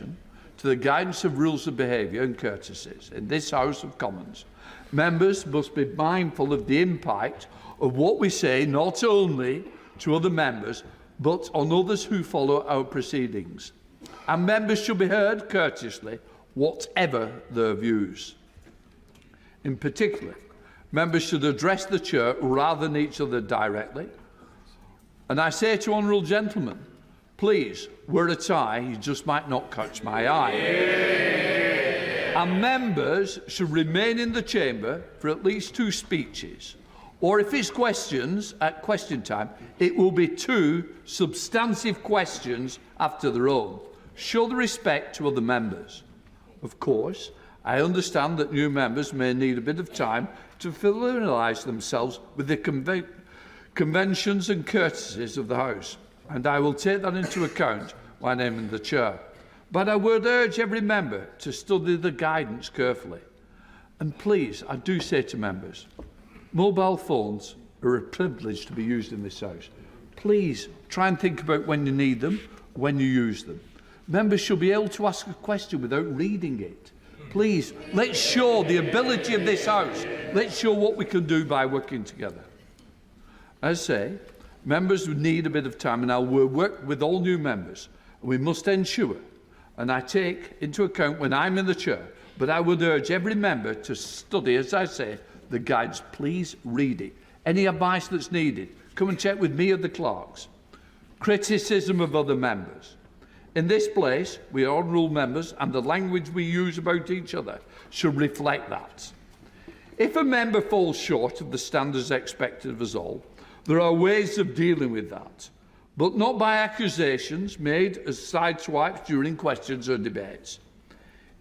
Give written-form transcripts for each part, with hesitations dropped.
attention to the guidance of rules of behaviour and courtesies in this House of Commons, members must be mindful of the impact of what we say not only to other members but on others who follow our proceedings. And members should be heard courteously, whatever their views. In particular, members should address the Chair rather than each other directly. And I say to honourable gentlemen, please, wear a tie, you just might not catch my eye. Yeah. And members should remain in the chamber for at least 2 speeches. Or if it's questions at question time, it will be 2 substantive questions after their own. Show the respect to other members. Of course, I understand that new members may need a bit of time to familiarise themselves with the conventions and courtesies of the House, and I will take that into account when I'm in the chair. But I would urge every member to study the guidance carefully. And please, I do say to members, mobile phones are a privilege to be used in this House. Please try and think about when you need them, when you use them. Members should be able to ask a question without reading it. Please, let's show the ability of this House. Let's show what we can do by working together. As I say, members would need a bit of time, and I will work with all new members. We must ensure, and I take into account when I'm in the chair, but I would urge every member to study, as I say, the guides. Please read it. Any advice that's needed, come and check with me or the clerks. Criticism of other members. In this place, we are honourable members, and the language we use about each other should reflect that. If a member falls short of the standards expected of us all, there are ways of dealing with that, but not by accusations made as sideswipes during questions or debates.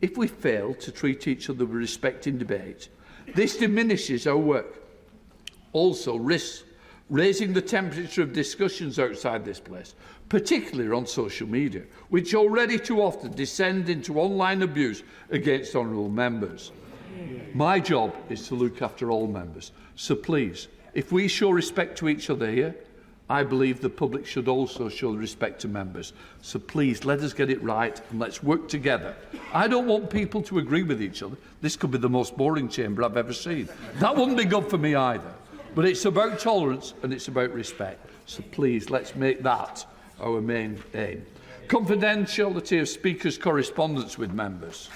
If we fail to treat each other with respect in debate, this diminishes our work. Also risks raising the temperature of discussions outside this place, particularly on social media, which already too often descend into online abuse against honourable members. My job is to look after all members, so please, if we show respect to each other here, I believe the public should also show respect to members. So please, let us get it right and let's work together. I don't want people to agree with each other. This could be the most boring chamber I've ever seen. That wouldn't be good for me either. But it's about tolerance and it's about respect. So please, let's make that our main aim. Confidentiality of speakers' correspondence with members.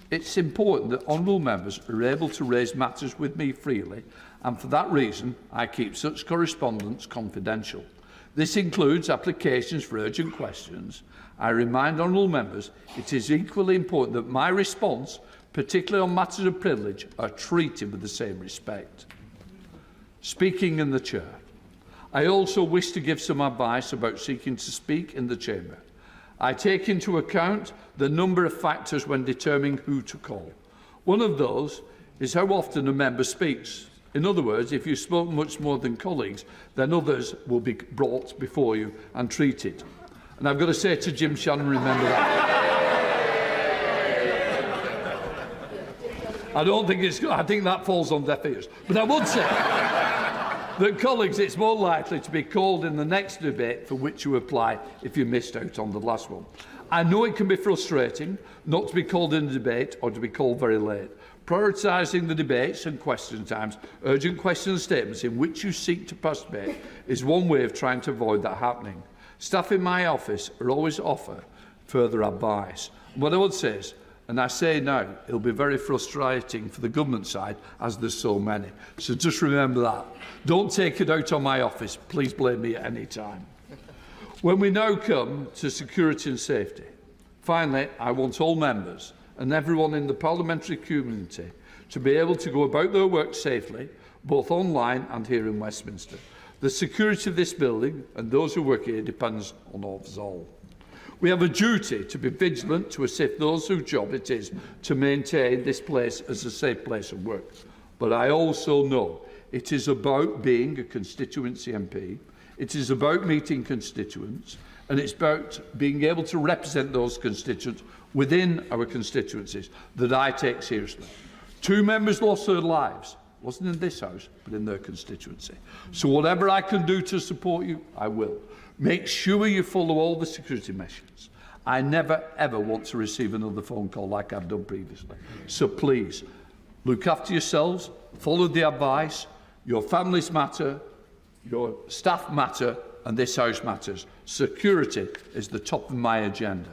It's important that honourable members are able to raise matters with me freely, and for that reason, I keep such correspondence confidential. This includes applications for urgent questions. I remind honourable members it is equally important that my response, particularly on matters of privilege, are treated with the same respect. Speaking in the chair. I also wish to give some advice about seeking to speak in the chamber. I take into account the number of factors when determining who to call. One of those is how often a member speaks. In other words, if you spoke much more than colleagues, then others will be brought before you and treated. And I've got to say to Jim Shannon, remember that. I think that falls on deaf ears. But I would say that colleagues, it's more likely to be called in the next debate for which you apply if you missed out on the last one. I know it can be frustrating not to be called in a debate or to be called very late. Prioritising the debates and question times, urgent question statements in which you seek to participate is one way of trying to avoid that happening. Staff in my office are always offer further advice. And what I would say is, and I say now, it'll be very frustrating for the government side as there's so many. So just remember that. Don't take it out on my office. Please blame me at any time. When we now come to security and safety, finally, I want all members and everyone in the parliamentary community to be able to go about their work safely, both online and here in Westminster. The security of this building and those who work here depends on us all. We have a duty to be vigilant to assist those whose job it is to maintain this place as a safe place of work. But I also know it is about being a constituency MP, it is about meeting constituents, and it's about being able to represent those constituents within our constituencies that I take seriously. 2 members lost their lives. It wasn't in this House, but in their constituency. So whatever I can do to support you, I will. Make sure you follow all the security measures. I never, ever want to receive another phone call like I've done previously. So please, look after yourselves, follow the advice. Your families matter, your staff matter, and this House matters. Security is the top of my agenda.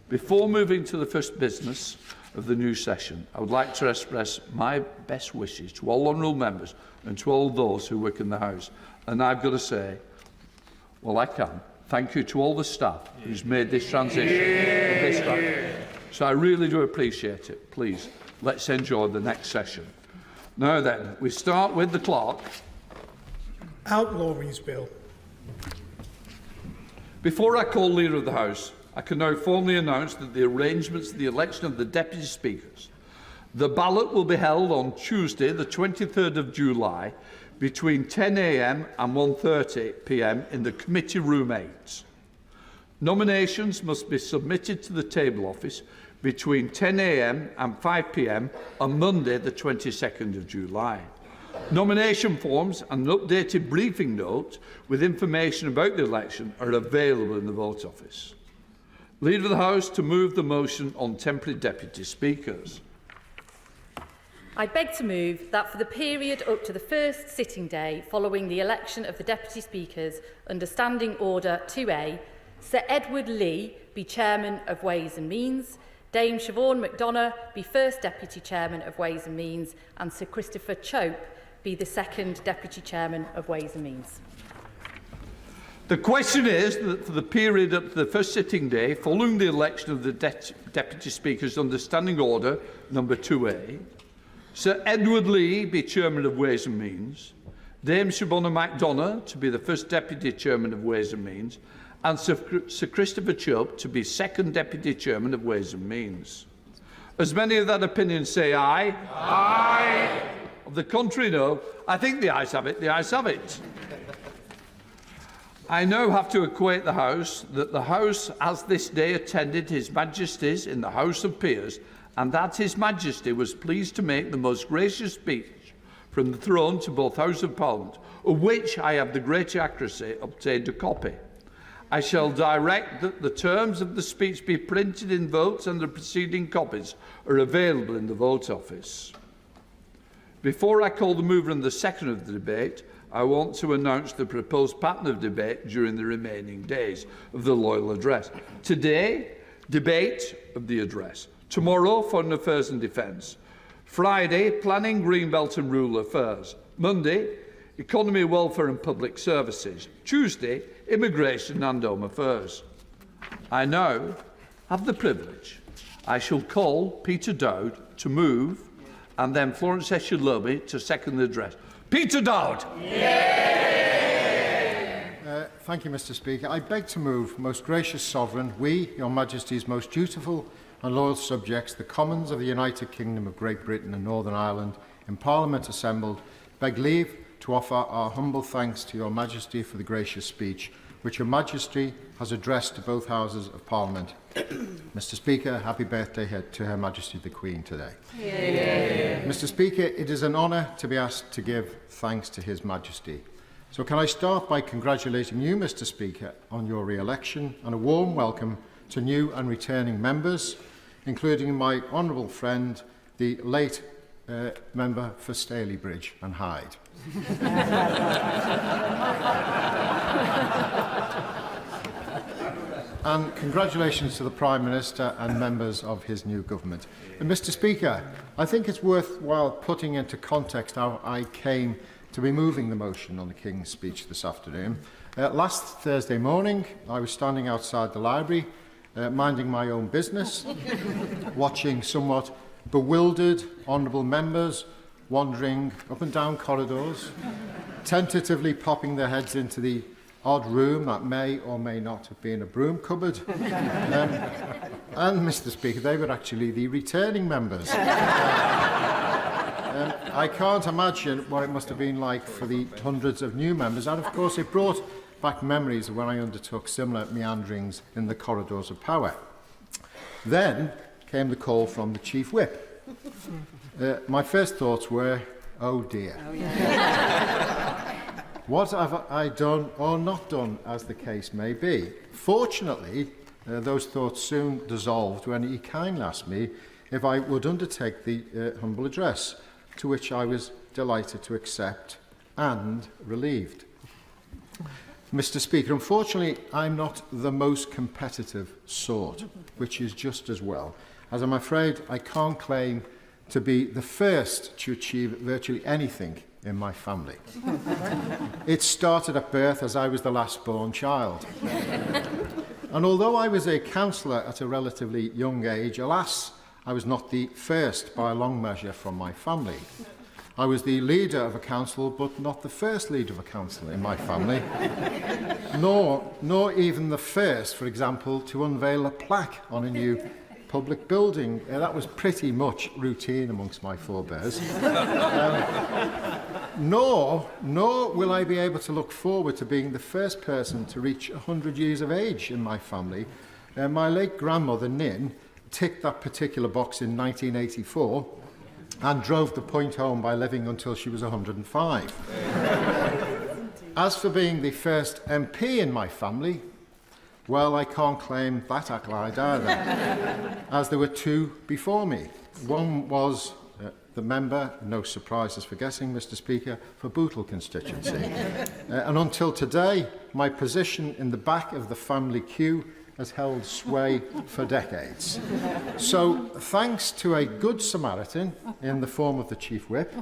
Before moving to the first business of the new session, I would like to express my best wishes to all honourable members and to all those who work in the House. And I've got to say, well, I can. Thank you to all the staff who's made this transition. So I really do appreciate it. Please, let's enjoy the next session. Now then, we start with the clerk. Outlawries Bill. Before I call Leader of the House, I can now formally announce that the arrangements for the election of the Deputy Speakers. The ballot will be held on Tuesday, the 23rd of July, between 10 a.m. and 1:30 p.m. in the Committee Room 8. Nominations must be submitted to the table office between 10 a.m. and 5 p.m. on Monday, the 22nd of July. Nomination forms and an updated briefing note with information about the election are available in the vote office. Leader of the House to move the motion on temporary deputy speakers. I beg to move that for the period up to the first sitting day following the election of the deputy speakers under Standing Order 2A, Sir Edward Lee be Chairman of Ways and Means, Dame Siobhan McDonough be First Deputy Chairman of Ways and Means, and Sir Christopher Chope be the Second Deputy Chairman of Ways and Means. The question is that for the period up to the first sitting day following the election of the Deputy Speakers under Standing Order number 2A, Sir Edward Lee be Chairman of Ways and Means, Dame Siobhan McDonough to be the First Deputy Chairman of Ways and Means, and Sir Christopher Chope to be Second Deputy Chairman of Ways and Means. As many of that opinion say aye. Aye. Of the contrary, no. I think the ayes have it. The ayes have it. I now have to acquaint the House that the House has this day attended His Majesty's in the House of Peers, and that His Majesty was pleased to make the most gracious speech from the throne to both Houses of Parliament, of which I have the great accuracy obtained a copy. I shall direct that the terms of the speech be printed in votes, and the preceding copies are available in the vote office. Before I call the mover and the second of the debate, I want to announce the proposed pattern of debate during the remaining days of the Loyal Address. Today, debate of the address. Tomorrow, Foreign Affairs and Defence. Friday, Planning, Greenbelt and Rural Affairs. Monday, Economy, Welfare and Public Services. Tuesday, Immigration and Home Affairs. I now have the privilege. I shall call Peter Dowd to move, and then Florence Escher-Loby to second the address. Peter Dowd. Thank you, Mr. Speaker. I beg to move, most gracious Sovereign, we, Your Majesty's most dutiful and loyal subjects, the Commons of the United Kingdom of Great Britain and Northern Ireland, in Parliament assembled, beg leave to offer our humble thanks to Your Majesty for the gracious speech which Your Majesty has addressed to both Houses of Parliament. Mr. Speaker, happy birthday to Her Majesty the Queen today. Yeah. Mr. Speaker, it is an honour to be asked to give thanks to His Majesty. So can I start by congratulating you, Mr. Speaker, on your re-election, and a warm welcome to new and returning members, including my honourable friend, the late member for Stalybridge and Hyde. And congratulations to the Prime Minister and members of his new government. And Mr. Speaker, I think it's worthwhile putting into context how I came to be moving the motion on the King's speech this afternoon. Last Thursday morning, I was standing outside the library, minding my own business, watching somewhat bewildered honourable members wandering up and down corridors, tentatively popping their heads into the odd room that may or may not have been a broom cupboard. And, Mr. Speaker, they were actually the returning members. I can't imagine what it must have been like for the hundreds of new members. And, of course, it brought back memories of when I undertook similar meanderings in the corridors of power. Then came the call from the Chief Whip. My first thoughts were, oh dear. Oh, yeah. What have I done or not done, as the case may be? Fortunately, those thoughts soon dissolved when he kindly asked me if I would undertake the humble address, to which I was delighted to accept and relieved. Mr. Speaker, unfortunately, I'm not the most competitive sort, which is just as well, as I'm afraid I can't claim to be the first to achieve virtually anything in my family. It started at birth, as I was the last born child. And although I was a councillor at a relatively young age, alas, I was not the first by a long measure from my family. I was the leader of a council, but not the first leader of a council in my family, nor even the first, for example, to unveil a plaque on a new public building. That was pretty much routine amongst my forebears. Nor will I be able to look forward to being the first person to reach 100 years of age in my family. My late grandmother, Nin, ticked that particular box in 1984 and drove the point home by living until she was 105. As for being the first MP in my family, well, I can't claim that accolade either, as there were two before me. One was the member, no surprises for guessing, Mr. Speaker, for Bootle constituency. And until today, my position in the back of the family queue has held sway for decades. So, thanks to a good Samaritan in the form of the Chief Whip,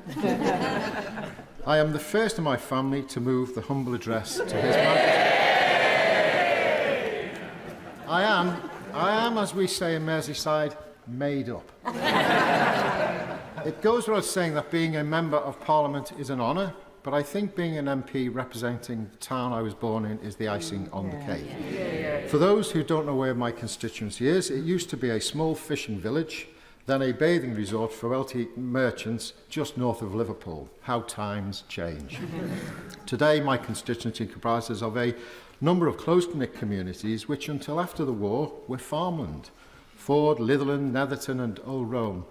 I am the first in my family to move the humble address to His Majesty. I am, as we say in Merseyside, made up. It goes without saying that being a member of Parliament is an honour, but I think being an MP representing the town I was born in is the icing on the cake. For those who don't know where my constituency is, it used to be a small fishing village, then a bathing resort for wealthy merchants just north of Liverpool. How times change. Today, my constituency comprises of a number of close-knit communities which, until after the war, were farmland. Ford, Litherland, Netherton and Old Rome.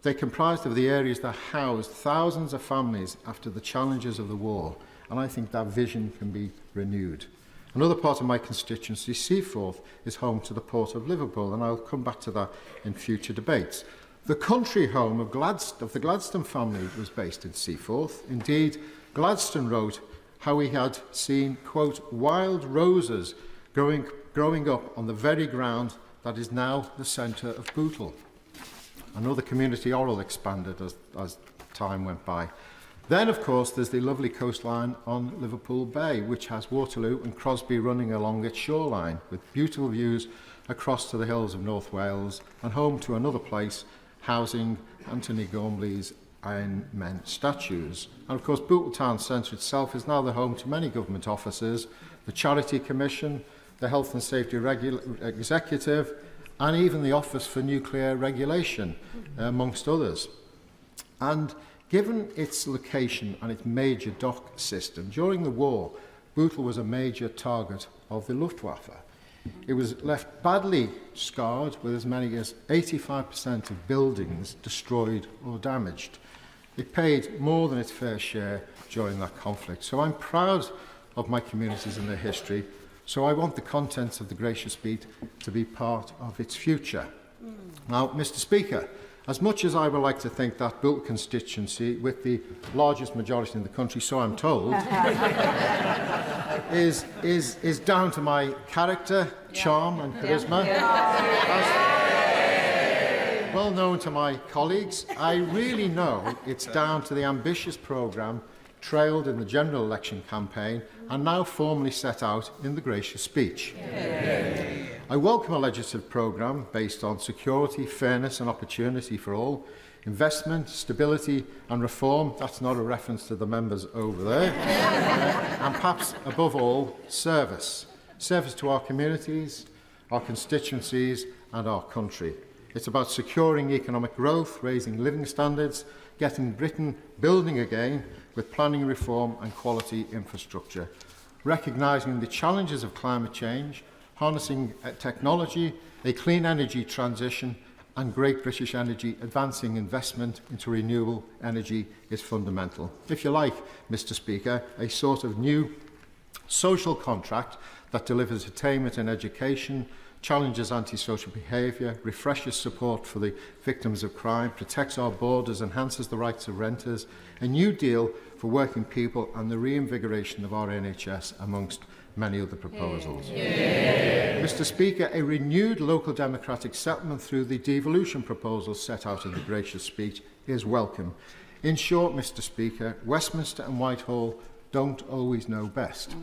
They comprised of the areas that housed thousands of families after the challenges of the war, and I think that vision can be renewed. Another part of my constituency, Seaforth, is home to the Port of Liverpool, and I'll come back to that in future debates. The country home of the Gladstone family was based in Seaforth. Indeed, Gladstone wrote how he had seen, quote, wild roses growing up on the very ground that is now the centre of Bootle. Another community, Orrell, expanded as time went by. Then, of course, there's the lovely coastline on Liverpool Bay, which has Waterloo and Crosby running along its shoreline, with beautiful views across to the hills of North Wales, and home to another place housing Anthony Gormley's Iron Men statues. And, of course, Bootle Town Centre itself is now the home to many government offices, the Charity Commission, the Health and Safety Executive, and even the Office for Nuclear Regulation, amongst others. And given its location and its major dock system, during the war, Bootle was a major target of the Luftwaffe. It was left badly scarred, with as many as 85% of buildings destroyed or damaged. It paid more than its fair share during that conflict. So I'm proud of my communities and their history. So I want the contents of the gracious speech to be part of its future. Now, Mr. Speaker, as much as I would like to think that Bootle constituency, with the largest majority in the country, so I'm told, is down to my character, charm and charisma, as well known to my colleagues, I really know it's down to the ambitious programme trailed in the general election campaign and now formally set out in the gracious speech. I welcome a legislative programme based on security, fairness and opportunity for all, investment, stability and reform. That's not a reference to the members over there. And perhaps above all, service. Service to our communities, our constituencies and our country. It's about securing economic growth, raising living standards, getting Britain building again with planning reform and quality infrastructure, recognising the challenges of climate change, harnessing technology, a clean energy transition and Great British Energy advancing investment into renewable energy is fundamental. If you like, Mr. Speaker, a sort of new social contract that delivers attainment in education, challenges antisocial behaviour, refreshes support for the victims of crime, protects our borders, enhances the rights of renters, a new deal for working people and the reinvigoration of our NHS, amongst many other proposals. Mr Speaker, a renewed local democratic settlement through the devolution proposals set out in the gracious speech is welcome. In short, Mr Speaker, Westminster and Whitehall don't always know best.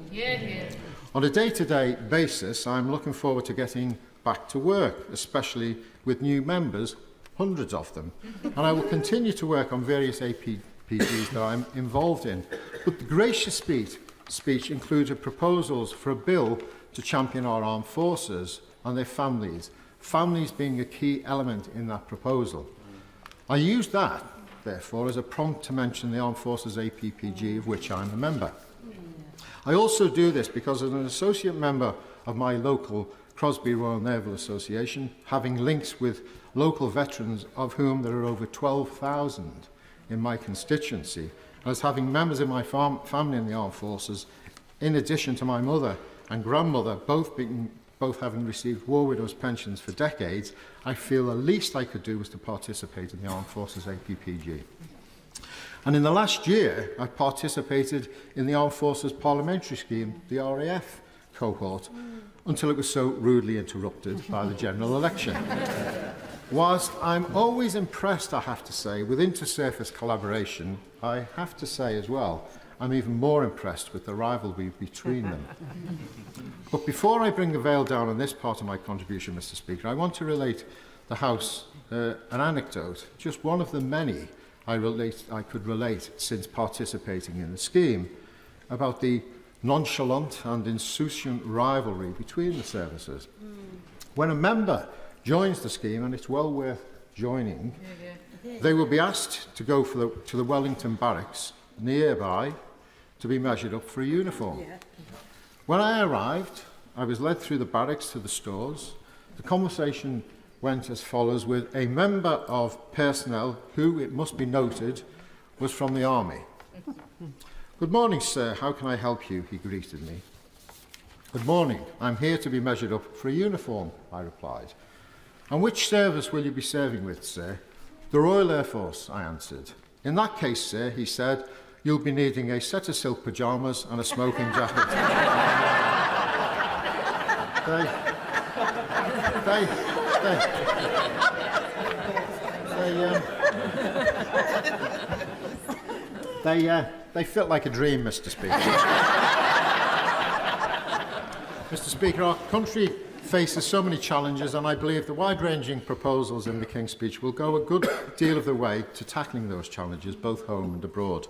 On a day-to-day basis, I'm looking forward to getting back to work, especially with new members, hundreds of them, and I will continue to work on various APPGs that I'm involved in. But the gracious speech included proposals for a bill to champion our armed forces and their families, families being a key element in that proposal. I used that, therefore, as a prompt to mention the Armed Forces APPG, of which I'm a member. I also do this because, as an associate member of my local Crosby Royal Naval Association, having links with local veterans, of whom there are over 12,000 in my constituency, as having members of my family in the armed forces, in addition to my mother and grandmother, both having received war widows' pensions for decades, I feel the least I could do was to participate in the Armed Forces APPG. And in the last year, I participated in the Armed Forces Parliamentary Scheme, the RAF cohort, until it was so rudely interrupted by the general election. Whilst I'm always impressed, I have to say, with inter-surface collaboration, I have to say as well, I'm even more impressed with the rivalry between them. But before I bring the veil down on this part of my contribution, Mr Speaker, I want to relate the House an anecdote, just one of the many I could relate since participating in the scheme, about the nonchalant and insouciant rivalry between the services. When a member joins the scheme, and it's well worth joining, they will be asked to go to the Wellington Barracks nearby to be measured up for a uniform. When I arrived, I was led through the barracks to the stores. The conversation went as follows with a member of personnel who, it must be noted, was from the army. "Good morning, sir. How can I help you?" he greeted me. "Good morning. I'm here to be measured up for a uniform," I replied. "And which service will you be serving with, sir?" "The Royal Air Force," I answered. "In that case, sir," he said, "you'll be needing a set of silk pyjamas and a smoking jacket." They fit like a dream, Mr Speaker. Mr Speaker, our country faces so many challenges, and I believe the wide-ranging proposals in the King's Speech will go a good deal of the way to tackling those challenges, both home and abroad.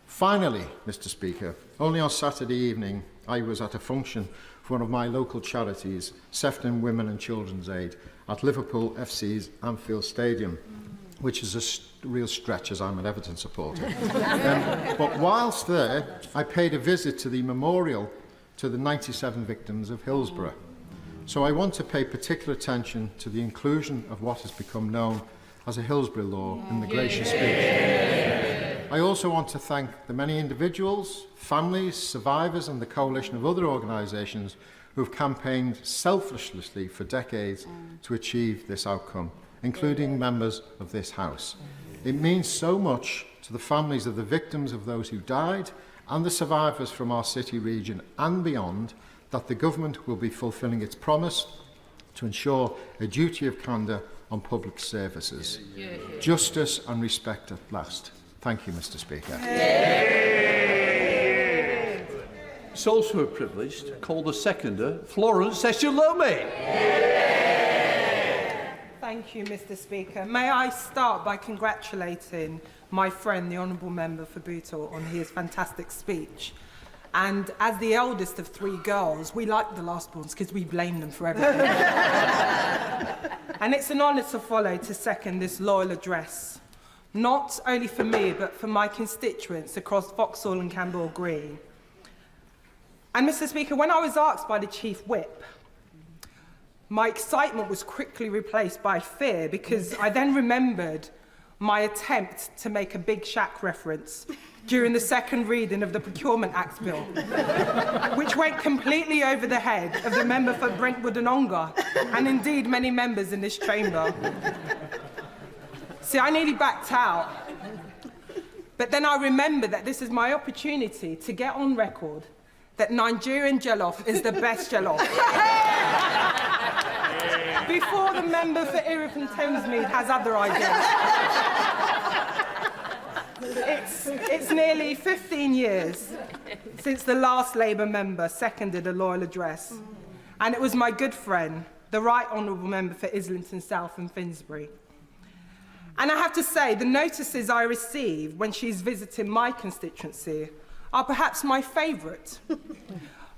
Finally, Mr Speaker, only on Saturday evening I was at a function for one of my local charities, Sefton Women and Children's Aid, at Liverpool FC's Anfield Stadium, which is a real stretch as I'm an Everton supporter. But whilst there, I paid a visit to the memorial to the 97 victims of Hillsborough. So I want to pay particular attention to the inclusion of what has become known as a Hillsborough Law in the gracious speech. I also want to thank the many individuals, families, survivors and the coalition of other organisations who have campaigned selflessly for decades to achieve this outcome, including members of this House. It means so much to the families of the victims of those who died and the survivors from our city region and beyond that the government will be fulfilling its promise to ensure a duty of candour on public services. Justice and respect at last. Thank you, Mr Speaker. It's also a privilege to call the seconder, Florence Session-Lomi. Thank you, Mr Speaker. May I start by congratulating my friend, the Honourable Member for Bootle, on his fantastic speech. And as the eldest of three girls, we like the last-borns because we blame them for everything. And it's an honour to follow to second this loyal address, not only for me, but for my constituents across Vauxhall and Camberwell Green. And Mr Speaker, when I was asked by the Chief Whip, my excitement was quickly replaced by fear because I then remembered my attempt to make a Big Shack reference during the second reading of the Procurement Act bill, which went completely over the head of the member for Brentwood and Ongar, and indeed many members in this chamber. See, I nearly backed out. But then I remembered that this is my opportunity to get on record that Nigerian jollof is the best jollof. Before the member for Erith and Thamesmead has other ideas. It's nearly 15 years since the last Labour member seconded a loyal address. And it was my good friend, the Right Honourable Member for Islington South and Finsbury. And I have to say, the notices I receive when she's visiting my constituency are perhaps my favourite.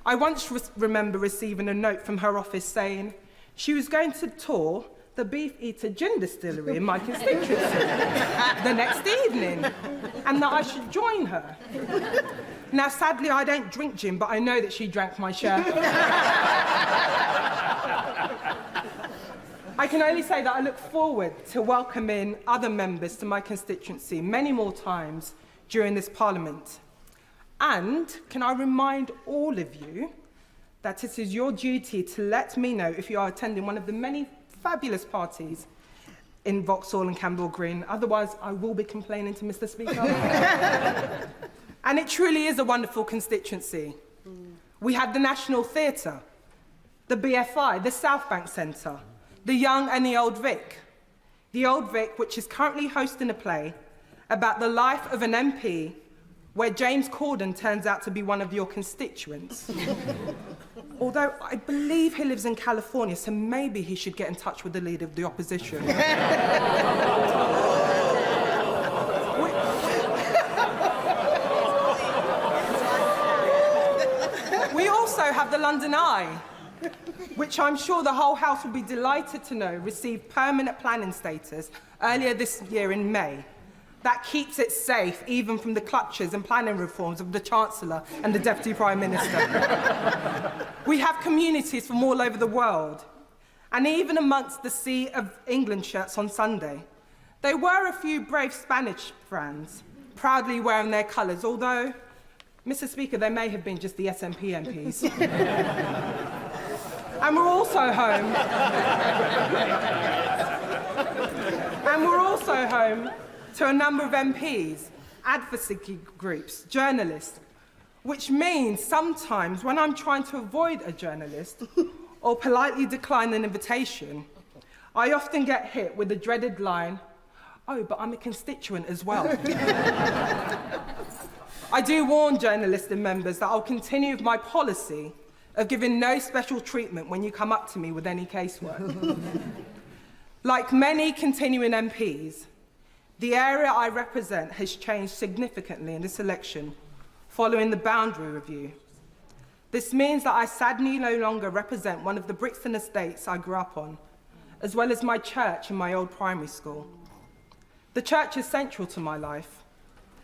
I once remember receiving a note from her office saying she was going to tour the Beef Eater Gin Distillery in my constituency the next evening, and that I should join her. Now, sadly, I don't drink gin, but I know that she drank my share. I can only say that I look forward to welcoming other members to my constituency many more times during this Parliament. And can I remind all of you that it is your duty to let me know if you are attending one of the many fabulous parties in Vauxhall and Campbell Green. Otherwise, I will be complaining to Mr. Speaker. And it truly is a wonderful constituency. We have the National Theatre, the BFI, the South Bank Centre, the Young and the Old Vic. The Old Vic, which is currently hosting a play about the life of an MP where James Corden turns out to be one of your constituents. Although I believe he lives in California, so maybe he should get in touch with the leader of the opposition. We also have the London Eye, which I'm sure the whole House will be delighted to know received permanent planning status earlier this year in May. That keeps it safe even from the clutches and planning reforms of the Chancellor and the Deputy Prime Minister. We have communities from all over the world, and even amongst the Sea of England shirts on Sunday, there were a few brave Spanish fans proudly wearing their colours, although, Mr. Speaker, they may have been just the SNP MPs. And we're also home to a number of MPs, advocacy groups, journalists, which means sometimes when I'm trying to avoid a journalist or politely decline an invitation, I often get hit with the dreaded line, "Oh, but I'm a constituent as well." I do warn journalists and members that I'll continue with my policy of giving no special treatment when you come up to me with any casework. Like many continuing MPs, the area I represent has changed significantly in this election following the boundary review. This means that I sadly no longer represent one of the Brixton estates I grew up on, as well as my church and my old primary school. The church is central to my life,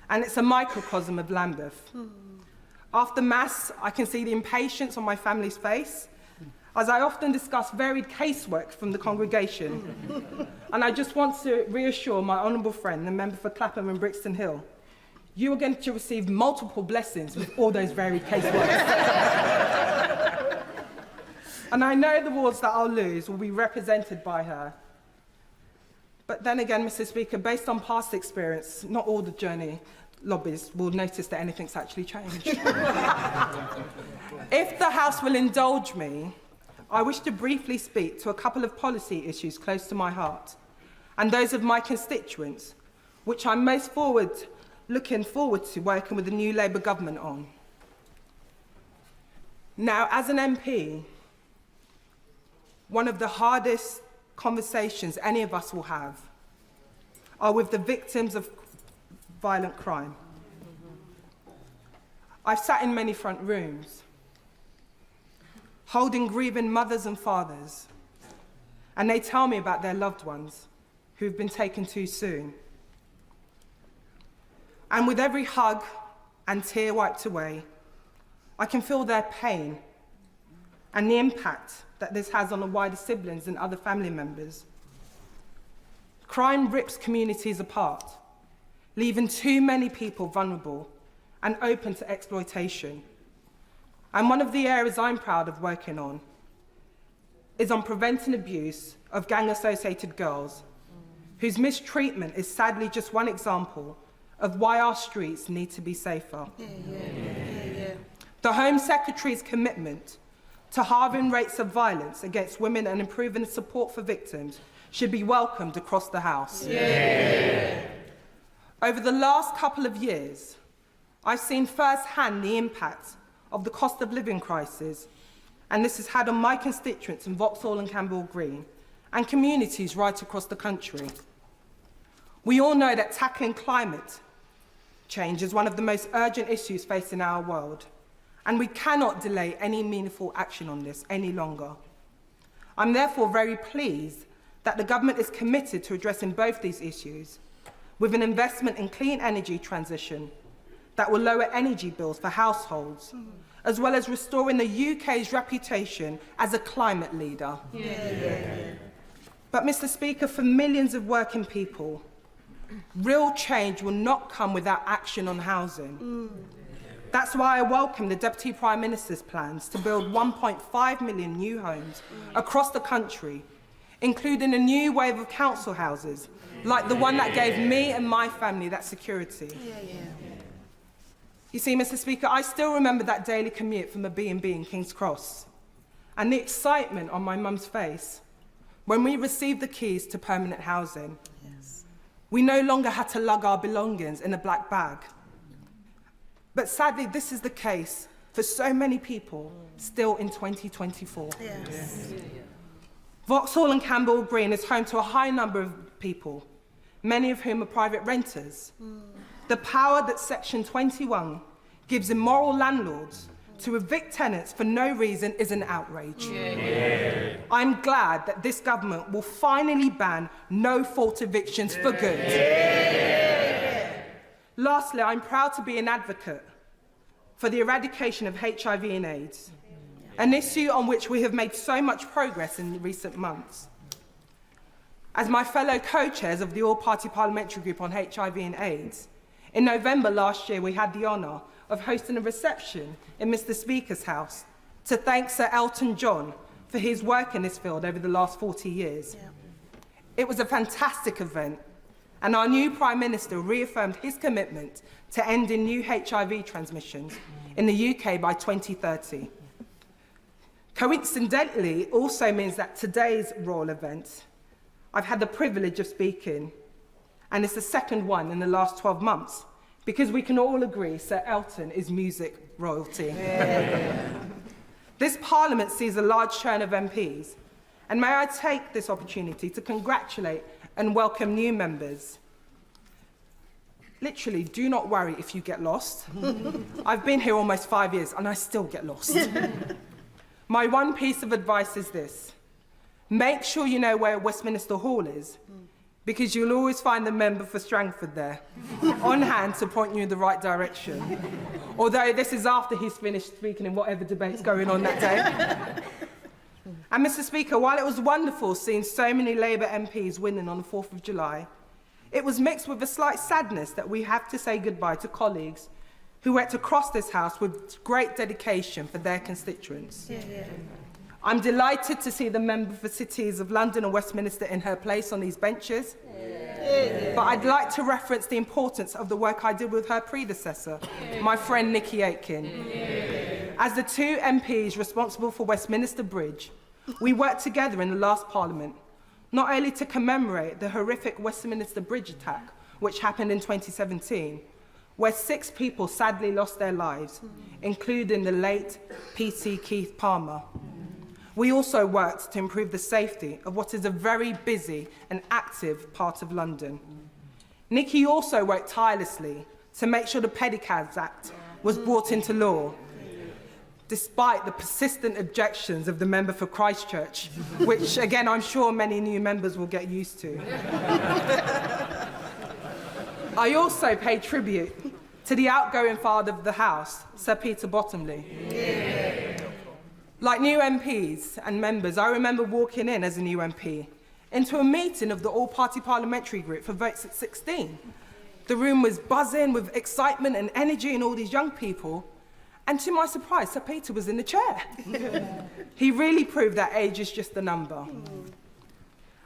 and it's a microcosm of Lambeth. After Mass, I can see the impatience on my family's face, as I often discuss varied casework from the congregation. And I just want to reassure my honourable friend, the member for Clapham and Brixton Hill, you are going to receive multiple blessings with all those varied caseworks. And I know the wards that I'll lose will be represented by her. But then again, Mr. Speaker, based on past experience, not all the journey lobbies will notice that anything's actually changed. If the House will indulge me, I wish to briefly speak to a couple of policy issues close to my heart, and those of my constituents, which I'm most looking forward to working with the new Labour government on. Now, as an MP, one of the hardest conversations any of us will have are with the victims of violent crime. I've sat in many front rooms, holding grieving mothers and fathers, and they tell me about their loved ones who've been taken too soon. And with every hug and tear wiped away, I can feel their pain and the impact that this has on the wider siblings and other family members. Crime rips communities apart, leaving too many people vulnerable and open to exploitation. And one of the areas I'm proud of working on is on preventing abuse of gang-associated girls, whose mistreatment is sadly just one example of why our streets need to be safer. The Home Secretary's commitment to halving rates of violence against women and improving support for victims should be welcomed across the House. Over the last couple of years, I've seen firsthand the impact of the cost of living crisis, and this has had on my constituents in Vauxhall and Campbell Green and communities right across the country. We all know that tackling climate change is one of the most urgent issues facing our world, and we cannot delay any meaningful action on this any longer. I'm therefore very pleased that the government is committed to addressing both these issues with an investment in clean energy transition that will lower energy bills for households, as well as restoring the UK's reputation as a climate leader. But, Mr. Speaker, for millions of working people, real change will not come without action on housing. That's why I welcome the Deputy Prime Minister's plans to build 1.5 million new homes across the country, including a new wave of council houses, like the one that gave me and my family that security. You see, Mr. Speaker, I still remember that daily commute from a B&B in King's Cross and the excitement on my mum's face when we received the keys to permanent housing. We no longer had to lug our belongings in a black bag. But sadly, this is the case for so many people still in 2024. Vauxhall and Campbell Green is home to a high number of people, many of whom are private renters. The power that Section 21 gives immoral landlords to evict tenants for no reason is an outrage. I'm glad that this government will finally ban no-fault evictions for good. Lastly, I'm proud to be an advocate for the eradication of HIV and AIDS, an issue on which we have made so much progress in recent months. As my fellow co-chairs of the All-Party Parliamentary Group on HIV and AIDS, in November last year we had the honour of hosting a reception in Mr. Speaker's house to thank Sir Elton John for his work in this field over the last 40 years. It was a fantastic event, and our new Prime Minister reaffirmed his commitment to ending new HIV transmissions in the UK by 2030. Coincidentally, it also means that today's royal event, I've had the privilege of speaking, and it's the second one in the last 12 months, because we can all agree Sir Elton is music royalty. This Parliament sees a large churn of MPs, and may I take this opportunity to congratulate and welcome new members. Literally, do not worry if you get lost. I've been here almost 5 years and I still get lost. My one piece of advice is this: make sure you know where Westminster Hall is, because you'll always find the member for Strangford there, on hand to point you in the right direction. Although this is after he's finished speaking in whatever debate's going on that day. And Mr. Speaker, while it was wonderful seeing so many Labour MPs winning on the 4th of July, it was mixed with a slight sadness that we have to say goodbye to colleagues who worked across this House with great dedication for their constituents. I'm delighted to see the member for cities of London and Westminster in her place on these benches. But I'd like to reference the importance of the work I did with her predecessor, my friend Nikki Aitken. As the two MPs responsible for Westminster Bridge, we worked together in the last Parliament, not only to commemorate the horrific Westminster Bridge attack, which happened in 2017, where 6 people sadly lost their lives, including the late P.T. Keith Palmer. We also worked to improve the safety of what is a very busy and active part of London. Nikki also worked tirelessly to make sure the Pedicabs Act was brought into law, despite the persistent objections of the member for Christchurch, which, again, I'm sure many new members will get used to. I also pay tribute to the outgoing father of the House, Sir Peter Bottomley. Like new MPs and members, I remember walking in as a new MP into a meeting of the all-party parliamentary group for votes at 16. The room was buzzing with excitement and energy and all these young people. And to my surprise, Sir Peter was in the chair. He really proved that age is just a number.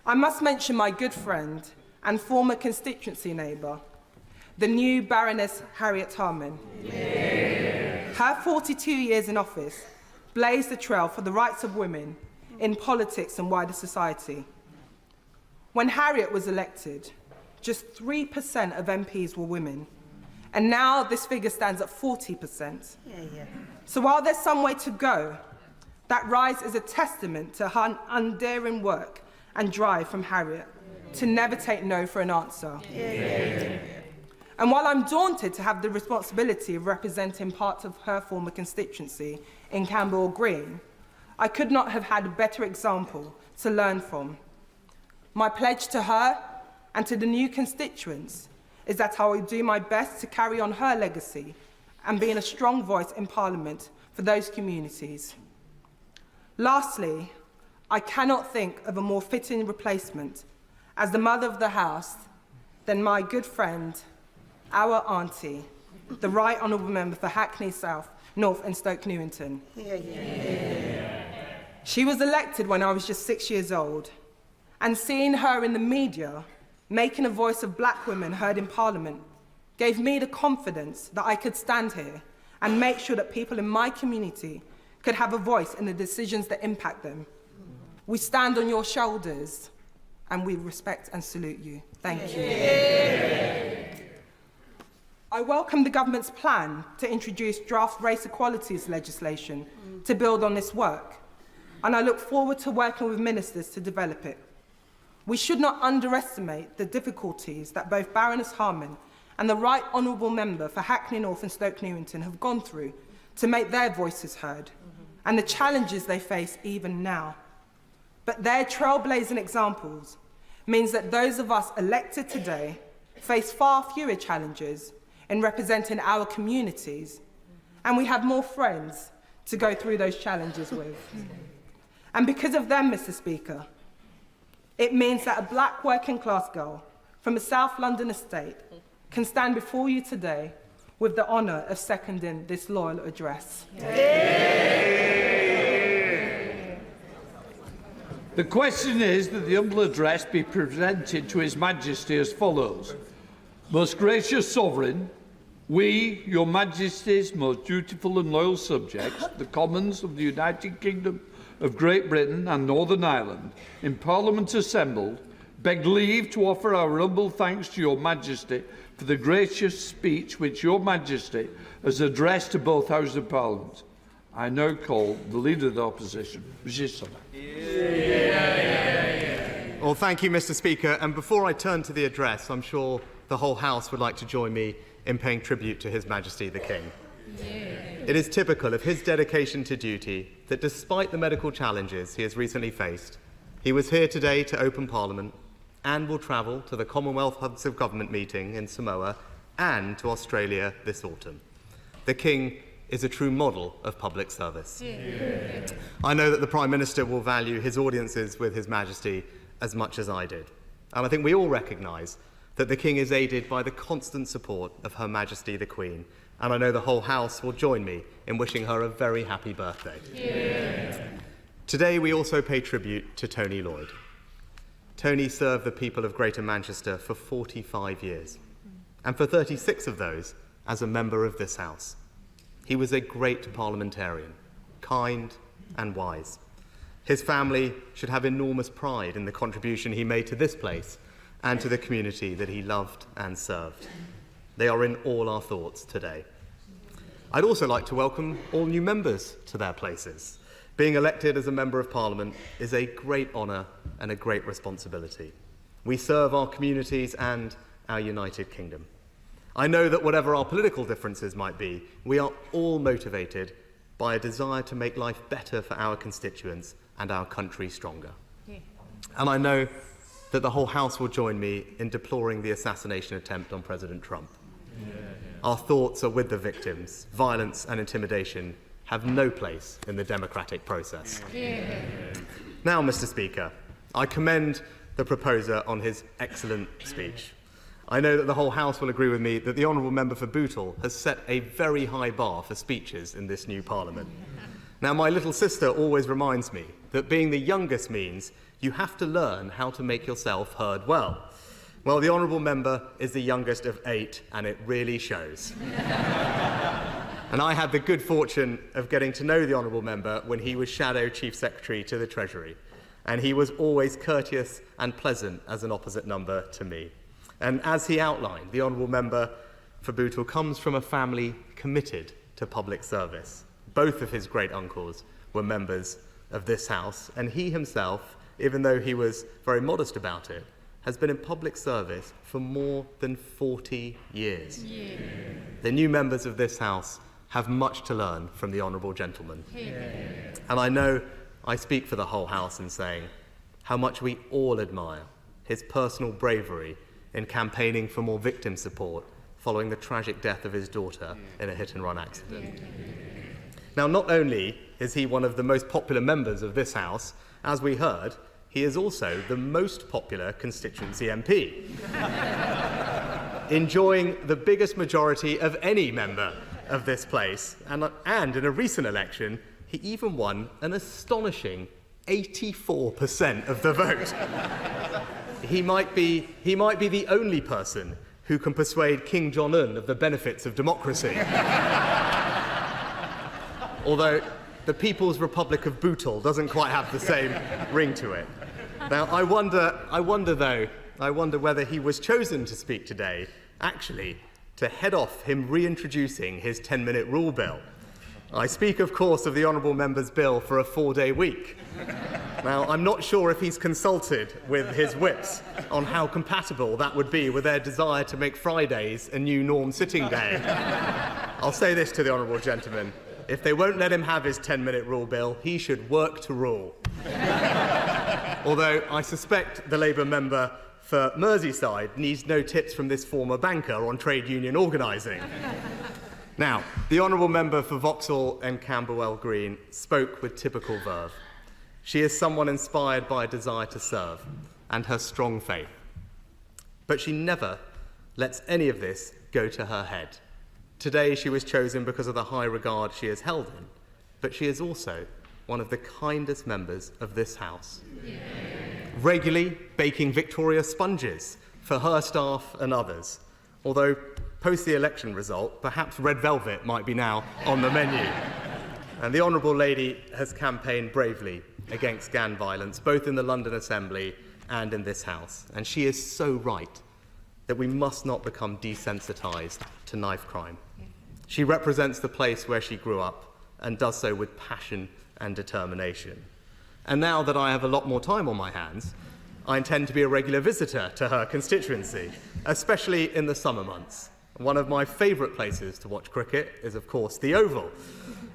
I must mention my good friend and former constituency neighbour, the new Baroness Harriet Harman. Her 42 years in office blazed the trail for the rights of women in politics and wider society. When Harriet was elected, just 3% of MPs were women, and now this figure stands at 40%. So while there's some way to go, that rise is a testament to her undaring work and drive from Harriet to never take no for an answer. And while I'm daunted to have the responsibility of representing part of her former constituency in Camberwell Green, I could not have had a better example to learn from. My pledge to her and to the new constituents is that I will do my best to carry on her legacy and being a strong voice in Parliament for those communities. Lastly, I cannot think of a more fitting replacement as the mother of the house than my good friend, our auntie, the Right Honourable Member for Hackney South, North and Stoke Newington. She was elected when I was just 6 years old, and seeing her in the media making a voice of black women heard in Parliament gave me the confidence that I could stand here and make sure that people in my community could have a voice in the decisions that impact them. We stand on your shoulders and we respect and salute you. Thank you. I welcome the government's plan to introduce draft race equalities legislation to build on this work, and I look forward to working with ministers to develop it. We should not underestimate the difficulties that both Baroness Harman and the Right Honourable Member for Hackney North and Stoke Newington have gone through to make their voices heard, and the challenges they face even now. But their trailblazing examples means that those of us elected today face far fewer challenges in representing our communities, and we have more friends to go through those challenges with. And because of them, Mr. Speaker, it means that a black working class girl from a South London estate can stand before you today with the honour of seconding this loyal address. The question is that the humble address be presented to His Majesty as follows. Most gracious Sovereign, we, Your Majesty's most dutiful and loyal subjects, the Commons of the United Kingdom of Great Britain and Northern Ireland, in Parliament assembled, beg leave to offer our humble thanks to Your Majesty for the gracious speech which Your Majesty has addressed to both Houses of Parliament. I now call the Leader of the Opposition, Mrs. Summer. Well, thank you, Mr. Speaker. And before I turn to the address, I'm sure the whole House would like to join me in paying tribute to His Majesty the King. It is typical of his dedication to duty that despite the medical challenges he has recently faced, he was here today to open Parliament and will travel to the Commonwealth Hubs of Government meeting in Samoa and to Australia this autumn. The King is a true model of public service. I know that the Prime Minister will value his audiences with His Majesty as much as I did. And I think we all recognise that the King is aided by the constant support of Her Majesty the Queen, and I know the whole House will join me in wishing her a very happy birthday. Today we also pay tribute to Tony Lloyd. Tony served the people of Greater Manchester for 45 years, and for 36 of those as a member of this House. He was a great parliamentarian, kind and wise. His family should have enormous pride in the contribution he made to this place and to the community that he loved and served. They are in all our thoughts today. I'd also like to welcome all new members to their places. Being elected as a Member of Parliament is a great honour and a great responsibility. We serve our communities and our United Kingdom. I know that whatever our political differences might be, we are all motivated by a desire to make life better for our constituents and our country stronger. And I know that the whole House will join me in deploring the assassination attempt on President Trump. Our thoughts are with the victims. Violence and intimidation have no place in the democratic process. Now, Mr. Speaker, I commend the proposer on his excellent speech. I know that the whole House will agree with me that the Honourable Member for Bootle has set a very high bar for speeches in this new Parliament. Now, my little sister always reminds me that being the youngest means you have to learn how to make yourself heard well. Well, the Honourable Member is the youngest of 8, and it really shows. And I had the good fortune of getting to know the Honourable Member when he was Shadow Chief Secretary to the Treasury, and he was always courteous and pleasant as an opposite number to me. And as he outlined, the Honourable Member for Bootle comes from a family committed to public service. Both of his great-uncles were members of this House, and he himself, even though he was very modest about it, has been in public service for more than 40 years. Yeah. The new members of this House have much to learn from the honourable gentleman. Yeah. And I know I speak for the whole House in saying how much we all admire his personal bravery in campaigning for more victim support following the tragic death of his daughter in a hit-and-run accident. Now, not only is he one of the most popular members of this House, as we heard, he is also the most popular constituency MP, enjoying the biggest majority of any member of this place. And in a recent election, he even won an astonishing 84% of the vote. He might be the only person who can persuade King Jong-un of the benefits of democracy. Although the People's Republic of Bootle doesn't quite have the same ring to it. Now, I wonder whether he was chosen to speak today, actually, to head off him reintroducing his 10-minute rule bill. I speak, of course, of the Honourable Member's bill for a 4-day week. Now, I'm not sure if he's consulted with his whips on how compatible that would be with their desire to make Fridays a new norm sitting day. I'll say this to the honourable gentleman. If they won't let him have his 10-minute rule bill, he should work to rule. Although I suspect the Labour member for Merseyside needs no tips from this former banker on trade union organising. Now, the honourable member for Vauxhall and Camberwell Green spoke with typical verve. She is someone inspired by a desire to serve and her strong faith. But she never lets any of this go to her head. Today she was chosen because of the high regard she is held in, but she is also one of the kindest members of this House. Yeah. Regularly baking Victoria sponges for her staff and others, although post the election result, perhaps red velvet might be now on the menu. And the Honourable Lady has campaigned bravely against gang violence, both in the London Assembly and in this House. And she is so right that we must not become desensitised to knife crime. She represents the place where she grew up and does so with passion and determination. And now that I have a lot more time on my hands, I intend to be a regular visitor to her constituency, especially in the summer months. One of my favourite places to watch cricket is, of course, the Oval.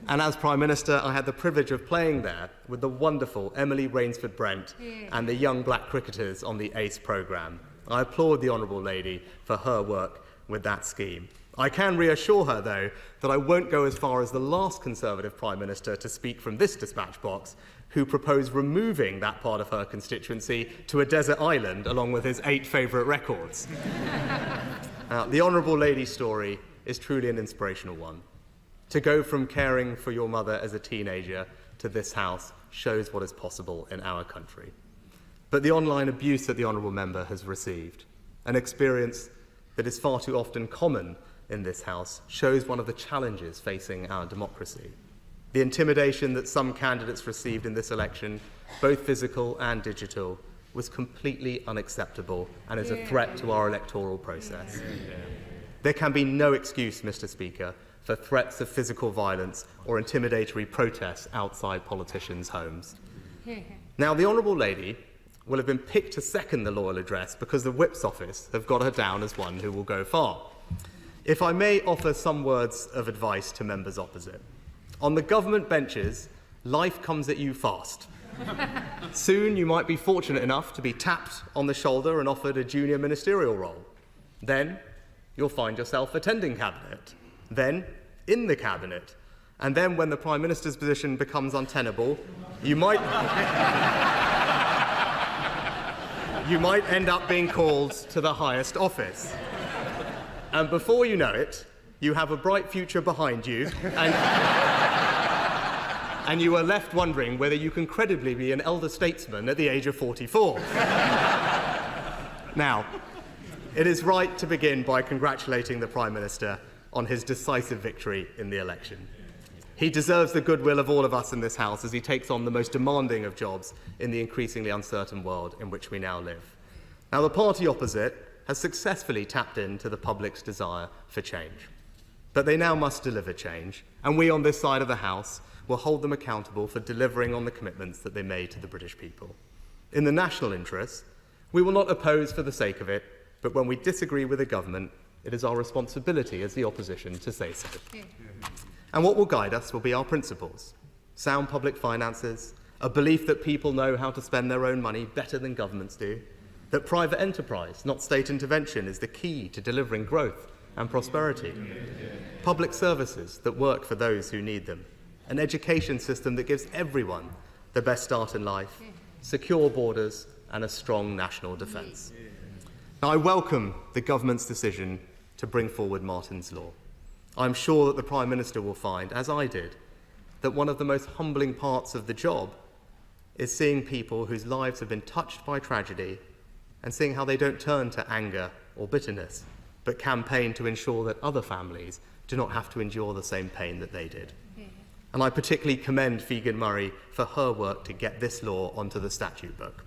And as Prime Minister, I had the privilege of playing there with the wonderful Emily Rainsford-Brent and the young black cricketers on the ACE programme. I applaud the Honourable Lady for her work with that scheme. I can reassure her, though, that I won't go as far as the last Conservative Prime Minister to speak from this dispatch box, who proposed removing that part of her constituency to a desert island along with his 8 favourite records. The Honourable Lady's story is truly an inspirational one. To go from caring for your mother as a teenager to this House shows what is possible in our country. But the online abuse that the Honourable Member has received, an experience that is far too often common in this House, shows one of the challenges facing our democracy. The intimidation that some candidates received in this election, both physical and digital, was completely unacceptable and is a threat to our electoral process. There can be no excuse, Mr. Speaker, for threats of physical violence or intimidatory protests outside politicians' homes. Now, the Honourable Lady will have been picked to second the Loyal Address because the Whip's office have got her down as one who will go far. If I may offer some words of advice to members opposite. On the government benches, life comes at you fast. Soon you might be fortunate enough to be tapped on the shoulder and offered a junior ministerial role. Then you'll find yourself attending Cabinet, then in the Cabinet, and then when the Prime Minister's position becomes untenable, you might you might end up being called to the highest office. And before you know it, you have a bright future behind you, and you are left wondering whether you can credibly be an elder statesman at the age of 44. Now, it is right to begin by congratulating the Prime Minister on his decisive victory in the election. He deserves the goodwill of all of us in this House as he takes on the most demanding of jobs in the increasingly uncertain world in which we now live. Now, the party opposite has successfully tapped into the public's desire for change. But they now must deliver change, and we on this side of the House will hold them accountable for delivering on the commitments that they made to the British people. In the national interest, we will not oppose for the sake of it, but when we disagree with the government, it is our responsibility as the opposition to say so. And what will guide us will be our principles: sound public finances, a belief that people know how to spend their own money better than governments do, that private enterprise, not state intervention, is the key to delivering growth and prosperity, public services that work for those who need them, an education system that gives everyone the best start in life, secure borders, and a strong national defence. Now, I welcome the government's decision to bring forward Martin's Law. I'm sure that the Prime Minister will find, as I did, that one of the most humbling parts of the job is seeing people whose lives have been touched by tragedy and seeing how they don't turn to anger or bitterness, but campaign to ensure that other families do not have to endure the same pain that they did. And I particularly commend Figen Murray for her work to get this law onto the statute book.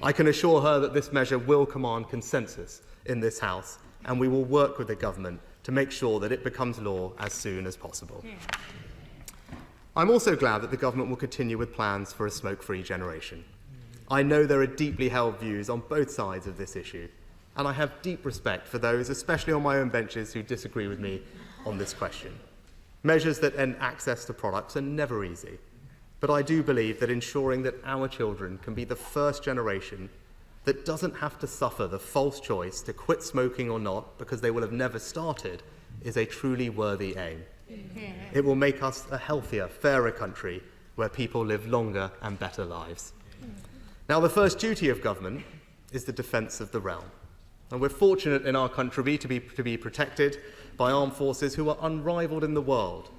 I can assure her that this measure will command consensus in this House, and we will work with the government to make sure that it becomes law as soon as possible. I'm also glad that the government will continue with plans for a smoke-free generation. I know there are deeply held views on both sides of this issue, and I have deep respect for those, especially on my own benches, who disagree with me on this question. Measures that end access to products are never easy, but I do believe that ensuring that our children can be the first generation that doesn't have to suffer the false choice to quit smoking or not because they will have never started is a truly worthy aim. It will make us a healthier, fairer country where people live longer and better lives. Now, the first duty of government is the defence of the realm. And we're fortunate in our country to be protected by armed forces who are unrivalled in the world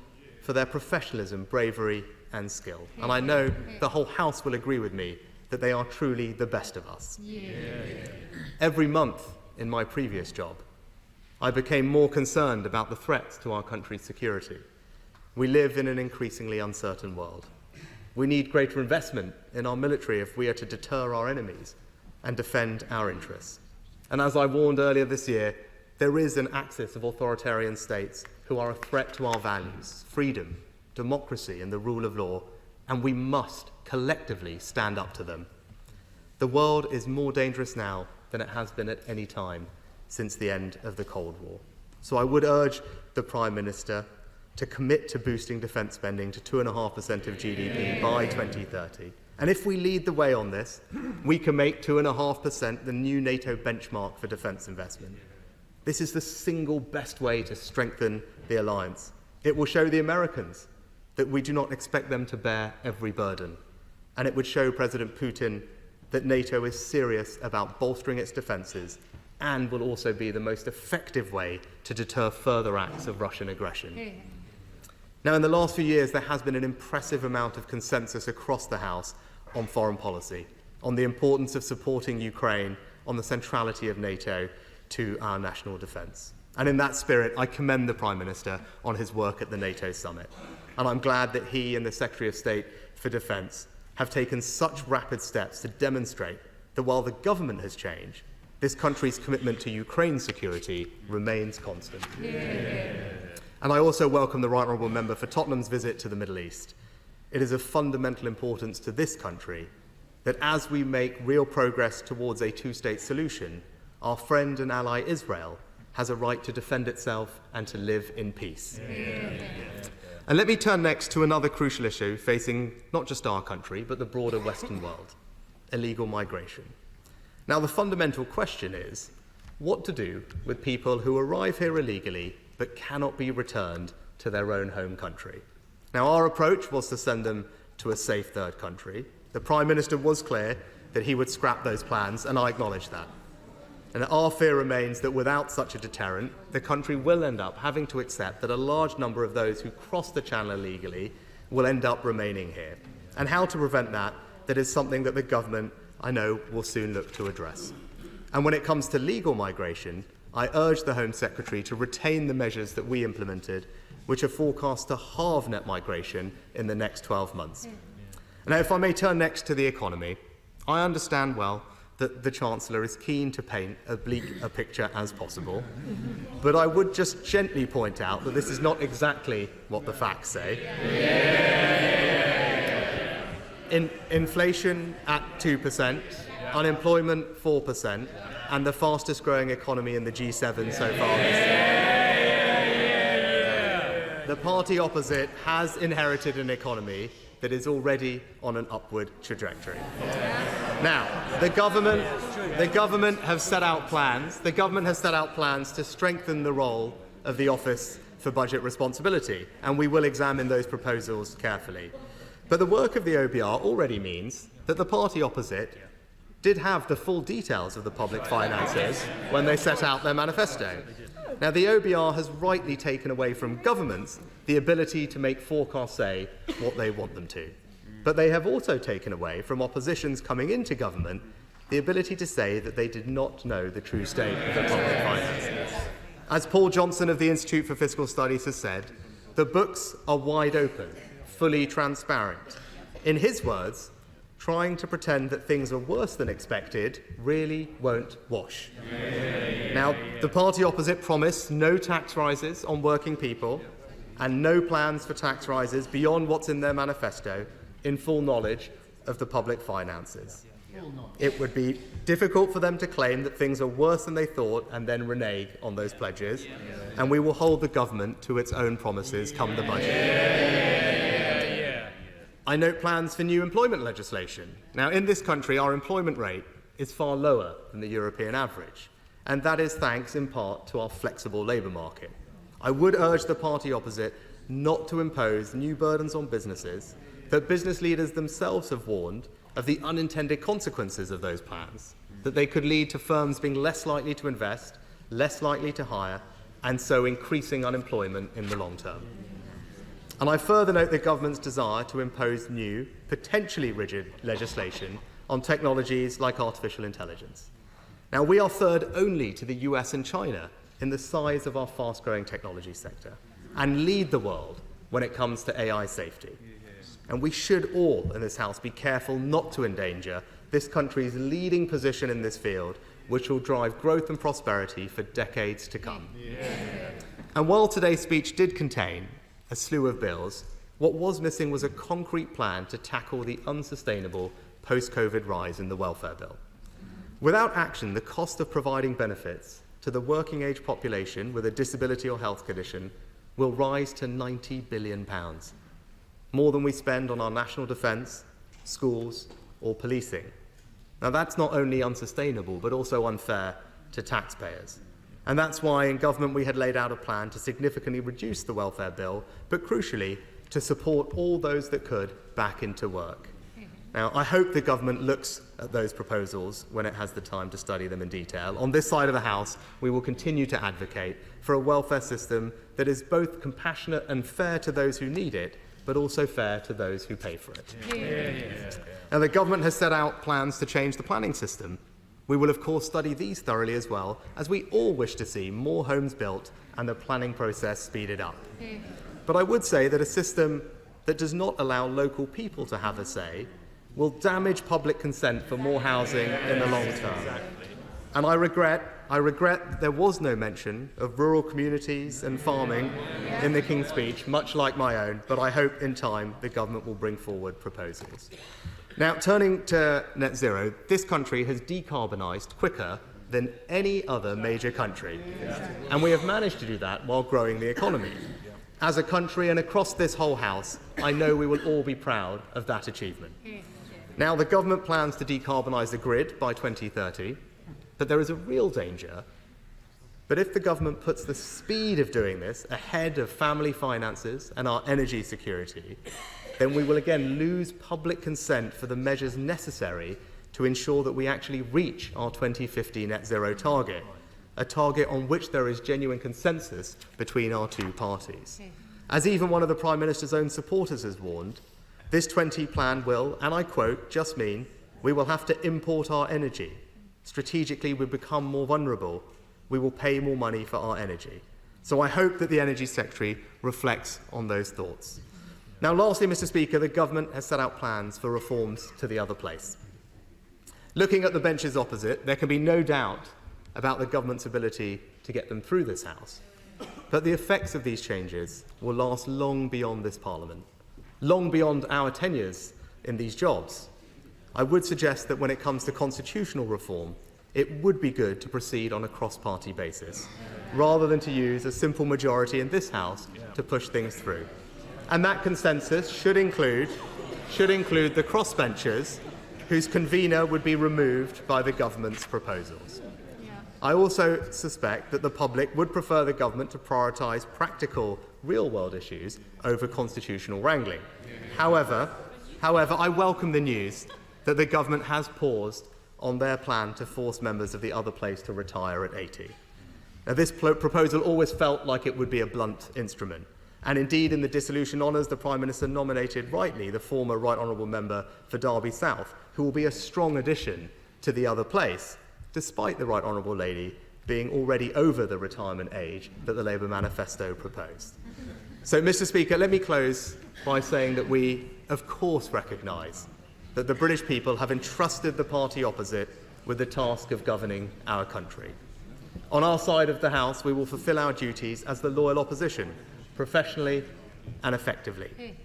for their professionalism, bravery and skill. And I know the whole House will agree with me that they are truly the best of us. Every month in my previous job, I became more concerned about the threats to our country's security. We live in an increasingly uncertain world. We need greater investment in our military if we are to deter our enemies and defend our interests. And as I warned earlier this year, there is an axis of authoritarian states who are a threat to our values, freedom, democracy and the rule of law, and we must collectively stand up to them. The world is more dangerous now than it has been at any time since the end of the Cold War. So I would urge the Prime Minister to commit to boosting defence spending to 2.5% of GDP by 2030. And if we lead the way on this, we can make 2.5% the new NATO benchmark for defence investment. This is the single best way to strengthen the alliance. It will show the Americans that we do not expect them to bear every burden. And it would show President Putin that NATO is serious about bolstering its defences and will also be the most effective way to deter further acts of Russian aggression. Now, in the last few years, there has been an impressive amount of consensus across the House on foreign policy, on the importance of supporting Ukraine, on the centrality of NATO to our national defence. And in that spirit, I commend the Prime Minister on his work at the NATO summit. And I'm glad that he and the Secretary of State for Defence have taken such rapid steps to demonstrate that while the government has changed, this country's commitment to Ukraine's security remains constant. And I also welcome the Right Honourable Member for Tottenham's visit to the Middle East. It is of fundamental importance to this country that as we make real progress towards a two-state solution, our friend and ally Israel has a right to defend itself and to live in peace. And let me turn next to another crucial issue facing not just our country, but the broader Western world: illegal migration. Now, the fundamental question is what to do with people who arrive here illegally but cannot be returned to their own home country. Now, our approach was to send them to a safe third country. The Prime Minister was clear that he would scrap those plans, and I acknowledge that. And our fear remains that without such a deterrent, the country will end up having to accept that a large number of those who cross the channel illegally will end up remaining here. And how to prevent that is something that the government, I know, will soon look to address. And when it comes to legal migration, I urge the Home Secretary to retain the measures that we implemented, which are forecast to halve net migration in the next 12 months. Now, if I may turn next to the economy, I understand well that the Chancellor is keen to paint as bleak a picture as possible, but I would just gently point out that this is not exactly what the facts say. Inflation at 2%, unemployment 4%, and the fastest growing economy in the G7 so far this year. The party opposite has inherited an economy that is already on an upward trajectory. Now, the government have set out plans. The government has set out plans to strengthen the role of the Office for Budget Responsibility, and we will examine those proposals carefully. But the work of the OBR already means that the party opposite did have the full details of the public finances when they set out their manifesto. Now, the OBR has rightly taken away from governments the ability to make forecasts say what they want them to. But they have also taken away from oppositions coming into government the ability to say that they did not know the true state of the public finances. As Paul Johnson of the Institute for Fiscal Studies has said, the books are wide open, fully transparent. In his words, trying to pretend that things are worse than expected really won't wash. Now, the party opposite promised no tax rises on working people and no plans for tax rises beyond what's in their manifesto, in full knowledge of the public finances. It would be difficult for them to claim that things are worse than they thought and then renege on those pledges, and we will hold the government to its own promises come the budget. I note plans for new employment legislation. Now, in this country, our employment rate is far lower than the European average, and that is thanks in part to our flexible labour market. I would urge the party opposite not to impose new burdens on businesses that business leaders themselves have warned of the unintended consequences of those plans, that they could lead to firms being less likely to invest, less likely to hire, and so increasing unemployment in the long term. And I further note the government's desire to impose new, potentially rigid legislation on technologies like artificial intelligence. Now, we are third only to the US and China in the size of our fast-growing technology sector and lead the world when it comes to AI safety. And we should all in this House be careful not to endanger this country's leading position in this field, which will drive growth and prosperity for decades to come. And while today's speech did contain a slew of bills, what was missing was a concrete plan to tackle the unsustainable post-COVID rise in the welfare bill. Without action, the cost of providing benefits to the working-age population with a disability or health condition will rise to £90 billion, more than we spend on our national defence, schools, or policing. Now, that's not only unsustainable, but also unfair to taxpayers. And that's why in government we had laid out a plan to significantly reduce the welfare bill, but crucially, to support all those that could back into work. Now, I hope the government looks at those proposals when it has the time to study them in detail. On this side of the House, we will continue to advocate for a welfare system that is both compassionate and fair to those who need it, but also fair to those who pay for it. Now, the government has set out plans to change the planning system. We will, of course, study these thoroughly as well, as we all wish to see more homes built and the planning process speeded up. But I would say that a system that does not allow local people to have a say will damage public consent for more housing in the long term. And I regret there was no mention of rural communities and farming in the King's speech, much like my own, but I hope in time the government will bring forward proposals. Now, turning to net zero, this country has decarbonised quicker than any other major country, and we have managed to do that while growing the economy. As a country and across this whole House, I know we will all be proud of that achievement. Now, the government plans to decarbonise the grid by 2030, but there is a real danger that if the government puts the speed of doing this ahead of family finances and our energy security, then we will again lose public consent for the measures necessary to ensure that we actually reach our 2050 net zero target, a target on which there is genuine consensus between our two parties. As even one of the Prime Minister's own supporters has warned, this 20 plan will, and I quote, just mean we will have to import our energy. Strategically, we become more vulnerable. We will pay more money for our energy. So I hope that the Energy Secretary reflects on those thoughts. Now, lastly, Mr. Speaker, the government has set out plans for reforms to the other place. Looking at the benches opposite, there can be no doubt about the government's ability to get them through this House. But the effects of these changes will last long beyond this Parliament, long beyond our tenures in these jobs. I would suggest that when it comes to constitutional reform, it would be good to proceed on a cross-party basis, rather than to use a simple majority in this House to push things through. And that consensus should include the crossbenchers whose convener would be removed by the government's proposals. I also suspect that the public would prefer the government to prioritise practical, real-world issues over constitutional wrangling. However, I welcome the news that the government has paused on their plan to force members of the other place to retire at 80. Now, this proposal always felt like it would be a blunt instrument. And indeed, in the dissolution honours, the Prime Minister nominated rightly the former Right Honourable Member for Derby South, who will be a strong addition to the other place, despite the Right Honourable Lady being already over the retirement age that the Labour manifesto proposed. So, Mr. Speaker, let me close by saying that we, of course, recognise that the British people have entrusted the party opposite with the task of governing our country. On our side of the House, we will fulfil our duties as the loyal opposition, professionally and effectively.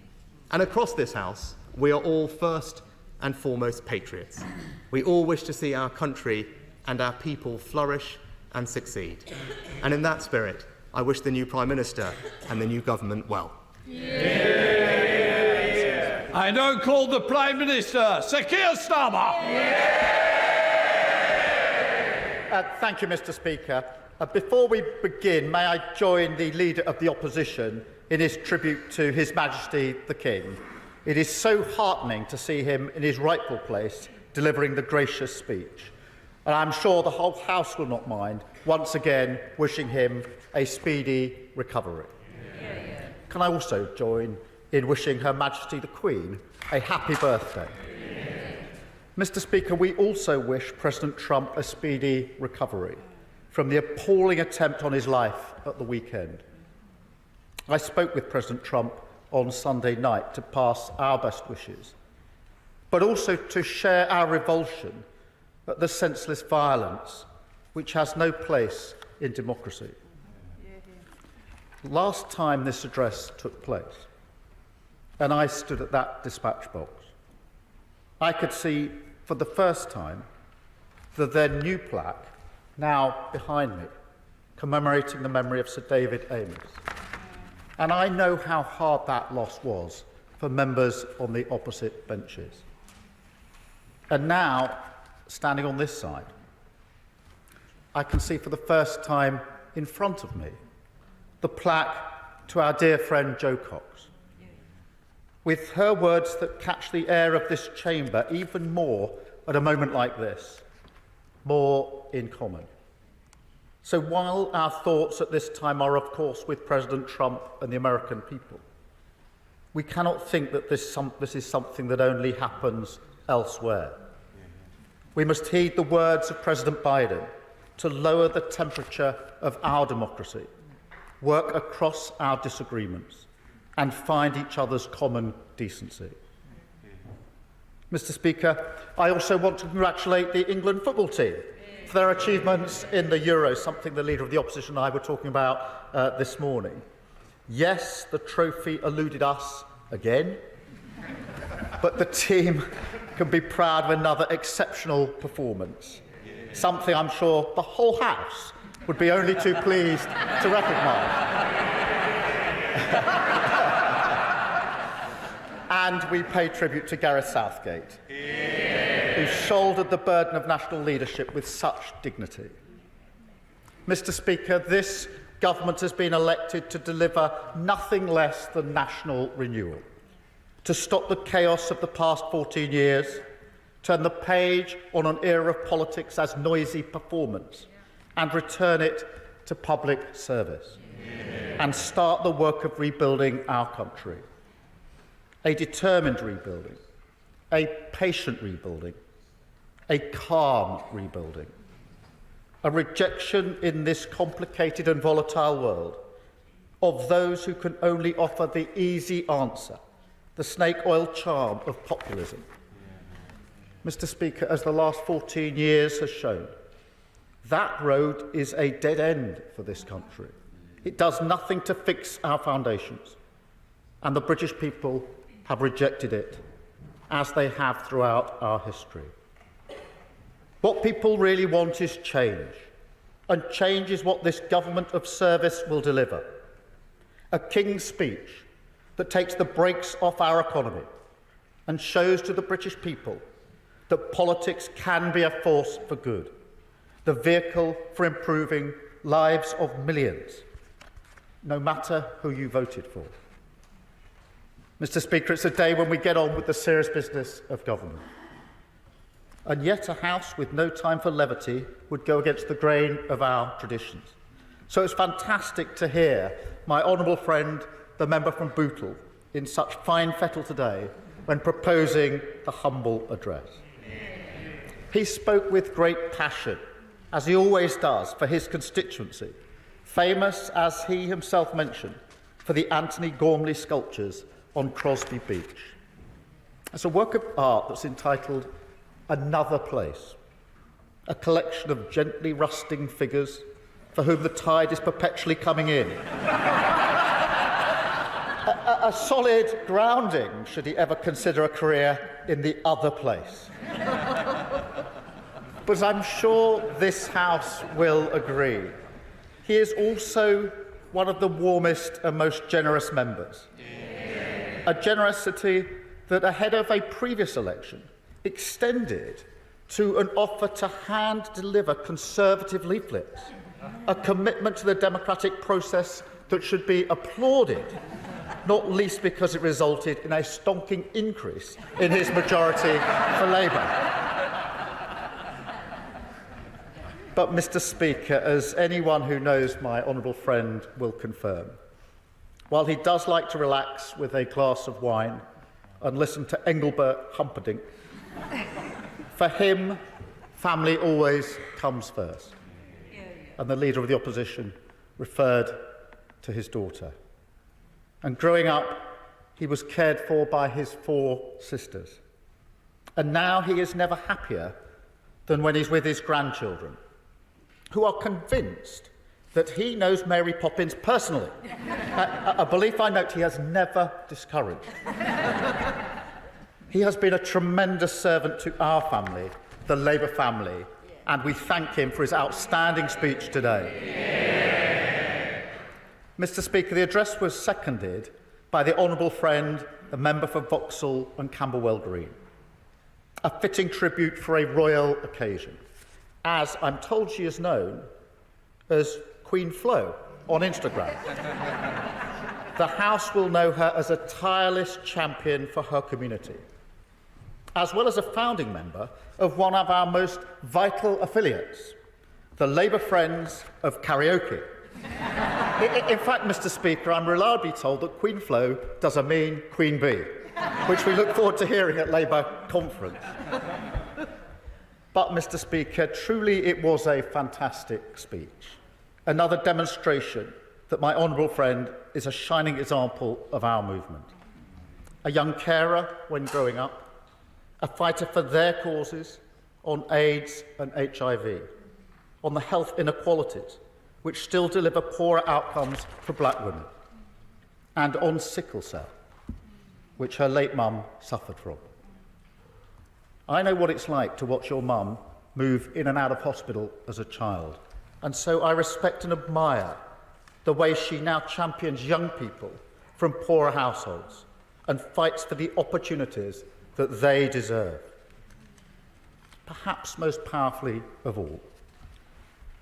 And across this House, we are all first and foremost patriots. We all wish to see our country and our people flourish and succeed. And in that spirit, I wish the new Prime Minister and the new government well. I now call the Prime Minister, Sir Keir Starmer. Thank you, Mr. Speaker. Before we begin, may I join the Leader of the Opposition in his tribute to His Majesty the King. It is so heartening to see him in his rightful place, delivering the gracious speech. And I'm sure the whole House will not mind, once again, wishing him a speedy recovery. Can I also join in wishing Her Majesty the Queen a happy birthday? Mr. Speaker, we also wish President Trump a speedy recovery from the appalling attempt on his life at the weekend. I spoke with President Trump on Sunday night to pass our best wishes, but also to share our revulsion at the senseless violence which has no place in democracy. Last time this address took place, and I stood at that dispatch box, I could see for the first time the then new plaque, now behind me, commemorating the memory of Sir David Amess. And I know how hard that loss was for members on the opposite benches. And now, standing on this side, I can see for the first time in front of me the plaque to our dear friend Jo Cox, with her words that catch the air of this chamber even more at a moment like this, more in common. So while our thoughts at this time are, of course, with President Trump and the American people, we cannot think that this is something that only happens elsewhere. We must heed the words of President Biden to lower the temperature of our democracy, work across our disagreements, and find each other's common decency. Mr. Speaker, I also want to congratulate the England football team for their achievements in the Euros, something the Leader of the Opposition and I were talking about this morning. Yes, the trophy eluded us again, but the team can be proud of another exceptional performance, something I'm sure the whole House would be only too pleased to recognise. And we pay tribute to Gareth Southgate, who shouldered the burden of national leadership with such dignity. Mr. Speaker, this government has been elected to deliver nothing less than national renewal, to stop the chaos of the past 14 years, turn the page on an era of politics as noisy performance, and return it to public service, and start the work of rebuilding our country. A determined rebuilding, a patient rebuilding, a calm rebuilding, a rejection in this complicated and volatile world of those who can only offer the easy answer, the snake oil charm of populism. Mr. Speaker, as the last 14 years has shown, that road is a dead end for this country. It does nothing to fix our foundations, and the British people have rejected it, as they have throughout our history. What people really want is change, and change is what this government of service will deliver. A King's speech that takes the brakes off our economy and shows to the British people that politics can be a force for good, the vehicle for improving lives of millions, no matter who you voted for. Mr. Speaker, it's a day when we get on with the serious business of government. And yet a House with no time for levity would go against the grain of our traditions. So it's fantastic to hear my honourable friend, the member from Bootle, in such fine fettle today when proposing the humble address. He spoke with great passion, as he always does, for his constituency, famous, as he himself mentioned, for the Anthony Gormley sculptures on Crosby Beach. It's a work of art that's entitled Another Place, a collection of gently rusting figures for whom the tide is perpetually coming in. A solid grounding should he ever consider a career in the other place. But I'm sure this House will agree. He is also one of the warmest and most generous members. A generosity that, ahead of a previous election, extended to an offer to hand-deliver Conservative leaflets, a commitment to the democratic process that should be applauded, not least because it resulted in a stonking increase in his majority for Labour. But, Mr. Speaker, as anyone who knows my honourable friend will confirm, while he does like to relax with a glass of wine and listen to Engelbert Humperdinck, for him, family always comes first. And the Leader of the Opposition referred to his daughter. And growing up, he was cared for by his 4 sisters. And now he is never happier than when he's with his grandchildren, who are convinced that he knows Mary Poppins personally, a belief I note he has never discouraged. He has been a tremendous servant to our family, the Labour family, and we thank him for his outstanding speech today. Mr. Speaker, the address was seconded by the honourable friend, the member for Vauxhall and Camberwell Green. A fitting tribute for a royal occasion, as I'm told she is known as Queen Flo on Instagram. The House will know her as a tireless champion for her community, as well as a founding member of one of our most vital affiliates, the Labour Friends of Karaoke. In fact, Mr. Speaker, I'm reliably told that Queen Flo doesn't mean Queen Bee, which we look forward to hearing at Labour conference. But, Mr. Speaker, truly it was a fantastic speech. Another demonstration that my honourable friend is a shining example of our movement. A young carer when growing up, a fighter for their causes on AIDS and HIV, on the health inequalities which still deliver poorer outcomes for black women, and on sickle cell, which her late mum suffered from. I know what it's like to watch your mum move in and out of hospital as a child, and so I respect and admire the way she now champions young people from poorer households and fights for the opportunities that they deserve. Perhaps most powerfully of all,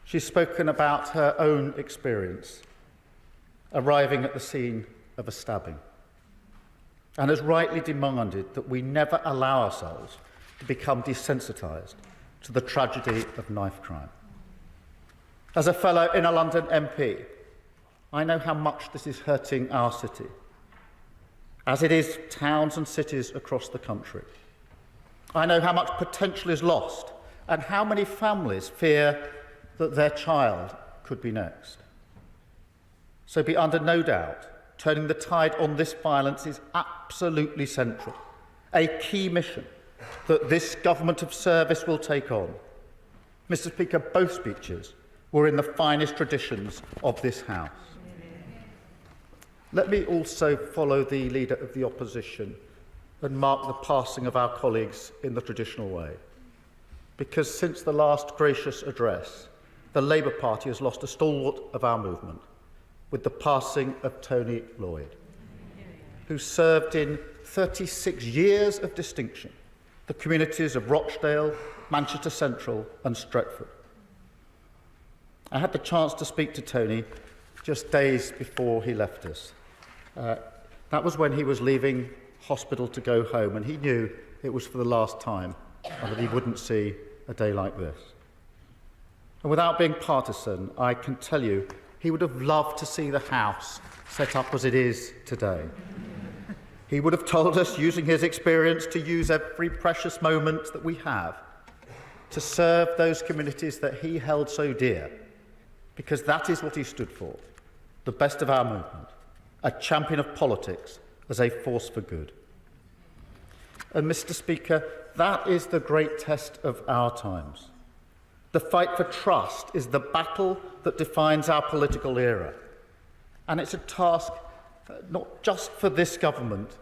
she's spoken about her own experience arriving at the scene of a stabbing, and has rightly demanded that we never allow ourselves to become desensitised to the tragedy of knife crime. As a fellow inner London MP, I know how much this is hurting our city, as it is towns and cities across the country. I know how much potential is lost and how many families fear that their child could be next. So be under no doubt, turning the tide on this violence is absolutely central, a key mission that this government of service will take on. Mr. Speaker, both speeches were in the finest traditions of this House. Let me also follow the Leader of the Opposition and mark the passing of our colleagues in the traditional way. Because since the last gracious address, the Labour Party has lost a stalwart of our movement with the passing of Tony Lloyd, who served in 36 years of distinction the communities of Rochdale, Manchester Central and Stretford. I had the chance to speak to Tony just days before he left us. That was when he was leaving hospital to go home, and he knew it was for the last time and that he wouldn't see a day like this. And without being partisan, I can tell you he would have loved to see the House set up as it is today. He would have told us, using his experience, to use every precious moment that we have to serve those communities that he held so dear, because that is what he stood for, the best of our movement, a champion of politics as a force for good. And, Mr. Speaker, that is the great test of our times. The fight for trust is the battle that defines our political era. And it's a task not just for this government,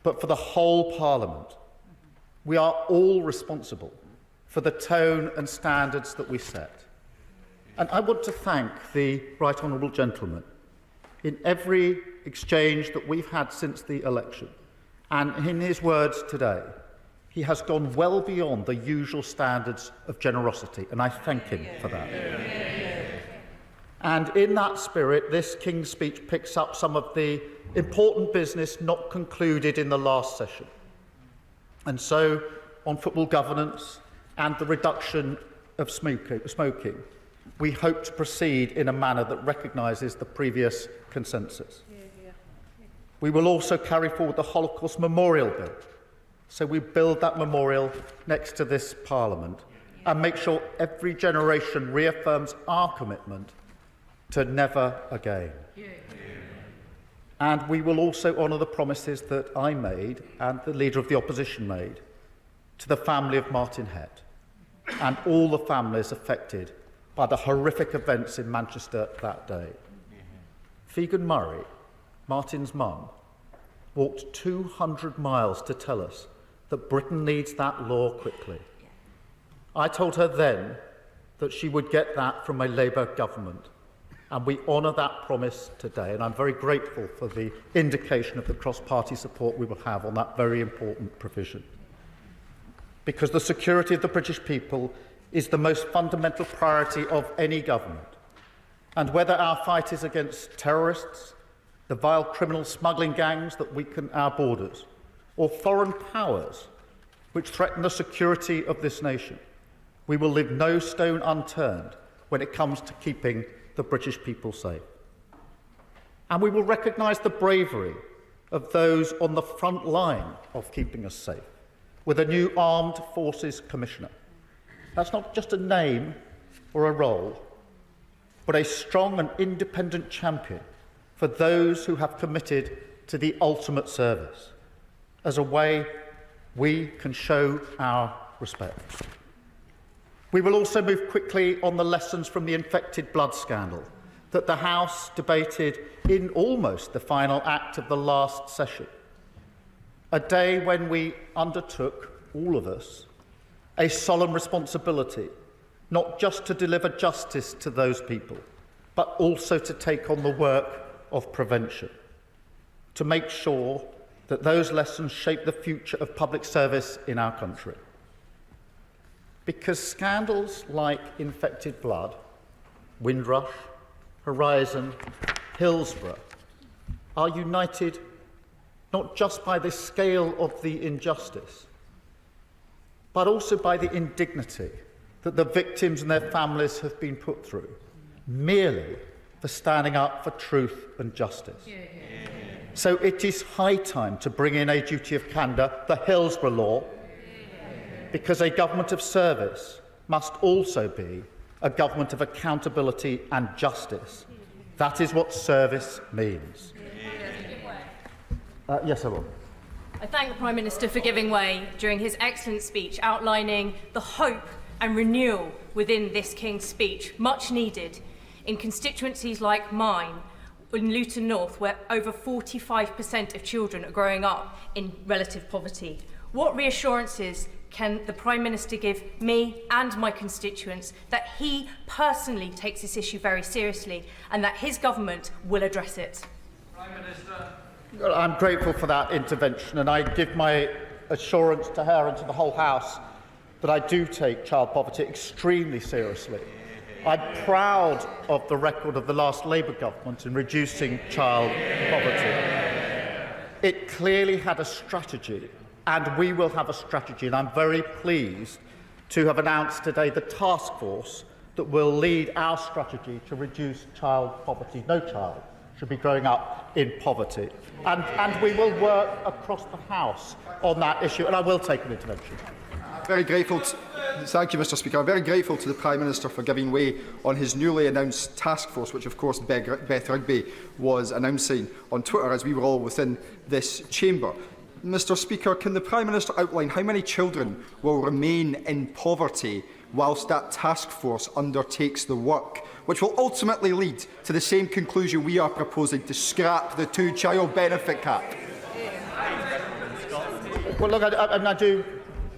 but for the whole Parliament. We are all responsible for the tone and standards that we set. And I want to thank the Right Honourable Gentleman in every exchange that we've had since the election. And in his words today, he has gone well beyond the usual standards of generosity, and I thank him for that. And in that spirit, this King's Speech picks up some of the important business not concluded in the last session. And so, on football governance and the reduction of smoking, we hope to proceed in a manner that recognises the previous consensus. We will also carry forward the Holocaust Memorial Bill. So we build that memorial next to this Parliament and make sure every generation reaffirms our commitment to never again. And we will also honour the promises that I made and the Leader of the Opposition made to the family of Martin Hett and all the families affected by the horrific events in Manchester that day. Figan Murray, Martin's mum, walked 200 miles to tell us that Britain needs that law quickly. I told her then that she would get that from a Labour government, and we honour that promise today, and I'm very grateful for the indication of the cross-party support we will have on that very important provision. Because the security of the British people is the most fundamental priority of any government. And whether our fight is against terrorists, the vile criminal smuggling gangs that weaken our borders, or foreign powers which threaten the security of this nation, we will leave no stone unturned when it comes to keeping the British people safe. And we will recognise the bravery of those on the front line of keeping us safe, with a new Armed Forces Commissioner. That's not just a name or a role, but a strong and independent champion for those who have committed to the ultimate service, as a way we can show our respect. We will also move quickly on the lessons from the infected blood scandal that the House debated in almost the final act of the last session, a day when we undertook, all of us, a solemn responsibility, not just to deliver justice to those people, but also to take on the work of prevention, to make sure that those lessons shape the future of public service in our country. Because scandals like infected blood, Windrush, Horizon, Hillsborough are united not just by the scale of the injustice, but also by the indignity that the victims and their families have been put through, merely for standing up for truth and justice. So it is high time to bring in a duty of candour, the Hillsborough Law, because a government of service must also be a government of accountability and justice. That is what service means. Yes, I will. I thank the Prime Minister for giving way during his excellent speech, outlining the hope and renewal within this King's speech, much needed in constituencies like mine, in Luton North, where over 45% of children are growing up in relative poverty. What reassurances can the Prime Minister give me and my constituents that he personally takes this issue very seriously and that his government will address it? Prime Minister. Well, I'm grateful for that intervention, and I give my assurance to her and to the whole House that I do take child poverty extremely seriously. I'm proud of the record of the last Labour government in reducing child poverty. It clearly had a strategy, and we will have a strategy, and I'm very pleased to have announced today the task force that will lead our strategy to reduce child poverty. No child should be growing up in poverty. And we will work across the House on that issue, and I will take an intervention. Very grateful. Thank you, Mr. Speaker. I'm very grateful to the Prime Minister for giving way on his newly announced task force, which of course Beth Rigby was announcing on Twitter as we were all within this chamber. Mr. Speaker, can the Prime Minister outline how many children will remain in poverty whilst that task force undertakes the work, which will ultimately lead to the same conclusion we are proposing, to scrap the two-child benefit cap? Well, look, I do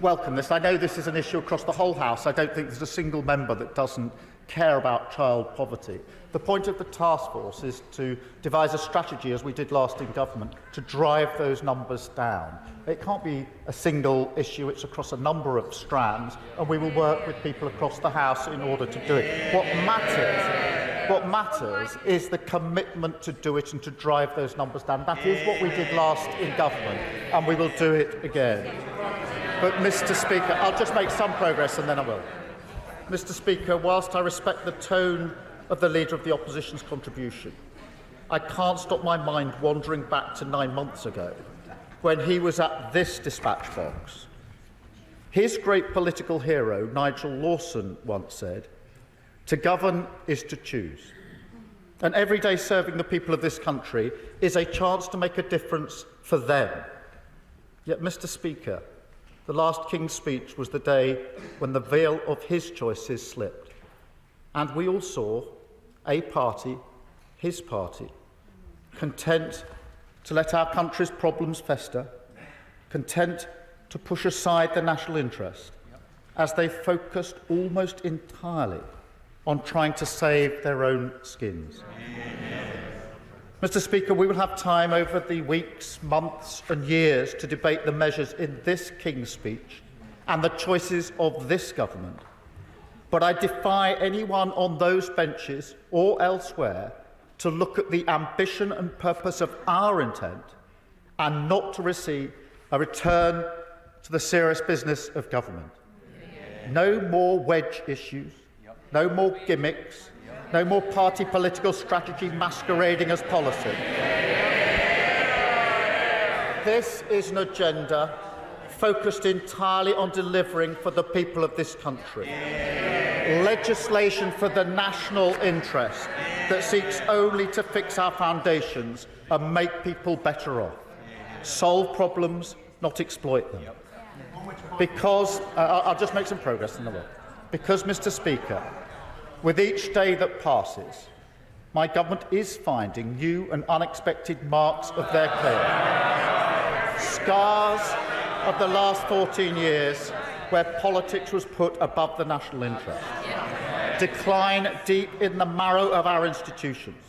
welcome this. I know this is an issue across the whole House. I don't think there's a single member that doesn't care about child poverty. The point of the task force is to devise a strategy, as we did last in government, to drive those numbers down. It can't be a single issue, it's across a number of strands, and we will work with people across the House in order to do it. What matters is the commitment to do it and to drive those numbers down. That is what we did last in government, and we will do it again. But, Mr. Speaker, I'll just make some progress and then I will. Mr. Speaker, whilst I respect the tone of the Leader of the Opposition's contribution, I can't stop my mind wandering back to 9 months ago when he was at this dispatch box. His great political hero, Nigel Lawson, once said, "To govern is to choose." And every day serving the people of this country is a chance to make a difference for them. Yet, Mr. Speaker, the last King's speech was the day when the veil of his choices slipped. And we all saw a party, his party, content to let our country's problems fester, content to push aside the national interest, as they focused almost entirely on trying to save their own skins. Mr. Speaker, we will have time over the weeks, months and years to debate the measures in this King's speech and the choices of this government. But I defy anyone on those benches or elsewhere to look at the ambition and purpose of our intent and not to receive a return to the serious business of government. No more wedge issues, no more gimmicks, no more party political strategy masquerading as policy. This is an agenda focused entirely on delivering for the people of this country. Legislation for the national interest that seeks only to fix our foundations and make people better off. Solve problems, not exploit them. Because, I'll just make some progress in the work. Because, Mr. Speaker, with each day that passes, my government is finding new and unexpected marks of their claim. Scars of the last 14 years where politics was put above the national interest. Decline deep in the marrow of our institutions.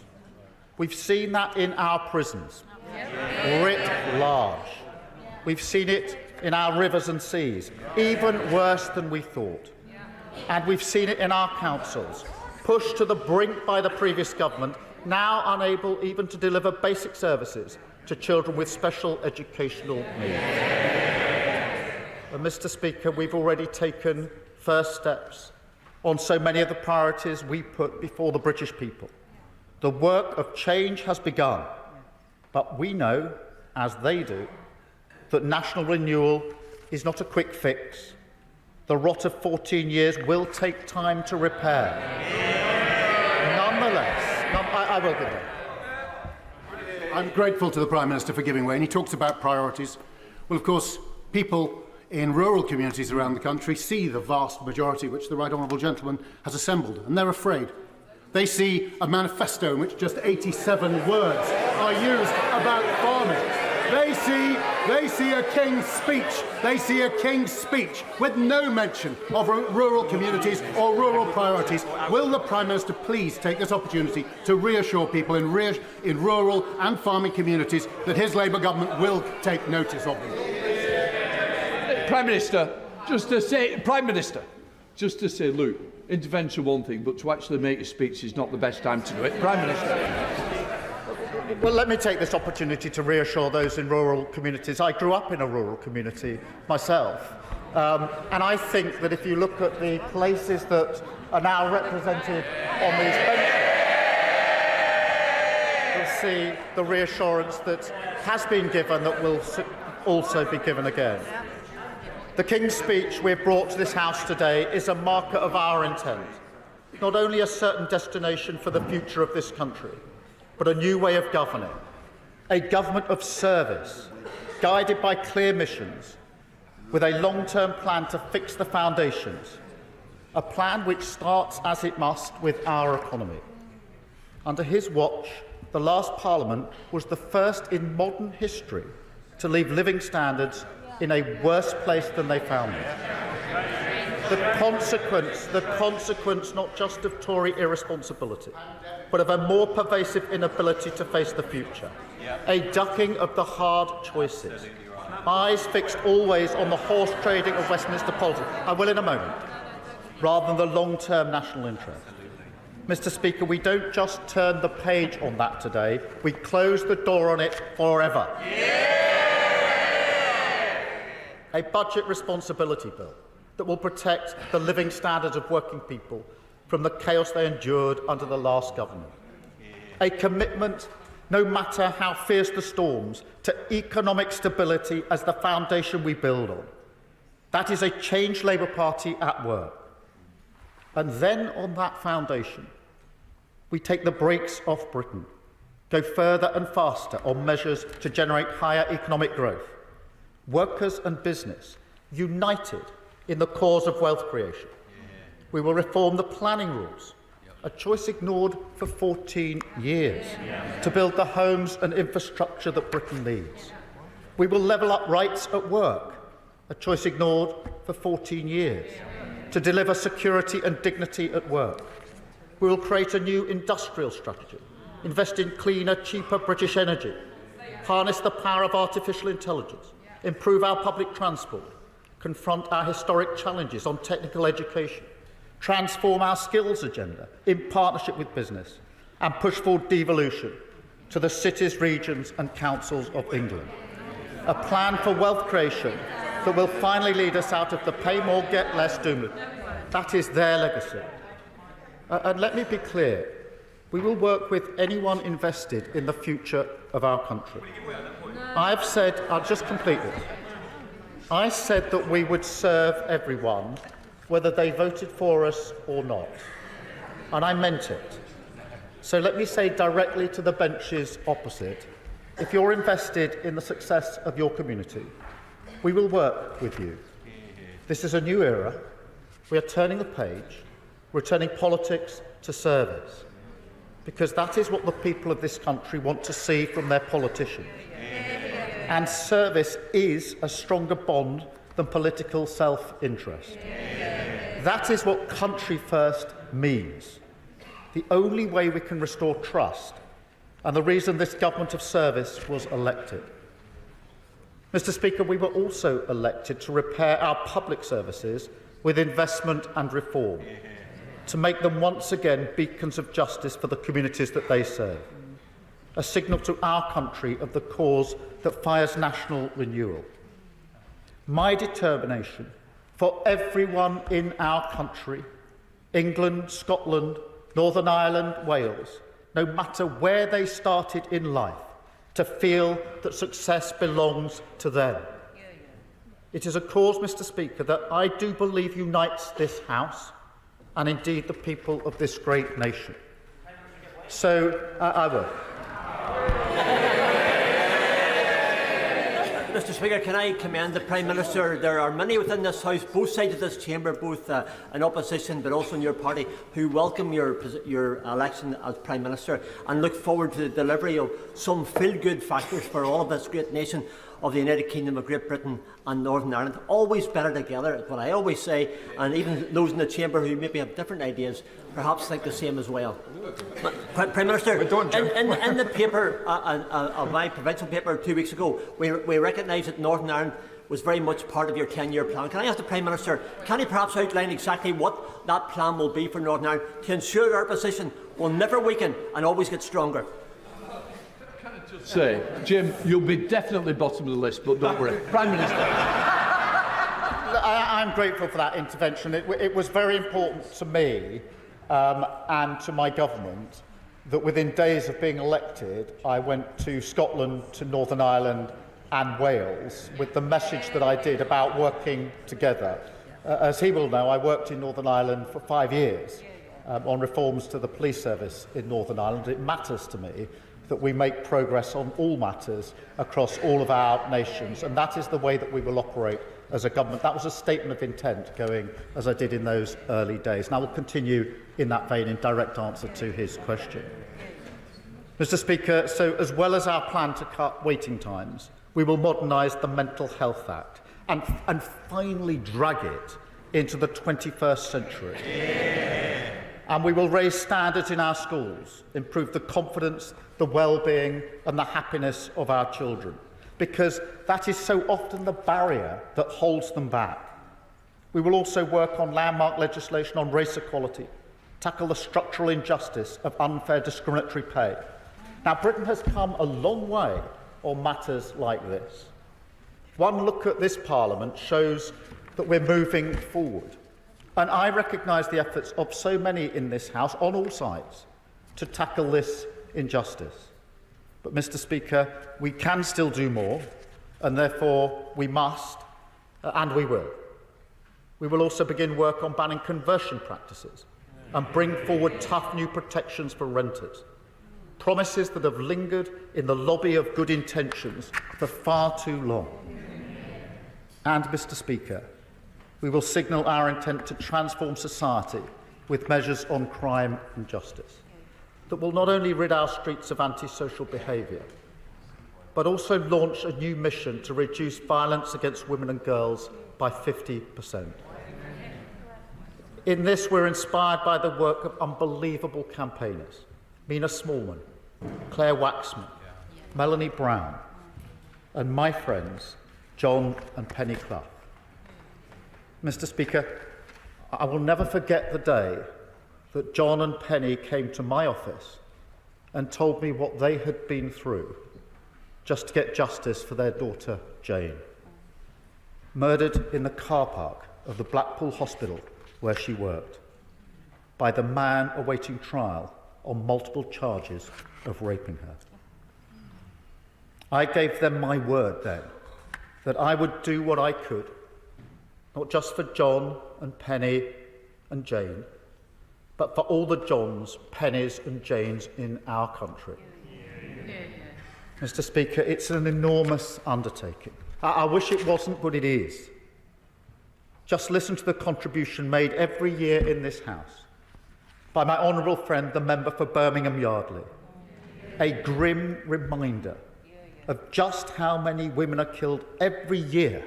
We've seen that in our prisons, writ large. We've seen it in our rivers and seas, even worse than we thought. And we've seen it in our councils, pushed to the brink by the previous government, now unable even to deliver basic services to children with special educational needs. And Mr. Speaker, we've already taken first steps on so many of the priorities we put before the British people. The work of change has begun, but we know, as they do, that national renewal is not a quick fix. The rot of 14 years will take time to repair. Nonetheless, I will give that. I'm grateful to the Prime Minister for giving way, and he talks about priorities. Well, of course, people in rural communities around the country see the vast majority which the Right Honourable Gentleman has assembled, and they're afraid. They see a manifesto in which just 87 words are used about farming. They see a King's speech. They see a King's speech with no mention of rural communities or rural priorities. Will the Prime Minister please take this opportunity to reassure people in rural and farming communities that his Labour government will take notice of them? Prime Minister, just to say, look, intervention one thing, but to actually make a speech is not the best time to do it. Prime Minister. Well, let me take this opportunity to reassure those in rural communities. I grew up in a rural community myself, and I think that if you look at the places that are now represented on these benches, you'll see the reassurance that has been given that will also be given again. The King's speech we have brought to this House today is a marker of our intent, not only a certain destination for the future of this country, but a new way of governing, a government of service, guided by clear missions, with a long-term plan to fix the foundations, a plan which starts, as it must, with our economy. Under his watch, the last Parliament was the first in modern history to leave living standards in a worse place than they found them. The consequence not just of Tory irresponsibility, but of a more pervasive inability to face the future, a ducking of the hard choices, eyes fixed always on the horse trading of Westminster politics, I will in a moment, rather than the long-term national interest. Mr. Speaker, we don't just turn the page on that today, we close the door on it forever. A budget responsibility bill that will protect the living standards of working people from the chaos they endured under the last government. A commitment, no matter how fierce the storms, to economic stability as the foundation we build on. That is a changed Labour Party at work. And then on that foundation, we take the brakes off Britain, go further and faster on measures to generate higher economic growth. Workers and business united in the cause of wealth creation. We will reform the planning rules, a choice ignored for 14 years, to build the homes and infrastructure that Britain needs. We will level up rights at work, a choice ignored for 14 years, to deliver security and dignity at work. We will create a new industrial strategy, invest in cleaner, cheaper British energy, harness the power of artificial intelligence, improve our public transport, confront our historic challenges on technical education, transform our skills agenda in partnership with business, and push forward devolution to the cities, regions and councils of England. A plan for wealth creation that will finally lead us out of the pay more, get less doom. That is their legacy. And let me be clear, we will work with anyone invested in the future of our country. I've said, I'll just complete this. I said that we would serve everyone, whether they voted for us or not. And I meant it. So let me say directly to the benches opposite, if you're invested in the success of your community, we will work with you. This is a new era. We are turning the page. We're turning politics to service. Because that is what the people of this country want to see from their politicians. And service is a stronger bond than political self-interest. That is what country first means. The only way we can restore trust, and the reason this government of service was elected. Mr. Speaker, we were also elected to repair our public services with investment and reform, to make them once again beacons of justice for the communities that they serve. A signal to our country of the cause that fires national renewal. my determination for everyone in our country, England, Scotland, Northern Ireland, Wales, no matter where they started in life, to feel that success belongs to them. It is a cause, Mr. Speaker, that I do believe unites this House and indeed the people of this great nation. So I will. Mr. Speaker, can I commend the Prime Minister? There are many within this House, both sides of this chamber, both in opposition but also in your party, who welcome your election as Prime Minister and look forward to the delivery of some feel-good factors for all of this great nation of the United Kingdom of Great Britain and Northern Ireland. Always better together, is what I always say, and even those in the chamber who maybe have different ideas perhaps think the same as well. Prime Minister, in the paper, of my provincial paper 2 weeks ago, we recognised that Northern Ireland was very much part of your 10-year plan. Can I ask the Prime Minister, can he perhaps outline exactly what that plan will be for Northern Ireland to ensure that our position will never weaken and always get stronger? Say, Jim, you'll be definitely bottom of the list, but don't worry. Prime Minister. I'm grateful for that intervention. It was very important to me and to my government that within days of being elected, I went to Scotland, to Northern Ireland and Wales with the message that I did about working together. As he will know, I worked in Northern Ireland for 5 years on reforms to the police service in Northern Ireland. It matters to me that we make progress on all matters across all of our nations, and that is the way that we will operate as a government. That was a statement of intent going as I did in those early days, and I will continue in that vein in direct answer to his question. Mr. Speaker, so as well as our plan to cut waiting times, we will modernise the Mental Health Act and finally drag it into the 21st century. And we will raise standards in our schools, improve the confidence, the well-being and the happiness of our children, because that is so often the barrier that holds them back. We will also work on landmark legislation on race equality, tackle the structural injustice of unfair discriminatory pay. Now, Britain has come a long way on matters like this. One look at this Parliament shows that we're moving forward. And I recognise the efforts of so many in this House, on all sides, to tackle this injustice. But, Mr. Speaker, we can still do more, and therefore we must, and we will. We will also begin work on banning conversion practices and bring forward tough new protections for renters. Promises that have lingered in the lobby of good intentions for far too long. And, Mr. Speaker, we will signal our intent to transform society with measures on crime and justice that will not only rid our streets of antisocial behaviour, but also launch a new mission to reduce violence against women and girls by 50%. In this, we're inspired by the work of unbelievable campaigners: Mina Smallman, Claire Waxman, Melanie Brown, and my friends, John and Penny Clough. Mr. Speaker, I will never forget the day that John and Penny came to my office and told me what they had been through just to get justice for their daughter, Jane, murdered in the car park of the Blackpool Hospital where she worked by the man awaiting trial on multiple charges of raping her. I gave them my word then that I would do what I could, not just for John and Penny and Jane, but for all the Johns, Pennies and Janes in our country. Mr. Speaker, it's an enormous undertaking. I wish it wasn't, but it is. Just listen to the contribution made every year in this House by my honourable friend, the member for Birmingham Yardley. A grim reminder of just how many women are killed every year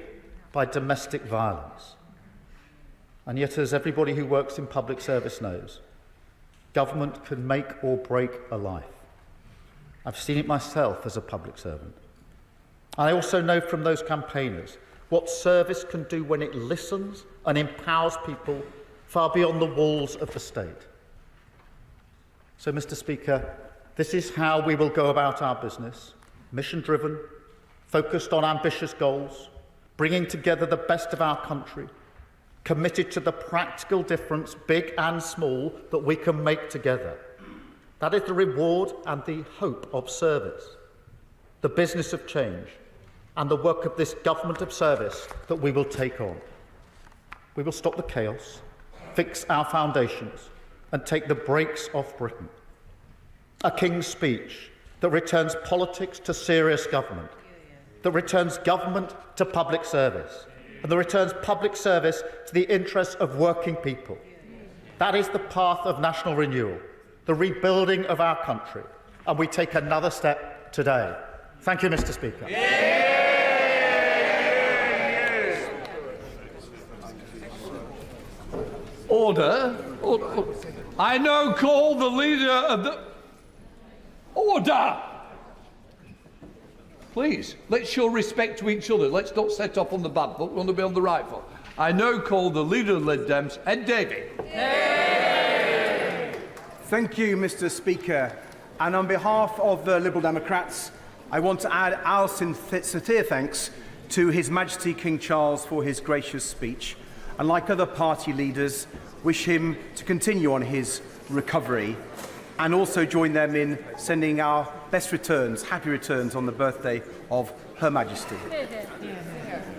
by domestic violence. And yet, as everybody who works in public service knows, government can make or break a life. I've seen it myself as a public servant. I also know from those campaigners what service can do when it listens and empowers people far beyond the walls of the state. So, Mr. Speaker, this is how we will go about our business: mission-driven, focused on ambitious goals, bringing together the best of our country, committed to the practical difference, big and small, that we can make together. That is the reward and the hope of service, the business of change, and the work of this government of service that we will take on. We will stop the chaos, fix our foundations, and take the brakes off Britain. A King's Speech that returns politics to serious government, that returns government to public service, and that returns public service to the interests of working people. That is the path of national renewal, the rebuilding of our country, and we take another step today. Thank you, Mr. Speaker. Order. I now call the leader of the... Order! Please, let's show respect to each other. Let's not set off on the bad foot. We want to be on the right foot. I now call the leader of the Lib Dems, Ed Davey. Thank you, Mr. Speaker. And on behalf of the Liberal Democrats, I want to add our sincere thanks to His Majesty King Charles for his gracious speech. And like other party leaders, wish him to continue on his recovery, and also join them in sending our best returns, happy returns on the birthday of Her Majesty.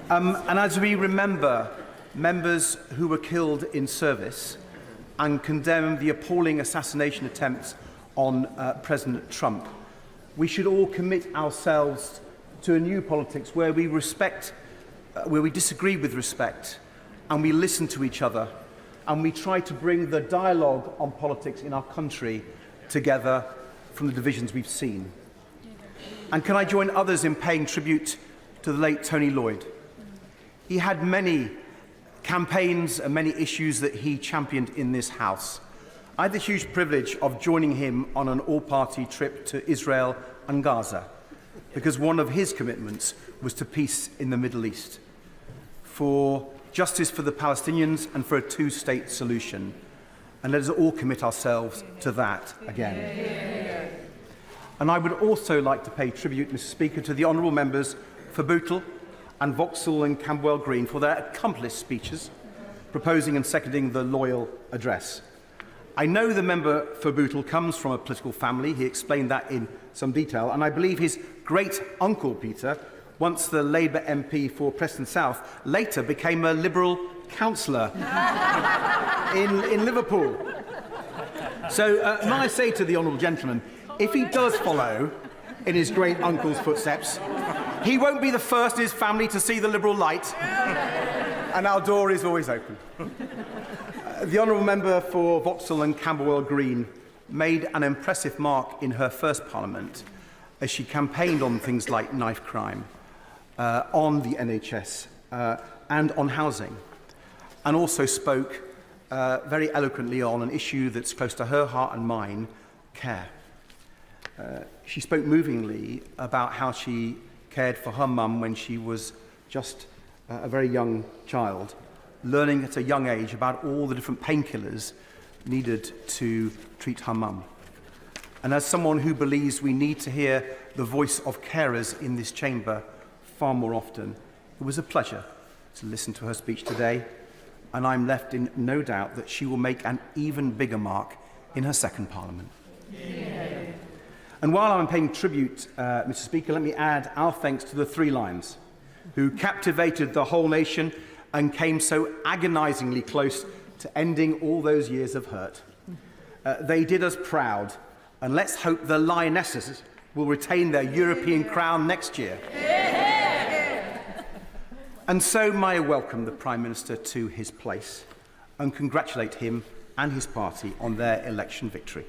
And as we remember members who were killed in service and condemn the appalling assassination attempts on President Trump, we should all commit ourselves to a new politics where we respect, where we disagree with respect, and we listen to each other, and we try to bring the dialogue on politics in our country together from the divisions we've seen. And can I join others in paying tribute to the late Tony Lloyd? He had many campaigns and many issues that he championed in this House. I had the huge privilege of joining him on an all-party trip to Israel and Gaza, because one of his commitments was to peace in the Middle East, for justice for the Palestinians and for a two-state solution. And let us all commit ourselves to that again. And I would also like to pay tribute, Mr. Speaker, to the honourable members for Bootle and Vauxhall and Camberwell Green for their accomplished speeches, proposing and seconding the loyal address. I know the member for Bootle comes from a political family. He explained that in some detail. And I believe his great-uncle, Peter, once the Labour MP for Preston South, later became a Liberal councillor in Liverpool. So may I say to the honourable gentleman, if he does follow in his great-uncle's footsteps, he won't be the first in his family to see the Liberal light, and our door is always open. The honourable member for Vauxhall and Camberwell Green made an impressive mark in her first Parliament as she campaigned on things like knife crime, on the NHS and on housing, and also spoke very eloquently on an issue that's close to her heart and mine, care. She spoke movingly about how she cared for her mum when she was just a very young child, learning at a young age about all the different painkillers needed to treat her mum. And as someone who believes we need to hear the voice of carers in this chamber far more often, it was a pleasure to listen to her speech today, and I'm left in no doubt that she will make an even bigger mark in her second Parliament. Yeah. And while I'm paying tribute, Mr. Speaker, let me add our thanks to the Three Lions, who captivated the whole nation and came so agonisingly close to ending all those years of hurt. They did us proud, and let's hope the Lionesses will retain their European crown next year. And so may I welcome the Prime Minister to his place and congratulate him and his party on their election victory.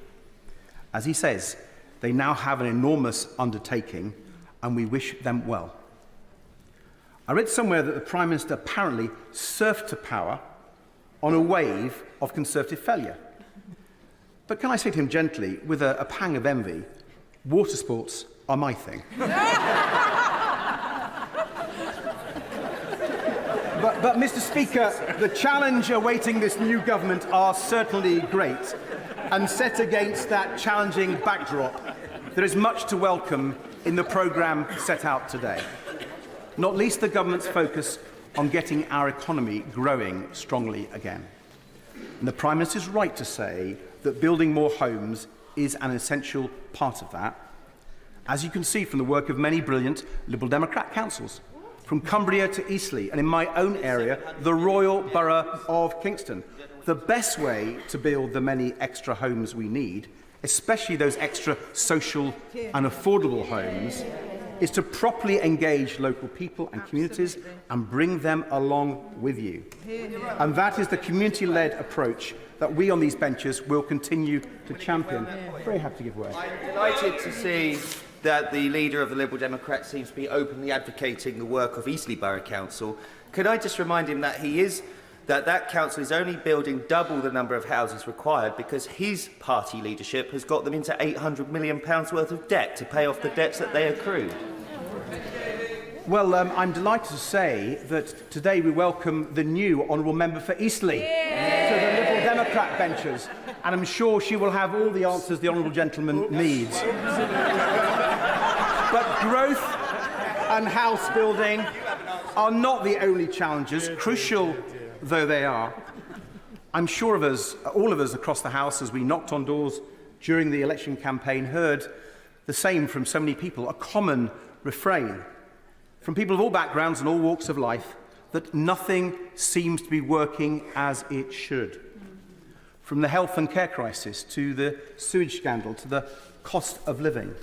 As he says, they now have an enormous undertaking, and we wish them well. I read somewhere that the Prime Minister apparently surfed to power on a wave of Conservative failure. But can I say to him gently, with a pang of envy, water sports are my thing. But, Mr. Speaker, the challenge awaiting this new government are certainly great, and set against that challenging backdrop, there is much to welcome in the programme set out today. not least the government's focus on getting our economy growing strongly again. And the Prime Minister is right to say that building more homes is an essential part of that, as you can see from the work of many brilliant Liberal Democrat councils, from Cumbria to Eastleigh, and in my own area, the Royal Borough of Kingston. The best way to build the many extra homes we need, especially those extra social and affordable homes, is to properly engage local people and communities and bring them along with you. And that is the community-led approach that we on these benches will continue to champion. Very happy to give way. I'm delighted to see that the leader of the Liberal Democrats seems to be openly advocating the work of Eastleigh Borough Council. Could I just remind him that that council is only building double the number of houses required because his party leadership has got them into £800 million worth of debt to pay off the debts that they accrued? Well, I'm delighted to say that today we welcome the new Honourable Member for Eastleigh to the Liberal Democrat benches, and I'm sure she will have all the answers the Honourable Gentleman needs. But growth and house building are not the only challenges, crucial though they are. I'm sure of us, all of us across the House, as we knocked on doors during the election campaign, heard the same from so many people, a common refrain from people of all backgrounds and all walks of life, that nothing seems to be working as it should. From the health and care crisis to the sewage scandal to the cost of living,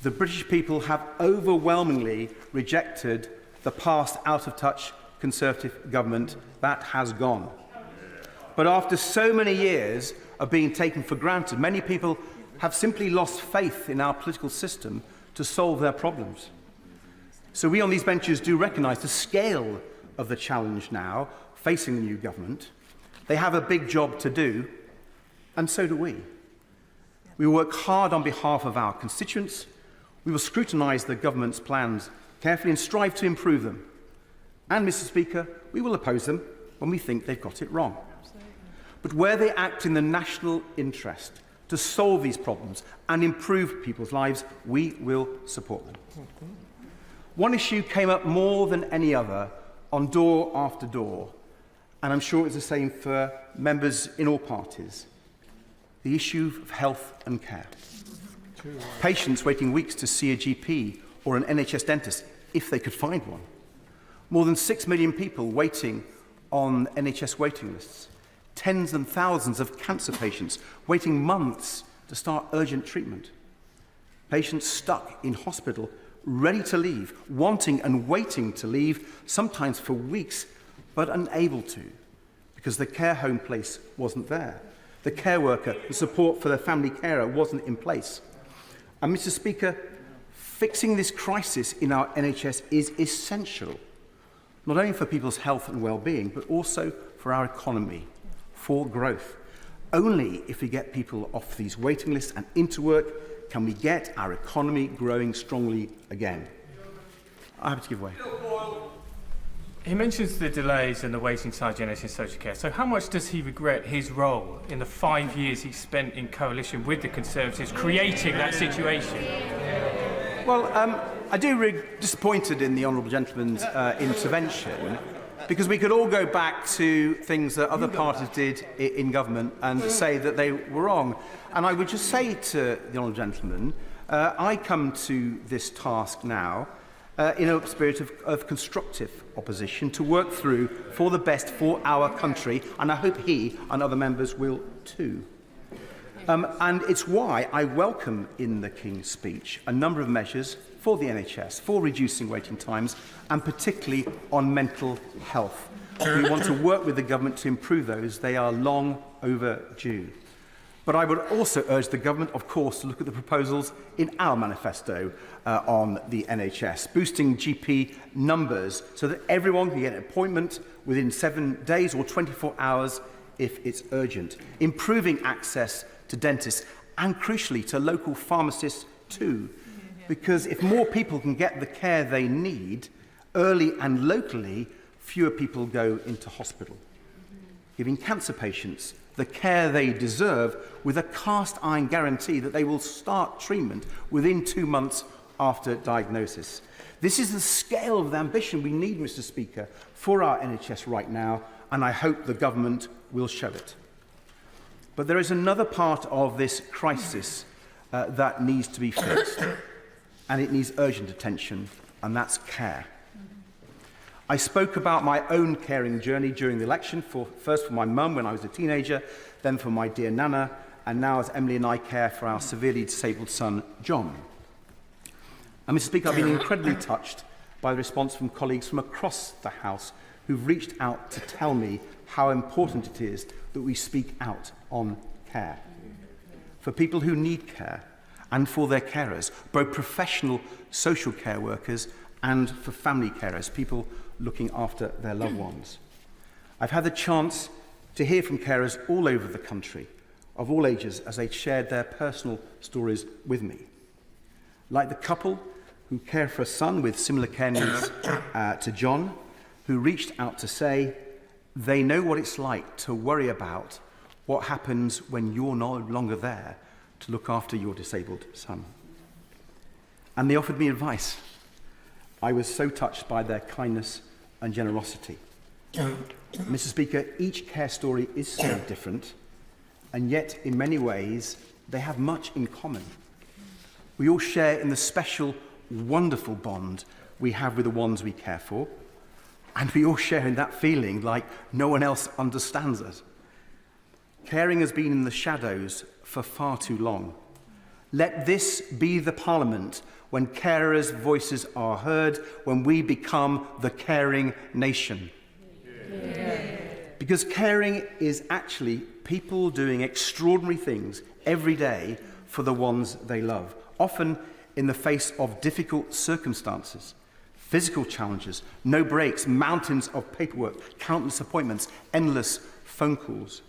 the British people have overwhelmingly rejected the past out-of-touch Conservative government that has gone. But after so many years of being taken for granted, many people have simply lost faith in our political system to solve their problems. So we on these benches do recognise the scale of the challenge now facing the new government. They have a big job to do, and so do we. We will work hard on behalf of our constituents. We will scrutinise the government's plans carefully and strive to improve them. And, Mr. Speaker, we will oppose them when we think they've got it wrong. But where they act in the national interest to solve these problems and improve people's lives, we will support them. One issue came up more than any other on door after door, and I'm sure it's the same for members in all parties: the issue of health and care. Patients waiting weeks to see a GP or an NHS dentist, if they could find one. More than 6 million people waiting on NHS waiting lists. Tens and thousands of cancer patients waiting months to start urgent treatment. Patients stuck in hospital, ready to leave, wanting and waiting to leave, sometimes for weeks, but unable to, because the care home place wasn't there. The care worker, the support for their family carer wasn't in place. And, Mr. Speaker, fixing this crisis in our NHS is essential, not only for people's health and well-being, but also for our economy, for growth. Only if we get people off these waiting lists and into work can we get our economy growing strongly again. I have to give way. He mentions the delays and the waiting times in NHS social care. So how much does he regret his role in the 5 years he spent in coalition with the Conservatives creating that situation? Well, I do disappointed in the Honourable Gentleman's intervention, because we could all go back to things that other parties did in government and say that they were wrong. And I would just say to the Honourable Gentleman, I come to this task now in a spirit of constructive opposition to work through for the best for our country, and I hope he and other members will too. And it's why I welcome in the King's speech a number of measures for the NHS, for reducing waiting times, and particularly on mental health. We want to work with the government to improve those. They are long overdue. But I would also urge the government, of course, to look at the proposals in our manifesto on the NHS, boosting GP numbers so that everyone can get an appointment within 7 days or 24 hours if it's urgent, improving access to dentists and, crucially, to local pharmacists too. Because if more people can get the care they need early and locally, fewer people go into hospital, giving cancer patients the care they deserve with a cast-iron guarantee that they will start treatment within 2 months after diagnosis. This is the scale of the ambition we need, Mr. Speaker, for our NHS right now, and I hope the government will show it. But there is another part of this crisis that needs to be fixed, and it needs urgent attention, and that's care. I spoke about my own caring journey during the election, first for my mum when I was a teenager, then for my dear Nana, and now as Emily and I care for our severely disabled son, John. And Mr. Speaker, I've been incredibly touched by the response from colleagues from across the House who've reached out to tell me how important it is that we speak out on care. For people who need care and for their carers, both professional social care workers and for family carers, people looking after their loved ones. I've had the chance to hear from carers all over the country, of all ages, as they shared their personal stories with me. Like the couple who care for a son with similar care needs to John, who reached out to say they know what it's like to worry about what happens when you're no longer there to look after your disabled son. And they offered me advice. I was so touched by their kindness and generosity. Mr. Speaker, each care story is so different, and yet in many ways they have much in common. We all share in the special, wonderful bond we have with the ones we care for, and we all share in that feeling like no one else understands us. Caring has been in the shadows for far too long. Let this be the Parliament when carers' voices are heard, when we become the caring nation. Yeah. Because caring is actually people doing extraordinary things every day for the ones they love, often in the face of difficult circumstances, physical challenges, no breaks, mountains of paperwork, countless appointments, endless phone calls,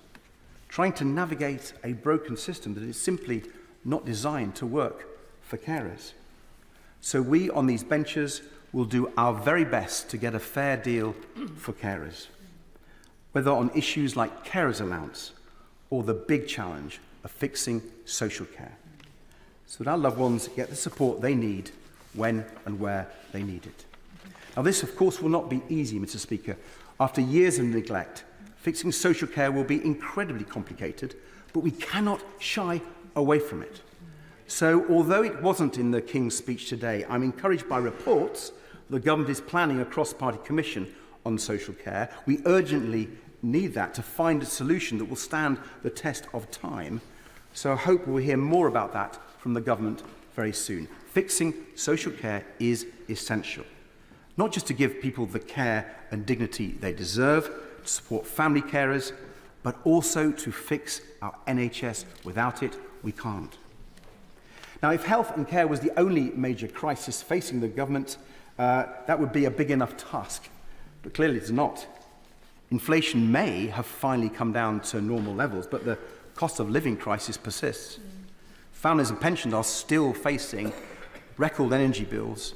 trying to navigate a broken system that is simply not designed to work for carers. So we on these benches will do our very best to get a fair deal for carers, whether on issues like carers allowance or the big challenge of fixing social care, so that our loved ones get the support they need when and where they need it. Now this, of course, will not be easy, Mr. Speaker. After years of neglect, fixing social care will be incredibly complicated, but we cannot shy away from it. So, although it wasn't in the King's speech today, I'm encouraged by reports the government is planning a cross-party commission on social care. We urgently need that to find a solution that will stand the test of time. So I hope we'll hear more about that from the government very soon. Fixing social care is essential, not just to give people the care and dignity they deserve, to support family carers, but also to fix our NHS. Without it, we can't. Now, if health and care was the only major crisis facing the government, that would be a big enough task. But clearly it's not. Inflation may have finally come down to normal levels, but the cost of living crisis persists. Families and pensioners are still facing record energy bills,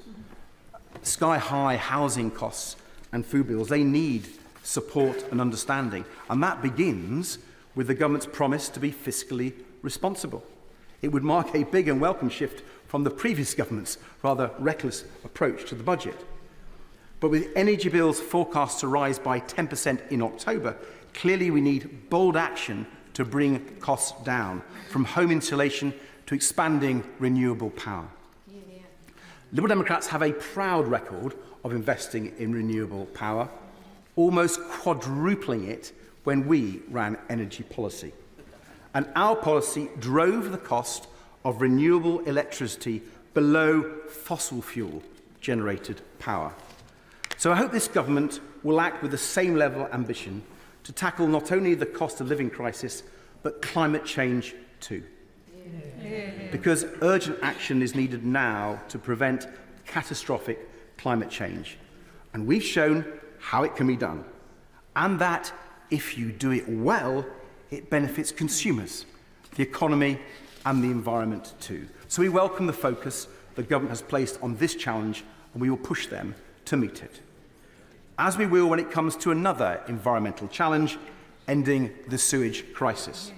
sky-high housing costs and food bills. They need support and understanding. And that begins with the government's promise to be fiscally responsible. It would mark a big and welcome shift from the previous government's rather reckless approach to the budget. But with energy bills forecast to rise by 10% in October, clearly we need bold action to bring costs down, from home insulation to expanding renewable power. Liberal Democrats have a proud record of investing in renewable power, almost quadrupling it when we ran energy policy. And our policy drove the cost of renewable electricity below fossil fuel generated power. So I hope this government will act with the same level of ambition to tackle not only the cost of living crisis, but climate change too. Because urgent action is needed now to prevent catastrophic climate change. And we've shown how it can be done. And that, if you do it well, it benefits consumers, the economy and the environment too. So we welcome the focus the government has placed on this challenge, and we will push them to meet it. As we will when it comes to another environmental challenge, ending the sewage crisis.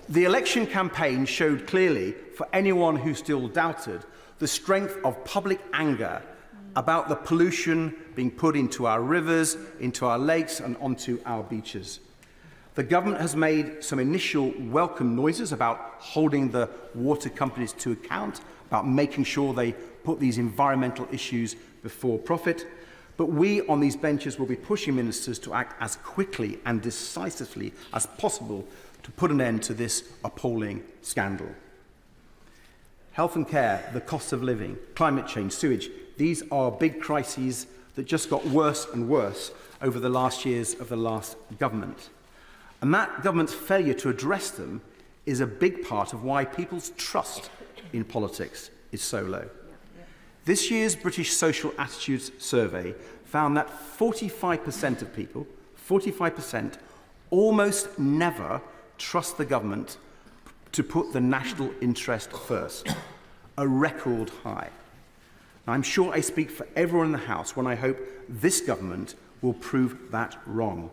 The election campaign showed clearly, for anyone who still doubted, the strength of public anger about the pollution being put into our rivers, into our lakes and onto our beaches. The government has made some initial welcome noises about holding the water companies to account, about making sure they put these environmental issues before profit. But we on these benches will be pushing ministers to act as quickly and decisively as possible to put an end to this appalling scandal. Health and care, the cost of living, climate change, sewage, these are big crises that just got worse and worse over the last years of the last government. And that government's failure to address them is a big part of why people's trust in politics is so low. This year's British Social Attitudes Survey found that 45% of people, 45%, almost never trust the government to put the national interest first, a record high. Now, I'm sure I speak for everyone in the House when I hope this government will prove that wrong.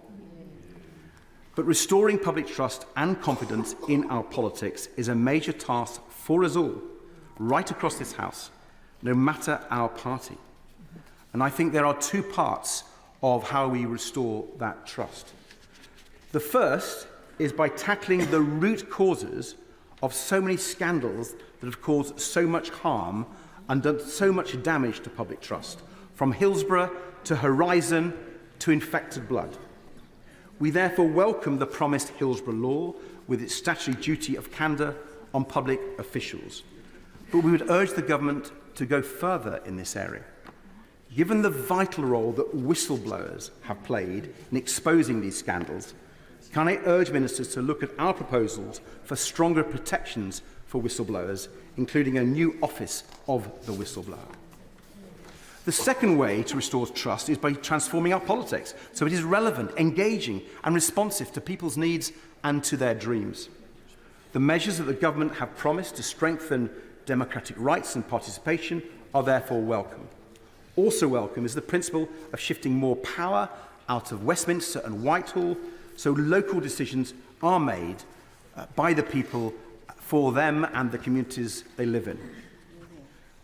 But restoring public trust and confidence in our politics is a major task for us all, right across this House, no matter our party. And I think there are two parts of how we restore that trust. The first is by tackling the root causes of so many scandals that have caused so much harm and done so much damage to public trust, from Hillsborough to Horizon to infected blood. We therefore welcome the promised Hillsborough law with its statutory duty of candour on public officials. But we would urge the government to go further in this area. Given the vital role that whistleblowers have played in exposing these scandals, can I urge ministers to look at our proposals for stronger protections for whistleblowers, including a new office of the whistleblower? The second way to restore trust is by transforming our politics so it is relevant, engaging and responsive to people's needs and to their dreams. The measures that the government have promised to strengthen democratic rights and participation are therefore welcome. Also welcome is the principle of shifting more power out of Westminster and Whitehall so local decisions are made by the people for them and the communities they live in.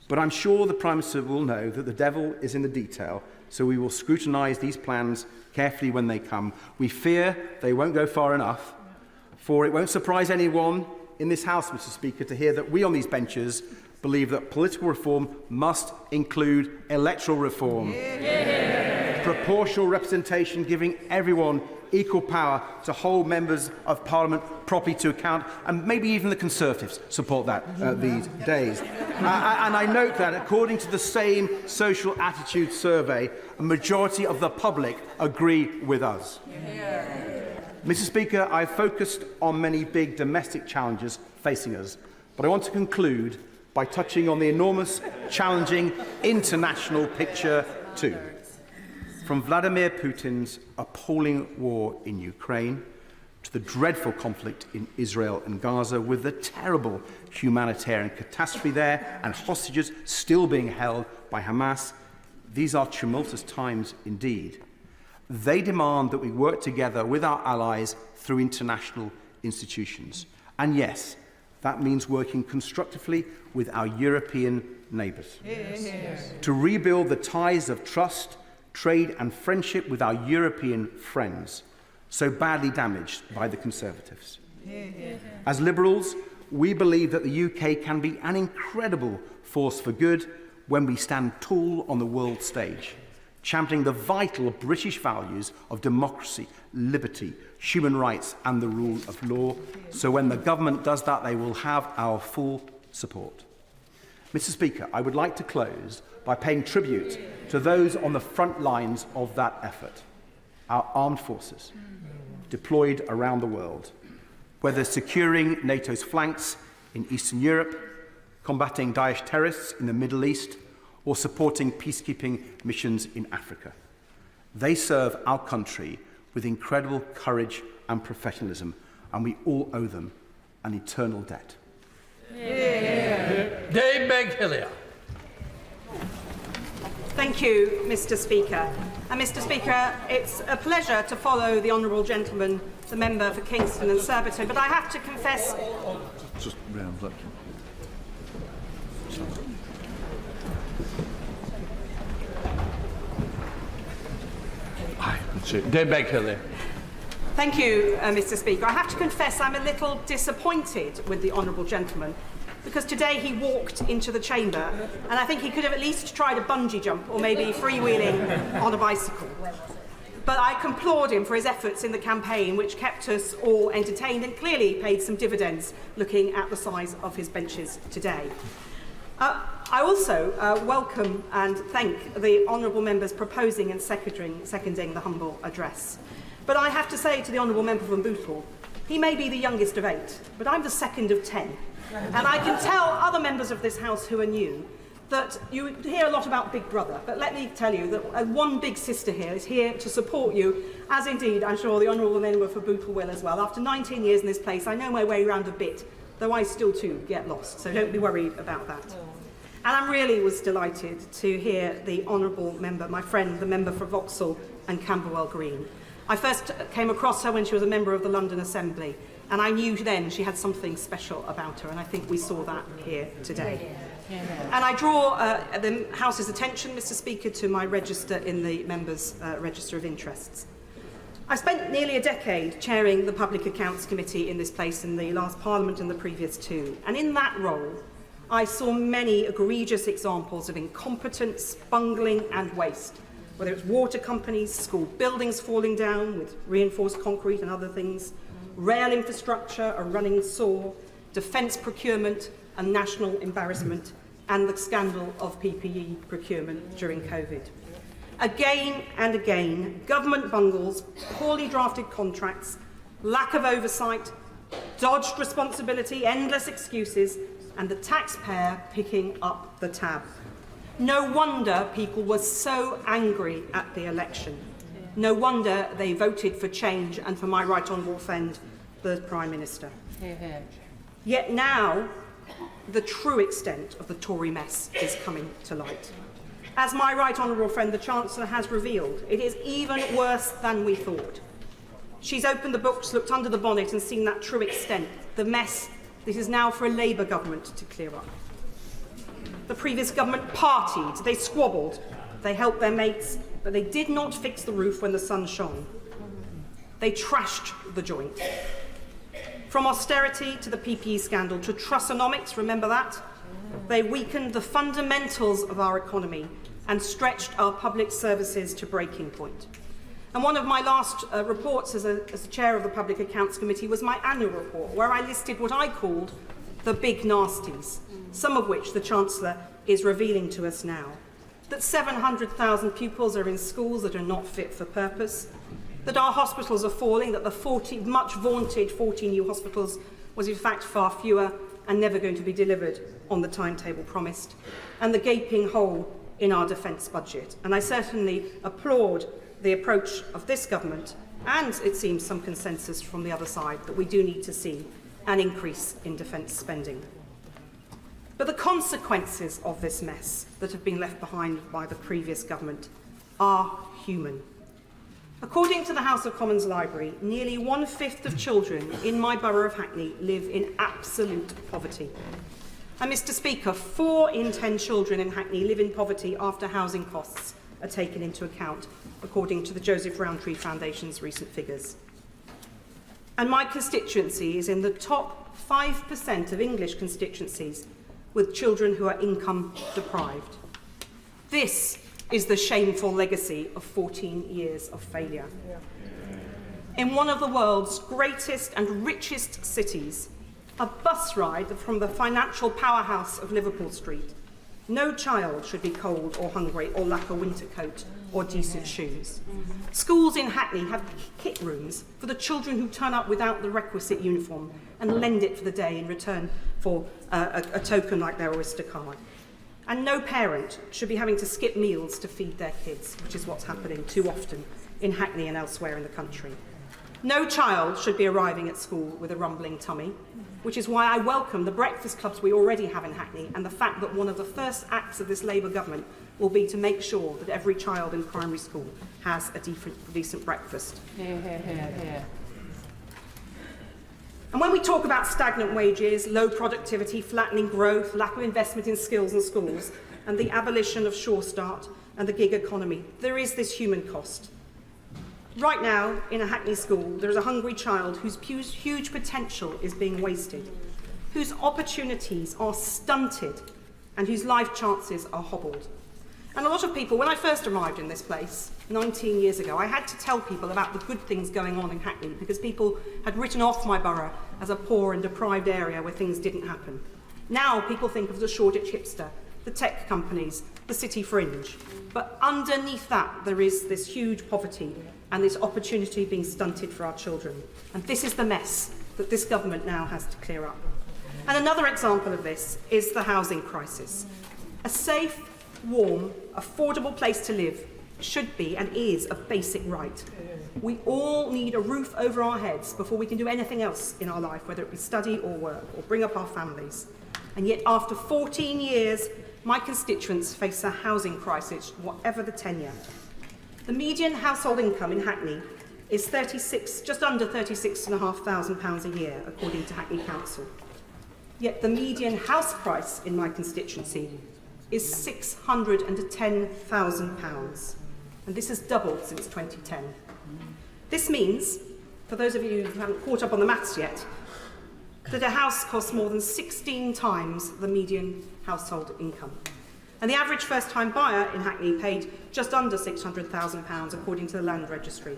But I'm sure the Prime Minister will know that the devil is in the detail, so we will scrutinise these plans carefully when they come. We fear they won't go far enough, for it won't surprise anyone in this House, Mr. Speaker, to hear that we on these benches believe that political reform must include electoral reform. Yeah. Proportional representation, giving everyone equal power to hold members of Parliament properly to account, and maybe even the Conservatives support that these days. And I note that, according to the same Social Attitude Survey, a majority of the public agree with us. Yeah. Mr. Speaker, I've focused on many big domestic challenges facing us, but I want to conclude by touching on the enormous, challenging international picture too. From Vladimir Putin's appalling war in Ukraine to the dreadful conflict in Israel and Gaza, with the terrible humanitarian catastrophe there and hostages still being held by Hamas, these are tumultuous times indeed. They demand that we work together with our allies through international institutions. And yes, that means working constructively with our European neighbours. Yes. To rebuild the ties of trust, trade and friendship with our European friends, so badly damaged by the Conservatives. As Liberals, we believe that the UK can be an incredible force for good when we stand tall on the world stage, championing the vital British values of democracy, liberty, human rights and the rule of law. So when the government does that, they will have our full support. Mr. Speaker, I would like to close by paying tribute to those on the front lines of that effort, our armed forces deployed around the world, whether securing NATO's flanks in Eastern Europe, combating Daesh terrorists in the Middle East, or supporting peacekeeping missions in Africa. They serve our country with incredible courage and professionalism, and we all owe them an eternal debt. Dave Begg-Hillier. Thank you, Mr. Speaker. And Mr. Speaker, it's a pleasure to follow the honourable gentleman, the member for Kingston and Surbiton, but I have to confess... Just round up. Dame Beckley. Thank you, Mr. Speaker. I have to confess I'm a little disappointed with the honourable gentleman because today he walked into the chamber and I think he could have at least tried a bungee jump or maybe freewheeling on a bicycle. But I applaud him for his efforts in the campaign, which kept us all entertained and clearly paid some dividends looking at the size of his benches today. I also welcome and thank the honourable members proposing and seconding the humble address. But I have to say to the honourable member from Bootle, he may be the youngest of 8, but I'm the second of 10. And I can tell other members of this House who are new that you hear a lot about Big Brother, but let me tell you that one big sister here is here to support you, as indeed I'm sure the honourable member for Bootle will as well. After 19 years in this place, I know my way around a bit, though I still too get lost, so don't be worried about that. And I really was delighted to hear the honourable member, my friend, the member for Vauxhall and Camberwell Green. I first came across her when she was a member of the London Assembly, and I knew then she had something special about her, and I think we saw that here today. And I draw the House's attention, Mr. Speaker, to my register in the Members' Register of Interests. I spent nearly a decade chairing the Public Accounts Committee in this place in the last Parliament and the previous 2, and in that role I saw many egregious examples of incompetence, bungling and waste, whether it's water companies, school buildings falling down with reinforced concrete and other things, rail infrastructure, a running sore, defence procurement and national embarrassment, and the scandal of PPE procurement during COVID. Again and again, government bungles, poorly drafted contracts, lack of oversight, dodged responsibility, endless excuses, and the taxpayer picking up the tab. No wonder people were so angry at the election. No wonder they voted for change and for my right honourable friend, the Prime Minister. Yet now, the true extent of the Tory mess is coming to light. As my right honourable friend, the Chancellor, has revealed, it is even worse than we thought. She's opened the books, looked under the bonnet and seen that true extent, the mess. This is now for a Labour government to clear up. The previous government partied, they squabbled, they helped their mates, but they did not fix the roof when the sun shone. They trashed the joint. From austerity to the PPE scandal to Trussonomics, remember that? They weakened the fundamentals of our economy and stretched our public services to breaking point. And one of my last reports as a chair of the Public Accounts Committee was my annual report, where I listed what I called the big nasties, some of which the Chancellor is revealing to us now. That 700,000 pupils are in schools that are not fit for purpose, that our hospitals are falling, that the much vaunted 40 new hospitals was in fact far fewer and never going to be delivered on the timetable promised, and the gaping hole in our defence budget. And I certainly applaud the approach of this government, and it seems some consensus from the other side, that we do need to see an increase in defence spending. But the consequences of this mess that have been left behind by the previous government are human. According to the House of Commons Library, nearly 1/5 of children in my borough of Hackney live in absolute poverty. And Mr. Speaker, 4 in 10 children in Hackney live in poverty after housing costs are taken into account, according to the Joseph Rowntree Foundation's recent figures. And my constituency is in the top 5% of English constituencies with children who are income deprived. This is the shameful legacy of 14 years of failure. In one of the world's greatest and richest cities, a bus ride from the financial powerhouse of Liverpool Street, no child should be cold or hungry or lack a winter coat or decent shoes. Schools in Hackney have kit rooms for the children who turn up without the requisite uniform and lend it for the day in return for a token like their Oyster card. And no parent should be having to skip meals to feed their kids, which is what's happening too often in Hackney and elsewhere in the country. No child should be arriving at school with a rumbling tummy, which is why I welcome the breakfast clubs we already have in Hackney and the fact that one of the first acts of this Labour government will be to make sure that every child in primary school has a decent breakfast. And when we talk about stagnant wages, low productivity, flattening growth, lack of investment in skills and schools, and the abolition of Sure Start and the gig economy, there is this human cost. Right now, in a Hackney school, there is a hungry child whose huge potential is being wasted, whose opportunities are stunted, and whose life chances are hobbled. And a lot of people, when I first arrived in this place 19 years ago, I had to tell people about the good things going on in Hackney because people had written off my borough as a poor and deprived area where things didn't happen. Now people think of the Shoreditch hipster, the tech companies, the city fringe. But underneath that, there is this huge poverty and this opportunity being stunted for our children. And this is the mess that this government now has to clear up. And another example of this is the housing crisis. A safe, warm, affordable place to live should be and is a basic right. We all need a roof over our heads before we can do anything else in our life, whether it be study or work or bring up our families. And yet after 14 years, my constituents face a housing crisis, whatever the tenure. The median household income in Hackney is just under £36,500 a year, according to Hackney Council. Yet the median house price in my constituency is £610,000, and this has doubled since 2010. This means, for those of you who haven't caught up on the maths yet, that a house costs more than 16 times the median household income. And the average first-time buyer in Hackney paid just under £600,000, according to the Land Registry.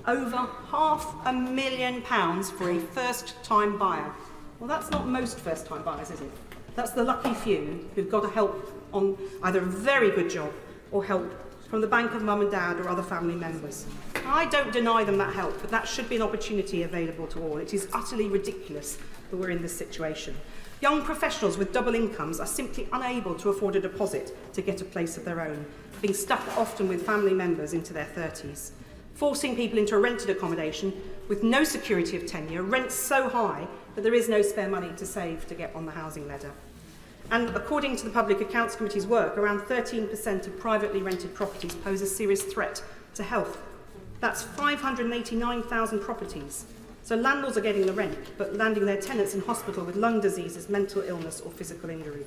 Over £500,000 for a first-time buyer. Well, that's not most first-time buyers, is it? That's the lucky few who've got help on either a very good job or help from the bank of mum and dad or other family members. I don't deny them that help, but that should be an opportunity available to all. It is utterly ridiculous that we're in this situation. Young professionals with double incomes are simply unable to afford a deposit to get a place of their own, being stuck often with family members into their 30s. Forcing people into a rented accommodation with no security of tenure, rents so high that there is no spare money to save to get on the housing ladder. And according to the Public Accounts Committee's work, around 13% of privately rented properties pose a serious threat to health. That's 589,000 properties. So landlords are getting the rent, but landing their tenants in hospital with lung diseases, mental illness or physical injury.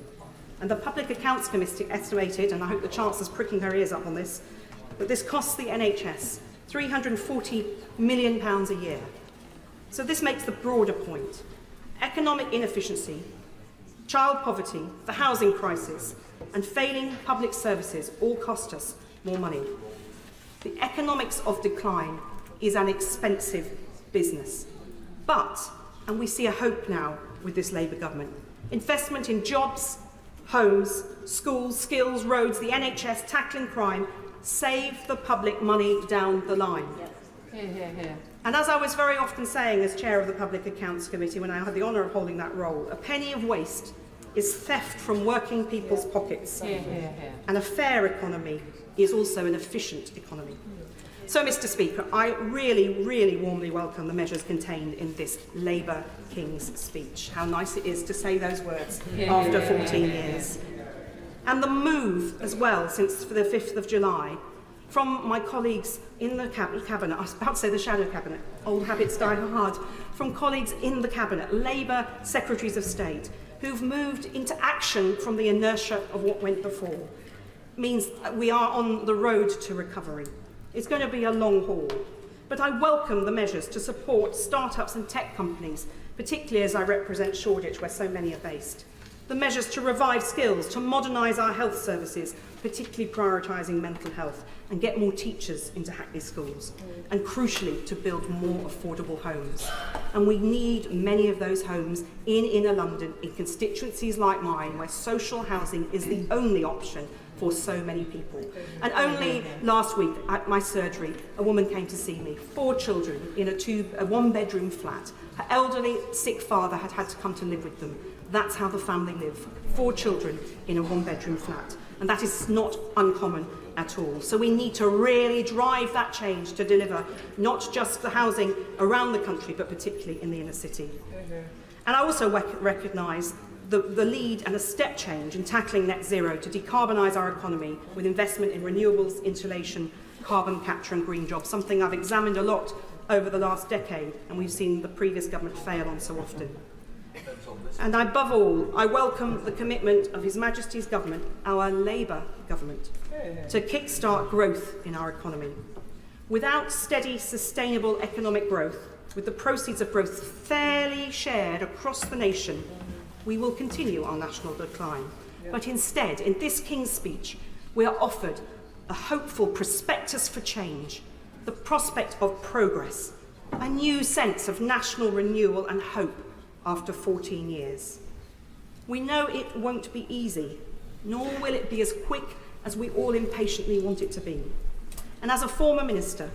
And the Public Accounts Committee estimated, and I hope the Chancellor's pricking her ears up on this, that this costs the NHS £340 million a year. So this makes the broader point. Economic inefficiency, child poverty, the housing crisis, and failing public services all cost us more money. The economics of decline is an expensive business. But, and we see a hope now with this Labour government, investment in jobs, homes, schools, skills, roads, the NHS, tackling crime, save the public money down the line. Hear, hear, hear. And as I was very often saying as chair of the Public Accounts Committee when I had the honour of holding that role, a penny of waste is theft from working people's pockets. Hear, hear, hear. And a fair economy is also an efficient economy. So, Mr. Speaker, I really warmly welcome the measures contained in this Labour King's speech. How nice it is to say those words after 14 years. And the move as well, since the 5th of July, from my colleagues in the Cabinet, I was about to say the shadow Cabinet, old habits die hard, from colleagues in the Cabinet, Labour Secretaries of State, who've moved into action from the inertia of what went before, means we are on the road to recovery. It's going to be a long haul, but I welcome the measures to support start-ups and tech companies, particularly as I represent Shoreditch, where so many are based. The measures to revive skills, to modernise our health services, particularly prioritising mental health, and get more teachers into Hackney schools, and crucially, to build more affordable homes. And we need many of those homes in inner London, in constituencies like mine, where social housing is the only option for so many people. And only last week at my surgery, a woman came to see me, 4 children in a one-bedroom flat. Her elderly, sick father had to come to live with them. That's how the family live, 4 children in a one-bedroom flat. And that is not uncommon at all. So we need to really drive that change to deliver not just the housing around the country, but particularly in the inner city. And I also recognise the lead and a step change in tackling net zero to decarbonise our economy with investment in renewables, insulation, carbon capture and green jobs, something I've examined a lot over the last decade and we've seen the previous government fail on so often. And above all, I welcome the commitment of His Majesty's government, our Labour government, to kickstart growth in our economy. Without steady, sustainable economic growth, with the proceeds of growth fairly shared across the nation, we will continue our national decline. But instead, in this King's speech, we are offered a hopeful prospectus for change, the prospect of progress, a new sense of national renewal and hope after 14 years. We know it won't be easy, nor will it be as quick as we all impatiently want it to be. And as a former minister,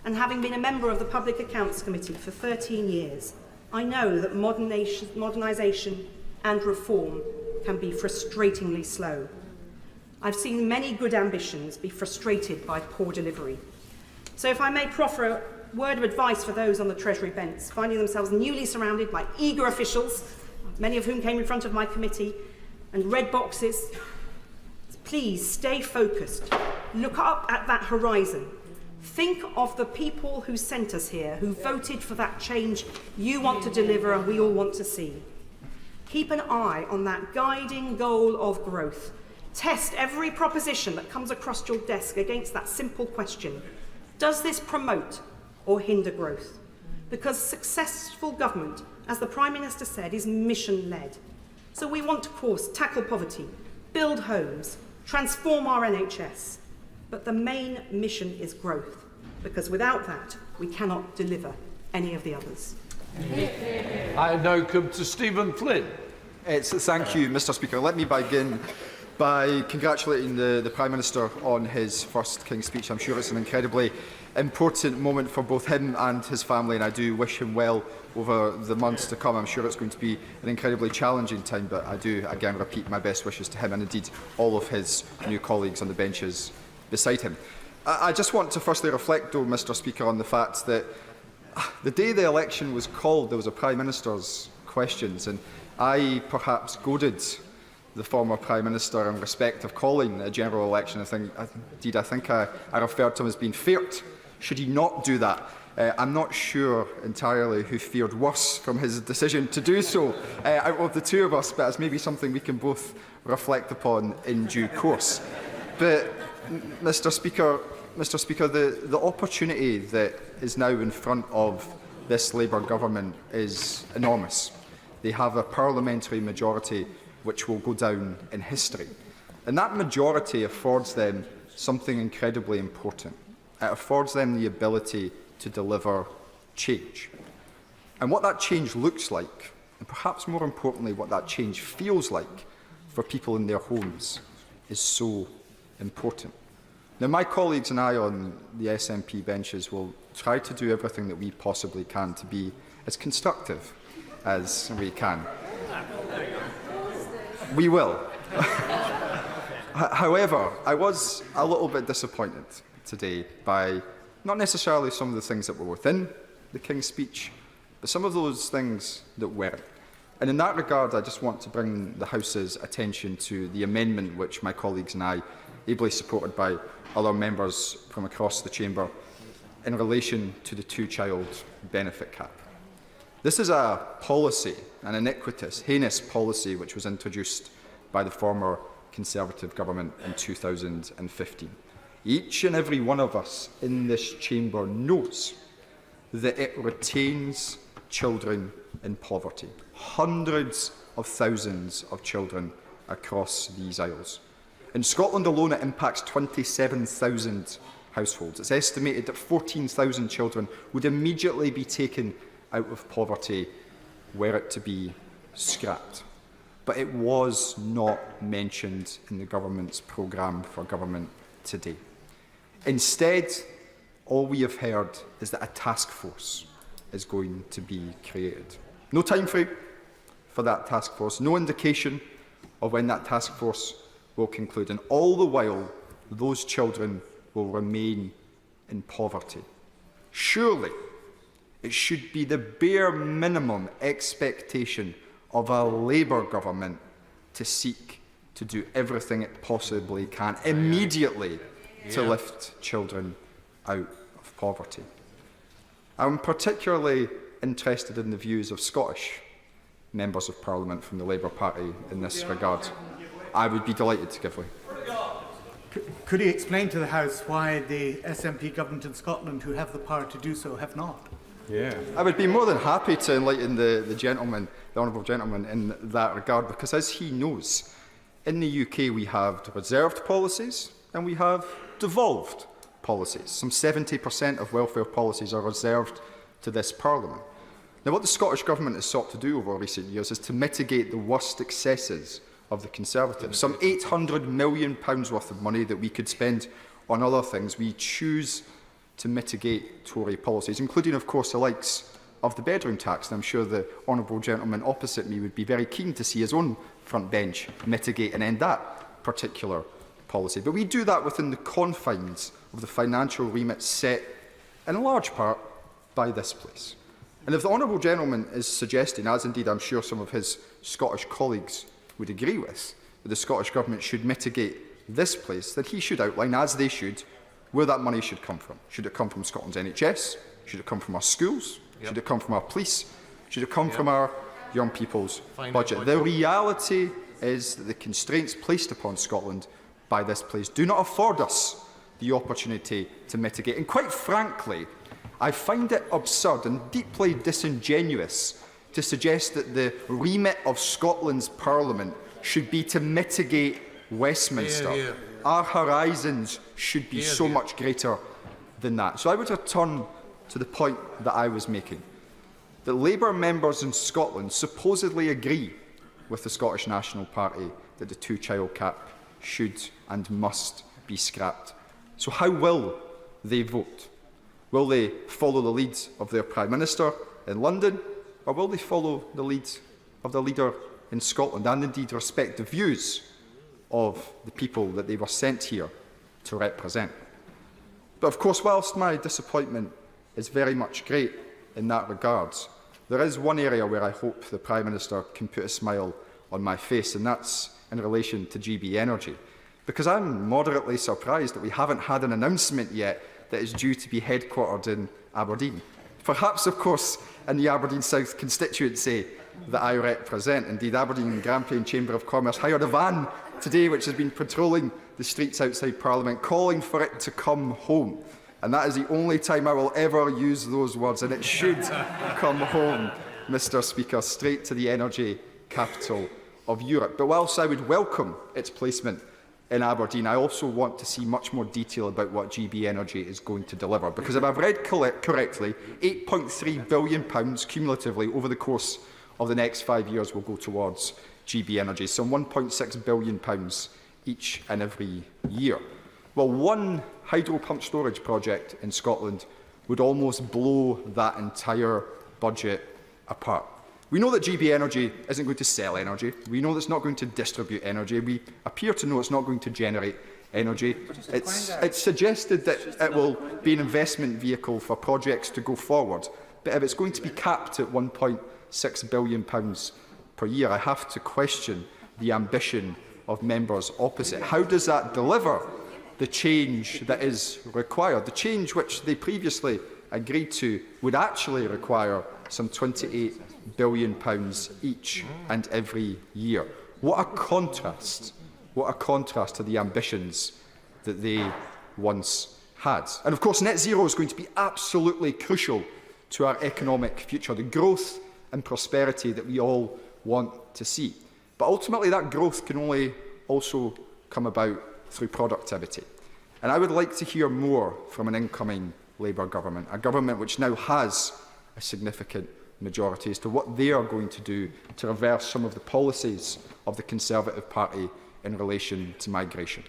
and having been a member of the Public Accounts Committee for 13 years, I know that modernisation and reform can be frustratingly slow. I've seen many good ambitions be frustrated by poor delivery. So if I may proffer a word of advice for those on the Treasury bench, finding themselves newly surrounded by eager officials, many of whom came in front of my committee, and red boxes, please stay focused. Look up at that horizon. Think of the people who sent us here, who voted for that change you want to deliver and we all want to see. Keep an eye on that guiding goal of growth. Test every proposition that comes across your desk against that simple question: does this promote or hinder growth? Because successful government, as the Prime Minister said, is mission-led. So we want to, of course, tackle poverty, build homes, transform our NHS. But the main mission is growth, because without that, we cannot deliver any of the others. I now come to Stephen Flynn. Thank you, Mr. Speaker. Let me begin by congratulating the Prime Minister on his first King's speech. I'm sure it's an incredibly important moment for both him and his family, and I do wish him well over the months to come. I'm sure it's going to be an incredibly challenging time, but I do again repeat my best wishes to him and indeed all of his new colleagues on the benches beside him. I just want to firstly reflect, though, Mr. Speaker, on the fact that the day the election was called, there was a Prime Minister's questions, and I perhaps goaded the former Prime Minister in respect of calling a general election. I think I referred to him as being feared. Should he not do that? I'm not sure entirely who fared worse from his decision to do so out of the two of us, but it's maybe something we can both reflect upon in due course. But, Mr. Speaker, the opportunity that is now in front of this Labour government is enormous. They have a parliamentary majority which will go down in history. And that majority affords them something incredibly important. It affords them the ability to deliver change. And what that change looks like, and perhaps more importantly, what that change feels like for people in their homes, is so important. Now, my colleagues and I on the SNP benches will try to do everything that we possibly can to be as constructive as we can. We will. However, I was a little bit disappointed today by not necessarily some of the things that were within the King's speech, but some of those things that weren't. And in that regard, I just want to bring the House's attention to the amendment which my colleagues and I, ably supported by other members from across the chamber, in relation to the two-child benefit cap. This is a policy, an iniquitous, heinous policy, which was introduced by the former Conservative government in 2015. Each and every one of us in this chamber knows that it retains children in poverty. Hundreds of thousands of children across these aisles. In Scotland alone, it impacts 27,000 households. It's estimated that 14,000 children would immediately be taken out of poverty were it to be scrapped. But it was not mentioned in the government's programme for government today. Instead, all we have heard is that a task force is going to be created. No time frame for that task force, no indication of when that task force will conclude, and all the while those children will remain in poverty. Surely it should be the bare minimum expectation of a Labour government to seek to do everything it possibly can immediately to lift children out of poverty. I'm particularly interested in the views of Scottish members of Parliament from the Labour Party in this regard. I would be delighted to give way. Could he explain to the House why the SNP government in Scotland, who have the power to do so, have not? Yeah. I would be more than happy to enlighten the honourable gentleman in that regard, because as he knows, in the UK we have reserved policies and we have devolved policies. Some 70% of welfare policies are reserved to this Parliament. Now, what the Scottish Government has sought to do over recent years is to mitigate the worst excesses of the Conservatives. Some £800 million worth of money that we could spend on other things, we choose to mitigate Tory policies, including, of course, the likes of the bedroom tax. And I'm sure the honourable gentleman opposite me would be very keen to see his own front bench mitigate and end that particular policy. But we do that within the confines of the financial remit set, in large part, by this place. And if the honourable gentleman is suggesting, as indeed I'm sure some of his Scottish colleagues would agree with, that the Scottish Government should mitigate this place, then he should outline, as they should, where that money should come from. Should it come from Scotland's NHS? Should it come from our schools? Should it come from our police? Should it come from our young people's budget? The reality is that the constraints placed upon Scotland by this place do not afford us the opportunity to mitigate. And quite frankly, I find it absurd and deeply disingenuous to suggest that the remit of Scotland's Parliament should be to mitigate Westminster. Our horizons should be so much greater than that. So I would return to the point that I was making, that Labour members in Scotland supposedly agree with the Scottish National Party that the two-child cap should and must be scrapped. So how will they vote? Will they follow the lead of their Prime Minister in London, or will they follow the lead of the leader in Scotland and indeed respect the views of the people that they were sent here to represent? But of course, whilst my disappointment is very much great in that regard, there is one area where I hope the Prime Minister can put a smile on my face, and that's in relation to GB Energy. Because I'm moderately surprised that we haven't had an announcement yet that is due to be headquartered in Aberdeen. Perhaps, of course, in the Aberdeen South constituency that I represent. Indeed, Aberdeen and Grampian Chamber of Commerce hired a van today which has been patrolling the streets outside Parliament, calling for it to come home. And that is the only time I will ever use those words, and it should come home, Mr. Speaker, straight to the energy capital of Europe. But whilst I would welcome its placement in Aberdeen, I also want to see much more detail about what GB Energy is going to deliver. Because if I've read correctly, £8.3 billion cumulatively over the course of the next 5 years will go towards GB Energy, some £1.6 billion each and every year. Well, one hydro pump storage project in Scotland would almost blow that entire budget apart. We know that GB Energy isn't going to sell energy. We know that it's not going to distribute energy. We appear to know it's not going to generate energy. It's suggested that it will be an investment vehicle for projects to go forward. But if it's going to be capped at £1.6 billion per year, I have to question the ambition of members opposite. How does that deliver the change that is required? The change which they previously agreed to would actually require some £28 billion each and every year. What a contrast! What a contrast to the ambitions that they once had. And of course, net zero is going to be absolutely crucial to our economic future, the growth and prosperity that we all want to see. But ultimately, that growth can only also come about through productivity. And I would like to hear more from an incoming Labour government, a government which now has a significant majority, as to what they are going to do to reverse some of the policies of the Conservative Party in relation to migration.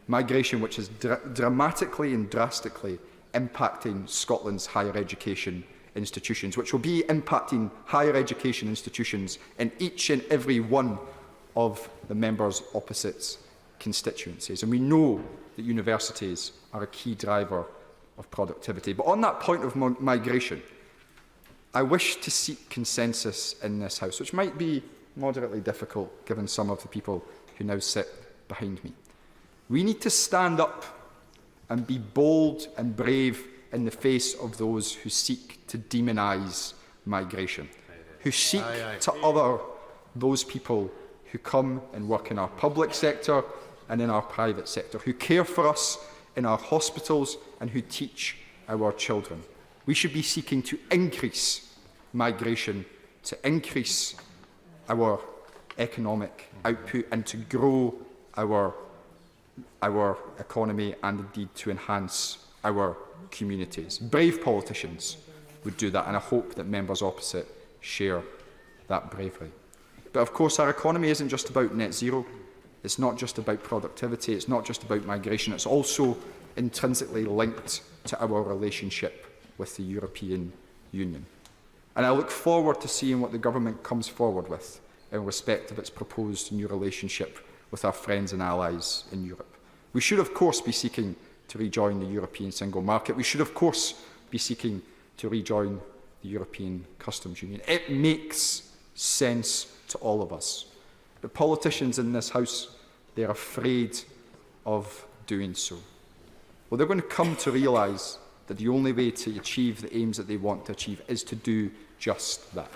Migration which is dramatically and drastically impacting Scotland's higher education institutions, which will be impacting higher education institutions in each and every one of the members opposite's constituencies. And we know that universities are a key driver of productivity. But on that point of migration, I wish to seek consensus in this House, which might be moderately difficult given some of the people who now sit behind me. We need to stand up and be bold and brave in the face of those who seek to demonise migration, who seek to other those people who come and work in our public sector, and in our private sector, who care for us in our hospitals and who teach our children. We should be seeking to increase migration, to increase our economic output and to grow our economy and indeed to enhance our communities. Brave politicians would do that, and I hope that members opposite share that bravery. But of course, our economy isn't just about net zero. It's not just about productivity. It's not just about migration. It's also intrinsically linked to our relationship with the European Union. And I look forward to seeing what the government comes forward with in respect of its proposed new relationship with our friends and allies in Europe. We should, of course, be seeking to rejoin the European single market. We should, of course, be seeking to rejoin the European Customs Union. It makes sense to all of us. The politicians in this House, they're afraid of doing so. Well, they're going to come to realise that the only way to achieve the aims that they want to achieve is to do just that.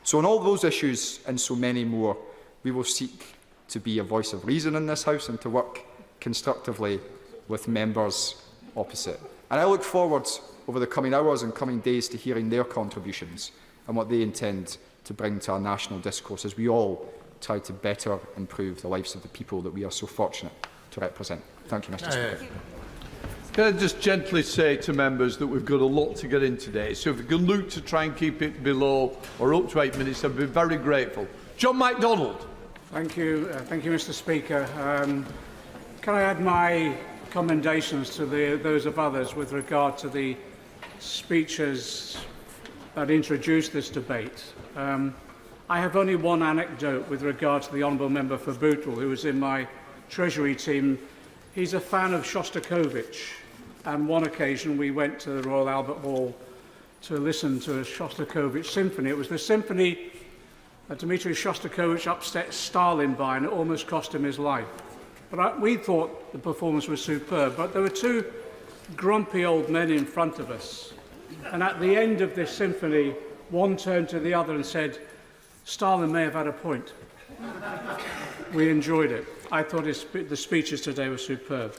So on all those issues and so many more, we will seek to be a voice of reason in this House and to work constructively with members opposite. And I look forward over the coming hours and coming days to hearing their contributions and what they intend to bring to our national discourse as we all try to better improve the lives of the people that we are so fortunate to represent. Thank you, Mr. Speaker. Can I just gently say to members that we've got a lot to get in today, so if we can look to try and keep it below or up to 8 minutes, I'd be very grateful. John MacDonald. Thank you, Mr. Speaker. Can I add my commendations to those of others with regard to the speeches that introduced this debate? I have only one anecdote with regard to the Honourable Member for Bootle, who was in my Treasury team. He's a fan of Shostakovich, and one occasion we went to the Royal Albert Hall to listen to a Shostakovich symphony. It was the symphony that Dmitri Shostakovich upset Stalin by, and it almost cost him his life. But we thought the performance was superb, but there were two grumpy old men in front of us, and at the end of this symphony, one turned to the other and said, "Stalin may have had a point." We enjoyed it. I thought the speeches today were superb.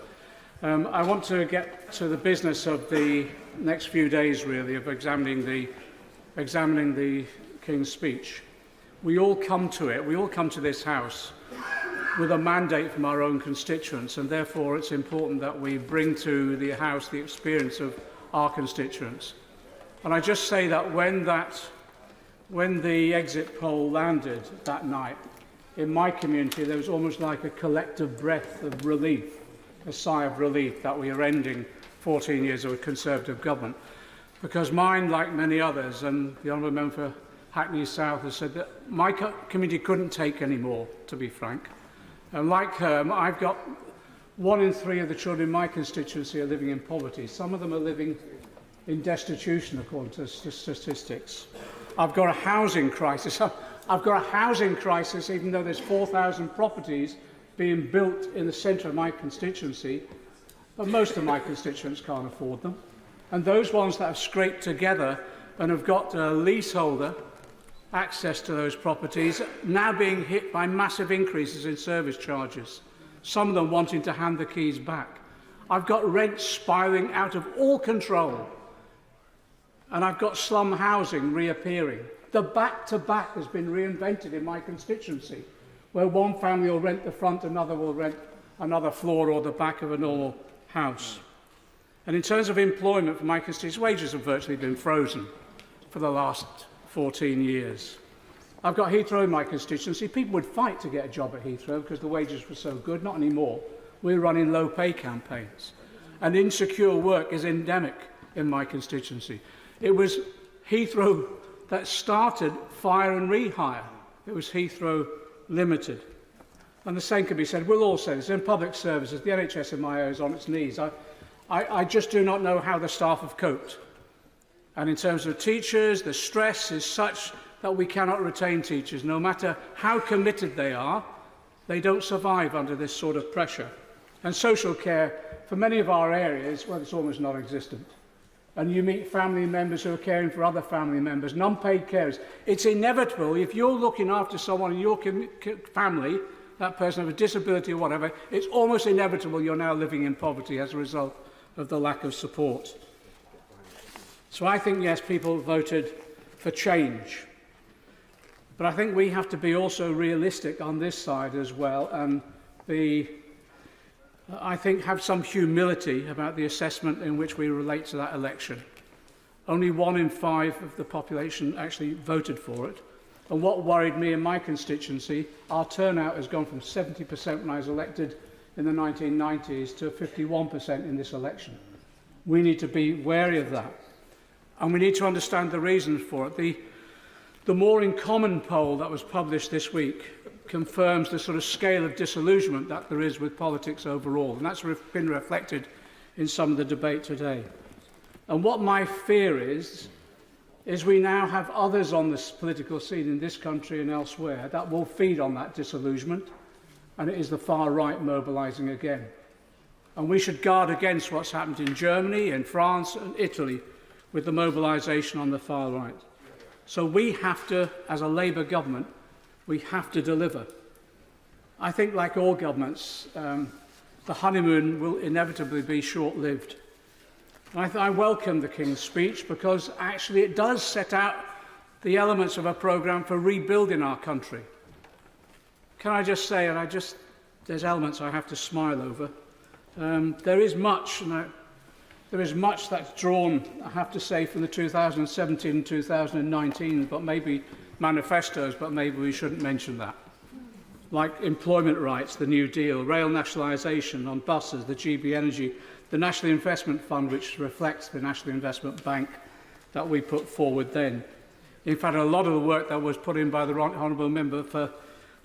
I want to get to the business of the next few days, really, of examining the King's speech. We all come to it. We all come to this House with a mandate from our own constituents, and therefore it's important that we bring to the House the experience of our constituents. And I just say that when the exit poll landed that night, in my community, there was almost like a collective breath of relief, a sigh of relief that we are ending 14 years of a Conservative government. Because mine, like many others, and the Honourable Member for Hackney South has said that my community couldn't take any more, to be frank. And like her, I've got 1 in 3 of the children in my constituency are living in poverty. Some of them are living in destitution, according to statistics. I've got a housing crisis. I've got a housing crisis, even though there's 4,000 properties being built in the centre of my constituency, but most of my constituents can't afford them. And those ones that have scraped together and have got a leaseholder access to those properties now being hit by massive increases in service charges, some of them wanting to hand the keys back. I've got rents spiralling out of all control, and I've got slum housing reappearing. The back-to-back has been reinvented in my constituency, where one family will rent the front, another will rent another floor or the back of a normal house. And in terms of employment for my constituency, wages have virtually been frozen for the last 14 years. I've got Heathrow in my constituency. People would fight to get a job at Heathrow because the wages were so good. Not anymore. We're running low-pay campaigns. And insecure work is endemic in my constituency. It was Heathrow that started fire and rehire. It was Heathrow Limited. And the same can be said, we'll all say this, in public services, the NHS in my area is on its knees. I just do not know how the staff have coped. And in terms of teachers, the stress is such that we cannot retain teachers. No matter how committed they are, they don't survive under this sort of pressure. And social care, for many of our areas, well, it's almost non-existent. And you meet family members who are caring for other family members, and unpaid carers. It's inevitable, if you're looking after someone in your family, that person have a disability or whatever, it's almost inevitable you're now living in poverty as a result of the lack of support. So I think, yes, people voted for change. But I think we have to be also realistic on this side as well, and I think have some humility about the assessment in which we relate to that election. Only 1 in 5 of the population actually voted for it. And what worried me in my constituency, our turnout has gone from 70% when I was elected in the 1990s to 51% in this election. We need to be wary of that. And we need to understand the reasons for it. The More in Common poll that was published this week confirms the sort of scale of disillusionment that there is with politics overall. And that's been reflected in some of the debate today. And what my fear is we now have others on this political scene in this country and elsewhere that will feed on that disillusionment, and it is the far right mobilising again. And we should guard against what's happened in Germany, in France and Italy with the mobilisation on the far right. So we have to, as a Labour government, we have to deliver. I think, like all governments, the honeymoon will inevitably be short-lived. I welcome the King's speech because actually it does set out the elements of a programme for rebuilding our country. Can I just say, there's elements I have to smile over. There is much that's drawn, I have to say, from the 2017 and 2019, but maybe manifestos, but maybe we shouldn't mention that. Like employment rights, the New Deal, rail nationalisation on buses, the GB Energy, the National Investment Fund, which reflects the National Investment Bank that we put forward then. In fact, a lot of the work that was put in by the Honourable Member for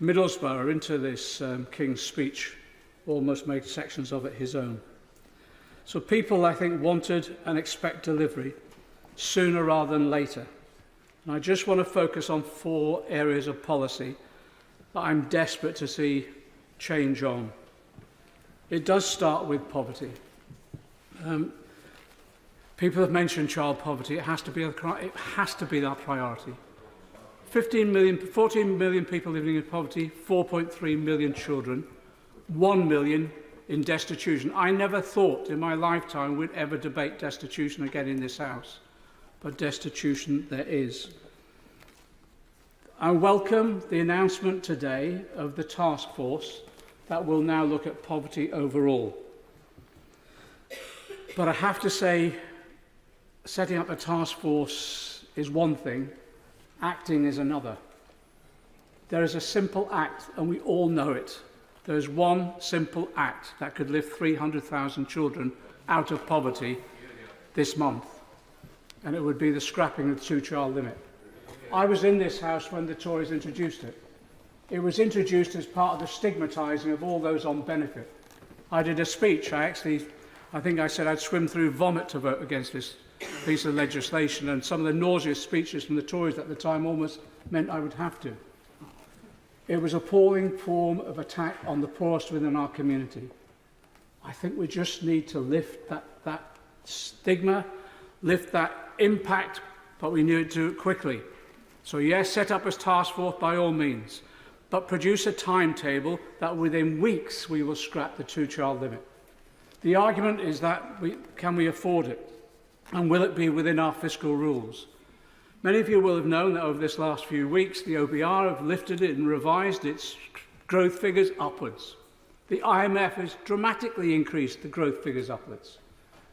Middlesbrough into this King's speech almost made sections of it his own. So people, I think, wanted and expect delivery sooner rather than later. And I just want to focus on 4 areas of policy that I'm desperate to see change on. It does start with poverty. People have mentioned child poverty. It has to be our priority. 14 million people living in poverty, 4.3 million children, 1 million in destitution. I never thought in my lifetime we'd ever debate destitution again in this House, but destitution there is. I welcome the announcement today of the task force that will now look at poverty overall. But I have to say, setting up a task force is one thing, acting is another. There is a simple act, and we all know it. There is one simple act that could lift 300,000 children out of poverty this month, and it would be the scrapping of the 2-child limit. I was in this House when the Tories introduced it. It was introduced as part of the stigmatising of all those on benefit. I did a speech. I think I said I'd swim through vomit to vote against this piece of legislation, and some of the nauseous speeches from the Tories at the time almost meant I would have to. It was an appalling form of attack on the poorest within our community. I think we just need to lift that stigma, lift that impact, but we need to do it quickly. So yes, set up as task force by all means, but produce a timetable that within weeks we will scrap the 2-child limit. The argument is that can we afford it? And will it be within our fiscal rules? Many of you will have known that over this last few weeks, the OBR have lifted it and revised its growth figures upwards. The IMF has dramatically increased the growth figures upwards.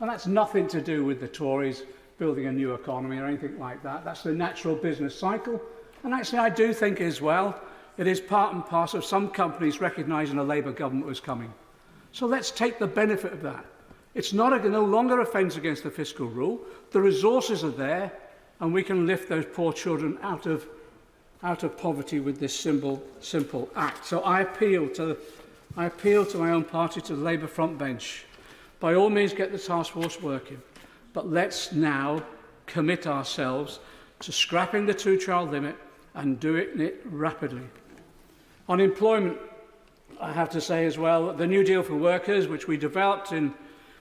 And that's nothing to do with the Tories building a new economy or anything like that. That's the natural business cycle. And actually, I do think as well, it is part and parcel of some companies recognising a Labour government was coming. So let's take the benefit of that. It's no longer offence against the fiscal rule. The resources are there, and we can lift those poor children out of poverty with this simple act. So I appeal to my own party, to the Labour front bench. By all means, get the task force working. But let's now commit ourselves to scrapping the 2-child limit and doing it rapidly. On employment, I have to say as well, the New Deal for Workers, which we developed when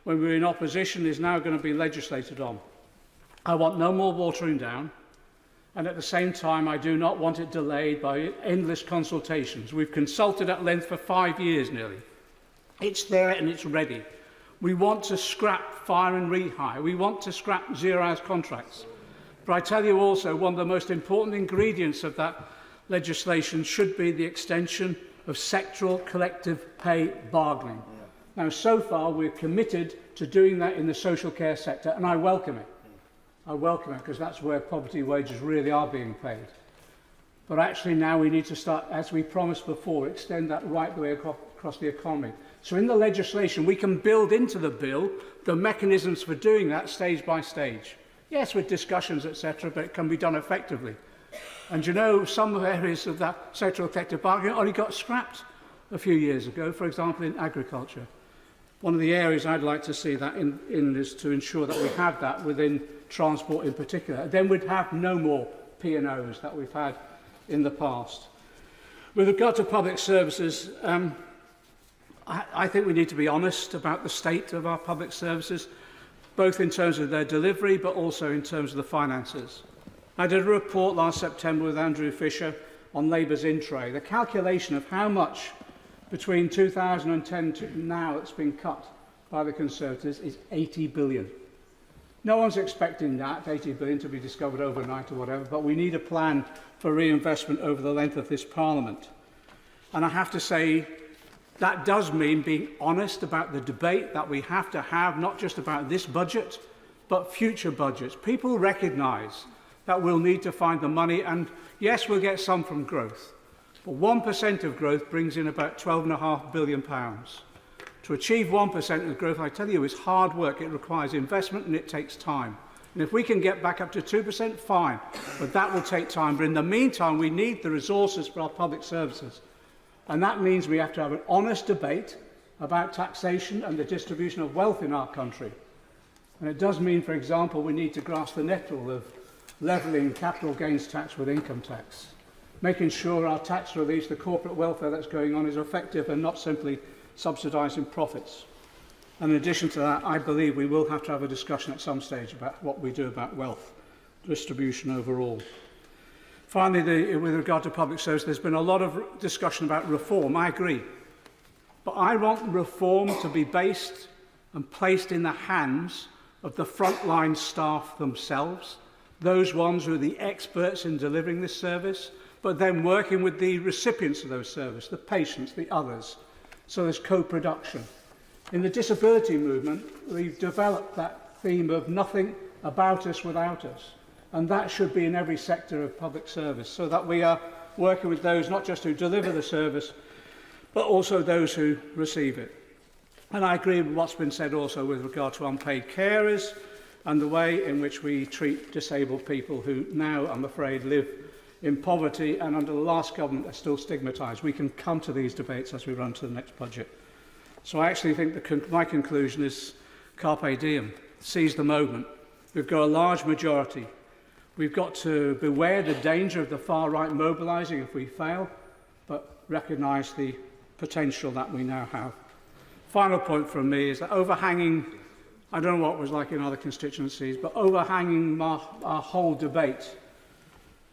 we were in opposition, is now going to be legislated on. I want no more watering down. And at the same time, I do not want it delayed by endless consultations. We've consulted at length for 5 years nearly. It's there and it's ready. We want to scrap fire and rehire. We want to scrap zero-hours contracts. But I tell you also, one of the most important ingredients of that legislation should be the extension of sectoral collective pay bargaining. Now, so far, we're committed to doing that in the social care sector, and I welcome it. I welcome it because that's where poverty wages really are being paid. But actually now we need to start, as we promised before, extend that right the way across the economy. So in the legislation, we can build into the bill the mechanisms for doing that stage by stage. Yes, with discussions, etc., but it can be done effectively. And you know, some areas of that sectoral collective bargaining only got scrapped a few years ago, for example, in agriculture. One of the areas I'd like to see that in is to ensure that we have that within transport in particular. Then we'd have no more P&Os that we've had in the past. With regard to public services, I think we need to be honest about the state of our public services, both in terms of their delivery, but also in terms of the finances. I did a report last September with Andrew Fisher on Labour's in-tray, the calculation of how much between 2010 to now it's been cut by the Conservatives is 80 billion. No one's expecting that 80 billion to be discovered overnight or whatever, but we need a plan for reinvestment over the length of this Parliament. And I have to say, that does mean being honest about the debate that we have to have, not just about this budget, but future budgets. People recognise that we'll need to find the money, and yes, we'll get some from growth. But 1% of growth brings in about £12.5 billion. To achieve 1% of growth, I tell you, is hard work. It requires investment and it takes time. And if we can get back up to 2%, fine. But that will take time. But in the meantime, we need the resources for our public services. And that means we have to have an honest debate about taxation and the distribution of wealth in our country. And it does mean, for example, we need to grasp the nettle of levelling capital gains tax with income tax, making sure our tax relief, the corporate welfare that's going on, is effective and not simply subsidising profits. And in addition to that, I believe we will have to have a discussion at some stage about what we do about wealth distribution overall. Finally, with regard to public service, there's been a lot of discussion about reform. I agree. But I want reform to be based and placed in the hands of the frontline staff themselves, those ones who are the experts in delivering this service, but then working with the recipients of those services, the patients, the others. So there's co-production. In the disability movement, we've developed that theme of nothing about us without us. And that should be in every sector of public service, so that we are working with those not just who deliver the service, but also those who receive it. And I agree with what's been said also with regard to unpaid carers and the way in which we treat disabled people who now, I'm afraid, live in poverty and under the last government are still stigmatised. We can come to these debates as we run to the next budget. So I actually think my conclusion is carpe diem, seize the moment. We've got a large majority. We've got to beware the danger of the far right mobilising if we fail, but recognise the potential that we now have. Final point from me is that overhanging, I don't know what it was like in other constituencies, but overhanging our whole debate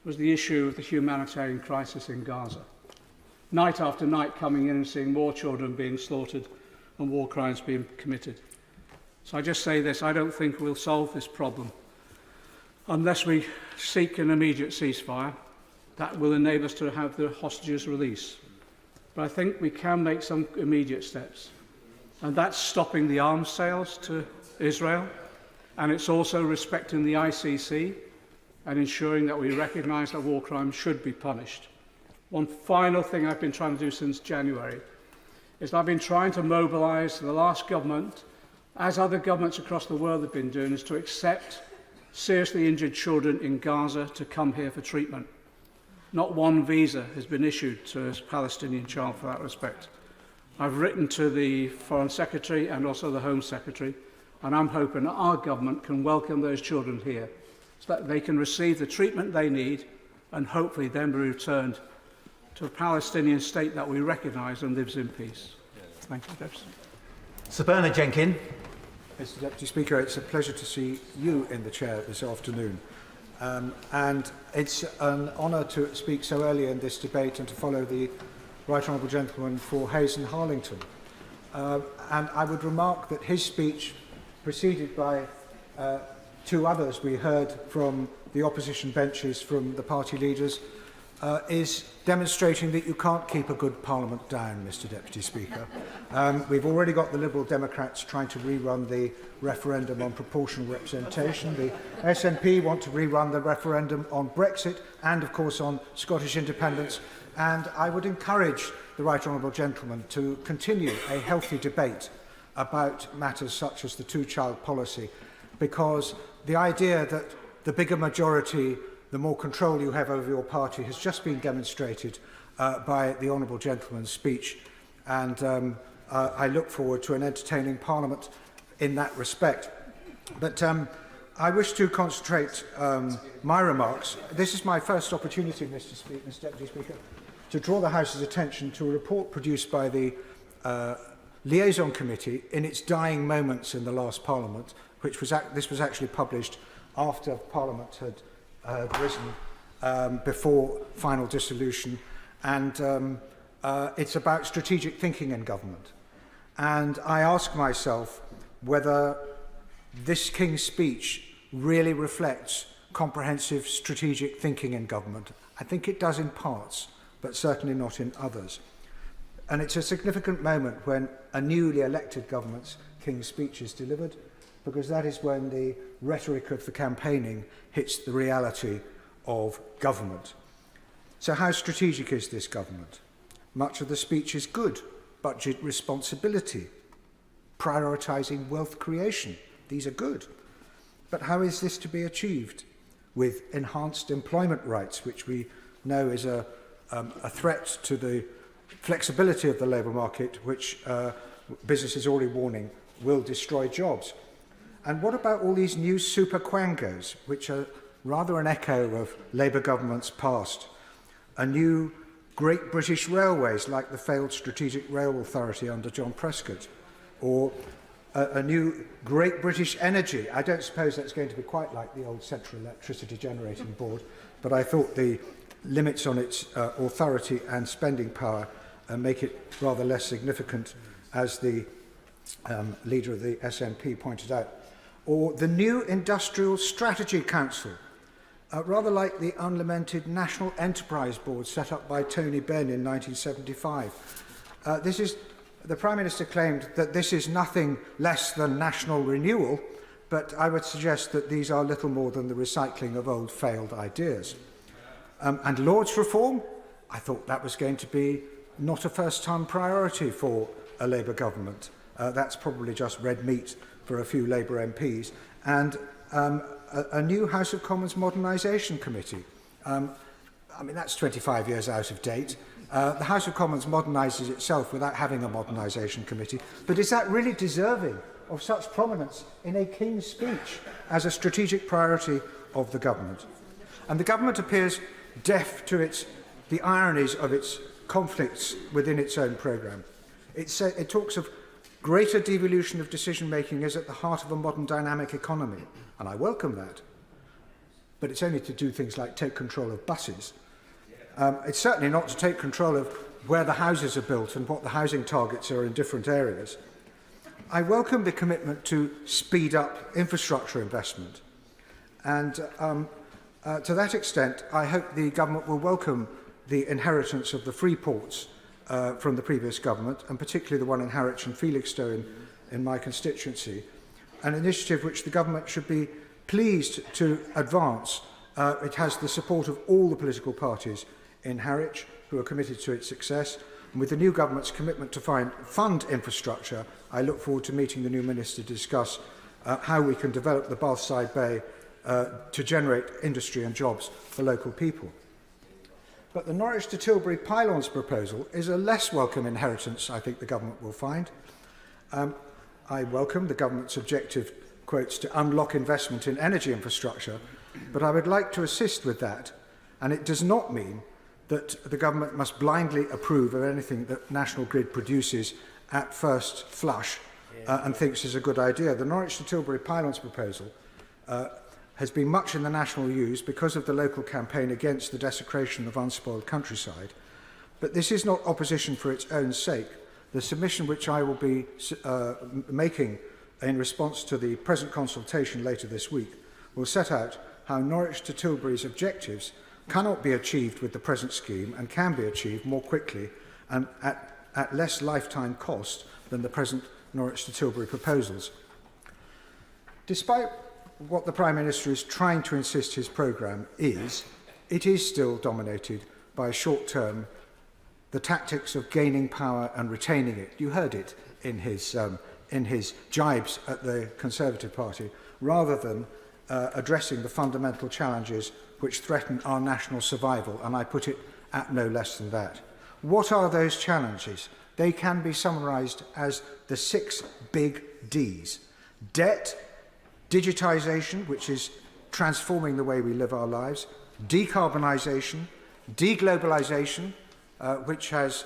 was the issue of the humanitarian crisis in Gaza. Night after night coming in and seeing more children being slaughtered and war crimes being committed. So I just say this, I don't think we'll solve this problem unless we seek an immediate ceasefire that will enable us to have the hostages released. But I think we can make some immediate steps. And that's stopping the arms sales to Israel, and it's also respecting the ICC and ensuring that we recognise that war crimes should be punished. One final thing I've been trying to do since January is I've been trying to mobilise the last government, as other governments across the world have been doing, is to accept seriously injured children in Gaza to come here for treatment. Not one visa has been issued to a Palestinian child for that respect. I've written to the Foreign Secretary and also the Home Secretary, and I'm hoping that our government can welcome those children here so that they can receive the treatment they need and hopefully then be returned to a Palestinian state that we recognise and lives in peace. Thank you, Deputy. Sir Bernard Jenkin. Mr Deputy Speaker, it's a pleasure to see you in the chair this afternoon. And it's an honour to speak so early in this debate and to follow the Right Honourable Gentleman for Hayes and Harlington. And I would remark that his speech, preceded by two others we heard from the opposition benches from the party leaders, is demonstrating that you can't keep a good parliament down, Mr Deputy Speaker. We've already got the Liberal Democrats trying to rerun the referendum on proportional representation. The SNP want to rerun the referendum on Brexit and, of course, on Scottish independence. And I would encourage the Right Honourable Gentleman to continue a healthy debate about matters such as the two-child policy, because the idea that the bigger majority, the more control you have over your party, has just been demonstrated by the Honourable Gentleman's speech. And I look forward to an entertaining Parliament in that respect. But I wish to concentrate my remarks. This is my first opportunity, Mr. Deputy Speaker, to draw the House's attention to a report produced by the Liaison Committee in its dying moments in the last Parliament, which was this was actually published after Parliament had risen before final dissolution, and it's about strategic thinking in government. And I ask myself whether this King's speech really reflects comprehensive strategic thinking in government. I think it does in parts, but certainly not in others. And it's a significant moment when a newly elected government's King's speech is delivered, because that is when the rhetoric of the campaigning hits the reality of government. So how strategic is this government? Much of the speech is good. Budget responsibility, prioritising wealth creation. These are good. But how is this to be achieved? With enhanced employment rights, which we know is a threat to the flexibility of the labour market, which business is already warning will destroy jobs. And what about all these new super quangos, which are rather an echo of Labour governments past? A new Great British Railways, like the failed Strategic Rail Authority under John Prescott, or a new Great British Energy. I don't suppose that's going to be quite like the old Central Electricity Generating Board, but I thought the limits on its authority and spending power make it rather less significant, as the leader of the SNP pointed out. Or the new Industrial Strategy Council, rather like the unlamented National Enterprise Board set up by Tony Benn in 1975. The Prime Minister claimed that this is nothing less than national renewal, but I would suggest that these are little more than the recycling of old failed ideas. And Lords reform, I thought that was going to be not a first-time priority for a Labour government. That's probably just red meat for a few Labour MPs. And a new House of Commons Modernisation Committee. I mean, that's 25 years out of date. The House of Commons modernises itself without having a modernisation committee. But is that really deserving of such prominence in a King's speech as a strategic priority of the government? And the government appears deaf to the ironies of its conflicts within its own programme. It talks of greater devolution of decision-making is at the heart of a modern dynamic economy, and I welcome that. But it's only to do things like take control of buses. It's certainly not to take control of where the houses are built and what the housing targets are in different areas. I welcome the commitment to speed up infrastructure investment. And to that extent, I hope the government will welcome the inheritance of the free ports from the previous government, and particularly the one in Harwich and Felixstowe in my constituency, an initiative which the government should be pleased to advance. It has the support of all the political parties in Harwich who are committed to its success. And with the new government's commitment to fund infrastructure, I look forward to meeting the new minister to discuss how we can develop the Bathside Bay to generate industry and jobs for local people. But the Norwich to Tilbury pylons proposal is a less welcome inheritance, I think the government will find. I welcome the government's objective, quotes, to unlock investment in energy infrastructure, but I would like to assist with that, and it does not mean that the government must blindly approve of anything that National Grid produces at first flush and thinks is a good idea. The Norwich to Tilbury pylons proposal has been much in the national news because of the local campaign against the desecration of unspoiled countryside. But this is not opposition for its own sake. The submission which I will be making in response to the present consultation later this week will set out how Norwich to Tilbury's objectives cannot be achieved with the present scheme and can be achieved more quickly and at less lifetime cost than the present Norwich to Tilbury proposals. Despite what the Prime Minister is trying to insist his programme is, it is still dominated by short-term, the tactics of gaining power and retaining it. You heard it in his jibes at the Conservative Party, rather than addressing the fundamental challenges which threaten our national survival, and I put it at no less than that. What are those challenges? They can be summarised as the 6 big Ds. Debt, digitisation, which is transforming the way we live our lives, decarbonisation, deglobalisation, which has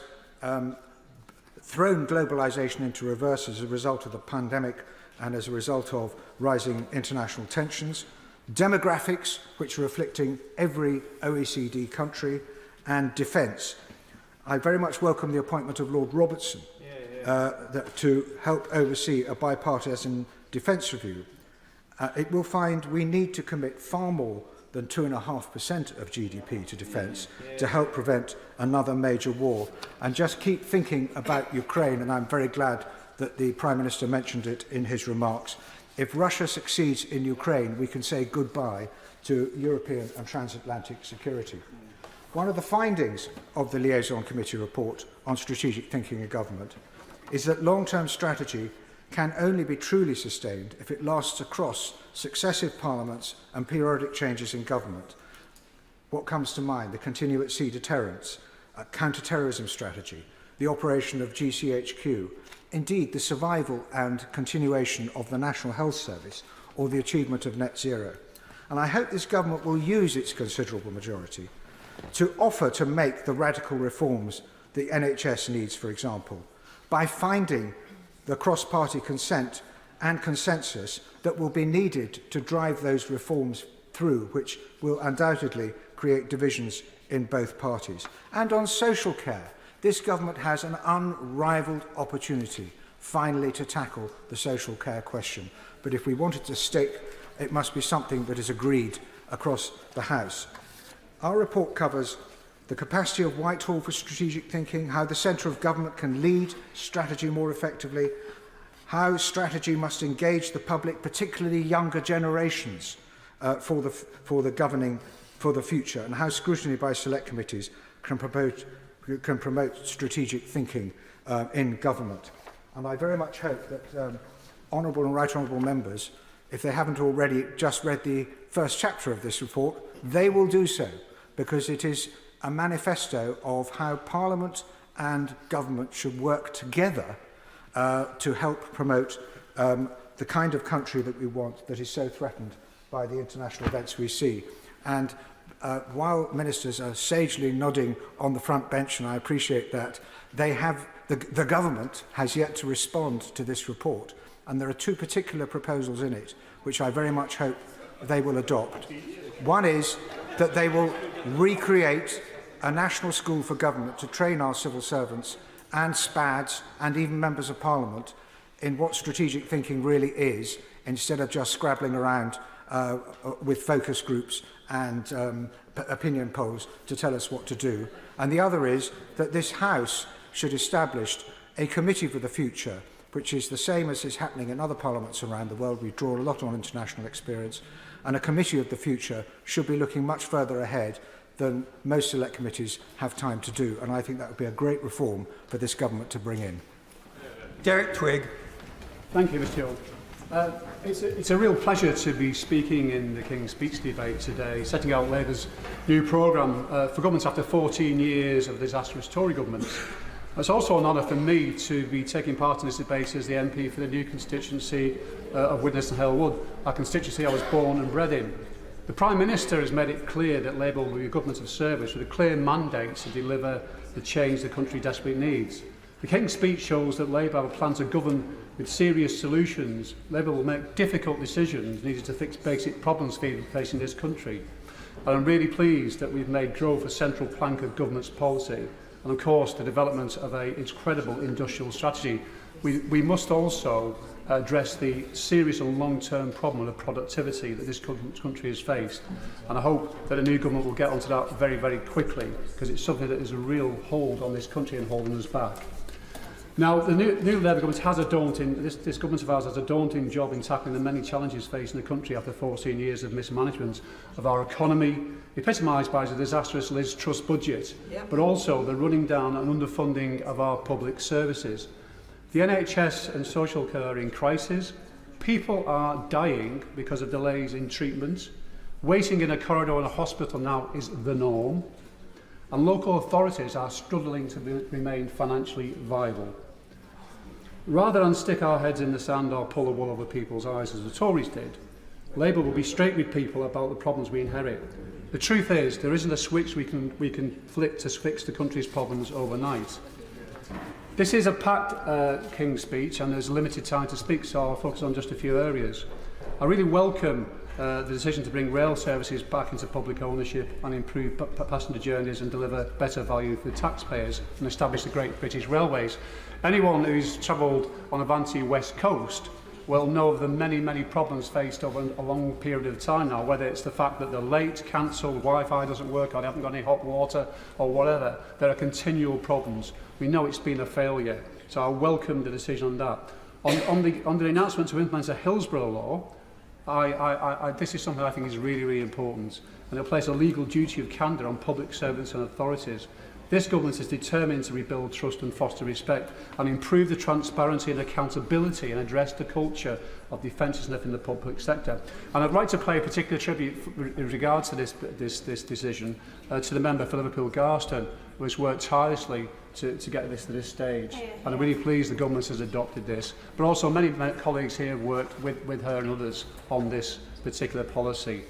thrown globalisation into reverse as a result of the pandemic and as a result of rising international tensions, demographics, which are afflicting every OECD country, and defence. I very much welcome the appointment of Lord Robertson to help oversee a bipartisan defence review. It will find we need to commit far more than 2.5% of GDP to defence to help prevent another major war. And just keep thinking about Ukraine, and I'm very glad that the Prime Minister mentioned it in his remarks. If Russia succeeds in Ukraine, we can say goodbye to European and transatlantic security. One of the findings of the Liaison Committee report on strategic thinking in government is that long-term strategy can only be truly sustained if it lasts across successive parliaments and periodic changes in government. What comes to mind? The continued at sea deterrence, a counter-terrorism strategy, the operation of GCHQ, indeed the survival and continuation of the National Health Service or the achievement of net zero. And I hope this government will use its considerable majority to offer to make the radical reforms the NHS needs, for example, by finding the cross-party consent and consensus that will be needed to drive those reforms through, which will undoubtedly create divisions in both parties. And on social care, this government has an unrivalled opportunity finally to tackle the social care question. But if we want it to stick, it must be something that is agreed across the House. Our report covers the capacity of Whitehall for strategic thinking, how the centre of government can lead strategy more effectively, how strategy must engage the public, particularly younger generations, for the governing for the future, and how scrutiny by select committees can promote strategic thinking in government. And I very much hope that honourable and right honourable members, if they haven't already just read the first chapter of this report, they will do so, because it is a manifesto of how Parliament and government should work together to help promote the kind of country that we want, that is so threatened by the international events we see. And while ministers are sagely nodding on the front bench, and I appreciate that, they have the government has yet to respond to this report, and there are 2 particular proposals in it which I very much hope they will adopt. One is that they will recreate a national school for government to train our civil servants and SPADs and even members of Parliament in what strategic thinking really is, instead of just scrabbling around with focus groups and opinion polls to tell us what to do. And the other is that this House should establish a committee for the future, which is the same as is happening in other parliaments around the world. We draw a lot on international experience, and a committee of the future should be looking much further ahead than most select committees have time to do, and I think that would be a great reform for this government to bring in. Derek Twigg. Thank you, Mr. Hill. It's a real pleasure to be speaking in the King's Speech debate today, setting out Labour's new programme for governments after 14 years of disastrous Tory governments. It's also an honour for me to be taking part in this debate as the MP for the new constituency of Widnes and Hale Wood, a constituency I was born and bred in. The Prime Minister has made it clear that Labour will be a government of service with a clear mandate to deliver the change the country desperately needs. The King's speech shows that Labour have a plan to govern with serious solutions. Labour will make difficult decisions needed to fix basic problems facing this country. And I'm really pleased that we've made growth a central plank of government's policy, and of course the development of an incredible industrial strategy. We must also address the serious and long-term problem of productivity that this country has faced. And I hope that a new government will get onto that very, very quickly, because it's something that is a real hold on this country and holding us back. Now, the new Labour government has a daunting, this government of ours has a daunting job in tackling the many challenges facing the country after 14 years of mismanagement of our economy, epitomised by the disastrous Liz Truss budget, but also the running down and underfunding of our public services. The NHS and social care are in crisis. People are dying because of delays in treatment. Waiting in a corridor in a hospital now is the norm. And local authorities are struggling to remain financially viable. Rather than stick our heads in the sand or pull the wool over people's eyes as the Tories did, Labour will be straight with people about the problems we inherit. The truth is, there isn't a switch we can flick to fix the country's problems overnight. This is a packed King's speech, and there's limited time to speak, so I'll focus on just a few areas. I really welcome the decision to bring rail services back into public ownership and improve passenger journeys and deliver better value for taxpayers and establish the Great British Railways. Anyone who's travelled on the Avanti West Coast will know of the many, many problems faced over a long period of time now, whether it's the fact that they're late, cancelled, Wi-Fi doesn't work, or they haven't got any hot water, or whatever. There are continual problems. We know it's been a failure, so I welcome the decision on that. On the announcement to implement a Hillsborough law, this is something I think is really, really important, and it'll place a legal duty of candour on public servants and authorities. This government is determined to rebuild trust and foster respect and improve the transparency and accountability and address the culture of defensiveness in the public sector. And I'd like to pay a particular tribute in regards to this decision to the member for Liverpool Garston, who has worked tirelessly to get this to this stage. And I'm really pleased the government has adopted this. But also many colleagues here have worked with her and others on this particular policy.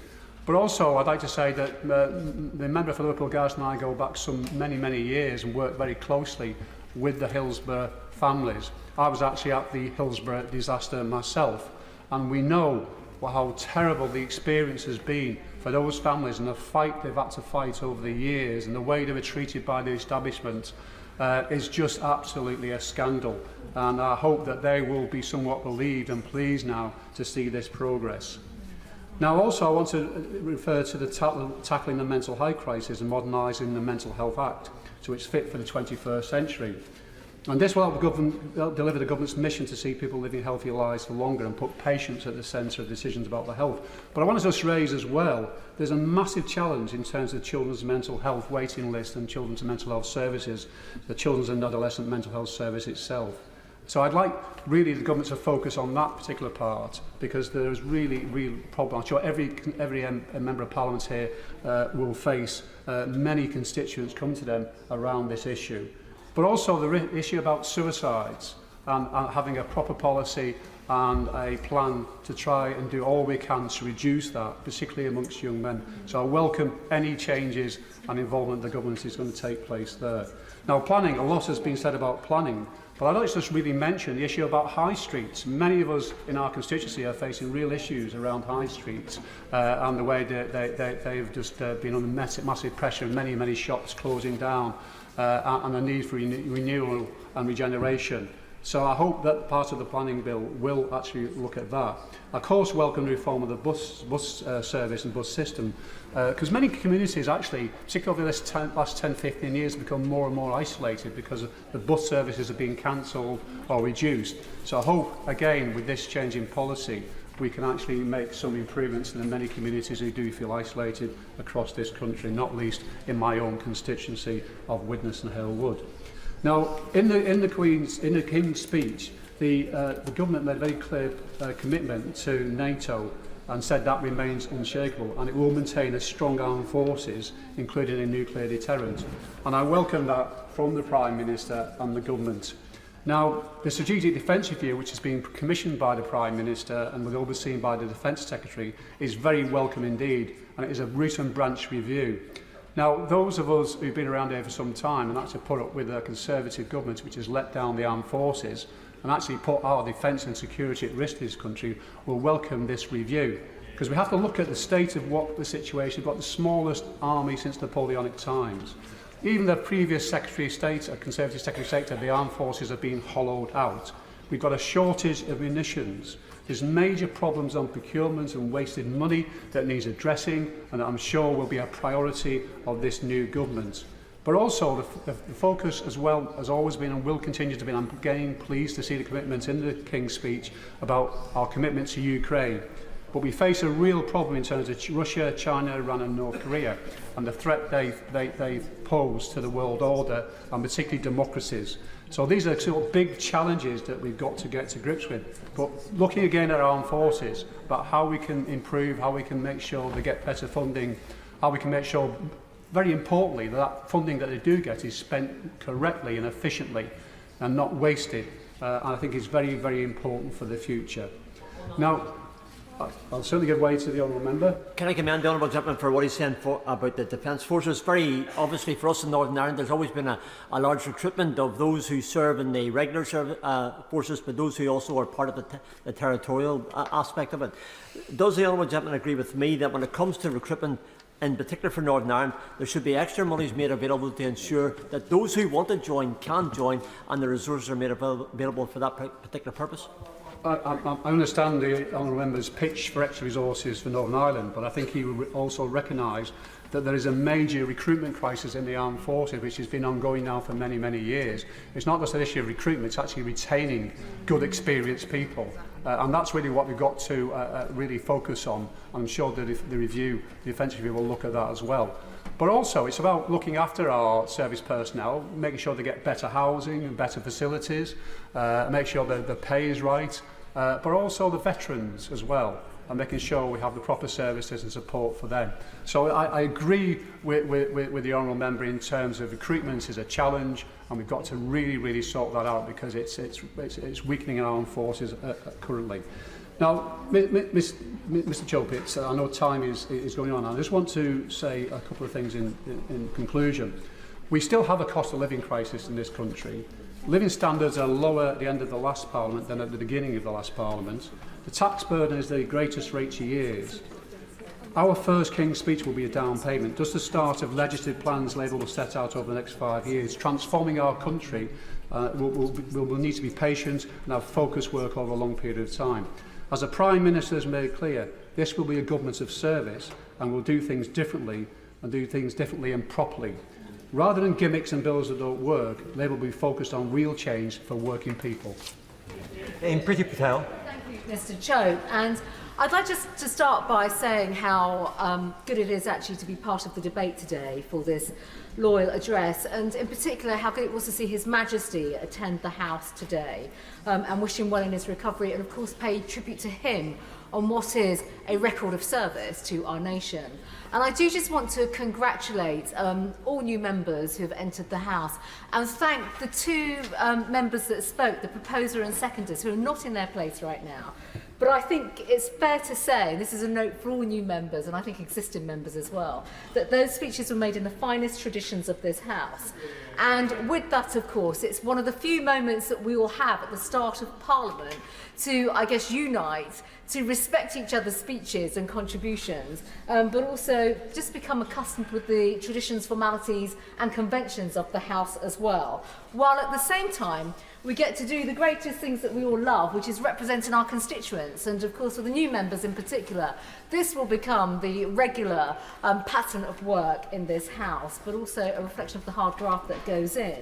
But also, I'd like to say that the member for Liverpool Garston and I go back some many years and work very closely with the Hillsborough families. I was actually at the Hillsborough disaster myself, and we know how terrible the experience has been for those families and the fight they've had to fight over the years and the way they were treated by the establishment is just absolutely a scandal. And I hope that they will be somewhat relieved and pleased now to see this progress. Now, also, I want to refer to the tackling the mental health crisis and modernising the Mental Health Act so it's fit for the 21st century. And this will help deliver the government's mission to see people living healthier lives for longer and put patients at the centre of decisions about their health. But I want to just raise as well, there's a massive challenge in terms of children's mental health waiting list and children's mental health services, the Children's and Adolescent Mental Health Service itself. So I'd like really the government to focus on that particular part, because there is really real problem. I'm sure every member of Parliament here will face many constituents come to them around this issue. But also the issue about suicides and having a proper policy and a plan to try and do all we can to reduce that, particularly amongst young men. So I welcome any changes and involvement the government is going to take place there. Now, planning, a lot has been said about planning, but I'd like to just really mention the issue about high streets. Many of us in our constituency are facing real issues around high streets and the way they've just been under massive pressure, many shops closing down and a need for renewal and regeneration. So I hope that part of the planning bill will actually look at that. I of course welcome the reform of the bus service and bus system, because many communities actually, particularly over this last 10-15 years, have become more and more isolated because the bus services are being cancelled or reduced. So I hope, again, with this change in policy, we can actually make some improvements in the many communities who do feel isolated across this country, not least in my own constituency of Widnes and Hale Wood. Now, in the King's speech, the government made a very clear commitment to NATO and said that remains unshakable, and it will maintain a strong armed forces, including a nuclear deterrent. And I welcome that from the Prime Minister and the government. Now, the Strategic Defence Review, which has been commissioned by the Prime Minister and was overseen by the Defence Secretary, is very welcome indeed, and it is a root and branch review. Now, those of us who've been around here for some time and actually put up with a Conservative government which has let down the armed forces and actually put our defence and security at risk in this country will welcome this review. Because we have to look at the state of what the situation. We've got the smallest army since Napoleonic times. Even the previous Secretary of State, a Conservative Secretary of State, said the armed forces have been hollowed out. We've got a shortage of munitions. There's major problems on procurement and wasted money that needs addressing, and that I'm sure will be a priority of this new government. But also the focus as well has always been and will continue to be, and I'm again pleased to see the commitment in the King's speech about our commitment to Ukraine. But we face a real problem in terms of Russia, China, Iran and North Korea and the threat they pose to the world order and particularly democracies. So these are sort of big challenges that we've got to get to grips with. But looking again at our armed forces, about how we can improve, how we can make sure they get better funding, how we can make sure, very importantly, that funding that they do get is spent correctly and efficiently and not wasted. And I think it's very, very important for the future. Now, I'll certainly give way to the honourable member. Can I commend the honourable gentleman for what he's saying about the Defence Forces? Very obviously for us in Northern Ireland, there's always been a large recruitment of those who serve in the regular forces, but those who also are part of the territorial aspect of it. Does the honourable gentleman agree with me that when it comes to recruitment, in particular for Northern Ireland, there should be extra monies made available to ensure that those who want to join can join and the resources are made available for that particular purpose? I understand the honourable member's pitch for extra resources for Northern Ireland, but I think he will also recognise that there is a major recruitment crisis in the armed forces which has been ongoing now for many, many years. It's not just an issue of recruitment, it's actually retaining good, experienced people. And that's really what we've got to really focus on. I'm sure that the Defence Review will look at that as well. But also, it's about looking after our service personnel, making sure they get better housing and better facilities, make sure that the pay is right, but also the veterans as well, and making sure we have the proper services and support for them. So I agree with the honourable member in terms of recruitment is a challenge, and we've got to really, really sort that out because it's weakening our armed forces currently. Now, Mr. Chopitz, I know time is going on. I just want to say a couple of things in conclusion. We still have a cost of living crisis in this country. Living standards are lower at the end of the last Parliament than at the beginning of the last Parliament. The tax burden is the greatest for 80 years. Our first King's speech will be a down payment, just the start of legislative plans Labour will set out over the next 5 years. Transforming our country will need to be patient and have focused work over a long period of time. As the Prime Minister has made clear, this will be a government of service and will do things differently and properly. Rather than gimmicks and bills that don't work, Labour will be focused on real change for working people. Priti Patel. Thank you, Mr. Cho. And I'd like just to start by saying how good it is actually to be part of the debate today for this loyal address, and in particular how good it was to see His Majesty attend the House today, and wish him well in his recovery, and of course pay tribute to him on what is a record of service to our nation. And I do just want to congratulate all new members who have entered the House and thank the two members that spoke, the proposer and seconders, who are not in their place right now. But I think it's fair to say, this is a note for all new members and I think existing members as well, that those speeches were made in the finest traditions of this House. And with that, of course, it's one of the few moments that we will have at the start of Parliament to, I guess, unite, to respect each other's speeches and contributions, but also just become accustomed with the traditions, formalities and conventions of the House as well. While at the same time, we get to do the greatest things that we all love, which is representing our constituents. And of course, for the new members in particular, this will become the regular pattern of work in this House, but also a reflection of the hard graft that goes in.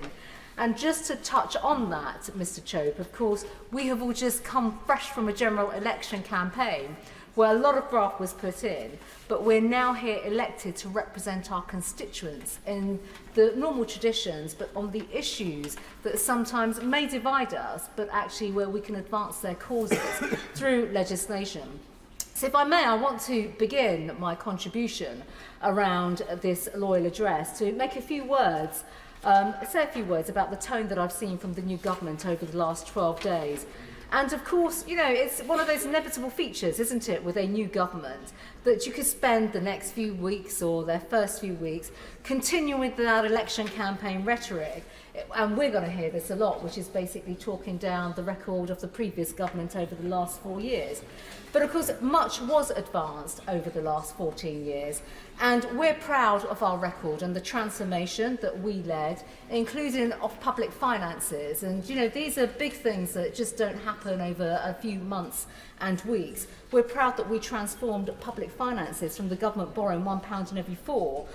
And just to touch on that, Mr. Chope, of course, we have all just come fresh from a general election campaign where a lot of graft was put in, but we're now here elected to represent our constituents in the normal traditions, but on the issues that sometimes may divide us, but actually where we can advance their causes through legislation. So if I may, I want to begin my contribution around this loyal address to make a few words, say a few words about the tone that I've seen from the new government over the last 12 days. And of course, you know, it's one of those inevitable features, isn't it, with a new government, that you could spend the next few weeks or their first few weeks continuing with that election campaign rhetoric. And we're going to hear this a lot, which is basically talking down the record of the previous government over the last 4 years. But of course, much was advanced over the last 14 years. And we're proud of our record and the transformation that we led, including of public finances. And, you know, these are big things that just don't happen over a few months and weeks. We're proud that we transformed public finances from the government borrowing £1 in every 4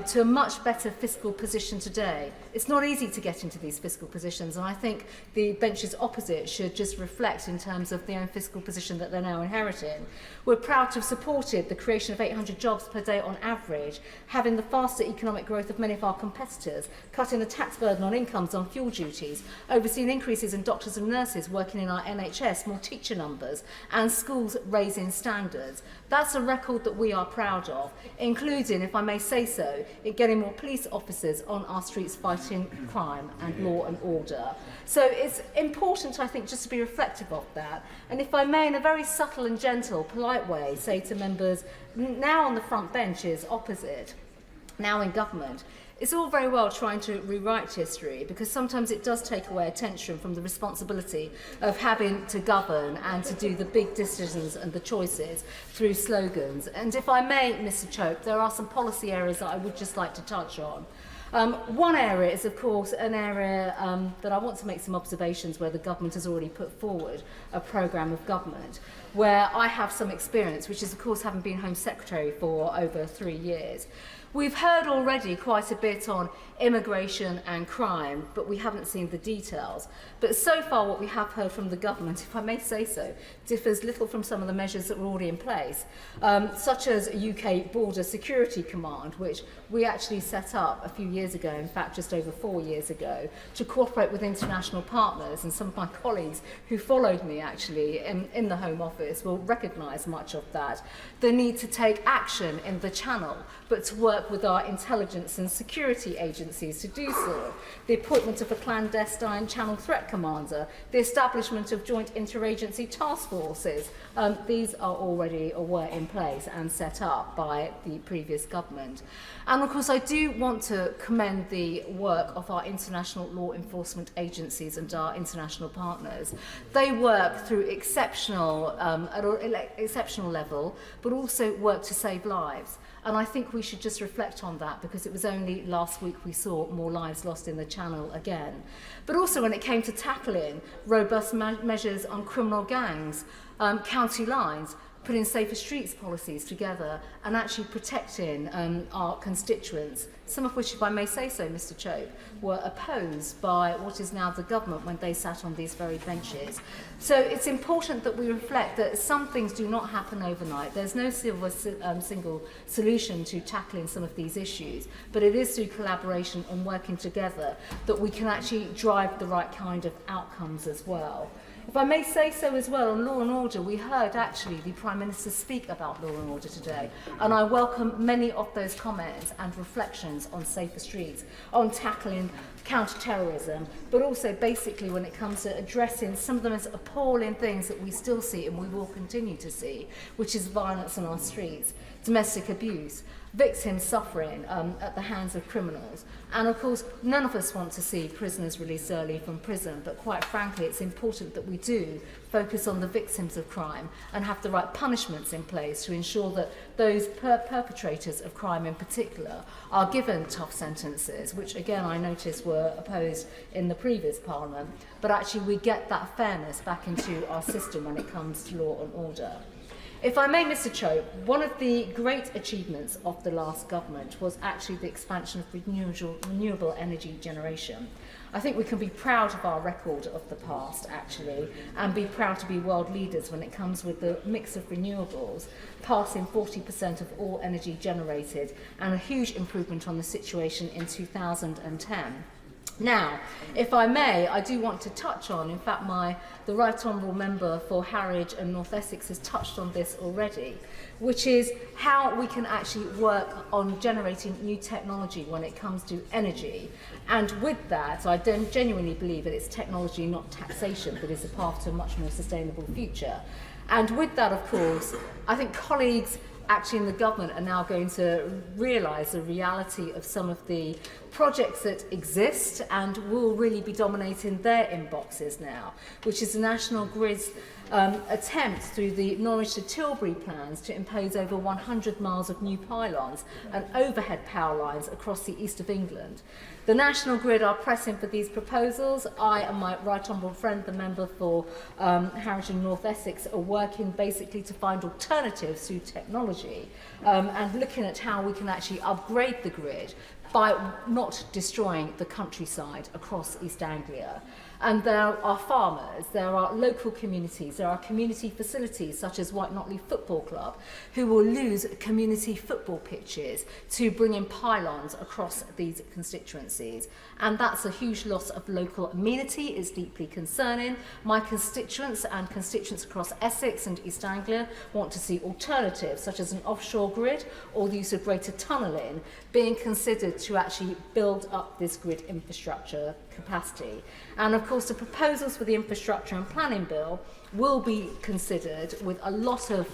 to a much better fiscal position today. It's not easy to get into these fiscal positions, and I think the benches opposite should just reflect in terms of their own fiscal position that they're now inheriting. We're proud to have supported the creation of 800 jobs per day on average, having the faster economic growth of many of our competitors, cutting the tax burden on incomes on fuel duties, overseeing increases in doctors and nurses working in our NHS, more teacher numbers, and schools raising standards. That's a record that we are proud of, including, if I may say so, in getting more police officers on our streets fighting crime and law and order. So it's important, I think, just to be reflective of that. And if I may, in a very subtle and gentle, polite way, say to members now on the front benches opposite, now in government, it's all very well trying to rewrite history, because sometimes it does take away attention from the responsibility of having to govern and to do the big decisions and the choices through slogans. And if I may, Mr. Chope, there are some policy areas that I would just like to touch on. One area is, of course, an area that I want to make some observations where the government has already put forward a programme of government, where I have some experience, which is, of course, having been Home Secretary for over 3 years. We've heard already quite a bit on immigration and crime, but we haven't seen the details. But so far what we have heard from the government, if I may say so, differs little from some of the measures that were already in place, such as a UK Border Security Command, which we actually set up a few years ago, in fact just over 4 years ago, to cooperate with international partners. And some of my colleagues who followed me actually in the Home Office will recognise much of that. The need to take action in the Channel, but to work with our intelligence and security agencies to do so. The appointment of a clandestine Channel Threat Commander, the establishment of joint interagency task forces. These are already or were in place and set up by the previous government. And of course I do want to commend the work of our international law enforcement agencies and our international partners. They work through exceptional, at an exceptional level, but also work to save lives. And I think we should just reflect on that, because it was only last week we saw more lives lost in the Channel again. But also when it came to tackling robust measures on criminal gangs, county lines, putting safer streets policies together and actually protecting our constituents, some of which, if I may say so, Mr. Chope, were opposed by what is now the government when they sat on these very benches. So it's important that we reflect that some things do not happen overnight. There's no single solution to tackling some of these issues, but it is through collaboration and working together that we can actually drive the right kind of outcomes as well. If I may say so as well, on law and order, we heard actually the Prime Minister speak about law and order today, and I welcome many of those comments and reflections on safer streets, on tackling counter-terrorism, but also basically when it comes to addressing some of the most appalling things that we still see and we will continue to see, which is violence on our streets, domestic abuse, victims suffering at the hands of criminals. And of course, none of us want to see prisoners released early from prison, but quite frankly, it's important that we do focus on the victims of crime and have the right punishments in place to ensure that those perpetrators of crime in particular are given tough sentences, which again I noticed were opposed in the previous Parliament, but actually we get that fairness back into our system when it comes to law and order. If I may, Mr. Chope, one of the great achievements of the last government was actually the expansion of renewable energy generation. I think we can be proud of our record of the past, actually, and be proud to be world leaders when it comes with the mix of renewables, passing 40% of all energy generated, and a huge improvement on the situation in 2010. Now, if I may, I do want to touch on, in fact, the Right Honourable Member for Harwich and North Essex has touched on this already, which is how we can actually work on generating new technology when it comes to energy. And with that, I genuinely believe that it's technology, not taxation, that is a path to a much more sustainable future. And with that, of course, I think colleagues actually in the government are now going to realise the reality of some of the projects that exist and will really be dominating their inboxes now, which is the National Grid's attempt through the Norwich to Tilbury plans to impose over 100 miles of new pylons and overhead power lines across the east of England. The National Grid are pressing for these proposals. I and my right honourable friend, the member for Harwich and North Essex, are working basically to find alternatives through technology and looking at how we can actually upgrade the grid by not destroying the countryside across East Anglia. And there are farmers, there are local communities, there are community facilities such as White Notley Football Club who will lose community football pitches to bring in pylons across these constituencies. And that's a huge loss of local amenity. It's deeply concerning. My constituents and constituents across Essex and East Anglia want to see alternatives such as an offshore grid or the use of greater tunnelling being considered to actually build up this grid infrastructure capacity. And of course the proposals for the infrastructure and planning bill will be considered with a lot of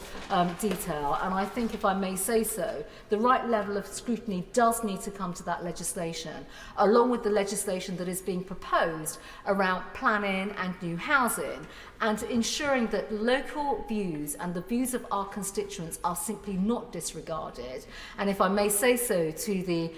detail, and I think, if I may say so, the right level of scrutiny does need to come to that legislation, along with the legislation that is being proposed around planning and new housing, and ensuring that local views and the views of our constituents are simply not disregarded. And if I may say so to the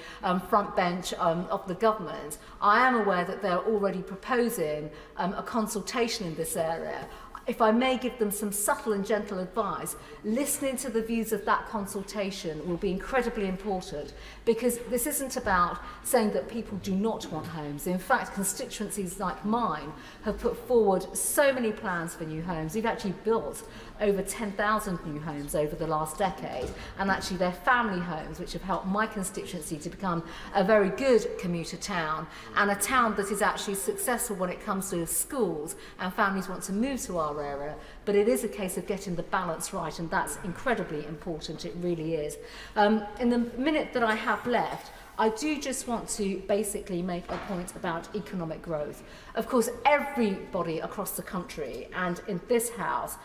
front bench of the government, I am aware that they're already proposing a consultation in this area. If I may give them some subtle and gentle advice, listening to the views of that consultation will be incredibly important, because this isn't about saying that people do not want homes. In fact, constituencies like mine have put forward so many plans for new homes. We've actually built over 10,000 new homes over the last decade, and actually they're family homes which have helped my constituency to become a very good commuter town, and a town that is actually successful when it comes to schools and families want to move to our area. But it is a case of getting the balance right, and that's incredibly important. It really is. In the minute that I have left, I do just want to basically make a point about economic growth. Of course, everybody across the country and in this House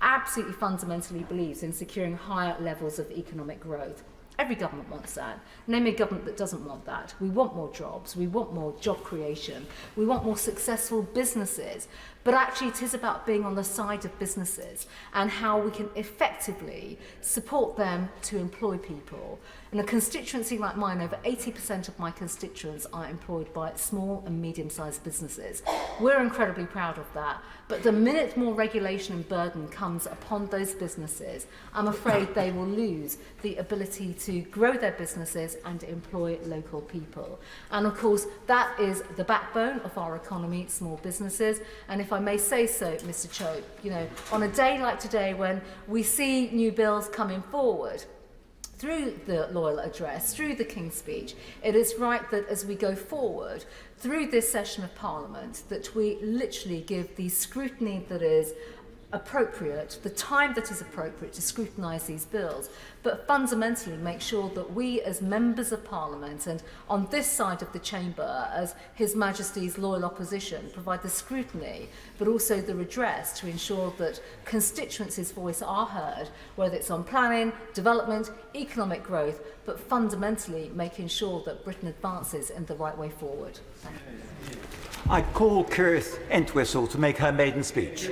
absolutely fundamentally believes in securing higher levels of economic growth. Every government wants that. Name a government that doesn't want that. We want more jobs, we want more job creation, we want more successful businesses. But actually it is about being on the side of businesses and how we can effectively support them to employ people. In a constituency like mine, over 80% of my constituents are employed by small and medium-sized businesses. We're incredibly proud of that. But the minute more regulation and burden comes upon those businesses, I'm afraid they will lose the ability to grow their businesses and employ local people. And of course, that is the backbone of our economy, small businesses. And if I may say so, Mr. Chope, you know, on a day like today when we see new bills coming forward, through the Loyal Address, through the King's Speech, it is right that as we go forward through this session of Parliament, that we literally give the scrutiny that is appropriate, the time that is appropriate to scrutinise these bills, but fundamentally make sure that we as members of Parliament and on this side of the chamber as His Majesty's loyal opposition provide the scrutiny but also the redress to ensure that constituencies' voice are heard, whether it's on planning, development, economic growth, but fundamentally making sure that Britain advances in the right way forward. Thank you. I call Kirth Entwistle to make her maiden speech.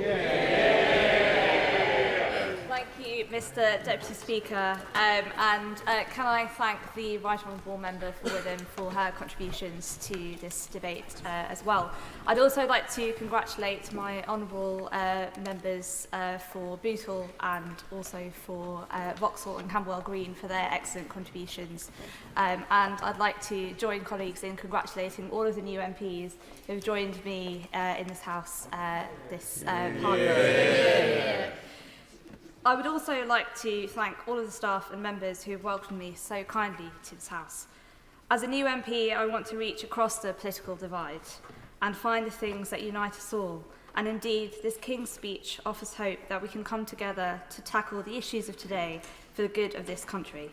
Thank you, Mr. Deputy Speaker, and can I thank the Right Honourable Member for Witham for her contributions to this debate as well. I'd also like to congratulate my honourable members for Bootle and also for Vauxhall and Camberwell Green for their excellent contributions. And I'd like to join colleagues in congratulating all of the new MPs who have joined me in this House this Parliament. I would also like to thank all of the staff and members who have welcomed me so kindly to this House. As a new MP, I want to reach across the political divide and find the things that unite us all. And indeed, this King's speech offers hope that we can come together to tackle the issues of today for the good of this country.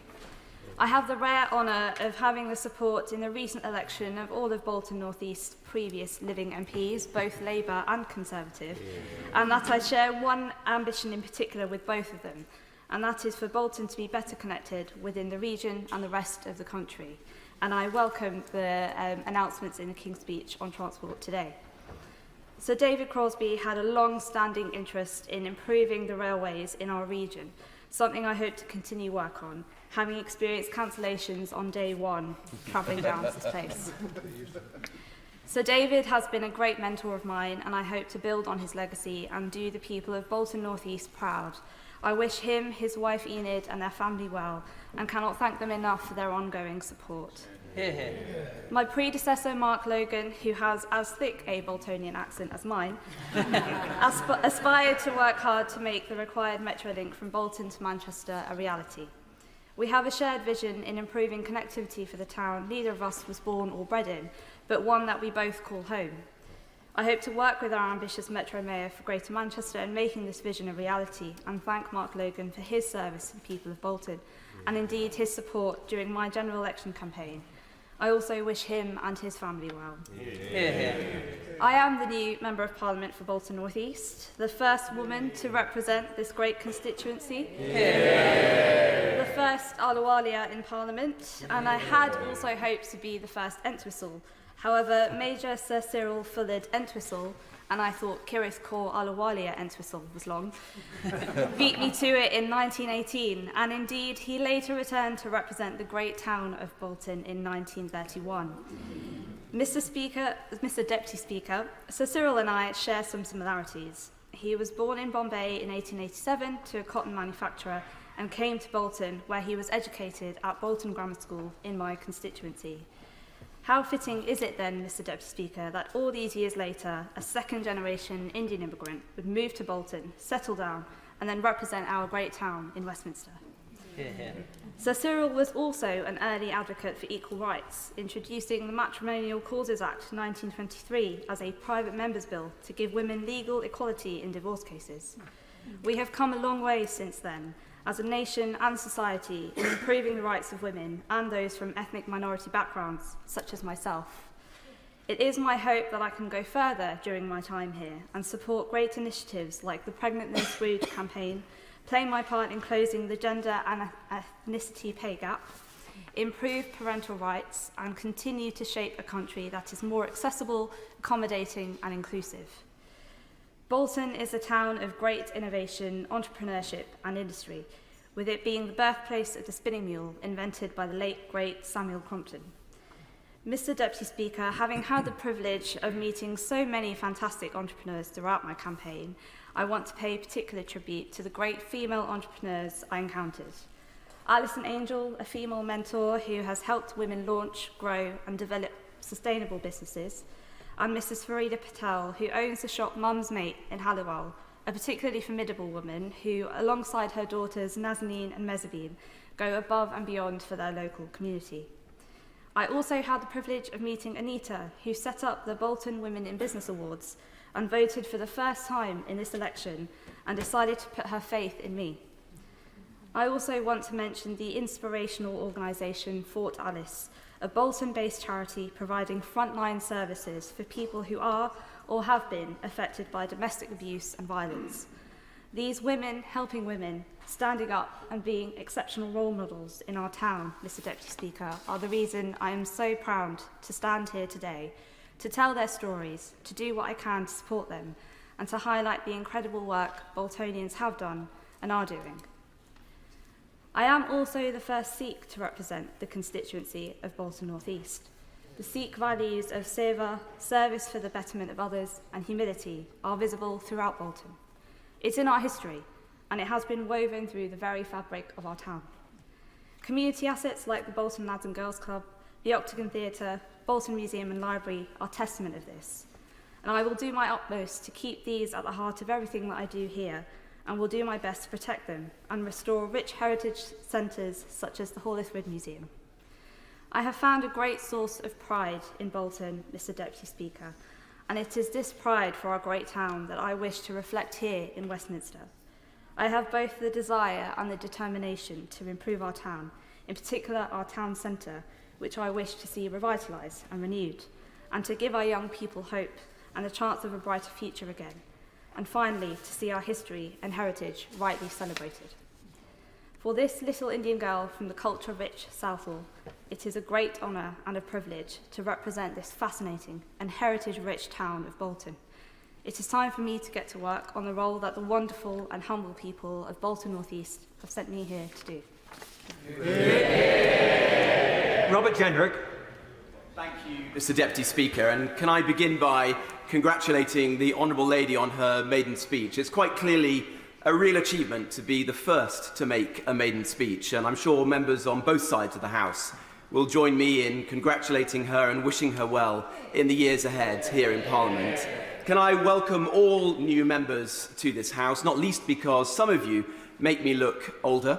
I have the rare honour of having the support in the recent election of all of Bolton North East's previous living MPs, both Labour and Conservative, and that I share one ambition in particular with both of them, and that is for Bolton to be better connected within the region and the rest of the country. And I welcome the announcements in the King's speech on transport today. Sir David Crosby had a long-standing interest in improving the railways in our region, something I hope to continue work on, having experienced cancellations on day one, travelling down to this place. Sir David has been a great mentor of mine, and I hope to build on his legacy and do the people of Bolton North East proud. I wish him, his wife Enid, and their family well, and cannot thank them enough for their ongoing support. My predecessor, Mark Logan, who has as thick a Boltonian accent as mine, aspired to work hard to make the required metro link from Bolton to Manchester a reality. We have a shared vision in improving connectivity for the town neither of us was born or bred in, but one that we both call home. I hope to work with our ambitious Metro Mayor for Greater Manchester in making this vision a reality, and thank Mark Logan for his service to the people of Bolton, and indeed his support during my general election campaign. I also wish him and his family well. I am the new Member of Parliament for Bolton North East, the first woman to represent this great constituency, the first Alawalia in Parliament, and I had also hoped to be the first Entwistle. However, Major Sir Cyril Fullard Entwistle, and I thought Kirith Cor Alawalia Entwistle was long, beat me to it in 1918, and indeed he later returned to represent the great town of Bolton in 1931. Mr. Deputy Speaker, Sir Cyril and I share some similarities. He was born in Bombay in 1887 to a cotton manufacturer and came to Bolton, where he was educated at Bolton Grammar School in my constituency. How fitting is it then, Mr. Deputy Speaker, that all these years later, a second-generation Indian immigrant would move to Bolton, settle down, and then represent our great town in Westminster? Sir Cyril was also an early advocate for equal rights, introducing the Matrimonial Causes Act 1923 as a private member's bill to give women legal equality in divorce cases. We have come a long way since then, as a nation and society, in improving the rights of women and those from ethnic minority backgrounds, such as myself. It is my hope that I can go further during my time here and support great initiatives like the Pregnant No Scrooge campaign, play my part in closing the gender and ethnicity pay gap, improve parental rights, and continue to shape a country that is more accessible, accommodating, and inclusive. Bolton is a town of great innovation, entrepreneurship, and industry, with it being the birthplace of the spinning mule invented by the late, great Samuel Crompton. Mr. Deputy Speaker, having had the privilege of meeting so many fantastic entrepreneurs throughout my campaign, I want to pay particular tribute to the great female entrepreneurs I encountered. Alison Angel, a female mentor who has helped women launch, grow, and develop sustainable businesses, and Mrs. Farida Patel, who owns the shop Mum's Mate in Halliwell, a particularly formidable woman who, alongside her daughters Nazanin and Mezzabine, go above and beyond for their local community. I also had the privilege of meeting Anita, who set up the Bolton Women in Business Awards and voted for the first time in this election and decided to put her faith in me. I also want to mention the inspirational organisation Fort Alice, a Bolton-based charity providing frontline services for people who are or have been affected by domestic abuse and violence. These women helping women, standing up and being exceptional role models in our town, Mr. Deputy Speaker, are the reason I am so proud to stand here today, to tell their stories, to do what I can to support them, and to highlight the incredible work Boltonians have done and are doing. I am also the first Sikh to represent the constituency of Bolton North East. The Sikh values of seva, service for the betterment of others, and humility are visible throughout Bolton. It's in our history, and it has been woven through the very fabric of our town. Community assets like the Bolton Lads and Girls Club, the Octagon Theatre, Bolton Museum and Library are testament of this. And I will do my utmost to keep these at the heart of everything that I do here, and will do my best to protect them and restore rich heritage centres such as the Hallethwood Museum. I have found a great source of pride in Bolton, Mr Deputy Speaker, and it is this pride for our great town that I wish to reflect here in Westminster. I have both the desire and the determination to improve our town, in particular our town centre, which I wish to see revitalised and renewed, and to give our young people hope and a chance of a brighter future again, and finally to see our history and heritage rightly celebrated. For this little Indian girl from the culture-rich Southall, it is a great honour and a privilege to represent this fascinating and heritage-rich town of Bolton. It is time for me to get to work on the role that the wonderful and humble people of Bolton North East have sent me here to do. Robert Jenrick. Thank you, Mr Deputy Speaker, and can I begin by congratulating the Honourable Lady on her maiden speech. It's quite clearly a real achievement to be the first to make a maiden speech, and I'm sure members on both sides of the House will join me in congratulating her and wishing her well in the years ahead here in Parliament. Can I welcome all new members to this House, not least because some of you make me look older,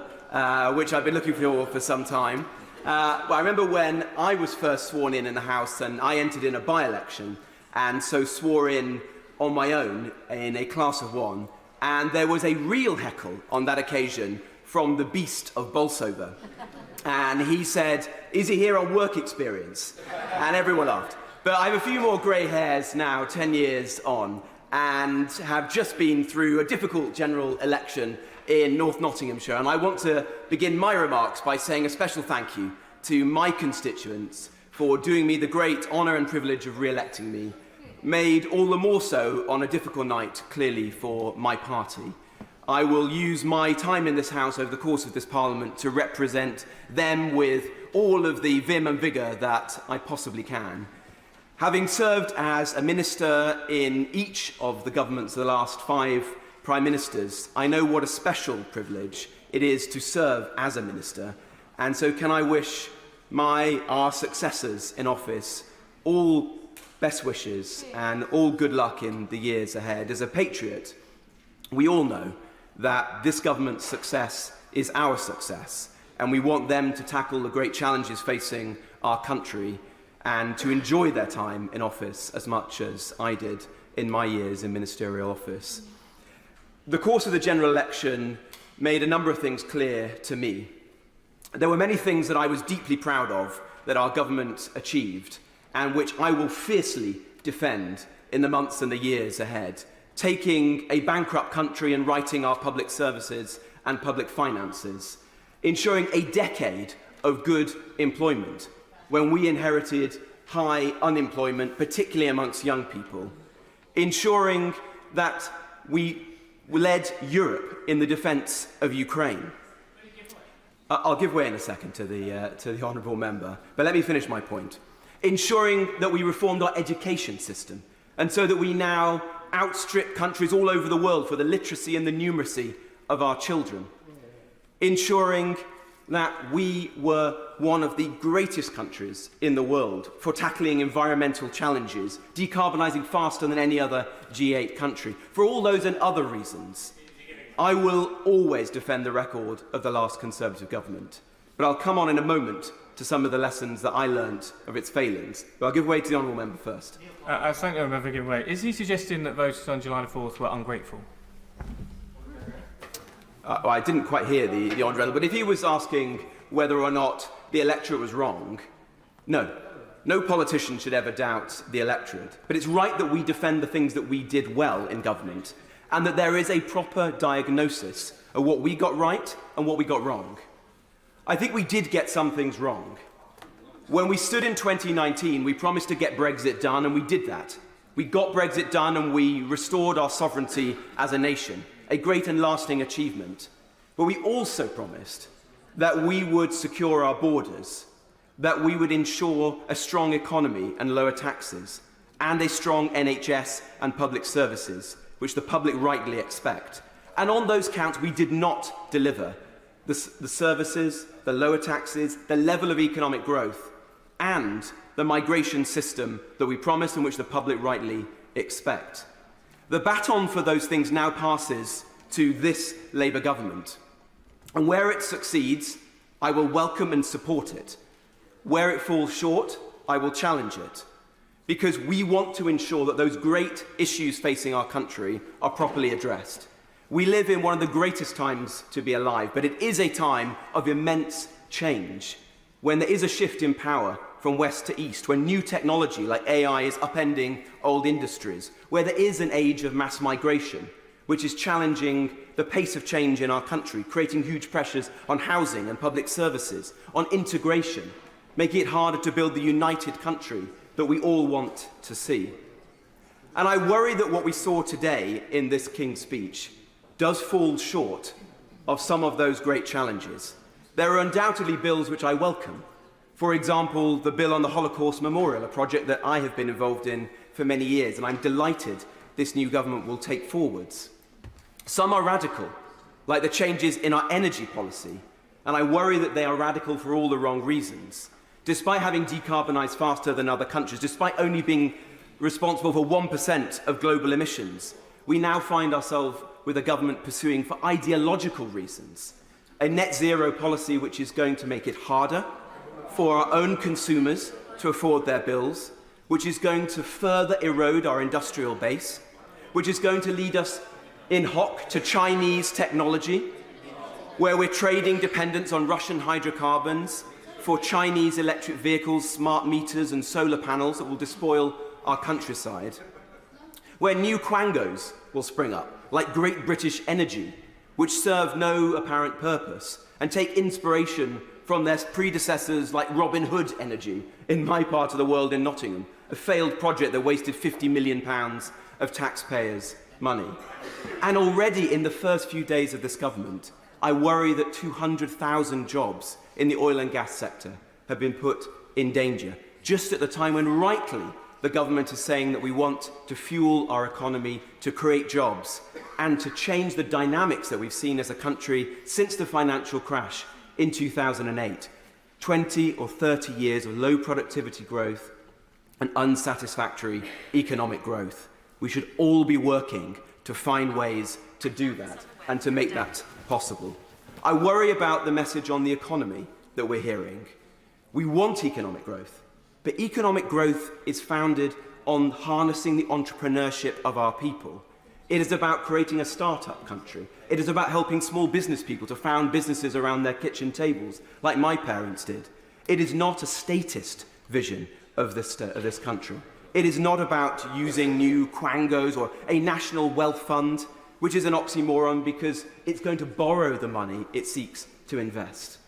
which I've been looking for some time. Well, I remember when I was first sworn in the House and I entered in a by-election and so swore in on my own in a class of one, and there was a real heckle on that occasion from the beast of Bolsover. And he said, "Is he here on work experience?" And everyone laughed. But I have a few more grey hairs now, 10 years on, and have just been through a difficult general election in North Nottinghamshire. And I want to begin my remarks by saying a special thank you to my constituents for doing me the great honour and privilege of re-electing me, made all the more so on a difficult night, clearly, for my party. I will use my time in this House over the course of this Parliament to represent them with all of the vim and vigour that I possibly can. Having served as a minister in each of the governments of the last 5 Prime Ministers, I know what a special privilege it is to serve as a minister, and so can I wish our successors in office all best wishes and all good luck in the years ahead. As a patriot, we all know that this government's success is our success, and we want them to tackle the great challenges facing our country and to enjoy their time in office as much as I did in my years in ministerial office. The course of the general election made a number of things clear to me. There were many things that I was deeply proud of that our government achieved and which I will fiercely defend in the months and the years ahead, taking a bankrupt country and righting our public services and public finances, ensuring a decade of good employment when we inherited high unemployment, particularly amongst young people, ensuring that we led Europe in the defence of Ukraine. I'll give way in a second to the honourable member, but let me finish my point. Ensuring that we reformed our education system, and so that we now outstrip countries all over the world for the literacy and the numeracy of our children. Ensuring that we were one of the greatest countries in the world for tackling environmental challenges, decarbonising faster than any other G8 country. For all those and other reasons, I will always defend the record of the last Conservative government. But I'll come on in a moment to some of the lessons that I learnt of its failings. But I'll give way to the honourable member first. I thank the honourable member for giving way. Is he suggesting that voters on July the 4th were ungrateful? Well, I didn't quite hear the honourable, but if he was asking whether or not the electorate was wrong, no. No politician should ever doubt the electorate. But it's right that we defend the things that we did well in government, and that there is a proper diagnosis of what we got right and what we got wrong. I think we did get some things wrong. When we stood in 2019, we promised to get Brexit done, and we did that. We got Brexit done, and we restored our sovereignty as a nation, a great and lasting achievement. But we also promised that we would secure our borders, that we would ensure a strong economy and lower taxes, and a strong NHS and public services, which the public rightly expect. And on those counts, we did not deliver the services, the lower taxes, the level of economic growth, and the migration system that we promised and which the public rightly expect. The baton for those things now passes to this Labour government. And where it succeeds, I will welcome and support it. Where it falls short, I will challenge it, because we want to ensure that those great issues facing our country are properly addressed. We live in one of the greatest times to be alive, but it is a time of immense change, when there is a shift in power from west to east, when new technology like AI is upending old industries, where there is an age of mass migration, which is challenging the pace of change in our country, creating huge pressures on housing and public services, on integration, making it harder to build the united country that we all want to see. And I worry that what we saw today in this King's speech does fall short of some of those great challenges. There are undoubtedly bills which I welcome. For example, the bill on the Holocaust Memorial, a project that I have been involved in for many years, and I'm delighted this new government will take forwards. Some are radical, like the changes in our energy policy, and I worry that they are radical for all the wrong reasons. Despite having decarbonised faster than other countries, despite only being responsible for 1% of global emissions, we now find ourselves with a government pursuing, for ideological reasons, a net zero policy which is going to make it harder for our own consumers to afford their bills, which is going to further erode our industrial base, which is going to lead us in hock to Chinese technology, where we're trading dependence on Russian hydrocarbons for Chinese electric vehicles, smart meters and solar panels that will despoil our countryside, where new quangos will spring up, like Great British Energy, which serve no apparent purpose and take inspiration from their predecessors like Robin Hood Energy in my part of the world in Nottingham, a failed project that wasted £50 million of taxpayers' money. And already in the first few days of this government, I worry that 200,000 jobs in the oil and gas sector have been put in danger, just at the time when rightly the government is saying that we want to fuel our economy, to create jobs, and to change the dynamics that we've seen as a country since the financial crash in 2008. 20 or 30 years of low productivity growth and unsatisfactory economic growth. We should all be working to find ways to do that and to make that possible. I worry about the message on the economy that we're hearing. We want economic growth, but economic growth is founded on harnessing the entrepreneurship of our people. It is about creating a start-up country. It is about helping small business people to found businesses around their kitchen tables, like my parents did. It is not a statist vision of this country. It is not about using new quangos or a national wealth fund, which is an oxymoron because it's going to borrow the money it seeks to invest.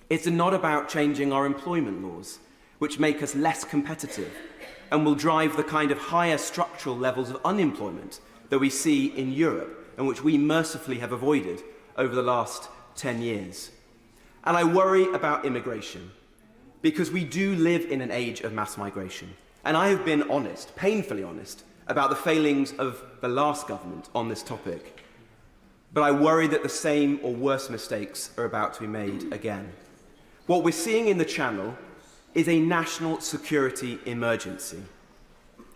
It's not about changing our employment laws, which make us less competitive and will drive the kind of higher structural levels of unemployment that we see in Europe and which we mercifully have avoided over the last 10 years. And I worry about immigration, because we do live in an age of mass migration. And I have been honest, painfully honest, about the failings of the last government on this topic. But I worry that the same or worse mistakes are about to be made again. What we're seeing in the Channel is a national security emergency.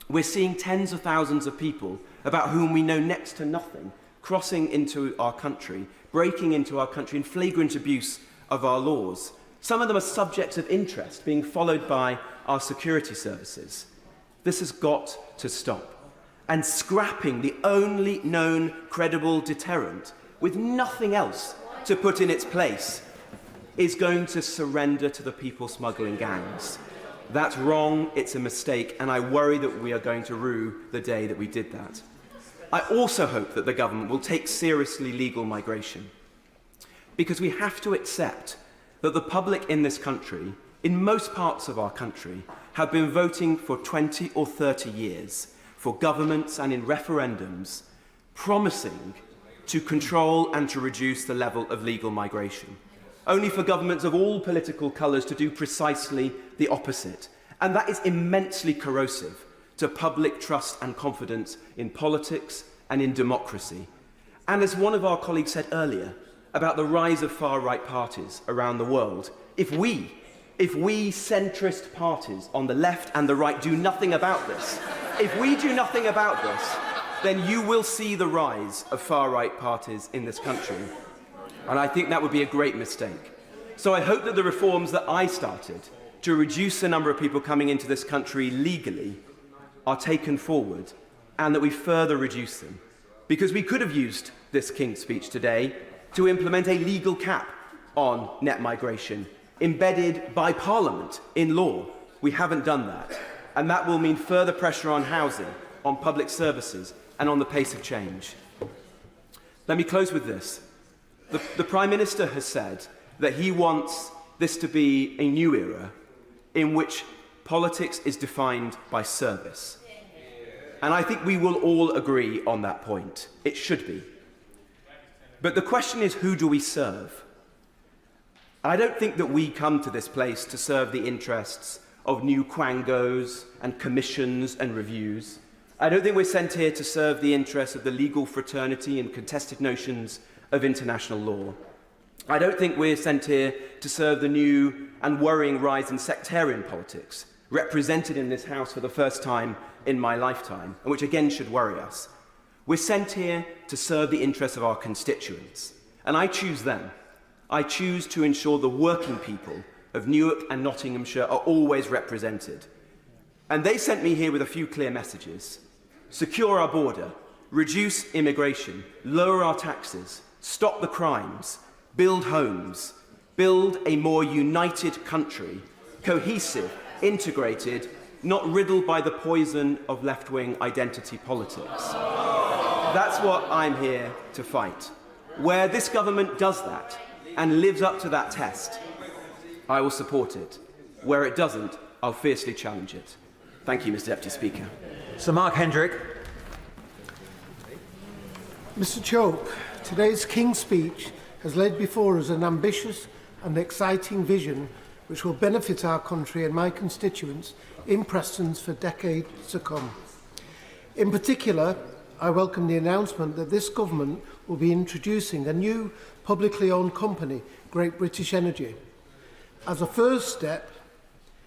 We're seeing tens of thousands of people about whom we know next to nothing crossing into our country, breaking into our country in flagrant abuse of our laws. Some of them are subjects of interest being followed by our security services. This has got to stop. And scrapping the only known credible deterrent with nothing else to put in its place is going to surrender to the people smuggling gangs. That's wrong, it's a mistake, and I worry that we are going to rue the day that we did that. I also hope that the government will take seriously legal migration, because we have to accept that the public in this country, in most parts of our country, have been voting for 20 or 30 years for governments and in referendums promising to control and to reduce the level of legal migration, only for governments of all political colours to do precisely the opposite. And that is immensely corrosive to public trust and confidence in politics and in democracy. And as one of our colleagues said earlier about the rise of far-right parties around the world, if we centrist parties on the left and the right do nothing about this, if we do nothing about this, then you will see the rise of far-right parties in this country. And I think that would be a great mistake. So I hope that the reforms that I started to reduce the number of people coming into this country legally are taken forward and that we further reduce them. Because we could have used this King's speech today to implement a legal cap on net migration, embedded by Parliament in law. We haven't done that. And that will mean further pressure on housing, on public services, and on the pace of change. Let me close with this. The Prime Minister has said that he wants this to be a new era in which politics is defined by service. And I think we will all agree on that point. It should be. But the question is, who do we serve? I don't think that we come to this place to serve the interests of new quangos and commissions and reviews. I don't think we're sent here to serve the interests of the legal fraternity and contested notions of international law. I don't think we're sent here to serve the new and worrying rise in sectarian politics, represented in this House for the first time in my lifetime, and which again should worry us. We're sent here to serve the interests of our constituents, and I choose them. I choose to ensure the working people of Newark and Nottinghamshire are always represented. And they sent me here with a few clear messages. Secure our border, reduce immigration, lower our taxes, stop the crimes, build homes, build a more united country, cohesive, integrated, not riddled by the poison of left-wing identity politics. That's what I'm here to fight. Where this government does that and lives up to that test, I will support it. Where it doesn't, I'll fiercely challenge it. Thank you, Mr. Deputy Speaker. Sir Mark Hendrick. Mr. Chope, today's King's speech has laid before us an ambitious and exciting vision which will benefit our country and my constituents in Preston for decades to come. In particular, I welcome the announcement that this government will be introducing a new publicly owned company, Great British Energy. As a first step,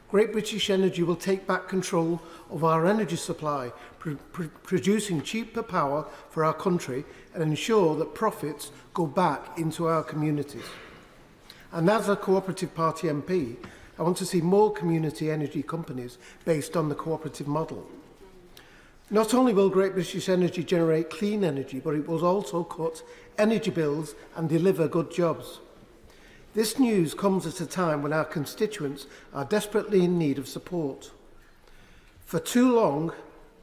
Great British Energy will take back control of our energy supply, producing cheaper power for our country and ensure that profits go back into our communities. And as a Cooperative Party MP, I want to see more community energy companies based on the cooperative model. Not only will Great British Energy generate clean energy, but it will also cut energy bills and deliver good jobs. This news comes at a time when our constituents are desperately in need of support. For too long,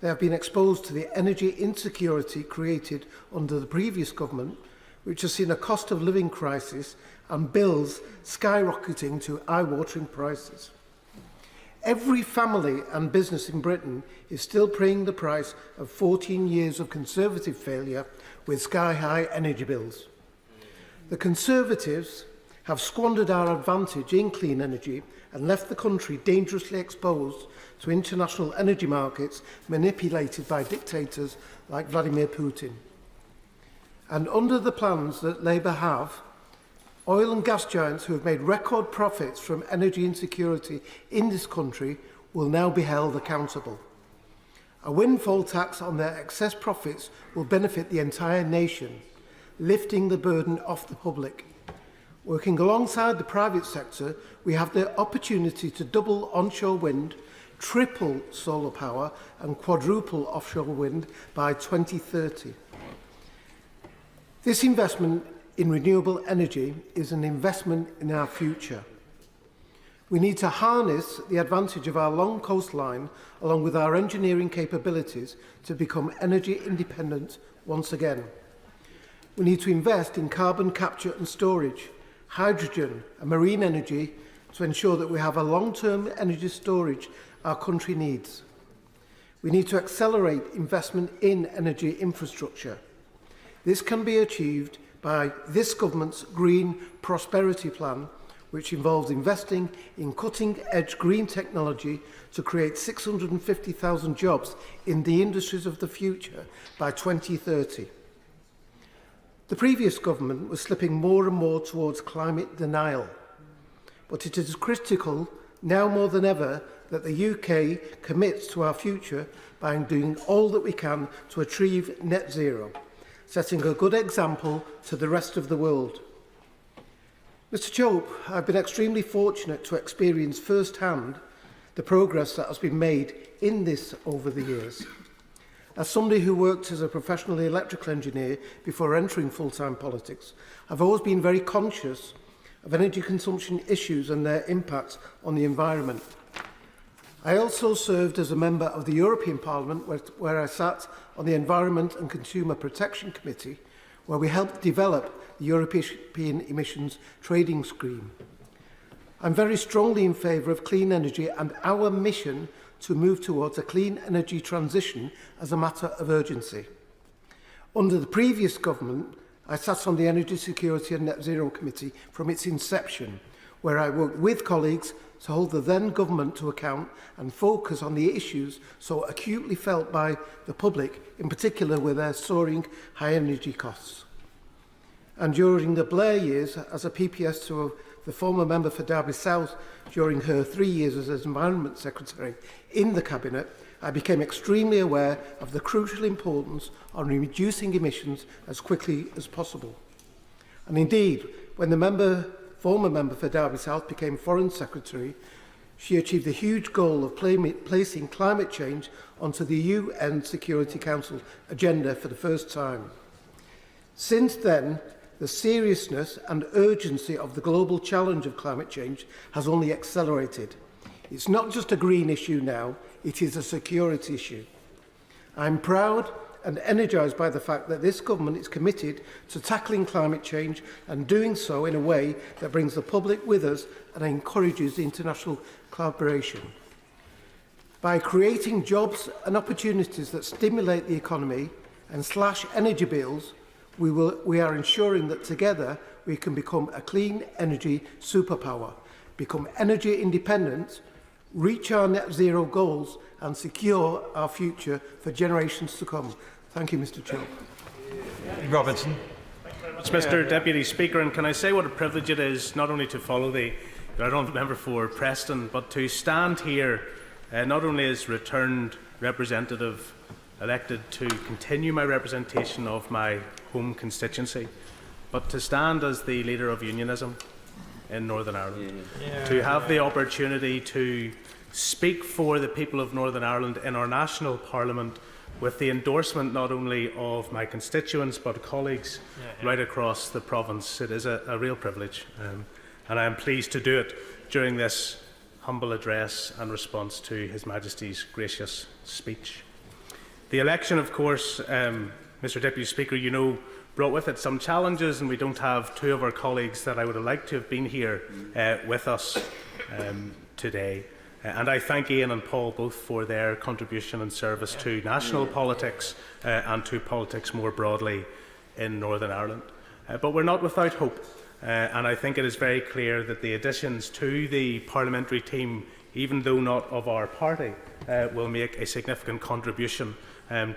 they have been exposed to the energy insecurity created under the previous government, which has seen a cost of living crisis and bills skyrocketing to eye-watering prices. Every family and business in Britain is still paying the price of 14 years of Conservative failure with sky-high energy bills. The Conservatives have squandered our advantage in clean energy and left the country dangerously exposed to international energy markets manipulated by dictators like Vladimir Putin. And under the plans that Labour have, oil and gas giants who have made record profits from energy insecurity in this country will now be held accountable. A windfall tax on their excess profits will benefit the entire nation, lifting the burden off the public. Working alongside the private sector, we have the opportunity to double onshore wind, triple solar power and quadruple offshore wind by 2030. This investment in renewable energy is an investment in our future. We need to harness the advantage of our long coastline along with our engineering capabilities to become energy independent once again. We need to invest in carbon capture and storage, hydrogen and marine energy to ensure that we have a long-term energy storage our country needs. We need to accelerate investment in energy infrastructure. This can be achieved by this government's Green Prosperity Plan, which involves investing in cutting-edge green technology to create 650,000 jobs in the industries of the future by 2030. The previous government was slipping more and more towards climate denial, but it is critical now more than ever that the UK commits to our future by doing all that we can to achieve net zero, setting a good example to the rest of the world. Mr Chope, I've been extremely fortunate to experience firsthand the progress that has been made in this over the years. As somebody who worked as a professional electrical engineer before entering full-time politics, I've always been very conscious of energy consumption issues and their impacts on the environment. I also served as a member of the European Parliament, where I sat on the Environment and Consumer Protection Committee, where we helped develop the European Emissions Trading Scheme. I'm very strongly in favour of clean energy and our mission to move towards a clean energy transition as a matter of urgency. Under the previous government, I sat on the Energy Security and Net Zero Committee from its inception, where I worked with colleagues to hold the then government to account and focus on the issues so acutely felt by the public, in particular with their soaring high energy costs. And during the Blair years, as a PPS to the former member for Derby South during her 3 years as Environment Secretary in the Cabinet, I became extremely aware of the crucial importance of reducing emissions as quickly as possible. And indeed, when the former member for Derby South became Foreign Secretary, she achieved the huge goal of placing climate change onto the UN Security Council agenda for the first time. Since then, the seriousness and urgency of the global challenge of climate change has only accelerated. It's not just a green issue now, it is a security issue. I'm proud and energised by the fact that this government is committed to tackling climate change and doing so in a way that brings the public with us and encourages international collaboration. By creating jobs and opportunities that stimulate the economy and slash energy bills, we are ensuring that together we can become a clean energy superpower, become energy independent, reach our net zero goals and secure our future for generations to come. Thank you, Mr Chope. Robertson. Mr Deputy Speaker, and can I say what a privilege it is not only to follow the Honourable Member for Preston, but to stand here not only as returned representative elected to continue my representation of my home constituency, but to stand as the leader of unionism in Northern Ireland, to have the opportunity to speak for the people of Northern Ireland in our national parliament with the endorsement not only of my constituents but colleagues right across the province. It is a real privilege, and I am pleased to do it during this humble address and response to His Majesty's gracious speech. The election, of course, Mr Deputy Speaker, you know, brought with it some challenges, and we don't have two of our colleagues that I would have liked to have been here with us today. And I thank Ian and Paul both for their contribution and service to national politics and to politics more broadly in Northern Ireland. But we're not without hope, and I think it is very clear that the additions to the parliamentary team, even though not of our party, will make a significant contribution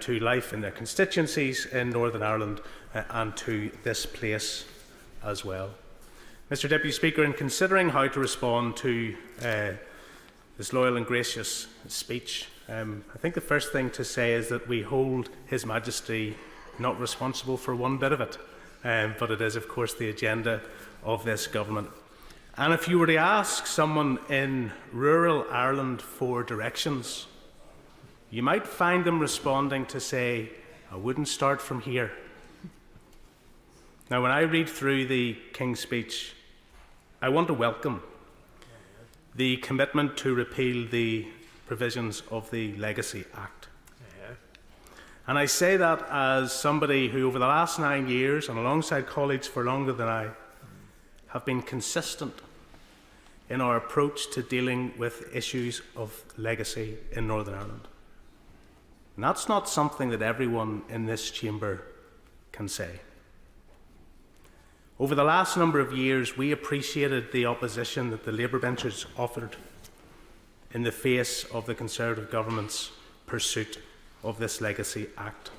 to life in their constituencies in Northern Ireland and to this place as well. Mr Deputy Speaker, in considering how to respond to this loyal and gracious speech, I think the first thing to say is that we hold His Majesty not responsible for one bit of it, but it is of course the agenda of this government. And if you were to ask someone in rural Ireland for directions, you might find them responding to say, I wouldn't start from here. Now, when I read through the King's Speech, I want to welcome the commitment to repeal the provisions of the Legacy Act. And I say that as somebody who, over the last 9 years, and alongside colleagues for longer than I, have been consistent in our approach to dealing with issues of legacy in Northern Ireland. And that's not something that everyone in this chamber can say. Over the last number of years, we appreciated the opposition that the Labour benches offered in the face of the Conservative government's pursuit of this Legacy Act.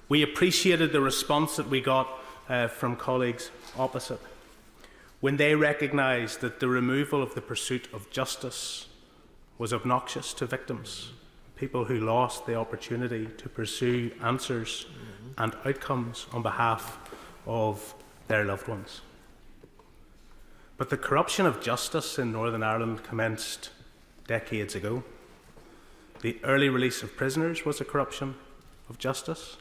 We appreciated the response that we got from colleagues opposite when they recognised that the removal of the pursuit of justice was obnoxious to victims, people who lost the opportunity to pursue answers and outcomes on behalf of their loved ones. But the corruption of justice in Northern Ireland commenced decades ago. The early release of prisoners was a corruption of justice.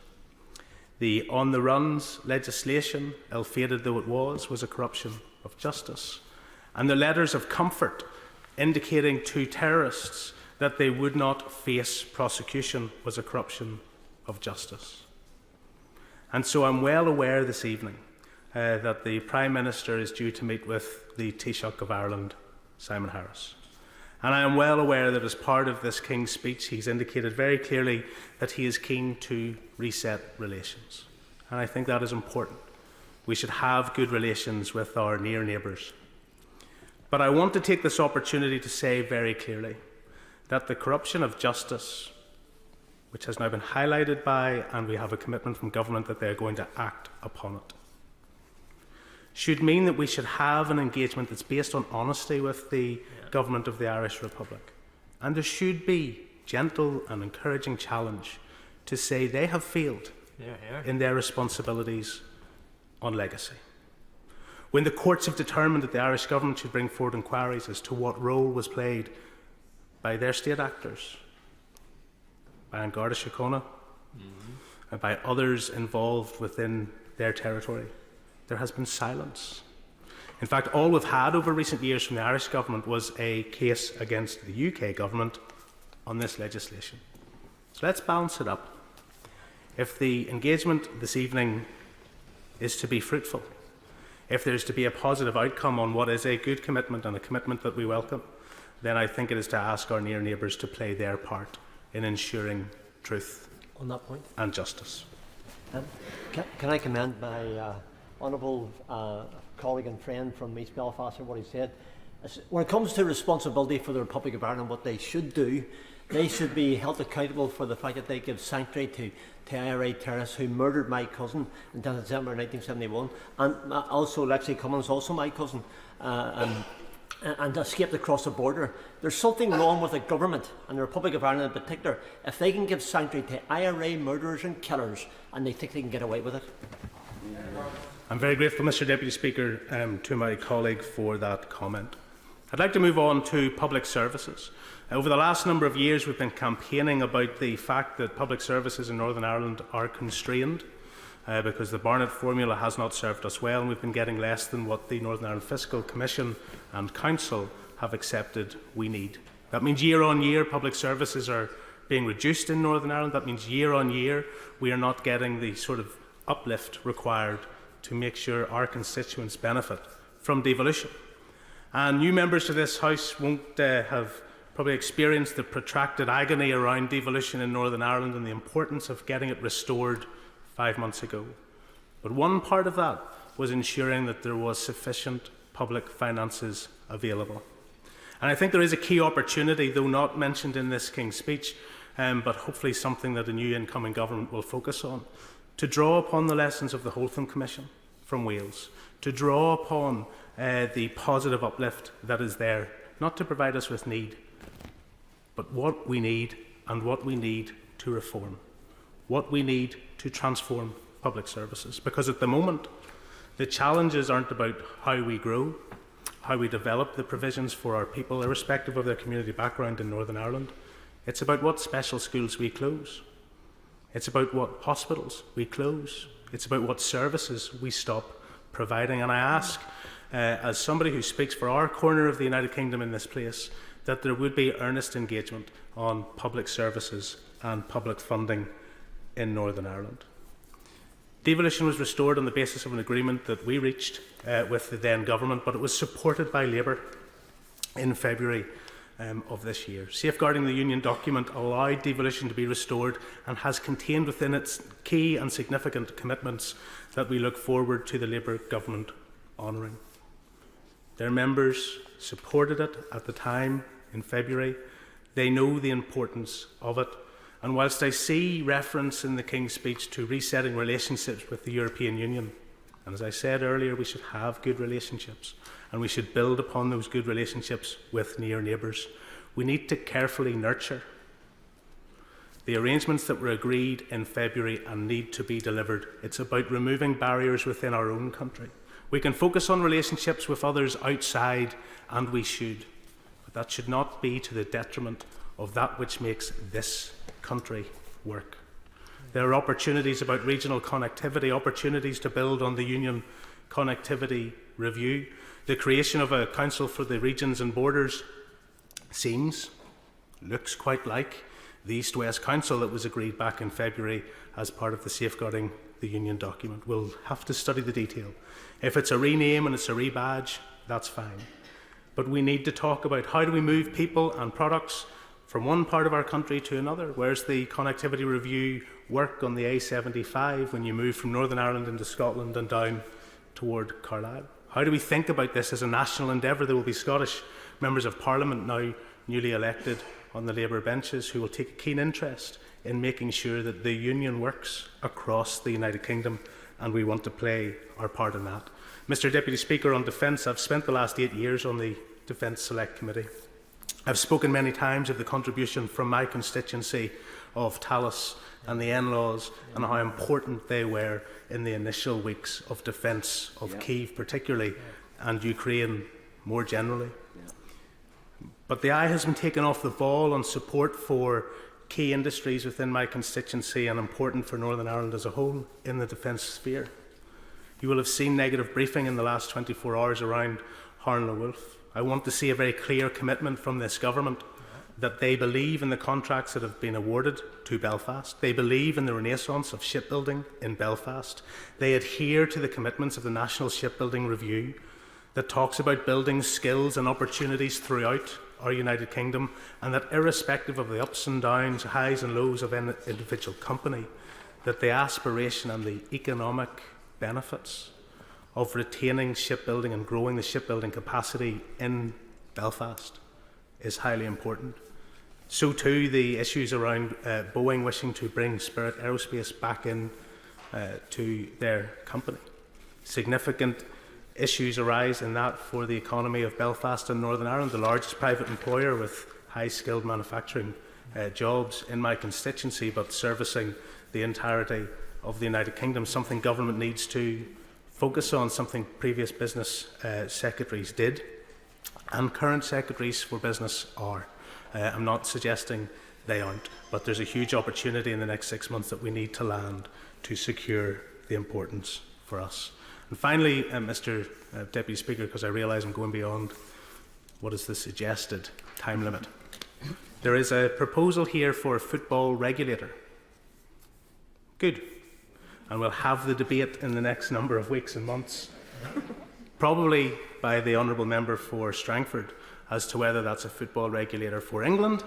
The on-the-runs legislation, ill-fated though it was a corruption of justice. And the letters of comfort indicating to terrorists that they would not face prosecution was a corruption of justice. And so I'm well aware this evening that the Prime Minister is due to meet with the Taoiseach of Ireland, Simon Harris. And I am well aware that as part of this King's speech, he's indicated very clearly that he is keen to reset relations. And I think that is important. We should have good relations with our near neighbours. But I want to take this opportunity to say very clearly that the corruption of justice, which has now been highlighted by, and we have a commitment from government that they are going to act upon it, should mean that we should have an engagement that's based on honesty with the government of the Irish Republic. And there should be gentle and encouraging challenge to say they have failed in their responsibilities on legacy. When the courts have determined that the Irish government should bring forward inquiries as to what role was played by their state actors, by An Garda Síochána, and by others involved within their territory, there has been silence. In fact, all we've had over recent years from the Irish government was a case against the UK government on this legislation. So let's balance it up. If the engagement this evening is to be fruitful, if there's to be a positive outcome on what is a good commitment and a commitment that we welcome, then I think it is to ask our near neighbours to play their part in ensuring truth on that point and justice. Can I commend my honourable colleague and friend from East Belfast and what he said? When it comes to responsibility for the Republic of Ireland, what they should do, they should be held accountable for the fact that they give sanctuary to IRA terrorists who murdered my cousin in December 1971, and also Lexi Cummins, also my cousin, and escaped across the border. There's something wrong with the government and the Republic of Ireland in particular if they can give sanctuary to IRA murderers and killers and they think they can get away with it. I'm very grateful, Mr Deputy Speaker, to my colleague for that comment. I'd like to move on to public services. Over the last number of years, we've been campaigning about the fact that public services in Northern Ireland are constrained because the Barnett formula has not served us well, and we've been getting less than what the Northern Ireland Fiscal Commission and Council have accepted we need. That means year on year public services are being reduced in Northern Ireland. That means year on year we are not getting the sort of uplift required to make sure our constituents benefit from devolution. And new members to this House won't have probably experienced the protracted agony around devolution in Northern Ireland and the importance of getting it restored 5 months ago. But one part of that was ensuring that there was sufficient public finances available. And I think there is a key opportunity, though not mentioned in this King's speech, but hopefully something that a new incoming government will focus on, to draw upon the lessons of the Holtham Commission from Wales, to draw upon the positive uplift that is there, not to provide us with need, but what we need and what we need to reform, what we need to transform public services. Because at the moment, the challenges aren't about how we grow, how we develop the provisions for our people, irrespective of their community background in Northern Ireland. It's about what special schools we close. It's about what hospitals we close. It's about what services we stop providing. And I ask, as somebody who speaks for our corner of the United Kingdom in this place, that there would be earnest engagement on public services and public funding in Northern Ireland. Devolution was restored on the basis of an agreement that we reached with the then government, but it was supported by Labour in February of this year. Safeguarding the Union document allowed devolution to be restored and has contained within its key and significant commitments that we look forward to the Labour government honouring. Their members supported it at the time in February. They know the importance of it. And whilst I see reference in the King's speech to resetting relationships with the European Union, and as I said earlier, we should have good relationships and we should build upon those good relationships with near neighbours, we need to carefully nurture the arrangements that were agreed in February and need to be delivered. It's about removing barriers within our own country. We can focus on relationships with others outside, and we should, but that should not be to the detriment of that which makes this country work. There are opportunities about regional connectivity, opportunities to build on the Union Connectivity Review. The creation of a Council for the Regions and Borders looks quite like the East-West Council that was agreed back in February as part of the Safeguarding the Union document. We'll have to study the detail. If it's a rename and it's a rebadge, that's fine. But we need to talk about how do we move people and products from one part of our country to another. Where's the connectivity review work on the A75 when you move from Northern Ireland into Scotland and down toward Carlisle? How do we think about this as a national endeavour? There will be Scottish members of Parliament now newly elected on the Labour benches who will take a keen interest in making sure that the Union works across the United Kingdom, and we want to play our part in that. Mr Deputy Speaker, on defence, I've spent the last 8 years on the Defence Select Committee. I've spoken many times of the contribution from my constituency of Talis and the in-laws and how important they were in the initial weeks of defence of Kyiv particularly and Ukraine more generally. But the eye has been taken off the ball on support for key industries within my constituency and important for Northern Ireland as a whole in the defence sphere. You will have seen negative briefing in the last 24 hours around Harnler Wolf. I want to see a very clear commitment from this government that they believe in the contracts that have been awarded to Belfast. They believe in the renaissance of shipbuilding in Belfast. They adhere to the commitments of the National Shipbuilding Review that talks about building skills and opportunities throughout our United Kingdom, and that irrespective of the ups and downs, highs and lows of any individual company, that the aspiration and the economic benefits of retaining shipbuilding and growing the shipbuilding capacity in Belfast is highly important. So too the issues around Boeing wishing to bring Spirit Aerospace back in to their company. Significant issues arise in that for the economy of Belfast and Northern Ireland, the largest private employer with high-skilled manufacturing jobs in my constituency, but servicing the entirety of the United Kingdom, something government needs to focus on, something previous business secretaries did, and current secretaries for business are. I'm not suggesting they aren't, but there's a huge opportunity in the next 6 months that we need to land to secure the importance for us. And finally, Mr Deputy Speaker, because I realise I'm going beyond what is the suggested time limit, there is a proposal here for a football regulator. Good. And we'll have the debate in the next number of weeks and months, probably by the Honourable Member for Strangford, as to whether that's a football regulator for England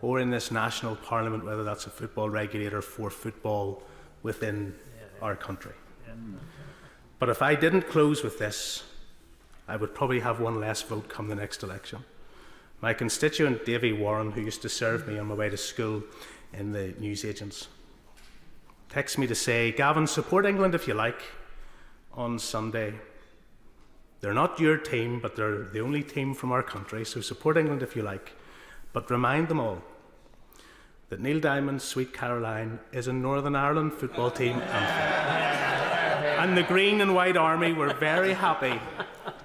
or in this national parliament, whether that's a football regulator for football within our country. But if I didn't close with this, I would probably have one less vote come the next election. My constituent, Davy Warren, who used to serve me on my way to school in the newsagents, texts me to say, Gavin, support England if you like on Sunday. They're not your team, but they're the only team from our country, so support England if you like. But remind them all that Neil Diamond's Sweet Caroline is a Northern Ireland football team anthem. And the Green and White Army were very happy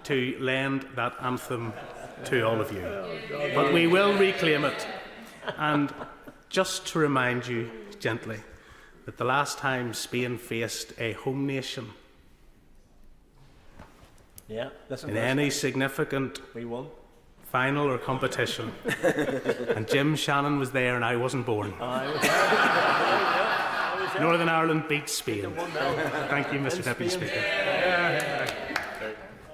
to lend that anthem to all of you. But we will reclaim it. And just to remind you gently that the last time Spain faced a home nation in any significant final or competition, and Jim Shannon was there and I wasn't born. Northern Ireland beat Spain. Thank you, Mr Deputy Speaker.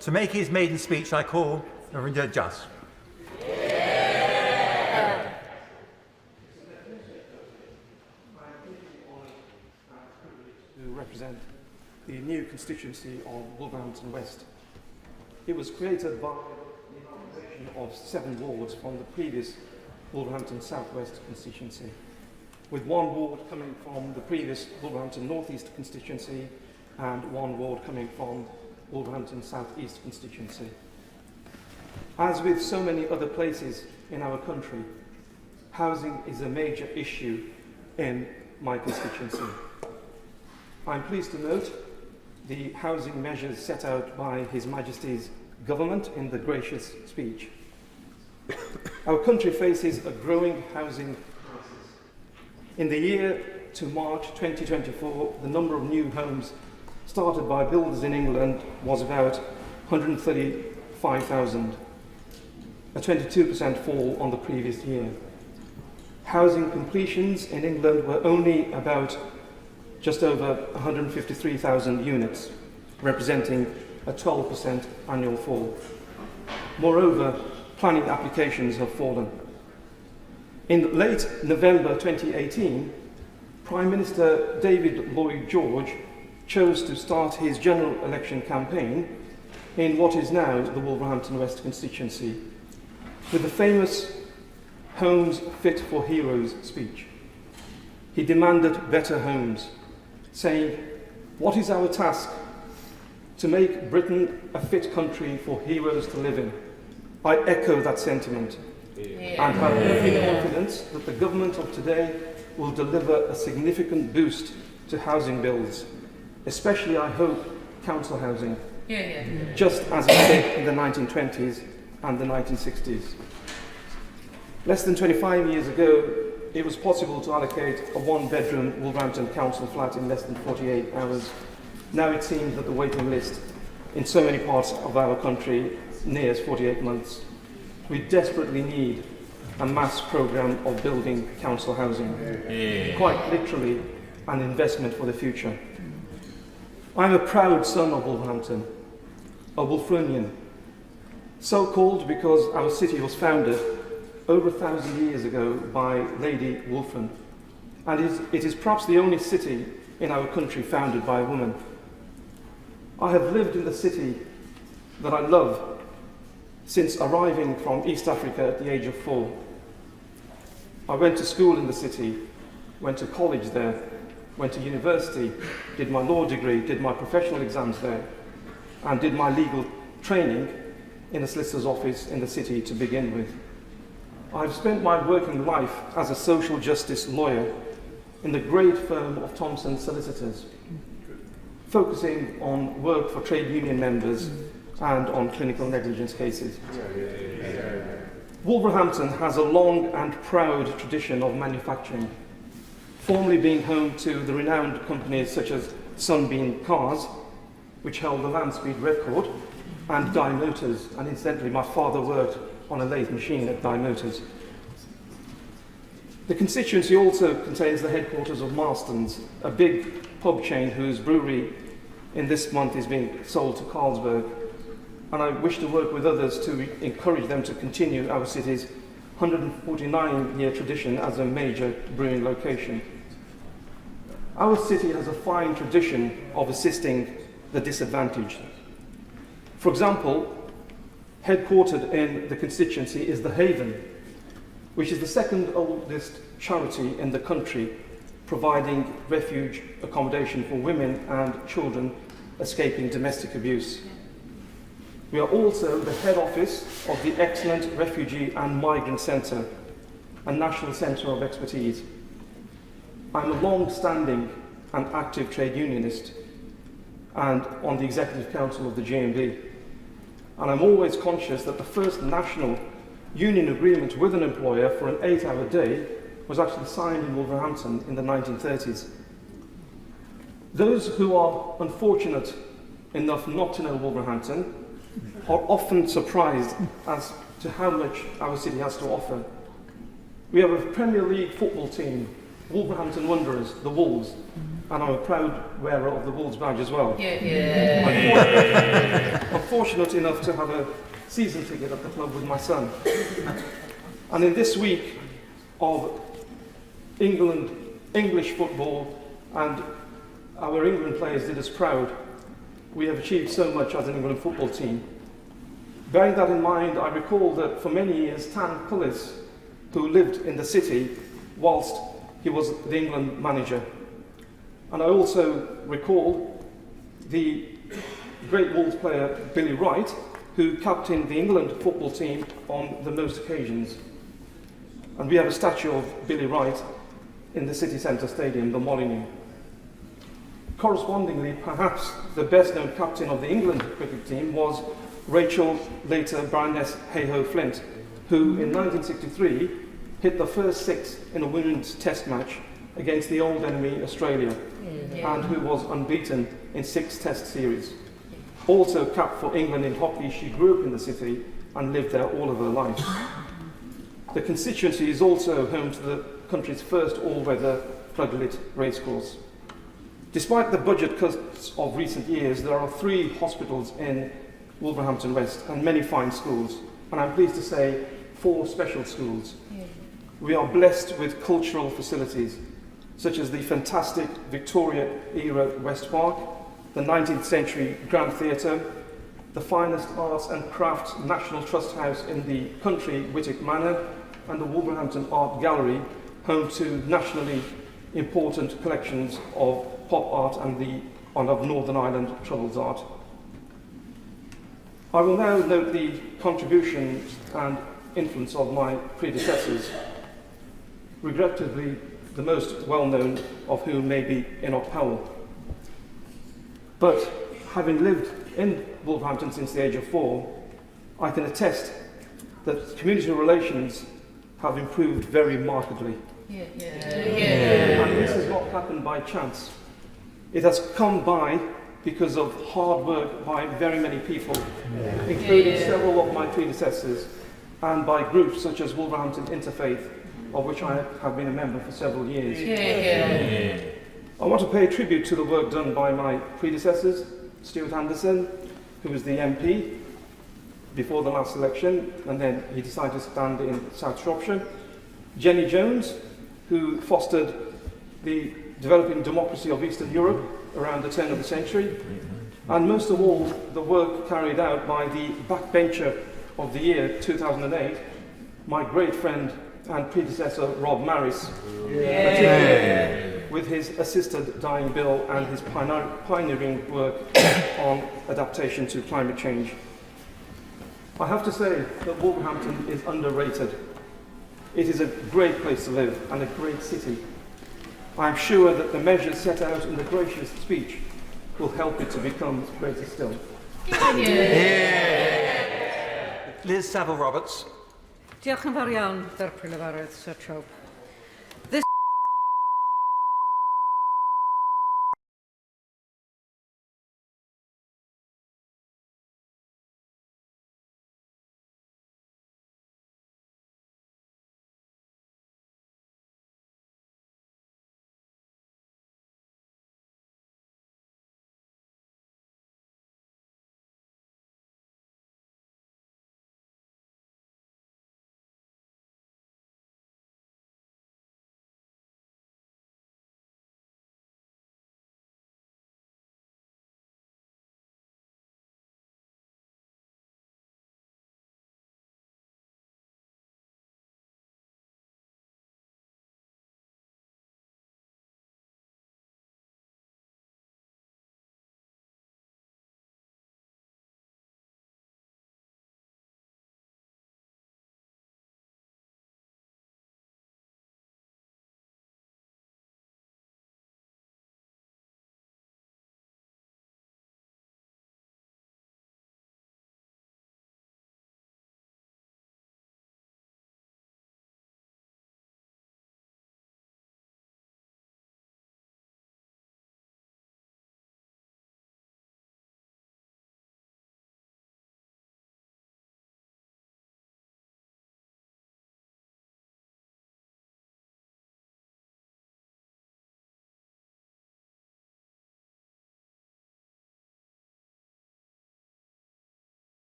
To make his maiden speech, I call Narendra Jas. To represent the new constituency of Wolverhampton West. It was created by the incorporation of 7 wards from the previous Wolverhampton South West constituency, with 1 ward coming from the previous Wolverhampton North East constituency and 1 ward coming from Wolverhampton South East constituency. As with so many other places in our country, housing is a major issue in my constituency. I'm pleased to note the housing measures set out by His Majesty's government in the gracious speech. Our country faces a growing housing crisis. In the year to March 2024, the number of new homes started by builders in England was about 135,000, a 22% fall on the previous year. Housing completions in England were only about just over 153,000 units, representing a 12% annual fall. Moreover, planning applications have fallen. In late November 2018, Prime Minister David Lloyd George chose to start his general election campaign in what is now the Wolverhampton West constituency with the famous Homes Fit for Heroes speech. He demanded better homes, saying, "What is our task? To make Britain a fit country for heroes to live in." I echo that sentiment and have every confidence that the government of today will deliver a significant boost to housing builds, especially, I hope, council housing, just as it did in the 1920s and the 1960s. Less than 25 years ago, it was possible to allocate a one-bedroom Wolverhampton council flat in less than 48 hours. Now it seems that the waiting list in so many parts of our country nears 48 months. We desperately need a mass programme of building council housing, quite literally an investment for the future. I'm a proud son of Wolverhampton, a Wolfronian, so called because our city was founded over 1,000 years ago by Lady Wolfram, and it is perhaps the only city in our country founded by a woman. I have lived in the city that I love since arriving from East Africa at the age of 4. I went to school in the city, went to college there, went to university, did my law degree, did my professional exams there, and did my legal training in a solicitor's office in the city to begin with. I've spent my working life as a social justice lawyer in the great firm of Thompson Solicitors, focusing on work for trade union members and on clinical negligence cases. Wolverhampton has a long and proud tradition of manufacturing, formerly being home to the renowned companies such as Sunbeam Cars, which held the land speed record, and Dye Motors, and incidentally my father worked on a lathe machine at Dye Motors. The constituency also contains the headquarters of Marston's, a big pub chain whose brewery in this month is being sold to Carlsberg, and I wish to work with others to encourage them to continue our city's 149-year tradition as a major brewing location. Our city has a fine tradition of assisting the disadvantaged. For example, headquartered in the constituency is the Haven, which is the second oldest charity in the country, providing refuge accommodation for women and children escaping domestic abuse. We are also the head office of the excellent Refugee and Migrant Centre, a national centre of expertise. I'm a long-standing and active trade unionist and on the Executive Council of the GMB. And I'm always conscious that the first national union agreement with an employer for an 8-hour day was actually signed in Wolverhampton in the 1930s. Those who are unfortunate enough not to know Wolverhampton are often surprised as to how much our city has to offer. We have a Premier League football team, Wolverhampton Wanderers, the Wolves, and I'm a proud wearer of the Wolves badge as well. I'm fortunate enough to have a season ticket at the club with my son. And in this week of English football, and our England players did us proud, we have achieved so much as an England football team. Bearing that in mind, I recall that for many years, Tan Pullis, who lived in the city whilst he was the England manager. And I also recall the great Wolves player Billy Wright, who captained the England football team on the most occasions. And we have a statue of Billy Wright in the city centre stadium, the Molyneux. Correspondingly, perhaps the best-known captain of the England cricket team was Rachel, later Baroness Hayhoe Flint, who in 1963 hit the first six in a women's test match against the old enemy Australia, and who was unbeaten in 6 test series. Also capped for England in hockey, she grew up in the city and lived there all of her life. The constituency is also home to the country's first all-weather floodlit racecourse. Despite the budget cuts of recent years, there are 3 hospitals in Wolverhampton West and many fine schools, and I'm pleased to say 4 special schools. We are blessed with cultural facilities, such as the fantastic Victoria-era West Park, the 19th century Grand Theatre, the finest arts and crafts National Trust House in the country, Whitwick Manor, and the Wolverhampton Art Gallery, home to nationally important collections of pop art and of Northern Ireland Troubles art. I will now note the contributions and influence of my predecessors, regrettably the most well-known of whom may be Enoch Powell. But having lived in Wolverhampton since the age of 4, I can attest that community relations have improved very markedly. And this has not happened by chance. It has come by because of hard work by very many people, including several of my predecessors, and by groups such as Wolverhampton Interfaith, of which I have been a member for several years. I want to pay tribute to the work done by my predecessors, Stuart Anderson, who was the MP before the last election, and then he decided to stand in South Shropshire. Jenny Jones, who fostered the developing democracy of Eastern Europe around the turn of the century, and most of all, the work carried out by the backbencher of the year 2008, my great friend and predecessor Rob Maris, with his assisted dying bill and his pioneering work on adaptation to climate change. I have to say that Wolverhampton is underrated. It is a great place to live and a great city. I am sure that the measures set out in the gracious speech will help it to become greater still. Liz Saville-Roberts. Diolch yn fawr iawn, Darpar Lefarydd, Sir Trow. This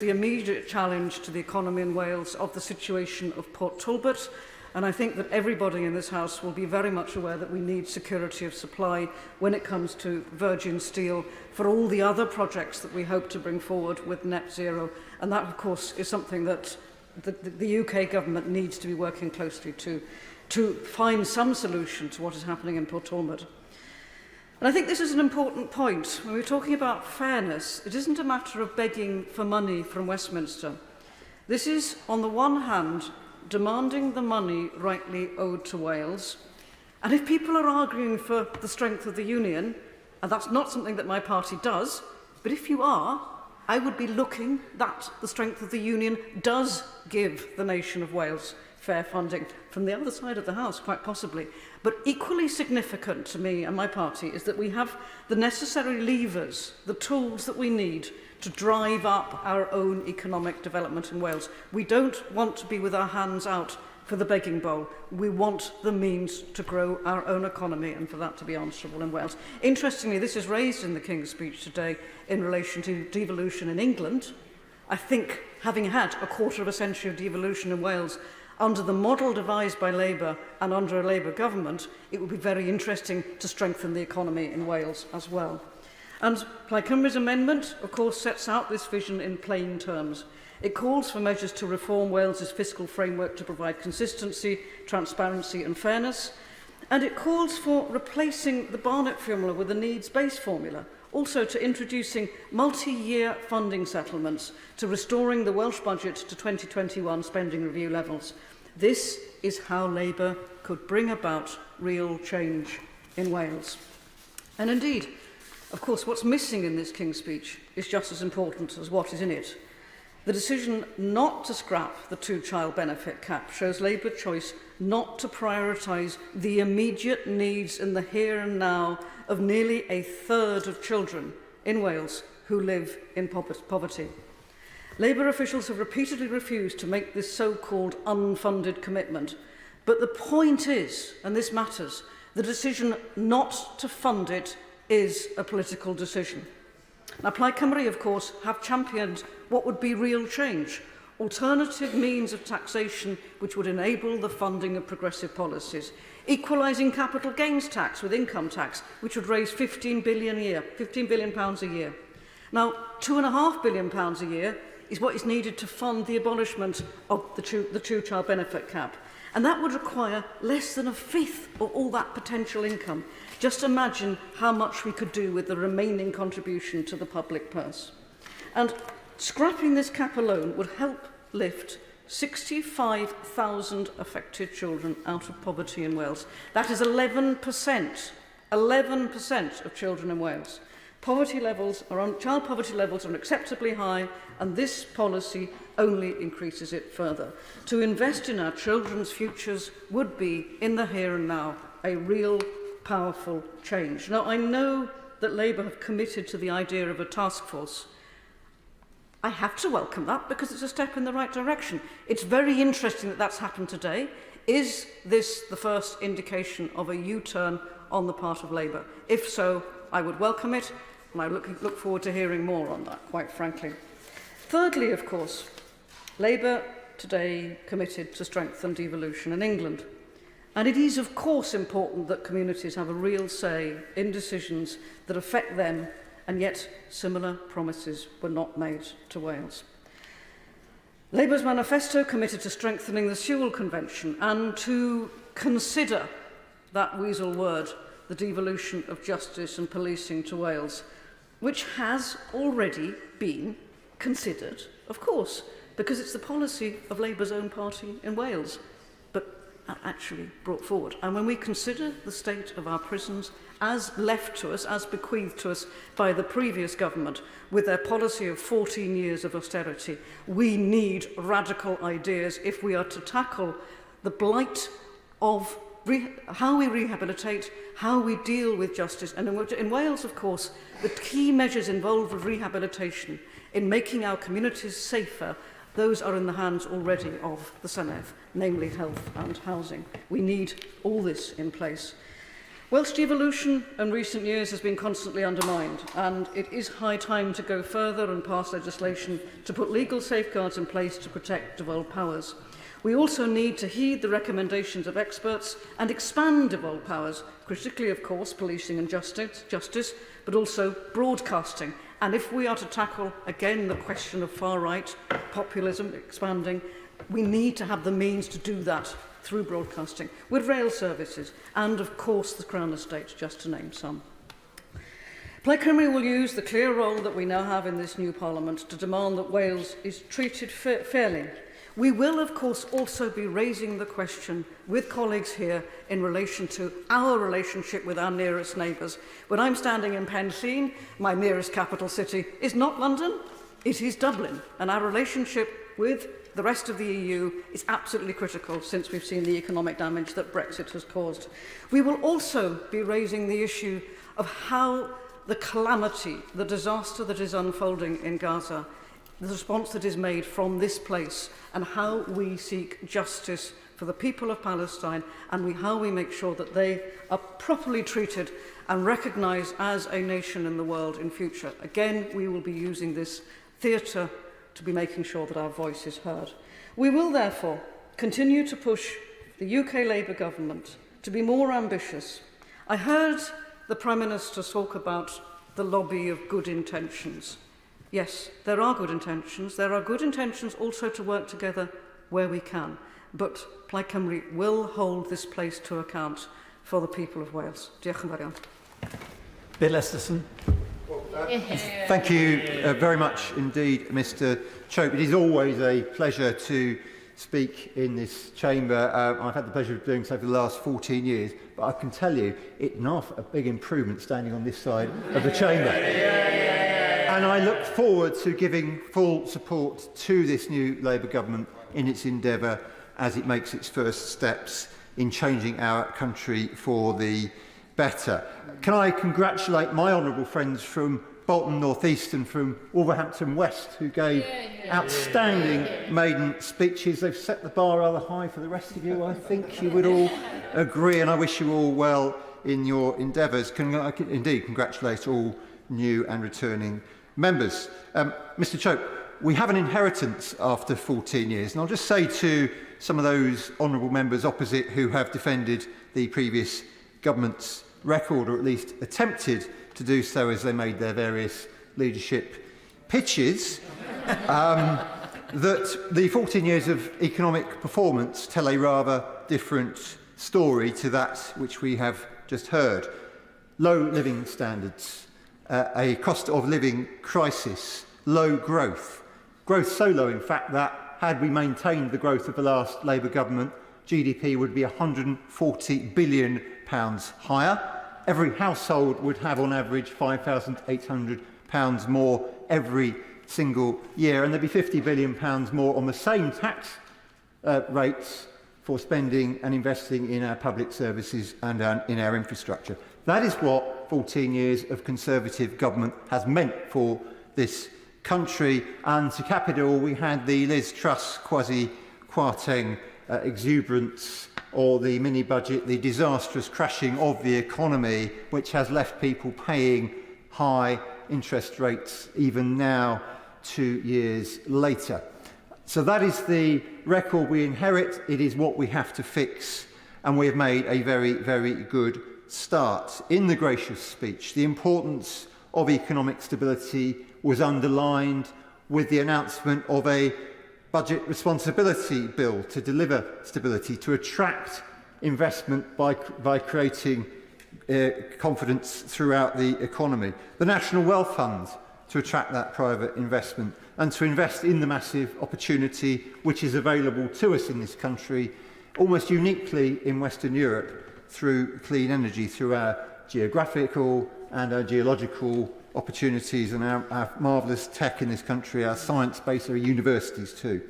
the immediate challenge to the economy in Wales of the situation of Port Talbot And I think that everybody in this House will be very much aware that we need security of supply when it comes to virgin steel for all the other projects that we hope to bring forward with net zero. And that, of course, is something that the UK government needs to be working closely to find some solution to what is happening in Port Talbot. And I think this is an important point. When we're talking about fairness, it isn't a matter of begging for money from Westminster. This is, on the one hand, demanding the money rightly owed to Wales. And if people are arguing for the strength of the Union, and that's not something that my party does, but if you are, I would be looking that the strength of the Union does give the nation of Wales fair funding from the other side of the House, quite possibly. But equally significant to me and my party is that we have the necessary levers, the tools that we need to drive up our own economic development in Wales. We don't want to be with our hands out for the begging bowl. We want the means to grow our own economy and for that to be answerable in Wales. Interestingly, this is raised in the King's speech today in relation to devolution in England. I think, having had a quarter of a century of devolution in Wales, under the model devised by Labour and under a Labour government, it would be very interesting to strengthen the economy in Wales as well. And Plaid Cymru's amendment, of course, sets out this vision in plain terms. It calls for measures to reform Wales's fiscal framework to provide consistency, transparency and fairness. And it calls for replacing the Barnett formula with a needs-based formula, also to introducing multi-year funding settlements, to restoring the Welsh budget to 2021 spending review levels. This is how Labour could bring about real change in Wales. And indeed, of course, what's missing in this King's speech is just as important as what is in it. The decision not to scrap the two-child benefit cap shows Labour choice not to prioritise the immediate needs in the here and now of nearly a third of children in Wales who live in poverty. Labour officials have repeatedly refused to make this so-called unfunded commitment. But the point is, and this matters, the decision not to fund it is a political decision. Now, Plaid Cymru, of course, have championed what would be real change, alternative means of taxation which would enable the funding of progressive policies, equalising capital gains tax with income tax, which would raise £15 billion a year. Now, £2.5 billion a year is what is needed to fund the abolishment of the two-child benefit cap. And that would require less than a fifth of all that potential income. Just imagine how much we could do with the remaining contribution to the public purse. And scrapping this cap alone would help lift 65,000 affected children out of poverty in Wales. That is 11% of children in Wales. Child poverty levels are unacceptably high, and this policy only increases it further. To invest in our children's futures would be, in the here and now, a real powerful change. Now, I know that Labour have committed to the idea of a task force. I have to welcome that because it's a step in the right direction. It's very interesting that that's happened today. Is this the first indication of a U-turn on the part of Labour? If so, I would welcome it, and I look forward to hearing more on that, quite frankly. Thirdly, of course, Labour today committed to strengthen devolution in England. And it is, of course, important that communities have a real say in decisions that affect them, and yet similar promises were not made to Wales. Labour's manifesto committed to strengthening the Sewell Convention and to consider, that weasel word, the devolution of justice and policing to Wales, which has already been considered, of course, because it's the policy of Labour's own party in Wales, but actually brought forward. And when we consider the state of our prisons as left to us, as bequeathed to us by the previous government, with their policy of 14 years of austerity, we need radical ideas if we are to tackle the blight of how we rehabilitate, how we deal with justice. And in Wales, of course, the key measures involved with rehabilitation in making our communities safer, those are in the hands already of the Senedd, namely health and housing. We need all this in place. Welsh devolution in recent years has been constantly undermined, and it is high time to go further and pass legislation to put legal safeguards in place to protect devolved powers. We also need to heed the recommendations of experts and expand devolved powers, critically, of course, policing and justice, but also broadcasting. And if we are to tackle, again, the question of far-right populism expanding, we need to have the means to do that through broadcasting, with rail services, and, of course, the Crown Estate, just to name some. Plaid Cymru will use the clear role that we now have in this new Parliament to demand that Wales is treated fairly. We will, of course, also be raising the question with colleagues here in relation to our relationship with our nearest neighbours. When I'm standing in Penllyn, my nearest capital city is not London, it is Dublin. And our relationship with the rest of the EU is absolutely critical since we've seen the economic damage that Brexit has caused. We will also be raising the issue of how the calamity, the disaster that is unfolding in Gaza, the response that is made from this place, and how we seek justice for the people of Palestine, and how we make sure that they are properly treated and recognised as a nation in the world in future. Again, we will be using this theatre to be making sure that our voice is heard. We will therefore continue to push the UK Labour government to be more ambitious. I heard the Prime Minister talk about the lobby of good intentions. Yes, there are good intentions. There are good intentions also to work together where we can. But Plaid Cymru will hold this place to account for the people of Wales. Diolch yn fawr iawn. Bill Esterson. Thank you very much indeed, Mr. Chope. It is always a pleasure to speak in this chamber. I've had the pleasure of doing so for the last 14 years, but I can tell you it's not a big improvement standing on this side of the chamber. And I look forward to giving full support to this new Labour government in its endeavour as it makes its first steps in changing our country for the better. Can I congratulate my honourable friends from Bolton North East and from Wolverhampton West who gave outstanding maiden speeches. They've set the bar rather high for the rest of you, I think you would all agree, and I wish you all well in your endeavours. I can indeed congratulate all new and returning members. Mr. Chope, we have an inheritance after 14 years, and I'll just say to some of those honourable members opposite who have defended the previous government's record, or at least attempted to do so as they made their various leadership pitches, that the 14 years of economic performance tell a rather different story to that which we have just heard. Low living standards, a cost of living crisis, low growth. Growth so low, in fact, that had we maintained the growth of the last Labour government, GDP would be £140 billion higher. Every household would have, on average, £5,800 more every single year, and there'd be £50 billion more on the same tax rates for spending and investing in our public services and in our infrastructure. That is what 14 years of Conservative government has meant for this country. And to cap it all, we had the Liz Truss quasi-Kwarteng exuberance, or the mini-budget, the disastrous crashing of the economy, which has left people paying high interest rates even now, 2 years later. So that is the record we inherit. It is what we have to fix, and we have made a very, very good start. In the gracious speech, the importance of economic stability was underlined with the announcement of a budget responsibility bill to deliver stability, to attract investment by creating confidence throughout the economy. The National Wealth Fund to attract that private investment and to invest in the massive opportunity which is available to us in this country, almost uniquely in Western Europe, through clean energy, through our geographical and our geological opportunities and our marvellous tech in this country, our science base, our universities too.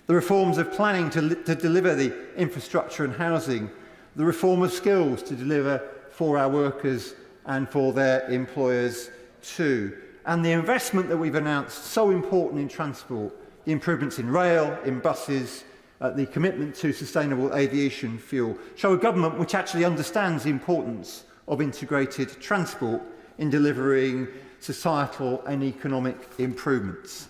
The reforms of planning to deliver the infrastructure and housing, the reform of skills to deliver for our workers and for their employers too. And the investment that we've announced, so important in transport, the improvements in rail, in buses, the commitment to sustainable aviation fuel, show a government which actually understands the importance of integrated transport in delivering societal and economic improvements.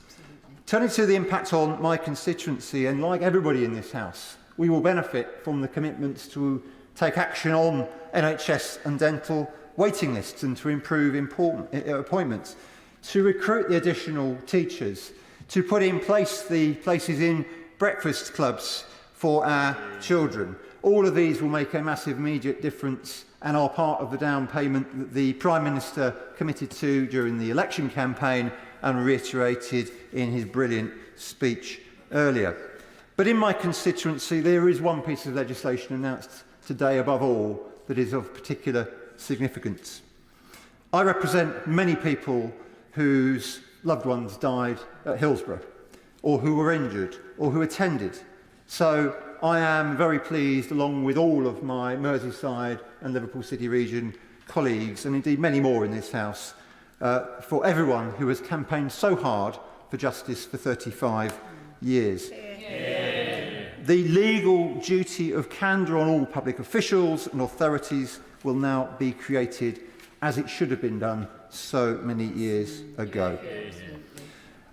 Turning to the impact on my constituency, and like everybody in this House, we will benefit from the commitments to take action on NHS and dental waiting lists and to improve appointments, to recruit the additional teachers, to put in place the places in breakfast clubs for our children. All of these will make a massive immediate difference and are part of the down payment that the Prime Minister committed to during the election campaign and reiterated in his brilliant speech earlier. But in my constituency, there is one piece of legislation announced today above all that is of particular significance. I represent many people whose loved ones died at Hillsborough, or who were injured, or who attended. So I am very pleased, along with all of my Merseyside and Liverpool City Region colleagues, and indeed many more in this House, for everyone who has campaigned so hard for justice for 35 years. The legal duty of candour on all public officials and authorities will now be created as it should have been done so many years ago.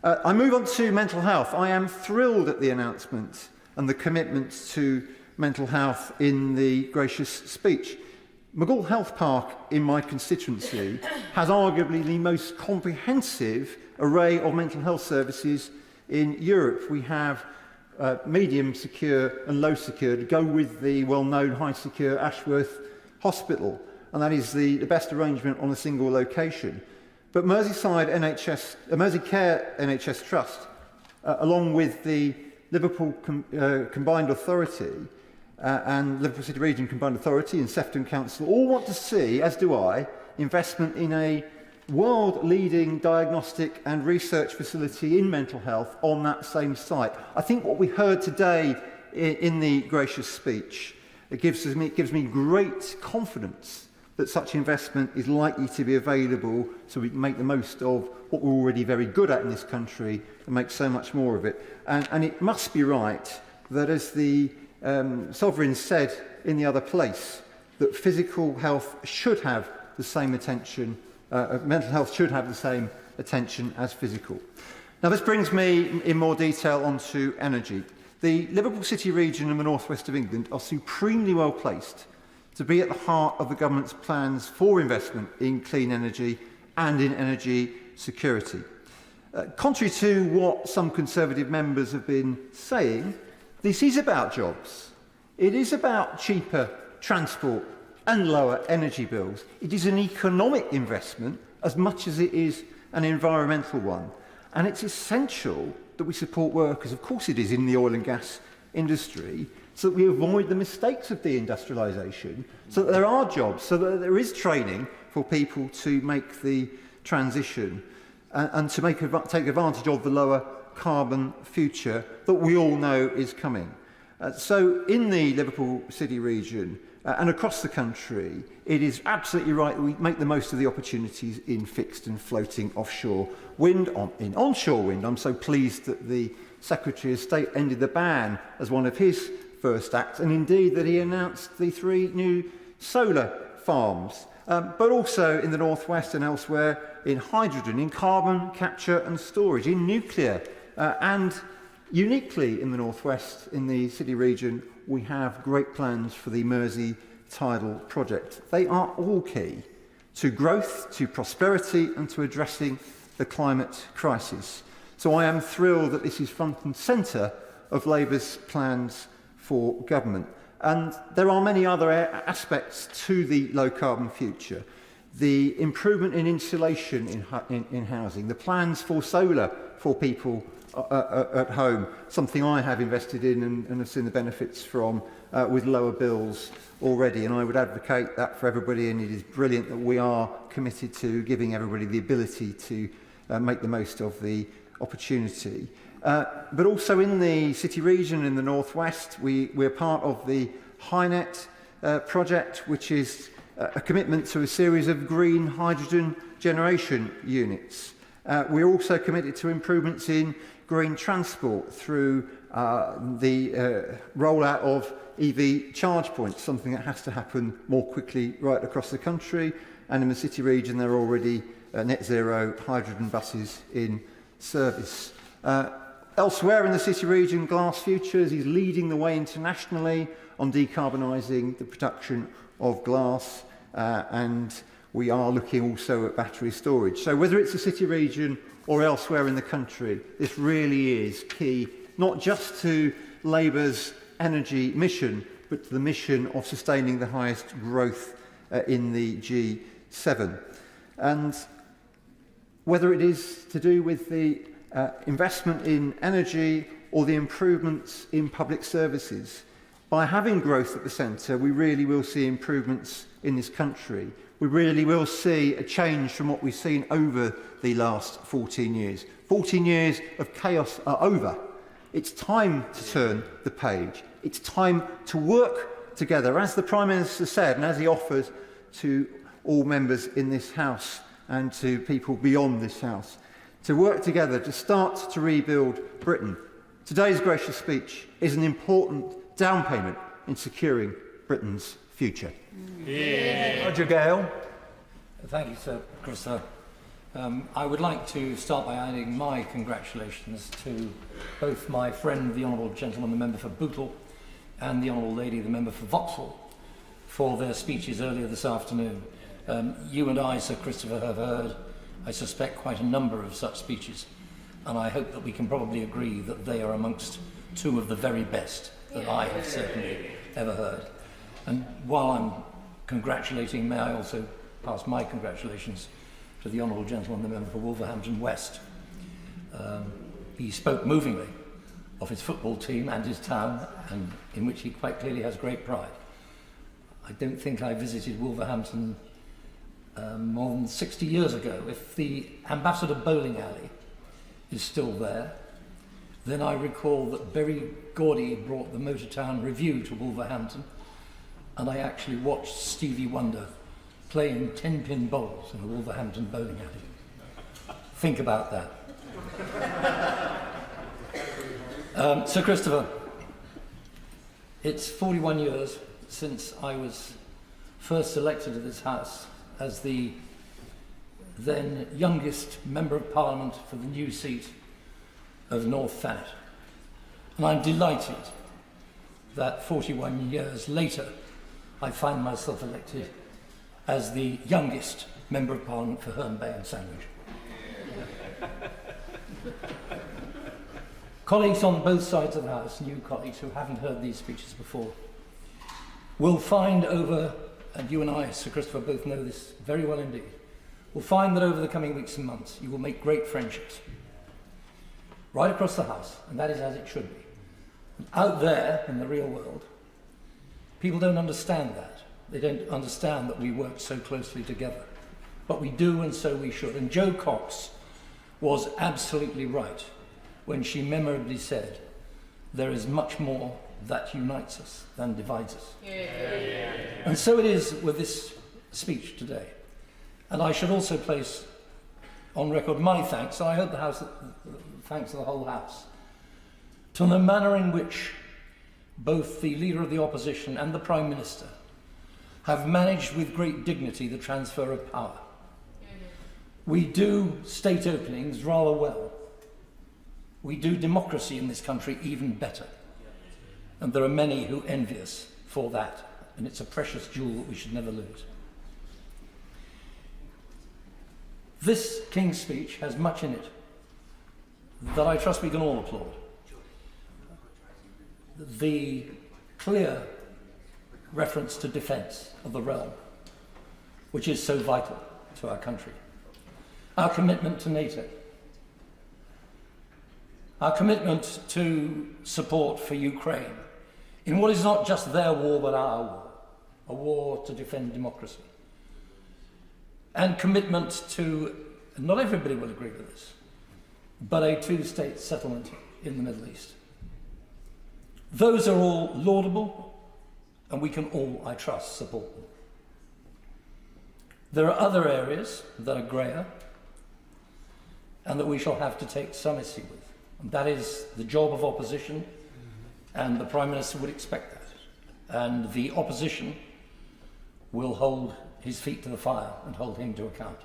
I move on to mental health. I am thrilled at the announcement and the commitment to mental health in the gracious speech. Maghull Health Park in my constituency has arguably the most comprehensive array of mental health services in Europe. We have medium secure and low secure to go with the well-known high secure Ashworth Hospital, and that is the best arrangement on a single location. But Merseyside Merseycare NHS Trust, along with the Liverpool Combined Authority and Liverpool City Region Combined Authority and Sefton Council, all want to see, as do I, investment in a world-leading diagnostic and research facility in mental health on that same site. I think what we heard today in the gracious speech, it gives me great confidence that such investment is likely to be available so we can make the most of what we're already very good at in this country and make so much more of it. And it must be right that, as the Sovereign said in the other place, that physical health should have the same attention, mental health should have the same attention as physical. Now, this brings me in more detail onto energy. The Liverpool City Region and the North West of England are supremely well placed to be at the heart of the government's plans for investment in clean energy and in energy security. Contrary to what some Conservative members have been saying, this is about jobs. It is about cheaper transport and lower energy bills. It is an economic investment as much as it is an environmental one. And it's essential that we support workers, of course it is, in the oil and gas industry, so that we avoid the mistakes of deindustrialisation, so that there are jobs, so that there is training for people to make the transition and to take advantage of the lower carbon future that we all know is coming. So in the Liverpool City region and across the country, it is absolutely right that we make the most of the opportunities in fixed and floating offshore wind. In onshore wind, I'm so pleased that the Secretary of State ended the ban as one of his first acts, and indeed that he announced the 3 new solar farms, but also in the northwest and elsewhere in hydrogen, in carbon capture and storage, in nuclear, and uniquely in the northwest, in the city region, we have great plans for the Mersey tidal project. They are all key to growth, to prosperity, and to addressing the climate crisis. So I am thrilled that this is front and centre of Labour's plans for government. And there are many other aspects to the low-carbon future. The improvement in insulation in housing, the plans for solar for people at home, something I have invested in and have seen the benefits from with lower bills already, and I would advocate that for everybody, and it is brilliant that we are committed to giving everybody the ability to make the most of the opportunity. But also in the city region in the northwest, we're part of the HyNet project, which is a commitment to a series of green hydrogen generation units. We're also committed to improvements in green transport through the rollout of EV charge points, something that has to happen more quickly right across the country. And in the city region, there are already net zero hydrogen buses in service. Elsewhere in the city region, Glass Futures is leading the way internationally on decarbonising the production of glass, and we are looking also at battery storage. So whether it's the city region or elsewhere in the country, this really is key, not just to Labour's energy mission, but to the mission of sustaining the highest growth in the G7. And whether it is to do with the investment in energy or the improvements in public services, by having growth at the centre, we really will see improvements in this country. We really will see a change from what we've seen over the last 14 years. 14 years of chaos are over. It's time to turn the page. It's time to work together, as the Prime Minister said, and as he offers to all members in this House and to people beyond this House, to work together to start to rebuild Britain. Today's gracious speech is an important down payment in securing Britain's future. Roger Gale. Thank you, Sir Christopher. I would like to start by adding my congratulations to both my friend, the Honourable Gentleman, the Member for Bootle, and the Honourable Lady, the Member for Vauxhall, for their speeches earlier this afternoon. You and I, Sir Christopher, have heard, I suspect, quite a number of such speeches, and I hope that we can probably agree that they are amongst two of the very best that I have certainly ever heard. And while I'm congratulating, may I also pass my congratulations to the Honourable Gentleman, the Member for Wolverhampton West. He spoke movingly of his football team and his town, and in which he quite clearly has great pride. I don't think I visited Wolverhampton more than 60 years ago. If the Ambassador Bowling Alley is still there, then I recall that Berry Gordy brought the Motortown Review to Wolverhampton, and I actually watched Stevie Wonder playing 10-pin bowls in a Wolverhampton bowling alley. Think about that. Sir Christopher, it's 41 years since I was first elected to this House as the then youngest Member of Parliament for the new seat of North Thanet. And I'm delighted that 41 years later I find myself elected as the youngest Member of Parliament for Herne Bay and Sandwich. Colleagues on both sides of the House, new colleagues who haven't heard these speeches before, will find over, and you and I, Sir Christopher, both know this very well indeed, will find that over the coming weeks and months you will make great friendships right across the House, and that is as it should be. And out there in the real world, people don't understand that. They don't understand that we work so closely together. But we do, and so we should. And Jo Cox was absolutely right when she memorably said, there is much more that unites us than divides us. Yeah. And so it is with this speech today. And I should also place on record my thanks, and I hope the House, thanks to the whole House, to the manner in which both the Leader of the Opposition and the Prime Minister have managed with great dignity the transfer of power. We do state openings rather well. We do democracy in this country even better. And there are many who envy us for that, and it's a precious jewel that we should never lose. This King's speech has much in it that I trust we can all applaud. The clear reference to defence of the realm, which is so vital to our country. Our commitment to NATO. Our commitment to support for Ukraine in what is not just their war but our war, a war to defend democracy. And commitment to, not everybody will agree with this, but a two-state settlement in the Middle East. Those are all laudable, and we can all, I trust, support them. There are other areas that are greyer and that we shall have to take some issue with. And that is the job of opposition, and the Prime Minister would expect that. And the opposition will hold his feet to the fire and hold him to account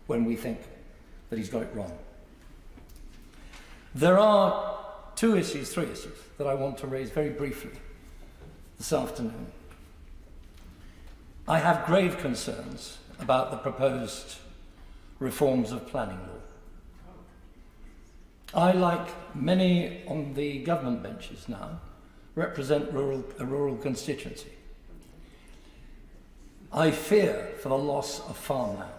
when we think that he's got it wrong. There are three issues that I want to raise very briefly this afternoon. I have grave concerns about the proposed reforms of planning law. I, like many on the government benches now, represent a rural constituency. I fear for the loss of farmland.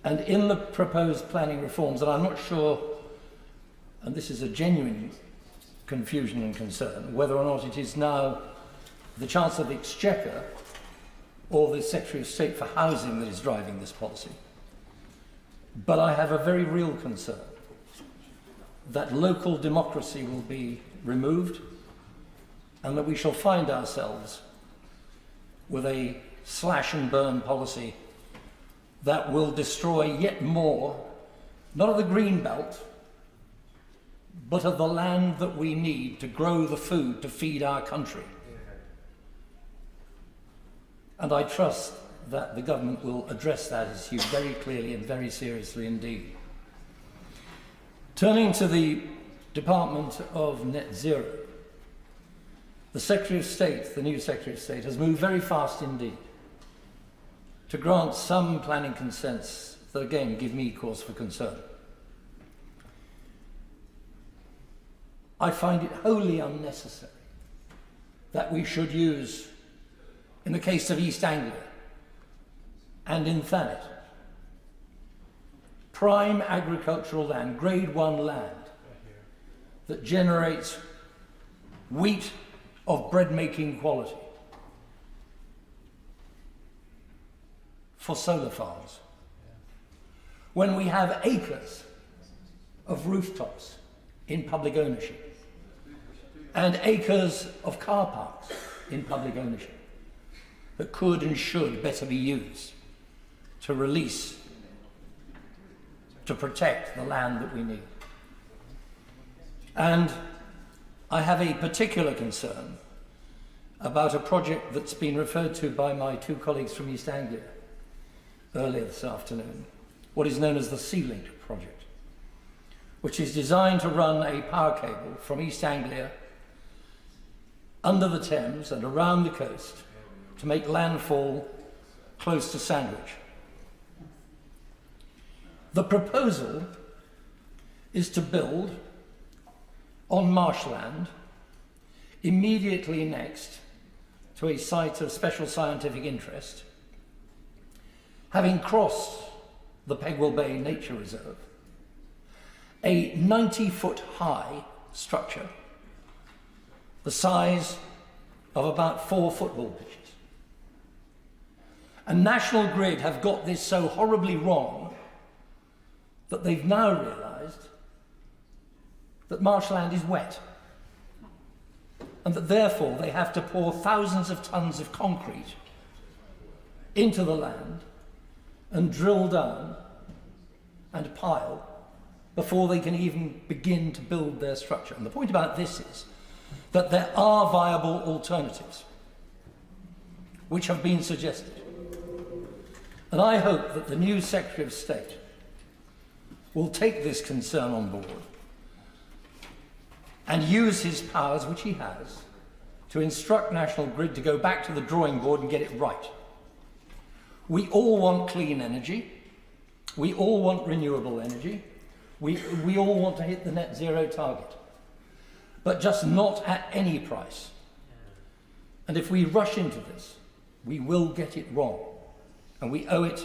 And in the proposed planning reforms, and I'm not sure, and this is a genuine confusion and concern, whether or not it is now the Chancellor of the Exchequer or the Secretary of State for Housing that is driving this policy. But I have a very real concern that local democracy will be removed and that we shall find ourselves with a slash and burn policy that will destroy yet more, not of the green belt, but of the land that we need to grow the food to feed our country. And I trust that the government will address that issue very clearly and very seriously indeed. Turning to the Department of Net Zero, the Secretary of State, the new Secretary of State, has moved very fast indeed to grant some planning consents that again give me cause for concern. I find it wholly unnecessary that we should use, in the case of East Anglia and in Thanet, prime agricultural land, grade 1 land, that generates wheat of bread-making quality for solar farms, when we have acres of rooftops in public ownership and acres of car parks in public ownership that could and should better be used to release, to protect the land that we need. And I have a particular concern about a project that's been referred to by my two colleagues from East Anglia earlier this afternoon, what is known as the Sea Link project, which is designed to run a power cable from East Anglia under the Thames and around the coast to make landfall close to Sandwich. The proposal is to build on marshland immediately next to a site of special scientific interest, having crossed the Pegwell Bay Nature Reserve, a 90-foot high structure the size of about 4 football pitches. And National Grid have got this so horribly wrong that they've now realised that marshland is wet and that therefore they have to pour thousands of tons of concrete into the land and drill down and pile before they can even begin to build their structure. And the point about this is that there are viable alternatives which have been suggested. And I hope that the new Secretary of State will take this concern on board and use his powers, which he has, to instruct National Grid to go back to the drawing board and get it right. We all want clean energy. We all want renewable energy. We all want to hit the net zero target, but just not at any price. And if we rush into this, we will get it wrong. And we owe it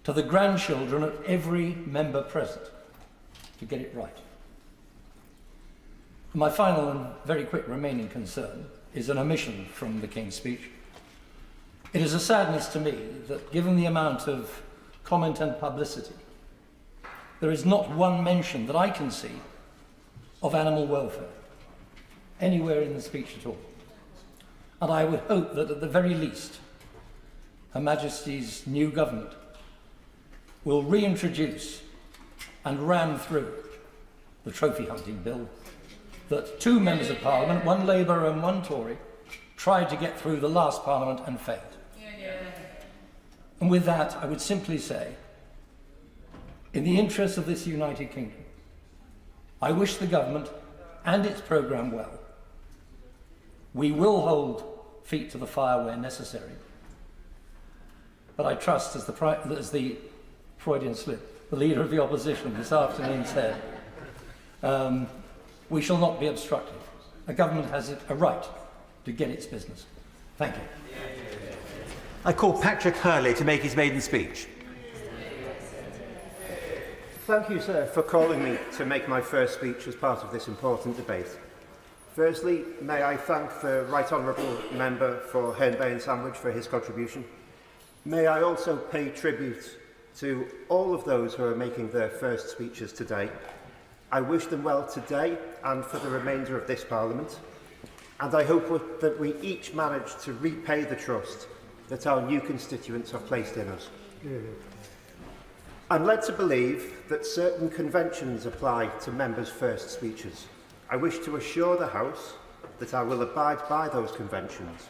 to the grandchildren of every member present to get it right. My final and very quick remaining concern is an omission from the King's speech. It is a sadness to me that, given the amount of comment and publicity, there is not one mention that I can see of animal welfare anywhere in the speech at all. And I would hope that at the very least, Her Majesty's new government will reintroduce and ram through the trophy hunting bill that 2 members of Parliament, one Labour and one Tory, tried to get through the last Parliament and failed. And with that, I would simply say, in the interests of this United Kingdom, I wish the government and its programme well. We will hold feet to the fire where necessary. But I trust, as the Freudian slip, the Leader of the Opposition this afternoon said, we shall not be obstructive. A government has a right to get its business. Thank you. I call Patrick Hurley to make his maiden speech. Thank you, sir, for calling me to make my first speech as part of this important debate. Firstly, may I thank the Right Honourable Member for Herne Bay and Sandwich for his contribution. May I also pay tribute to all of those who are making their first speeches today. I wish them well today and for the remainder of this Parliament, and I hope that we each manage to repay the trust that our new constituents have placed in us. I'm led to believe that certain conventions apply to members' first speeches. I wish to assure the House that I will abide by those conventions.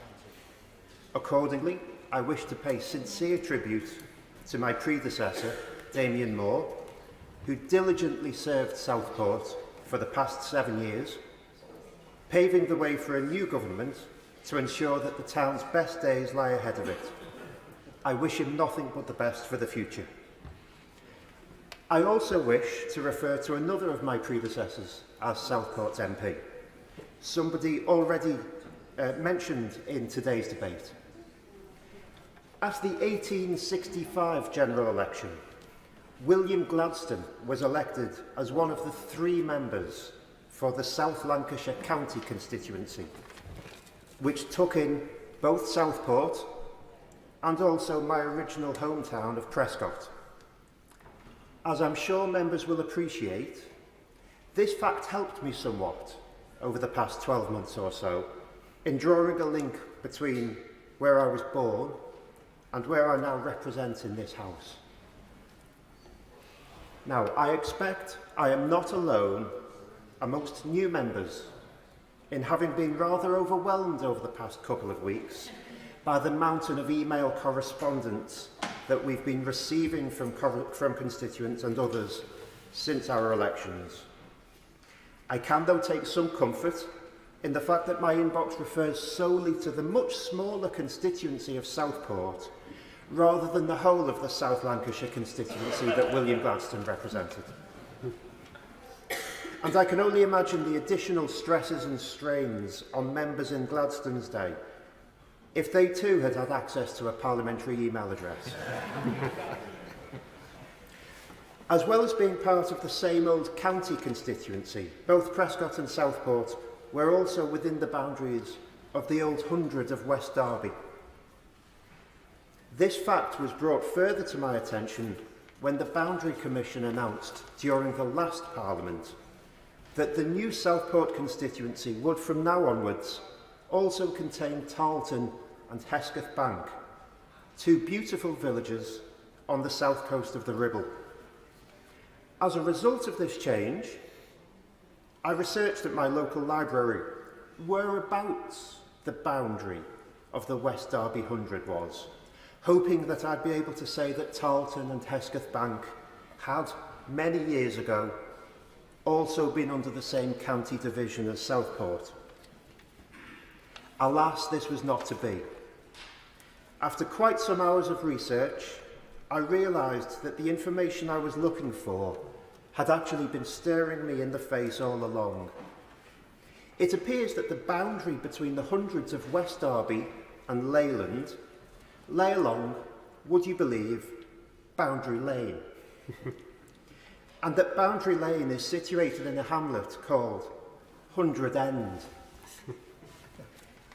Accordingly, I wish to pay sincere tribute to my predecessor, Damien Moore, who diligently served Southport for the past 7 years, paving the way for a new government to ensure that the town's best days lie ahead of it. I wish him nothing but the best for the future. I also wish to refer to another of my predecessors as Southport's MP, somebody already mentioned in today's debate. At the 1865 general election, William Gladstone was elected as one of the 3 members for the South Lancashire County constituency, which took in both Southport and also my original hometown of Prescott. As I'm sure members will appreciate, this fact helped me somewhat over the past 12 months or so in drawing a link between where I was born and where I now represent in this House. Now, I expect I am not alone amongst new members in having been rather overwhelmed over the past couple of weeks by the mountain of email correspondence that we've been receiving from constituents and others since our elections. I can, though, take some comfort in the fact that my inbox refers solely to the much smaller constituency of Southport rather than the whole of the South Lancashire constituency that William Gladstone represented. And I can only imagine the additional stresses and strains on members in Gladstone's day if they too had had access to a parliamentary email address. As well as being part of the same old county constituency, both Prescott and Southport were also within the boundaries of the old 100 of West Derby. This fact was brought further to my attention when the Boundary Commission announced during the last Parliament that the new Southport constituency would from now onwards also contain Tarleton and Hesketh Bank, 2 beautiful villages on the south coast of the Ribble. As a result of this change, I researched at my local library whereabouts the boundary of the West Derby 100 was, hoping that I'd be able to say that Tarleton and Hesketh Bank had, many years ago, also been under the same county division as Southport. Alas, this was not to be. After quite some hours of research, I realised that the information I was looking for had actually been staring me in the face all along. It appears that the boundary between the hundreds of West Derby and Leyland lay along, would you believe, Boundary Lane. And that Boundary Lane is situated in a hamlet called 100 End.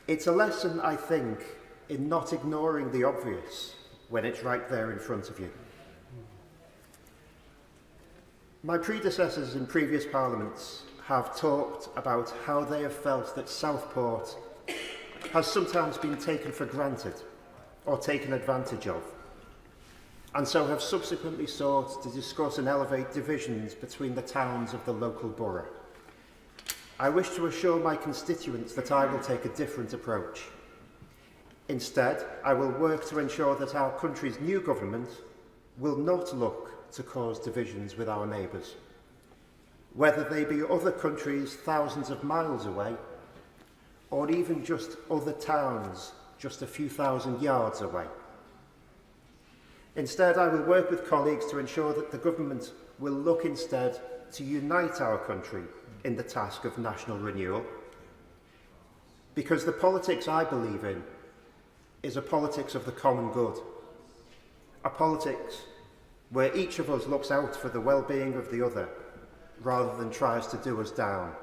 It's a lesson, I think, in not ignoring the obvious when it's right there in front of you. My predecessors in previous parliaments have talked about how they have felt that Southport has sometimes been taken for granted or taken advantage of, and so have subsequently sought to discuss and elevate divisions between the towns of the local borough. I wish to assure my constituents that I will take a different approach. Instead, I will work to ensure that our country's new government will not look to cause divisions with our neighbours. whether they be other countries thousands of miles away, or even just other towns just a few thousand yards away. Instead, I will work with colleagues to ensure that the government will look instead to unite our country in the task of national renewal, because the politics I believe in is a politics of the common good, a politics where each of us looks out for the well-being of the other rather than tries to do us down.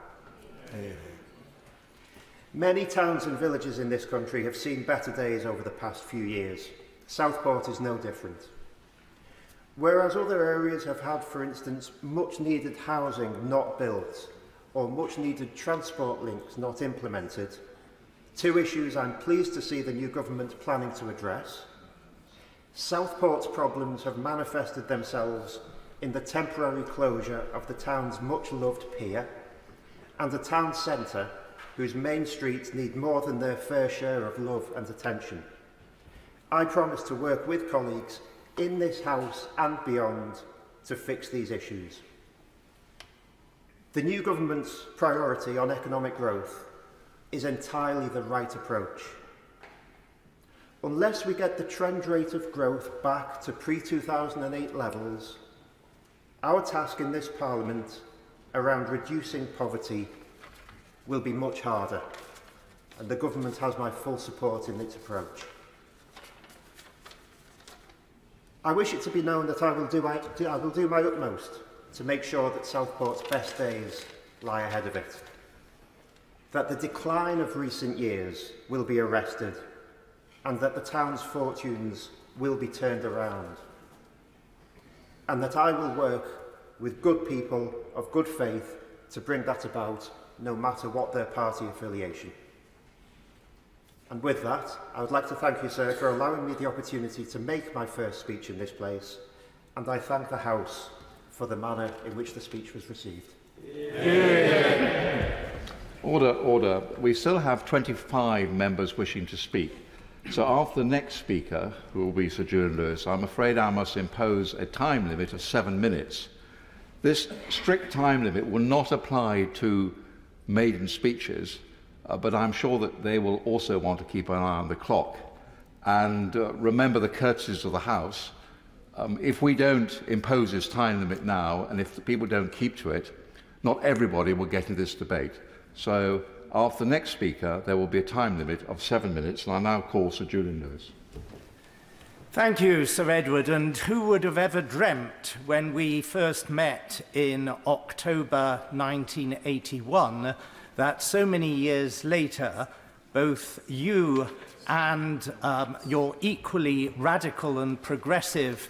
Many towns and villages in this country have seen better days over the past few years. Southport is no different. Whereas other areas have had, for instance, much needed housing not built or much needed transport links not implemented, two issues I'm pleased to see the new government planning to address. Southport's problems have manifested themselves in the temporary closure of the town's much-loved pier and the town centre, whose main streets need more than their fair share of love and attention. I promise to work with colleagues in this House and beyond to fix these issues. The new government's priority on economic growth is entirely the right approach. Unless we get the trend rate of growth back to pre-2008 levels, our task in this Parliament around reducing poverty will be much harder, and the government has my full support in its approach. I wish it to be known that I will do my utmost to make sure that Southport's best days lie ahead of it, that the decline of recent years will be arrested, and that the town's fortunes will be turned around, and that I will work with good people of good faith to bring that about, no matter what their party affiliation. And with that, I would like to thank you, sir, for allowing me the opportunity to make my first speech in this place, and I thank the House for the manner in which the speech was received. Order, order. We still have 25 members wishing to speak. So after the next speaker, who will be Sir Julian Lewis, I'm afraid I must impose a time limit of 7 minutes. This strict time limit will not apply to maiden speeches, but I'm sure that they will also want to keep an eye on the clock. And remember the courtesies of the House. If we don't impose this time limit now, and if the people don't keep to it, not everybody will get into this debate. So after the next speaker, there will be a time limit of 7 minutes, and I now call Sir Julian Lewis. Thank you, Sir Edward. And who would have ever dreamt when we first met in October 1981 that so many years later, both you and your equally radical and progressive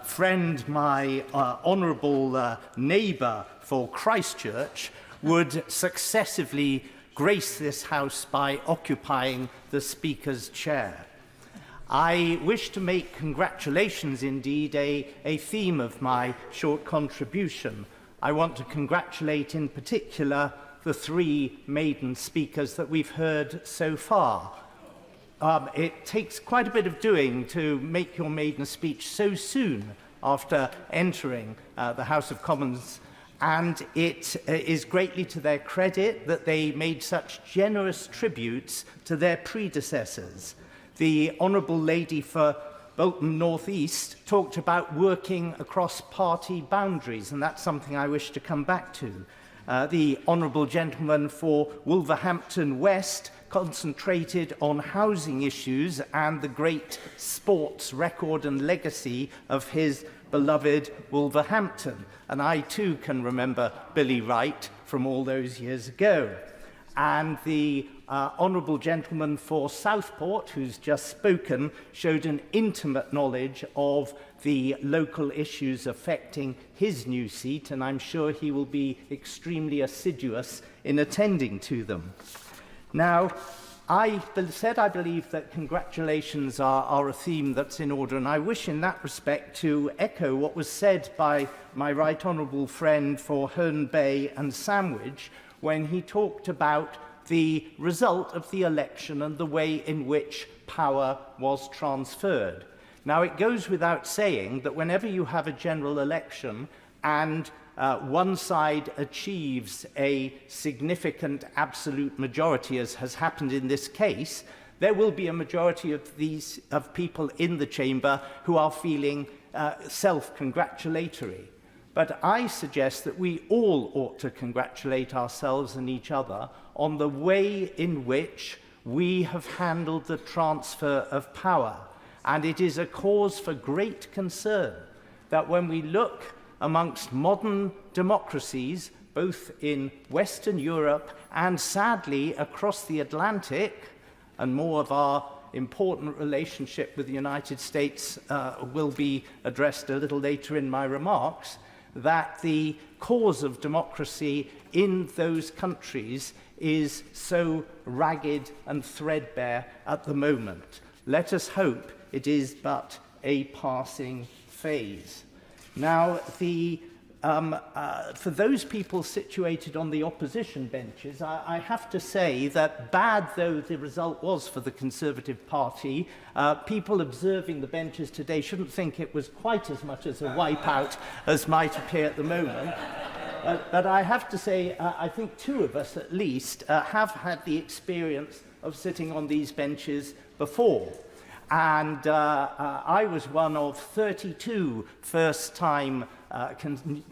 friend, my honourable neighbour for Christchurch, would successively grace this House by occupying the Speaker's chair. I wish to make congratulations indeed a theme of my short contribution. I want to congratulate in particular the 3 maiden speakers that we've heard so far. It takes quite a bit of doing to make your maiden speech so soon after entering the House of Commons, and it is greatly to their credit that they made such generous tributes to their predecessors. The Honourable Lady for Bolton North East talked about working across party boundaries, and that's something I wish to come back to. The Honourable Gentleman for Wolverhampton West concentrated on housing issues and the great sports record and legacy of his beloved Wolverhampton. And I too can remember Billy Wright from all those years ago. And the Honourable Gentleman for Southport, who's just spoken, showed an intimate knowledge of the local issues affecting his new seat, and I'm sure he will be extremely assiduous in attending to them. Now, I said I believe that congratulations are a theme that's in order, and I wish in that respect to echo what was said by my right honourable friend for Herne Bay and Sandwich when he talked about the result of the election and the way in which power was transferred. Now, it goes without saying that whenever you have a general election and one side achieves a significant absolute majority, as has happened in this case, there will be a majority of people in the chamber who are feeling self-congratulatory. But I suggest that we all ought to congratulate ourselves and each other on the way in which we have handled the transfer of power. And it is a cause for great concern that when we look amongst modern democracies, both in Western Europe and sadly across the Atlantic, and more of our important relationship with the United States will be addressed a little later in my remarks, that the cause of democracy in those countries is so ragged and threadbare at the moment. Let us hope it is but a passing phase. Now, for those people situated on the opposition benches, I have to say that bad though the result was for the Conservative Party, people observing the benches today shouldn't think it was quite as much as a wipeout as might appear at the moment. But I have to say, I think two of us at least have had the experience of sitting on these benches before. And I was one of 32 first-time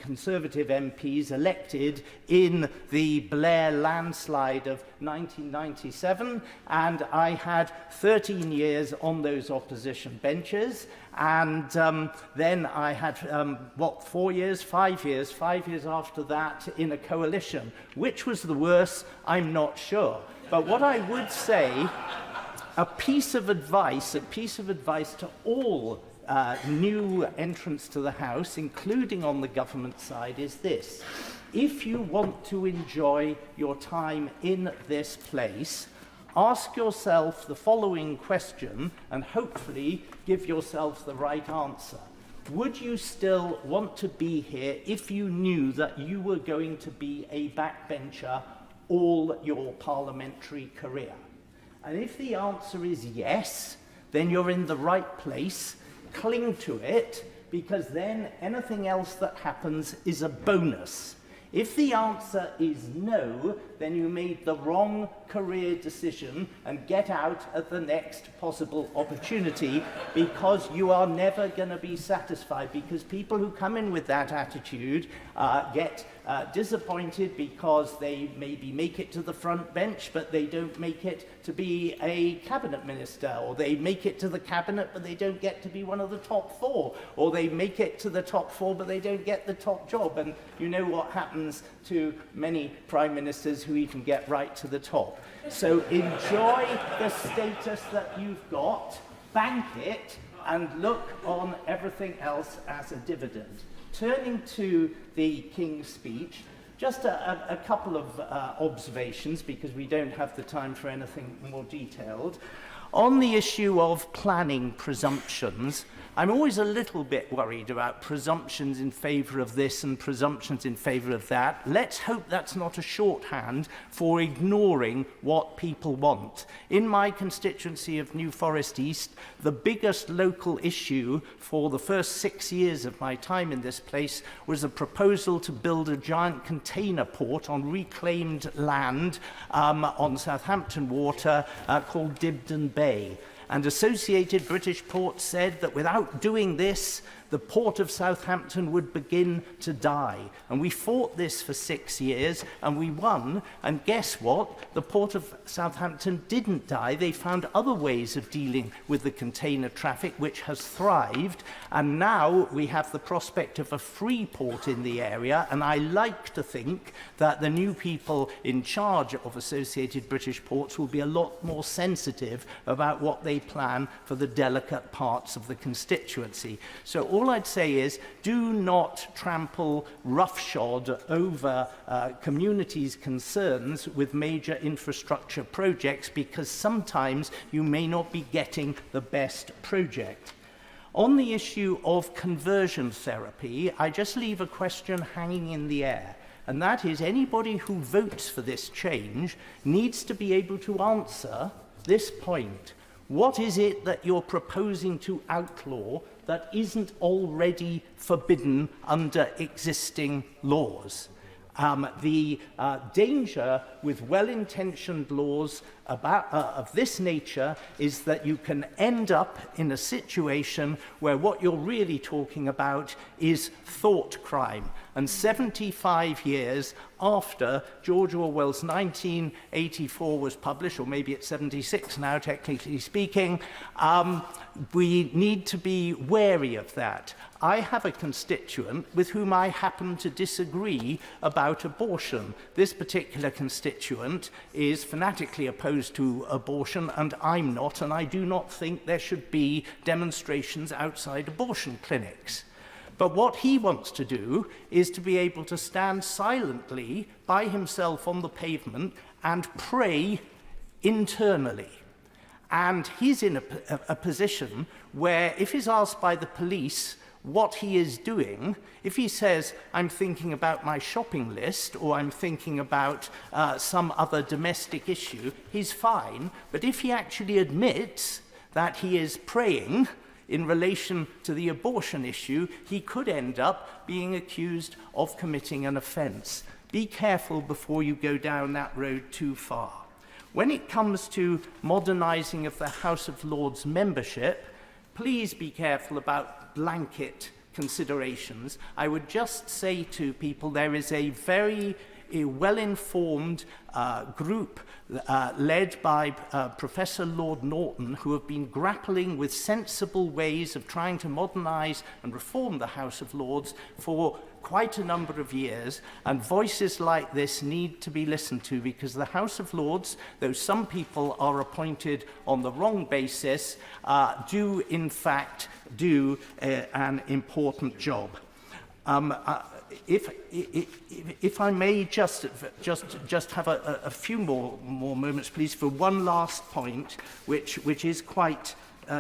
Conservative MPs elected in the Blair landslide of 1997, and I had 13 years on those opposition benches, and then I had, 5 years after that in a coalition. Which was the worse, I'm not sure. But what I would say, a piece of advice to all new entrants to the House, including on the government side, is this. If you want to enjoy your time in this place, ask yourself the following question and hopefully give yourself the right answer. Would you still want to be here if you knew that you were going to be a backbencher all your parliamentary career? And if the answer is yes, then you're in the right place. Cling to it, because then anything else that happens is a bonus. If the answer is no, then you made the wrong career decision and get out at the next possible opportunity, because you are never going to be satisfied, because people who come in with that attitude get disappointed because they maybe make it to the front bench, but they don't make it to be a cabinet minister, or they make it to the cabinet but they don't get to be one of the top four, or they make it to the top four but they don't get the top job. And you know what happens to many prime ministers who even get right to the top. So enjoy the status that you've got, bank it, and look on everything else as a dividend. Turning to the King's speech, just a couple of observations, because we don't have the time for anything more detailed. On the issue of planning presumptions, I'm always a little bit worried about presumptions in favour of this and presumptions in favour of that. Let's hope that's not a shorthand for ignoring what people want. In my constituency of New Forest East, the biggest local issue for the first 6 years of my time in this place was a proposal to build a giant container port on reclaimed land on Southampton water called Dibden Bay. And Associated British Ports said that without doing this, the port of Southampton would begin to die. And we fought this for 6 years, and we won. And guess what? The port of Southampton didn't die. They found other ways of dealing with the container traffic, which has thrived. And now we have the prospect of a free port in the area. And I like to think that the new people in charge of Associated British Ports will be a lot more sensitive about what they plan for the delicate parts of the constituency. So all I'd say is, do not trample roughshod over communities' concerns with major infrastructure projects, because sometimes you may not be getting the best project. On the issue of conversion therapy, I just leave a question hanging in the air, and that is, anybody who votes for this change needs to be able to answer this point. What is it that you're proposing to outlaw that isn't already forbidden under existing laws? The danger with well-intentioned laws of this nature is that you can end up in a situation where what you're really talking about is thought crime. And 75 years after George Orwell's 1984 was published, or maybe it's 76 now, technically speaking, we need to be wary of that. I have a constituent with whom I happen to disagree about abortion. This particular constituent is fanatically opposed to abortion, and I'm not, and I do not think there should be demonstrations outside abortion clinics. But what he wants to do is to be able to stand silently by himself on the pavement and pray internally. And he's in a position where, if he's asked by the police what he is doing, if he says, I'm thinking about my shopping list, or I'm thinking about some other domestic issue, he's fine. But if he actually admits that he is praying in relation to the abortion issue, he could end up being accused of committing an offence. Be careful before you go down that road too far. When it comes to modernising of the House of Lords membership, please be careful about blanket considerations. I would just say to people there is a very well-informed group led by Professor Lord Norton, who have been grappling with sensible ways of trying to modernise and reform the House of Lords for quite a number of years, and voices like this need to be listened to, because the House of Lords, though some people are appointed on the wrong basis, do in fact do an important job. If I may just have a few more moments, please, for one last point, which is quite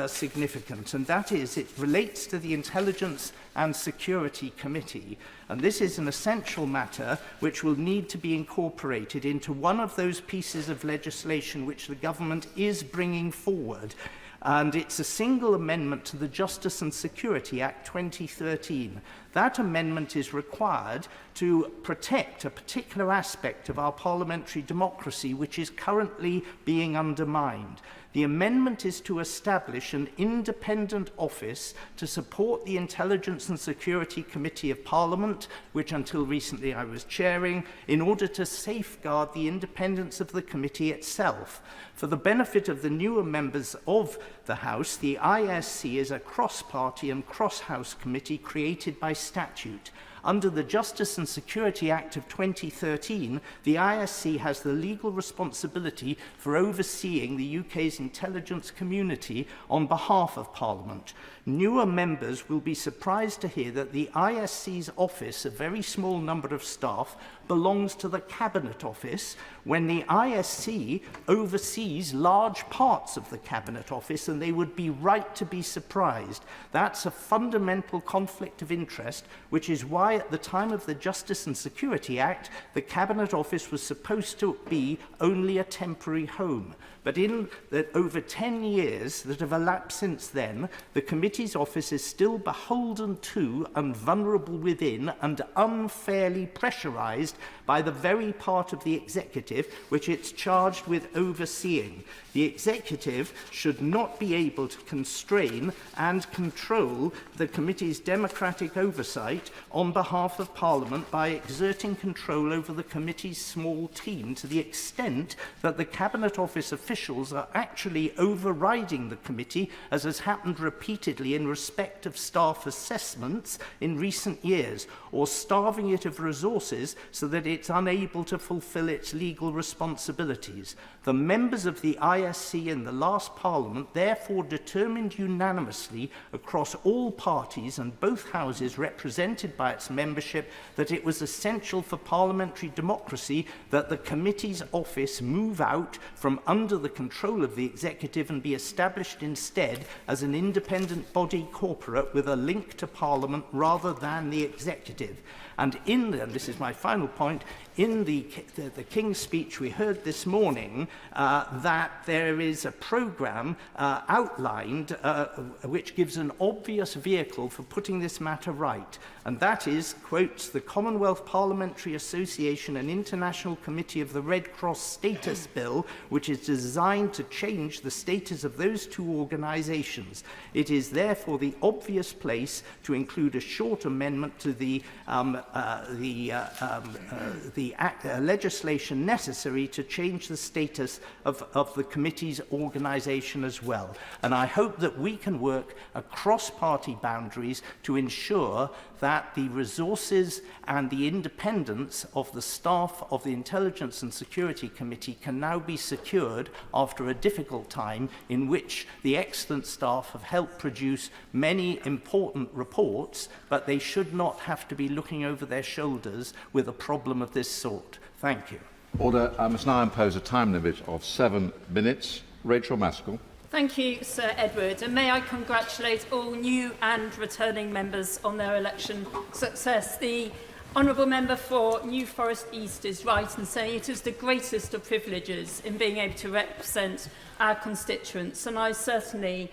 significant, and that is it relates to the Intelligence and Security Committee. And this is an essential matter which will need to be incorporated into one of those pieces of legislation which the government is bringing forward. And it's a single amendment to the Justice and Security Act 2013. That amendment is required to protect a particular aspect of our parliamentary democracy which is currently being undermined. The amendment is to establish an independent office to support the Intelligence and Security Committee of Parliament, which until recently I was chairing, in order to safeguard the independence of the committee itself. For the benefit of the newer members of the House, the ISC is a cross-party and cross-house committee created by statute. Under the Justice and Security Act of 2013, the ISC has the legal responsibility for overseeing the UK's intelligence community on behalf of Parliament. Newer members will be surprised to hear that the ISC's office, a very small number of staff, belongs to the Cabinet Office, when the ISC oversees large parts of the Cabinet Office, and they would be right to be surprised. That's a fundamental conflict of interest, which is why at the time of the Justice and Security Act, the Cabinet Office was supposed to be only a temporary home. But in the over 10 years that have elapsed since then, the committee's office is still beholden to and vulnerable within and unfairly pressurised by the very part of the executive which it's charged with overseeing. The executive should not be able to constrain and control the committee's democratic oversight on behalf of Parliament by exerting control over the committee's small team to the extent that the Cabinet Office officials are actually overriding the committee, as has happened repeatedly in respect of staff assessments in recent years, or starving it of resources so that it's unable to fulfil its legal responsibilities. The members of the ISC in the last Parliament therefore determined unanimously across all parties and both houses represented by its membership that it was essential for parliamentary democracy that the committee's office move out from under the control of the executive and be established instead as an independent body corporate with a link to Parliament rather than the executive. And and this is my final point, in the King's speech we heard this morning that there is a programme outlined which gives an obvious vehicle for putting this matter right. And that is, quotes, the Commonwealth Parliamentary Association and International Committee of the Red Cross Status Bill, which is designed to change the status of those two organisations. It is therefore the obvious place to include a short amendment to the legislation necessary to change the status of the committee's organisation as well. And I hope that we can work across party boundaries to ensure that the resources and the independence of the staff of the Intelligence and Security Committee can now be secured after a difficult time in which the excellent staff have helped produce many important reports, but they should not have to be looking over their shoulders with a problem of this sort. Thank you. Order. I must now impose a time limit of 7 minutes. Rachel Maskell. Thank you, Sir Edward, and may I congratulate all new and returning members on their election success. The Honourable Member for New Forest East is right in saying it is the greatest of privileges in being able to represent our constituents, and I certainly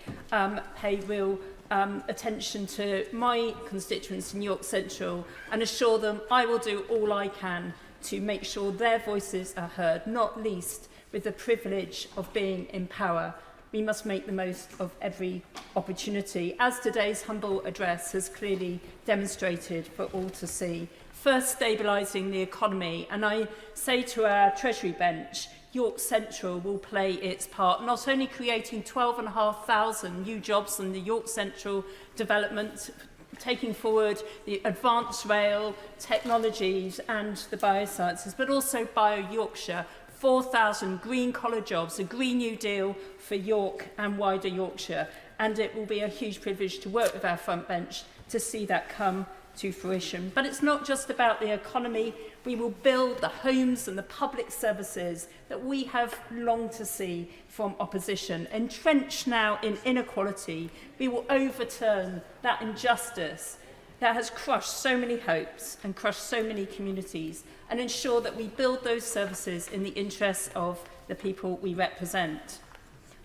pay real attention to my constituents in York Central and assure them I will do all I can to make sure their voices are heard, not least with the privilege of being in power. We must make the most of every opportunity, as today's humble address has clearly demonstrated for all to see. First, stabilising the economy, and I say to our Treasury bench, York Central will play its part, not only creating 12,500 new jobs in the York Central development, taking forward the advanced rail technologies and the biosciences, but also Bio-Yorkshire, 4,000 green-collar jobs, a Green New Deal for York and wider Yorkshire. And it will be a huge privilege to work with our front bench to see that come to fruition. But it's not just about the economy. We will build the homes and the public services that we have longed to see from opposition. Entrenched now in inequality, we will overturn that injustice that has crushed so many hopes and crushed so many communities, and ensure that we build those services in the interests of the people we represent.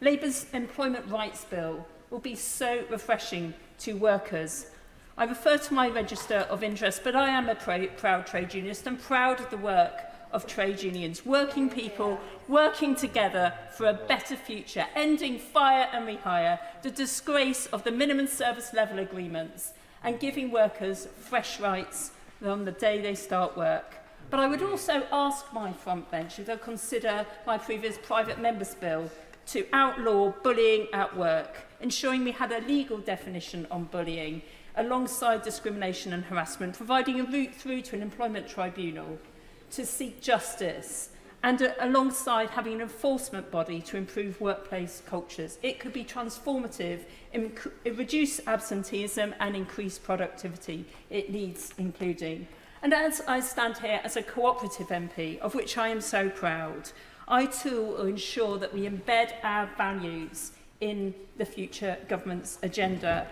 Labour's Employment Rights Bill will be so refreshing to workers. I refer to my register of interest, but I am a proud trade unionist and proud of the work of trade unions, working people working together for a better future, ending fire and rehire, the disgrace of the minimum service level agreements, and giving workers fresh rights on the day they start work. But I would also ask my front bench if they'll consider my previous private member's bill to outlaw bullying at work, ensuring we had a legal definition on bullying, alongside discrimination and harassment, providing a route through to an employment tribunal to seek justice, and alongside having an enforcement body to improve workplace cultures. It could be transformative, reduce absenteeism and increase productivity. It needs including. And as I stand here as a cooperative MP, of which I am so proud, I too will ensure that we embed our values in the future government's agenda,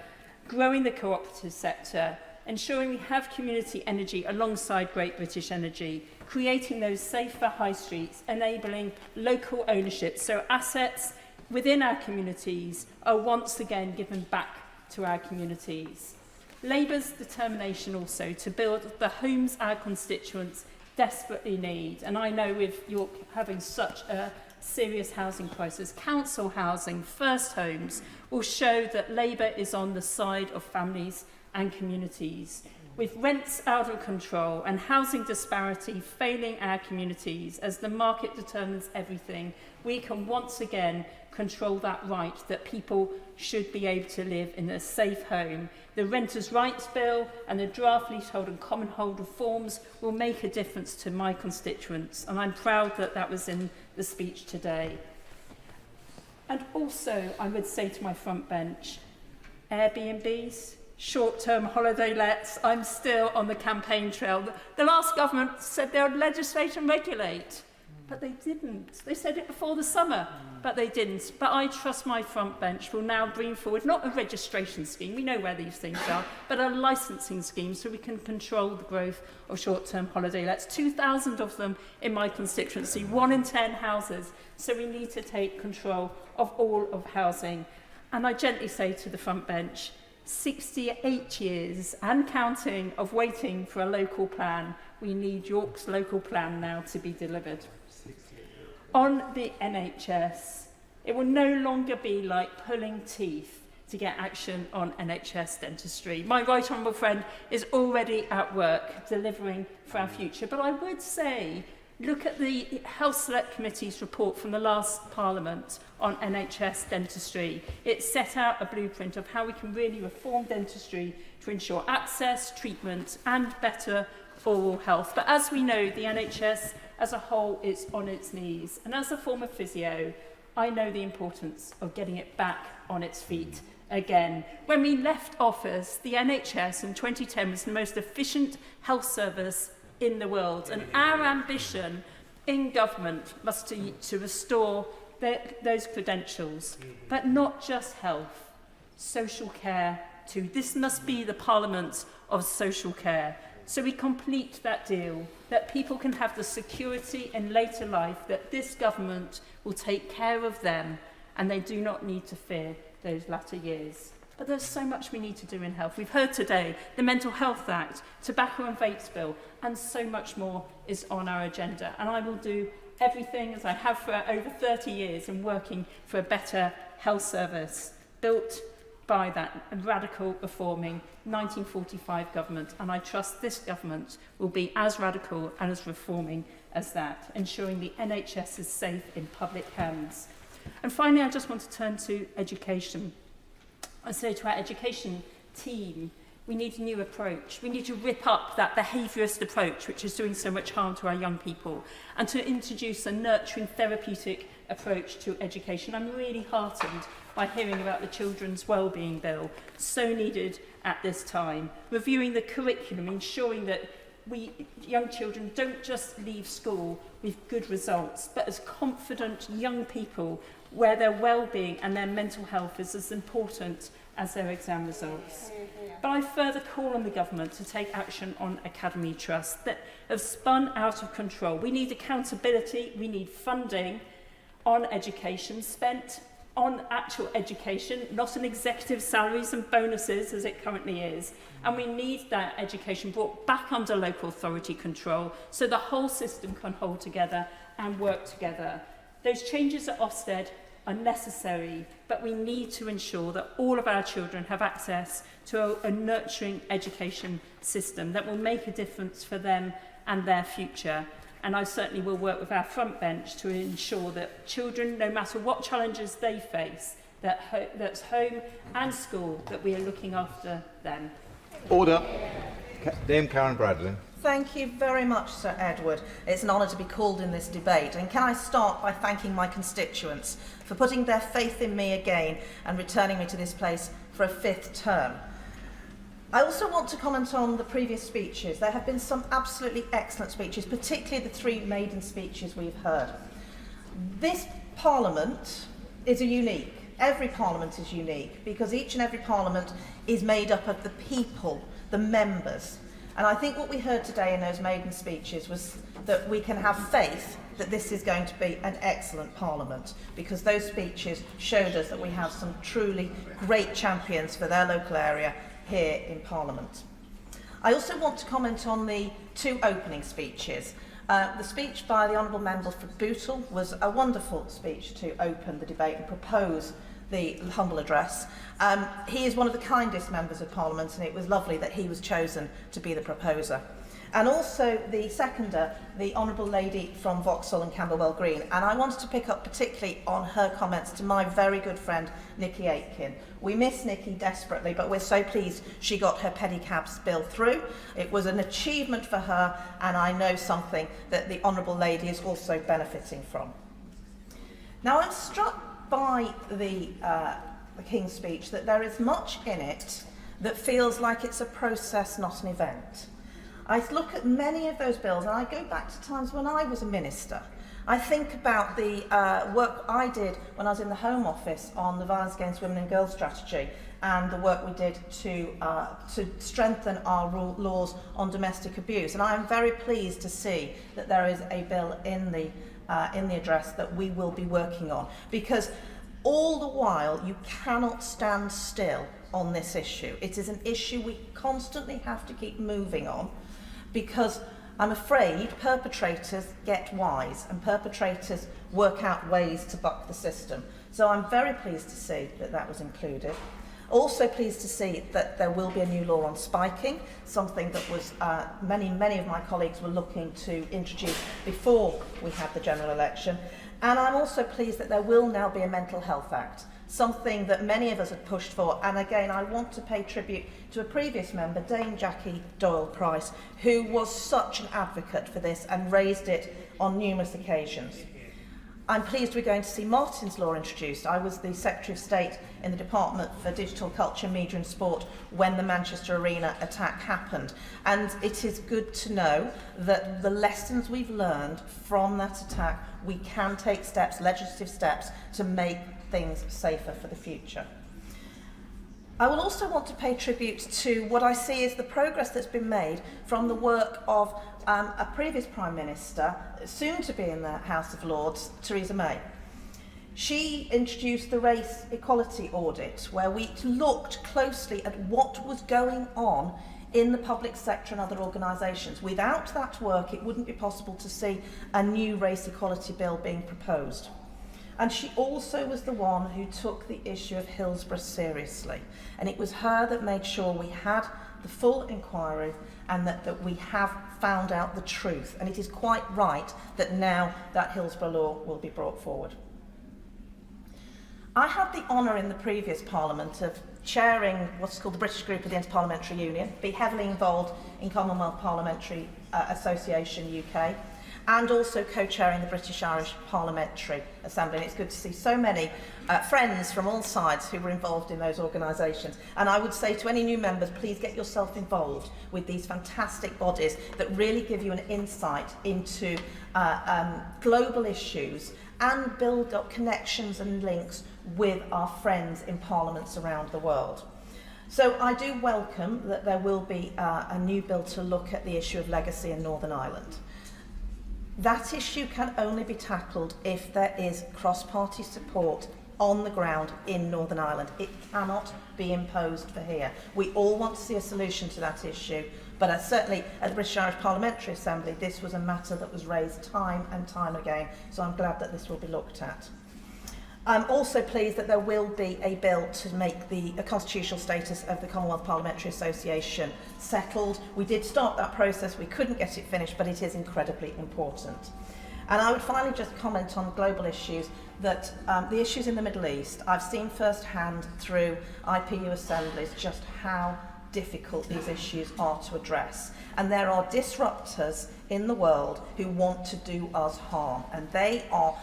growing the cooperative sector, ensuring we have community energy alongside Great British Energy, creating those safer high streets, enabling local ownership so assets within our communities are once again given back to our communities. Labour's determination also to build the homes our constituents desperately need, and I know with York having such a serious housing crisis, council housing, first homes, will show that Labour is on the side of families and communities. With rents out of control and housing disparity failing our communities as the market determines everything, we can once again control that right that people should be able to live in a safe home. The Renters' Rights Bill and the draft leasehold and common hold reforms will make a difference to my constituents, and I'm proud that that was in the speech today. And also, I would say to my front bench, Airbnbs, short-term holiday lets, I'm still on the campaign trail. The last government said they would legislate and regulate, But they didn't. They said it before the summer, but they didn't. But I trust my front bench will now bring forward not a registration scheme, we know where these things are, but a licensing scheme so we can control the growth of short-term holiday lets. 2,000 of them in my constituency, 1 in 10 houses. So we need to take control of all of housing. And I gently say to the front bench, 68 years and counting of waiting for a local plan. We need York's local plan now to be delivered. On the NHS, it will no longer be like pulling teeth to get action on NHS dentistry. My right honourable friend is already at work delivering for our future. But I would say, look at the Health Select Committee's report from the last Parliament on NHS dentistry. It set out a blueprint of how we can really reform dentistry to ensure access, treatment and better oral health. But as we know, the NHS as a whole is on its knees. And as a former physio, I know the importance of getting it back on its feet again. When we left office, the NHS in 2010 was the most efficient health service in the world. And our ambition in government must be to restore those credentials, but not just health, social care too. This must be the Parliament of social care. So we complete that deal, that people can have the security in later life, that this government will take care of them and they do not need to fear those latter years. But there's so much we need to do in health. We've heard today the Mental Health Act, Tobacco and Vapes Bill, and so much more is on our agenda. And I will do everything, as I have for over 30 years, in working for a better health service built by that radical reforming 1945 government, and I trust this government will be as radical and as reforming as that, ensuring the NHS is safe in public hands. And finally, I just want to turn to education. I say to our education team, we need a new approach. We need to rip up that behaviourist approach, which is doing so much harm to our young people, and to introduce a nurturing therapeutic approach to education. I'm really heartened by hearing about the Children's Wellbeing Bill, so needed at this time. Reviewing the curriculum, ensuring that young children don't just leave school with good results, but as confident young people where their well-being and their mental health is as important as their exam results. But I further call on the government to take action on academy trusts that have spun out of control. We need accountability, we need funding on education spent on actual education, not on executive salaries and bonuses as it currently is. And we need that education brought back under local authority control so the whole system can hold together and work together. Those changes at Ofsted are necessary, but we need to ensure that all of our children have access to a nurturing education system that will make a difference for them and their future. And I certainly will work with our front bench to ensure that children, no matter what challenges they face, that's home and school, that we are looking after them. Order. Dame Karen Bradley. Thank you very much, Sir Edward. It's an honour to be called in this debate. And can I start by thanking my constituents for putting their faith in me again and returning me to this place for a 5th term. I also want to comment on the previous speeches. There have been some absolutely excellent speeches, particularly the 3 maiden speeches we've heard. This Parliament is unique. Every Parliament is unique because each and every Parliament is made up of the people, the members. And I think what we heard today in those maiden speeches was that we can have faith that this is going to be an excellent Parliament, because those speeches showed us that we have some truly great champions for their local area here in Parliament. I also want to comment on the 2 opening speeches. The speech by the Honourable Member for Bootle was a wonderful speech to open the debate and propose the humble address. He is one of the kindest members of Parliament, and it was lovely that he was chosen to be the proposer. And also the seconder, the Honourable Lady from Vauxhall and Camberwell Green. And I wanted to pick up particularly on her comments to my very good friend, Nikki Aitken. We miss Nikki desperately, but we're so pleased she got her pedicabs bill through. It was an achievement for her, and I know something that the Honourable Lady is also benefiting from. Now, I'm struck by the King's speech that there is much in it that feels like it's a process, not an event. I look at many of those bills and I go back to times when I was a minister, I think about the work I did when I was in the Home Office on the Violence Against Women and Girls strategy and the work we did to strengthen our laws on domestic abuse. And I am very pleased to see that there is a bill in the address that we will be working on, because all the while you cannot stand still on this issue. It is an issue we constantly have to keep moving on, because I'm afraid perpetrators get wise and perpetrators work out ways to buck the system. So I'm very pleased to see that that was included. Also pleased to see that there will be a new law on spiking, something that was many of my colleagues were looking to introduce before we had the general election. And I'm also pleased that there will now be a Mental Health Act, something that many of us had pushed for. And again, I want to pay tribute to a previous member, Dame Jackie Doyle-Price, who was such an advocate for this and raised it on numerous occasions. I'm pleased we're going to see Martin's Law introduced. I was the Secretary of State in the Department for Digital Culture, Media and Sport when the Manchester Arena attack happened. And it is good to know that the lessons we've learned from that attack, we can take steps, legislative steps, to make things safer for the future. I will also want to pay tribute to what I see as the progress that's been made from the work of a previous Prime Minister, soon to be in the House of Lords, Theresa May. She introduced the race equality audit, where we looked closely at what was going on in the public sector and other organisations. Without that work, it wouldn't be possible to see a new race equality bill being proposed. And she also was the one who took the issue of Hillsborough seriously. And it was her that made sure we had the full inquiry and that we have found out the truth. And it is quite right that now that Hillsborough law will be brought forward. I had the honour in the previous Parliament of chairing what's called the British Group of the Interparliamentary Union, be heavily involved in Commonwealth Parliamentary Association UK, and also co-chairing the British Irish Parliamentary Assembly. And it's good to see so many friends from all sides who were involved in those organisations. And I would say to any new members, please get yourself involved with these fantastic bodies that really give you an insight into global issues and build up connections and links with our friends in parliaments around the world. So I do welcome that there will be a new bill to look at the issue of legacy in Northern Ireland. That issue can only be tackled if there is cross-party support on the ground in Northern Ireland. It cannot be imposed for here. We all want to see a solution to that issue, but certainly at the British Irish Parliamentary Assembly, this was a matter that was raised time and time again, so I'm glad that this will be looked at. I'm also pleased that there will be a bill to make the constitutional status of the Commonwealth Parliamentary Association settled. We did start that process, we couldn't get it finished, but it is incredibly important. And I would finally just comment on global issues, that the issues in the Middle East, I've seen firsthand through IPU assemblies just how difficult these issues are to address. And there are disruptors in the world who want to do us harm, and they are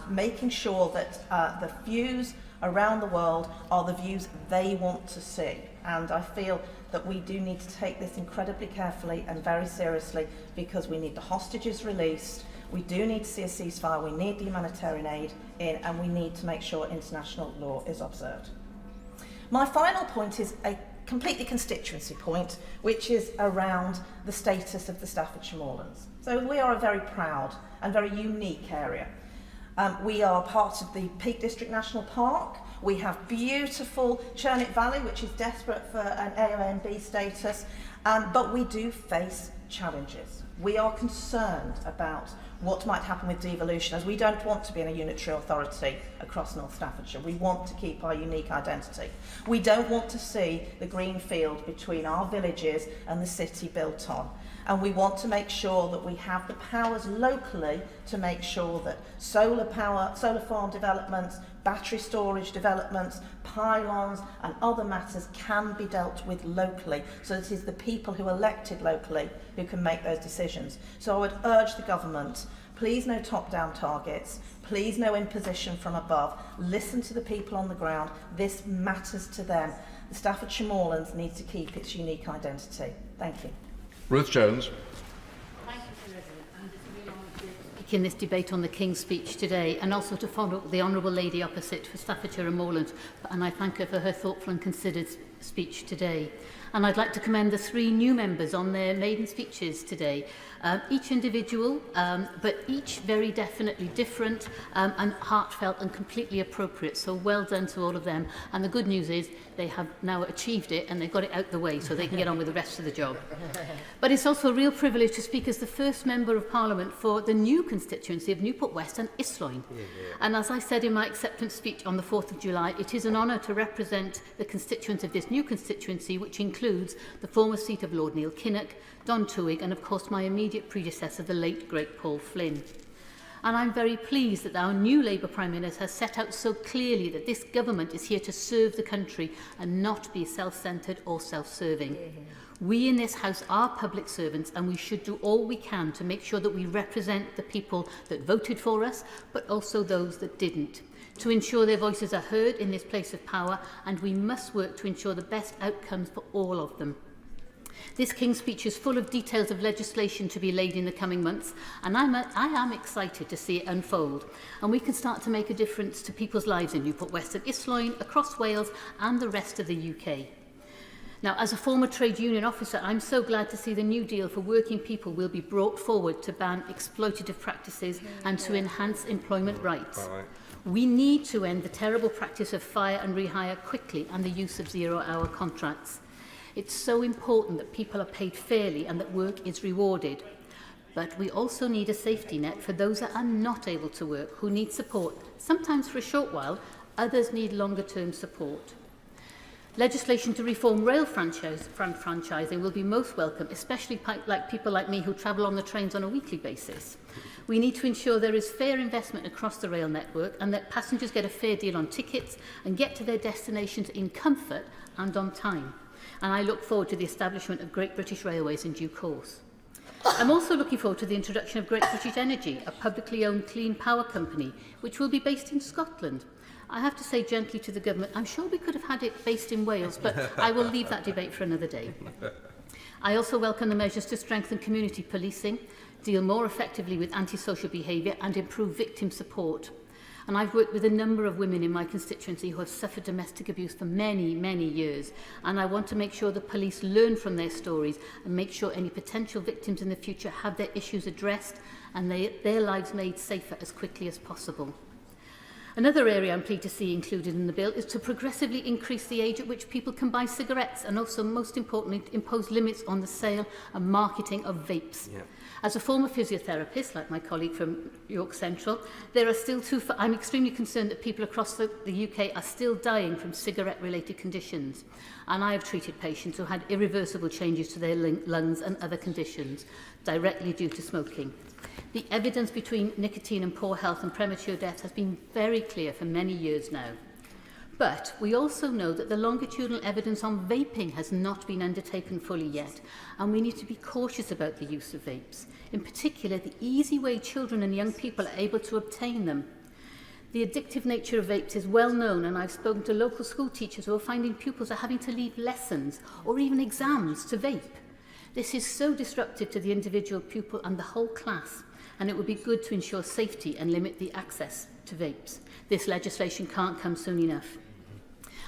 making sure that the views around the world are the views they want to see. And I feel that we do need to take this incredibly carefully and very seriously, because we need the hostages released, we do need to see a ceasefire, we need the humanitarian aid in, and we need to make sure international law is observed. My final point is a completely constituency point, which is around the status of the Staffordshire Moorlands. So we are a very proud and very unique area. We are part of the Peak District National Park. We have beautiful Churnet Valley, which is desperate for an AONB status, but we do face challenges. We are concerned about what might happen with devolution, as we don't want to be in a unitary authority across North Staffordshire. We want to keep our unique identity. We don't want to see the green field between our villages and the city built on. And we want to make sure that we have the powers locally to make sure that solar farm developments, battery storage developments, pylons and other matters can be dealt with locally, so it is the people who are elected locally who can make those decisions. So I would urge the government, please no top-down targets, please no imposition from above, listen to the people on the ground, this matters to them. The Staffordshire Moorlands need to keep its unique identity. Thank you. Ruth Jones. Thank you, President. And it's a real honour to speak speak in this debate on the King's Speech today, and also to follow the Honourable Lady opposite for Staffordshire and Moreland, and I thank her for her thoughtful and considered speech today. And I'd like to commend the 3 new members on their maiden speeches today. Each individual, but each very definitely different and heartfelt and completely appropriate. So well done to all of them. And the good news is they have now achieved it and they've got it out the way so they can get on with the rest of the job. But it's also a real privilege to speak as the first Member of Parliament for the new constituency of Newport West and Islwyn. And as I said in my acceptance speech on the 4th of July, it is an honour to represent the constituents of this new constituency, which includes the former seat of Lord Neil Kinnock, Don Tewig, and of course my immediate predecessor, the late great Paul Flynn. And I'm very pleased that our new Labour Prime Minister has set out so clearly that this government is here to serve the country and not be self-centred or self-serving. We in this House are public servants and we should do all we can to make sure that we represent the people that voted for us, but also those that didn't, to ensure their voices are heard in this place of power, and we must work to ensure the best outcomes for all of them. This King's Speech is full of details of legislation to be laid in the coming months, and I am excited to see it unfold, and we can start to make a difference to people's lives in Newport West and Islwyn, across Wales and the rest of the UK. Now, as a former trade union officer, I'm so glad to see the new deal for working people will be brought forward to ban exploitative practices and to enhance employment rights. We need to end the terrible practice of fire and rehire quickly and the use of zero-hour contracts. It's so important that people are paid fairly and that work is rewarded. But we also need a safety net for those that are not able to work, who need support, sometimes for a short while, others need longer-term support. Legislation to reform rail franchising will be most welcome, especially like people like me who travel on the trains on a weekly basis. We need to ensure there is fair investment across the rail network and that passengers get a fair deal on tickets and get to their destinations in comfort and on time. And I look forward to the establishment of Great British Railways in due course. I'm also looking forward to the introduction of Great British Energy, a publicly owned clean power company, which will be based in Scotland. I have to say gently to the government, I'm sure we could have had it based in Wales, but I will leave that debate for another day. I also welcome the measures to strengthen community policing, deal more effectively with antisocial behaviour and improve victim support. And I've worked with a number of women in my constituency who have suffered domestic abuse for many, many years. And I want to make sure the police learn from their stories and make sure any potential victims in the future have their issues addressed and their lives made safer as quickly as possible. Another area I'm pleased to see included in the bill is to progressively increase the age at which people can buy cigarettes and also, most importantly, impose limits on the sale and marketing of vapes. Yeah. As a former physiotherapist, like my colleague from York Central, I'm extremely concerned that people across the UK are still dying from cigarette-related conditions. And I have treated patients who had irreversible changes to their lungs and other conditions directly due to smoking. The evidence between nicotine and poor health and premature death has been very clear for many years now. But we also know that the longitudinal evidence on vaping has not been undertaken fully yet, and we need to be cautious about the use of vapes, in particular the easy way children and young people are able to obtain them. The addictive nature of vapes is well known, and I've spoken to local school teachers who are finding pupils are having to leave lessons or even exams to vape. This is so disruptive to the individual pupil and the whole class, and it would be good to ensure safety and limit the access to vapes. This legislation can't come soon enough.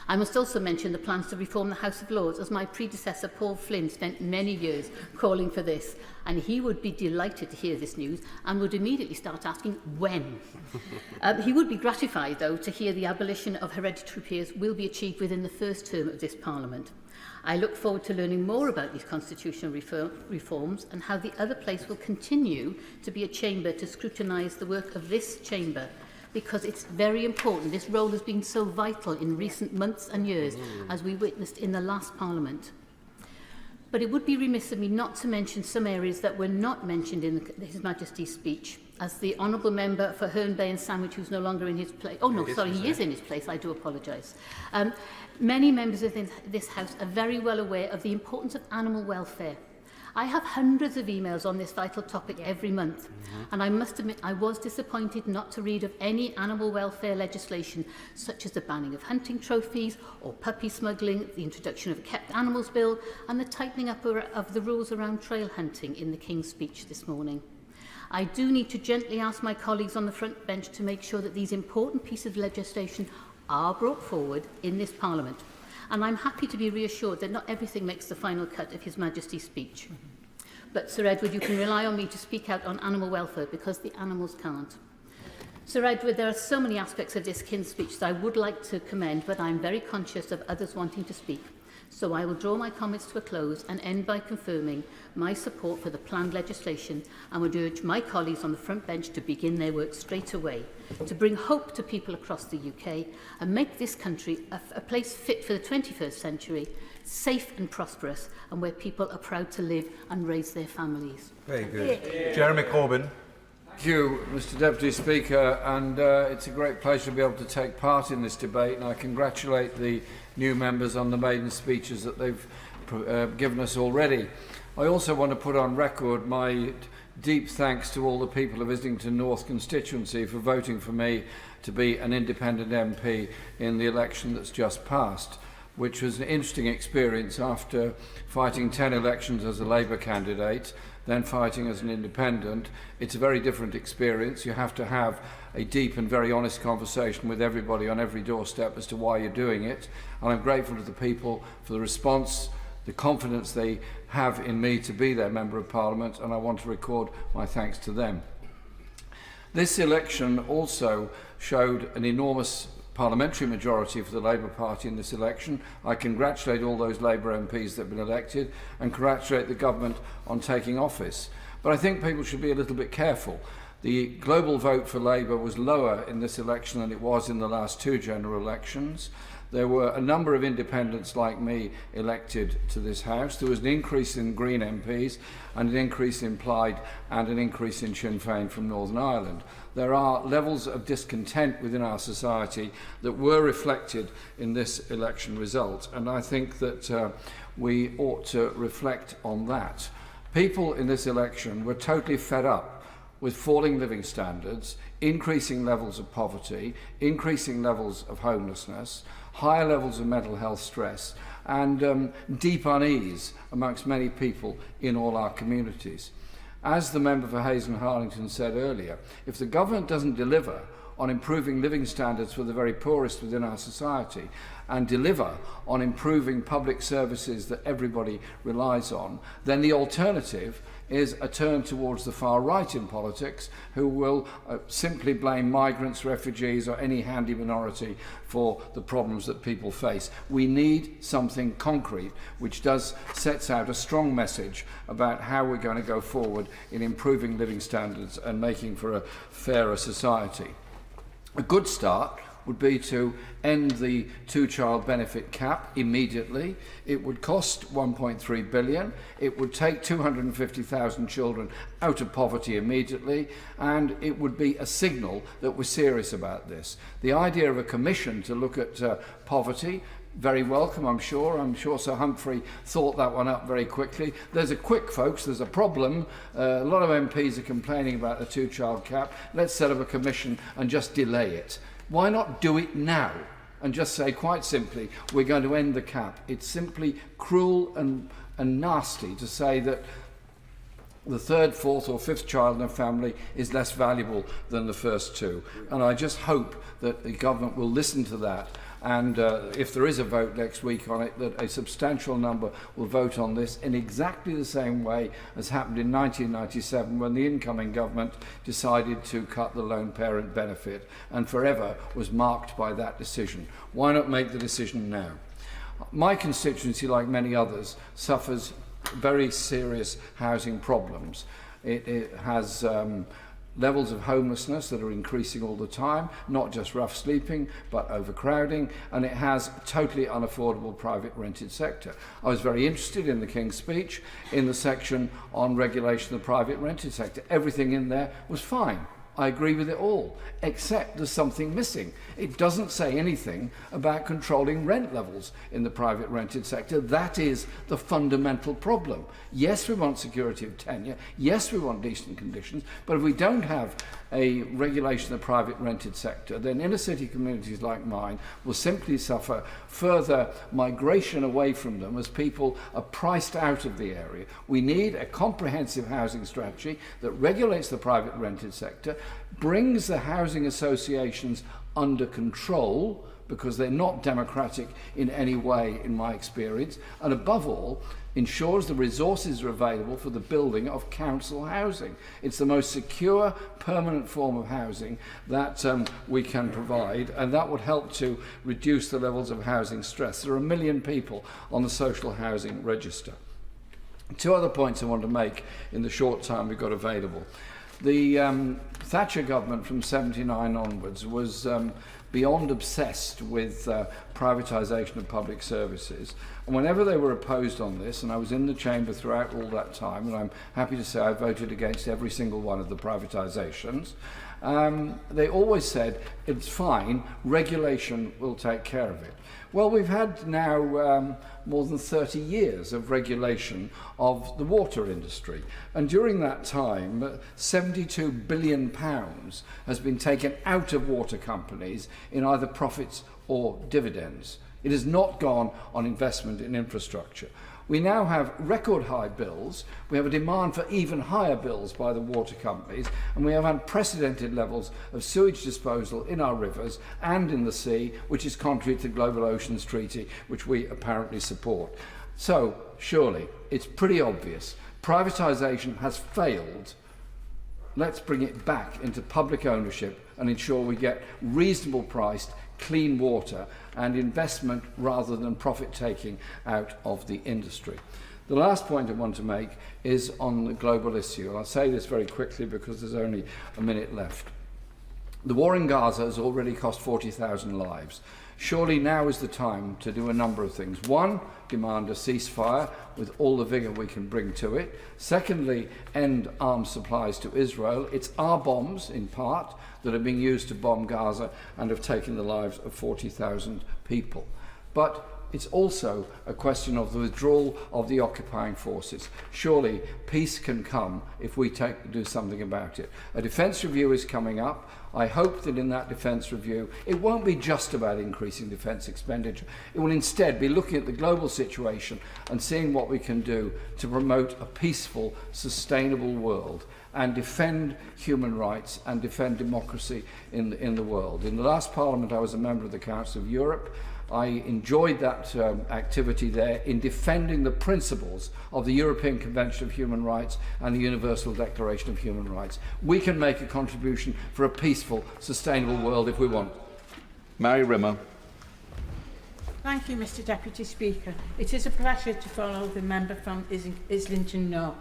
I must also mention the plans to reform the House of Lords, as my predecessor Paul Flynn spent many years calling for this, and he would be delighted to hear this news and would immediately start asking when. He would be gratified, though, to hear the abolition of hereditary peers will be achieved within the first term of this Parliament. I look forward to learning more about these constitutional reforms and how the other place will continue to be a chamber to scrutinise the work of this chamber, because it's very important. This role has been so vital in recent months and years, as we witnessed in the last Parliament. But it would be remiss of me not to mention some areas that were not mentioned in His Majesty's speech. As the Honourable Member for Herne Bay and Sandwich, who's no longer in his place... Oh, no, sorry, he is in his place. I do apologise. Many members of this House are very well aware of the importance of animal welfare. I have hundreds of emails on this vital topic every month, and I must admit I was disappointed not to read of any animal welfare legislation, such as the banning of hunting trophies or puppy smuggling, the introduction of a kept animals bill, and the tightening up of the rules around trail hunting in the King's Speech this morning. I do need to gently ask my colleagues on the front bench to make sure that these important pieces of legislation are brought forward in this Parliament. And I'm happy to be reassured that not everything makes the final cut of His Majesty's speech. But, Sir Edward, you can rely on me to speak out on animal welfare because the animals can't. Sir Edward, there are so many aspects of this King's speech that I would like to commend, but I'm very conscious of others wanting to speak. So I will draw my comments to a close and end by confirming my support for the planned legislation and would urge my colleagues on the front bench to begin their work straight away, to bring hope to people across the UK and make this country a place fit for the 21st century, safe and prosperous, and where people are proud to live and raise their families. Very good. Jeremy Corbyn. Thank you, Mr Deputy Speaker, and it's a great pleasure to be able to take part in this debate, and I congratulate the new members on the maiden speeches that they've given us already. I also want to put on record my deep thanks to all the people of Islington North constituency for voting for me to be an independent MP in the election that's just passed, which was an interesting experience after fighting 10 elections as a Labour candidate, then fighting as an independent. It's a very different experience. You have to have a deep and very honest conversation with everybody on every doorstep as to why you're doing it. And I'm grateful to the people for the response, the confidence they have in me to be their Member of Parliament, and I want to record my thanks to them. This election also showed an enormous parliamentary majority for the Labour Party in this election. I congratulate all those Labour MPs that have been elected and congratulate the government on taking office. But I think people should be a little bit careful. The global vote for Labour was lower in this election than it was in the last two general elections. There were a number of independents like me elected to this House. There was an increase in Green MPs and an increase in Plaid and an increase in Sinn Féin from Northern Ireland. There are levels of discontent within our society that were reflected in this election result, and I think that we ought to reflect on that. People in this election were totally fed up with falling living standards, increasing levels of poverty, increasing levels of homelessness, higher levels of mental health stress, and deep unease amongst many people in all our communities. As the member for Hayes and Harlington said earlier, if the government doesn't deliver on improving living standards for the very poorest within our society and deliver on improving public services that everybody relies on, then the alternative is a turn towards the far right in politics, who will simply blame migrants, refugees or any handy minority for the problems that people face. We need something concrete which sets out a strong message about how we're going to go forward in improving living standards and making for a fairer society. A good start would be to end the two-child benefit cap immediately. It would cost 1.3 billion. It would take 250,000 children out of poverty immediately, and it would be a signal that we're serious about this. The idea of a commission to look at poverty, very welcome, I'm sure. I'm sure Sir Humphrey thought that one up very quickly. There's a folks, there's a problem. A lot of MPs are complaining about the two-child cap. Let's set up a commission and just delay it. Why not do it now and just say quite simply, we're going to end the cap? It's simply cruel and nasty to say that the third, fourth or fifth child in a family is less valuable than the first two. And I just hope that the government will listen to that, and if there is a vote next week on it, that a substantial number will vote on this in exactly the same way as happened in 1997 when the incoming government decided to cut the lone parent benefit and forever was marked by that decision. Why not make the decision now? My constituency, like many others, suffers very serious housing problems. It has levels of homelessness that are increasing all the time, not just rough sleeping, but overcrowding, and it has a totally unaffordable private rented sector. I was very interested in the King's speech in the section on regulation of the private rented sector. Everything in there was fine. I agree with it all, except there's something missing. It doesn't say anything about controlling rent levels in the private rented sector. That is the fundamental problem. Yes, we want security of tenure. Yes, we want decent conditions. But if we don't have a regulation of the private rented sector, then inner city communities like mine will simply suffer further migration away from them as people are priced out of the area. We need a comprehensive housing strategy that regulates the private rented sector, brings the housing associations under control, because they're not democratic in any way in my experience, and above all, ensures the resources are available for the building of council housing. It's the most secure, permanent form of housing that we can provide, and that would help to reduce the levels of housing stress. There are 1 million people on the social housing register. Two other points I want to make in the short time we've got available. The Thatcher government from 79 onwards was beyond obsessed with privatisation of public services. And whenever they were opposed on this, and I was in the chamber throughout all that time, and I'm happy to say I voted against every single one of the privatisations, they always said, it's fine, regulation will take care of it. Well, we've had now more than 30 years of regulation of the water industry. And during that time, £72 billion has been taken out of water companies in either profits or dividends. It has not gone on investment in infrastructure. We now have record high bills, we have a demand for even higher bills by the water companies, and we have unprecedented levels of sewage disposal in our rivers and in the sea, which is contrary to the Global Oceans Treaty, which we apparently support. So, surely, it's pretty obvious. Privatisation has failed. Let's bring it back into public ownership and ensure we get reasonable priced, clean water and investment rather than profit-taking out of the industry. The last point I want to make is on the global issue. I'll say this very quickly because there's only a minute left. The war in Gaza has already cost 40,000 lives. Surely now is the time to do a number of things. One, demand a ceasefire with all the vigour we can bring to it. Secondly, end arms supplies to Israel. It's our bombs, in part, that are being used to bomb Gaza and have taken the lives of 40,000 people. But it's also a question of the withdrawal of the occupying forces. Surely peace can come if we do something about it. A defence review is coming up. I hope that in that defence review, it won't be just about increasing defence expenditure. It will instead be looking at the global situation and seeing what we can do to promote a peaceful, sustainable world and defend human rights and defend democracy in the world. In the last Parliament, I was a member of the Council of Europe. I enjoyed that activity there in defending the principles of the European Convention of Human Rights and the Universal Declaration of Human Rights. We can make a contribution for a peaceful, sustainable world if we want. Mary Rimmer. Thank you, Mr Deputy Speaker. It is a pleasure to follow the member from Islington North.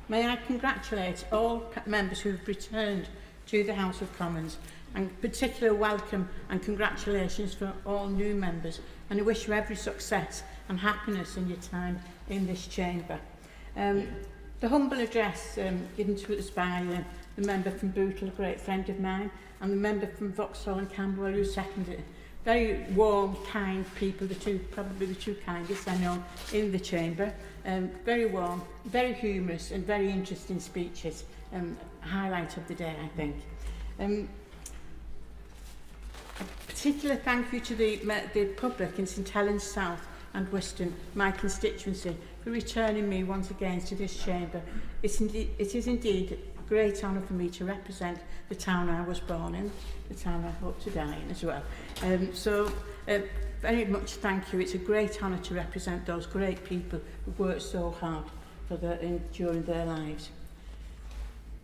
May I congratulate all members who have returned to the House of Commons, and particular welcome and congratulations for all new members, and I wish you every success and happiness in your time in this chamber. The humble address given to us by the member from Bootle, a great friend of mine, and the member from Vauxhall and Camberwell who seconded it. Very warm, kind people, probably the two kindest I know in the chamber. Very warm, very humorous and very interesting speeches. Highlight of the day, I think. A particular thank you to the public in St Helens South and Whiston, my constituency, for returning me once again to this chamber. It is indeed a great honour for me to represent the town I was born in, the town I hope to die in as well. Very much thank you. It's a great honour to represent those great people who worked so hard during their lives.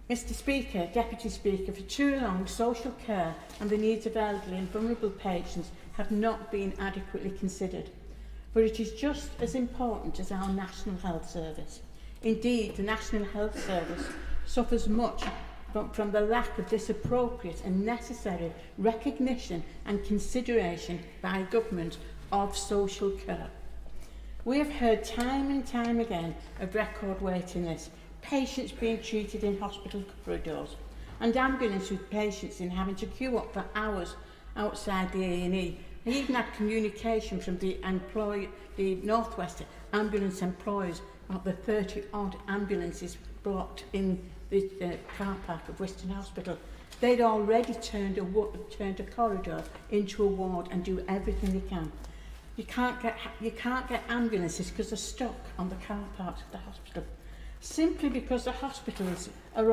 Mr Speaker, Deputy Speaker, for too long social care and the needs of elderly and vulnerable patients have not been adequately considered. But it is just as important as our National Health Service. Indeed, the National Health Service suffers much from the lack of this appropriate and necessary recognition and consideration by government of social care. We have heard time and time again of record waiting lists, patients being treated in hospital corridors, and ambulance with patients in having to queue up for hours outside the A&E. I even had communication from the North West ambulance employers about the 30-odd ambulances blocked in the car park of Western Hospital. They'd already turned a corridor into a ward and do everything they can. You can't get ambulances because they're stuck on the car parks of the hospital, simply because the hospitals are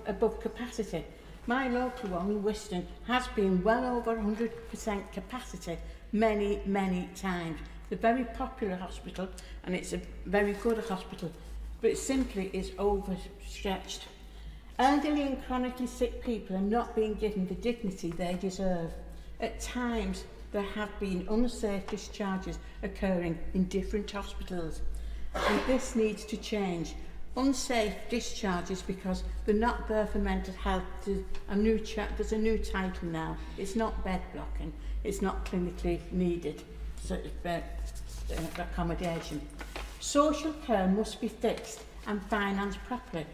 above capacity. My local one in Whiston has been well over 100% capacity many, many times. It's a very popular hospital and it's a very good hospital, but it simply is overstretched. Elderly and chronically sick people are not being given the dignity they deserve. At times, there have been unsafe discharges occurring in different hospitals, and this needs to change. Unsafe discharges because they're not there for mental health. There's a new title now. It's not bed blocking. It's not clinically needed accommodation. Social care must be fixed and financed properly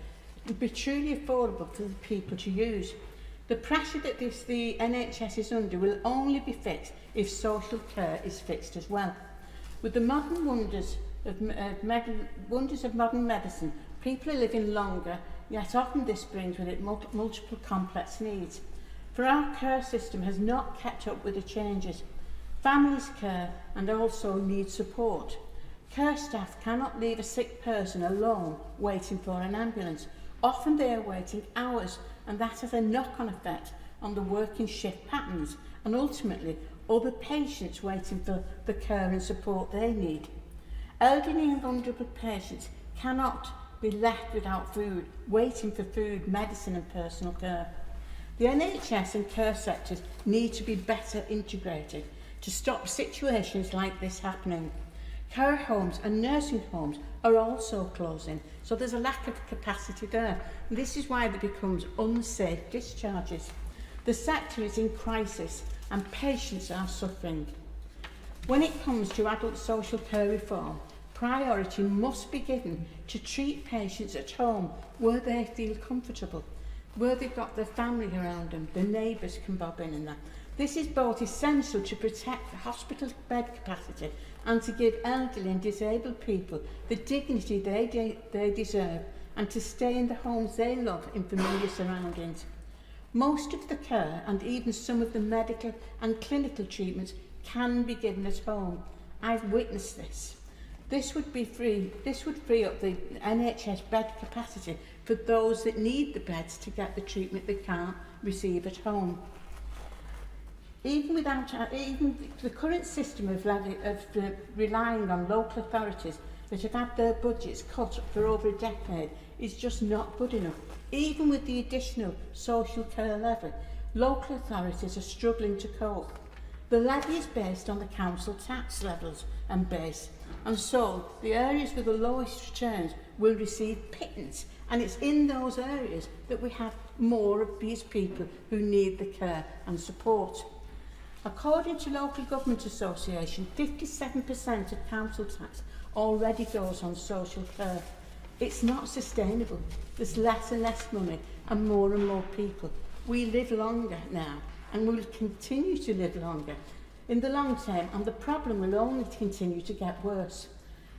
and be truly affordable for the people to use. The pressure that the NHS is under will only be fixed if social care is fixed as well. With the modern wonders of modern medicine, people are living longer, yet often this brings with it multiple complex needs. For our care system has not kept up with the changes. Families care and also need support. Care staff cannot leave a sick person alone waiting for an ambulance. Often they are waiting hours, and that has a knock-on effect on the working shift patterns and ultimately other patients waiting for the care and support they need. Elderly and vulnerable patients cannot be left without food, waiting for food, medicine and personal care. The NHS and care sectors need to be better integrated to stop situations like this happening. Care homes and nursing homes are also closing, so there's a lack of capacity there. And this is why there becomes unsafe discharges. The sector is in crisis and patients are suffering. When it comes to adult social care reform, priority must be given to treat patients at home where they feel comfortable, where they've got their family around them, the neighbours can bob in and that. This is both essential to protect the hospital bed capacity and to give elderly and disabled people the dignity they deserve and to stay in the homes they love in familiar surroundings. Most of the care and even some of the medical and clinical treatments can be given at home. I've witnessed this. This would free up the NHS bed capacity for those that need the beds to get the treatment they can't receive at home. Even the current system of relying on local authorities that have had their budgets cut for over a decade is just not good enough. Even with the additional social care levy, local authorities are struggling to cope. The levy is based on the council tax levels and base, and so the areas with the lowest returns will receive pittance, and it's in those areas that we have more of these people who need the care and support. According to Local Government Association, 57% of council tax already goes on social care. It's not sustainable. There's less and less money and more people. We live longer now and will continue to live longer in the long term, and the problem will only continue to get worse.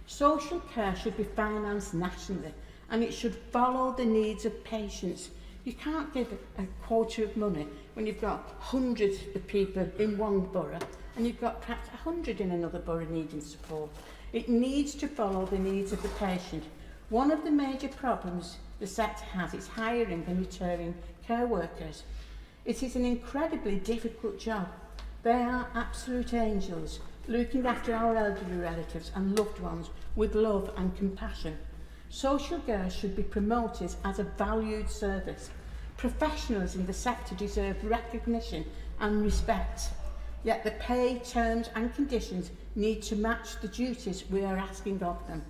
Social care should be financed nationally and it should follow the needs of patients. You can't give a quota of money when you've got hundreds of people in one borough and you've got perhaps 100 in another borough needing support. It needs to follow the needs of the patient. One of the major problems the sector has is hiring and retaining care workers. It is an incredibly difficult job. They are absolute angels, looking after our elderly relatives and loved ones with love and compassion. Social care should be promoted as a valued service. Professionals in the sector deserve recognition and respect, yet the pay, terms and conditions need to match the duties we are asking of them.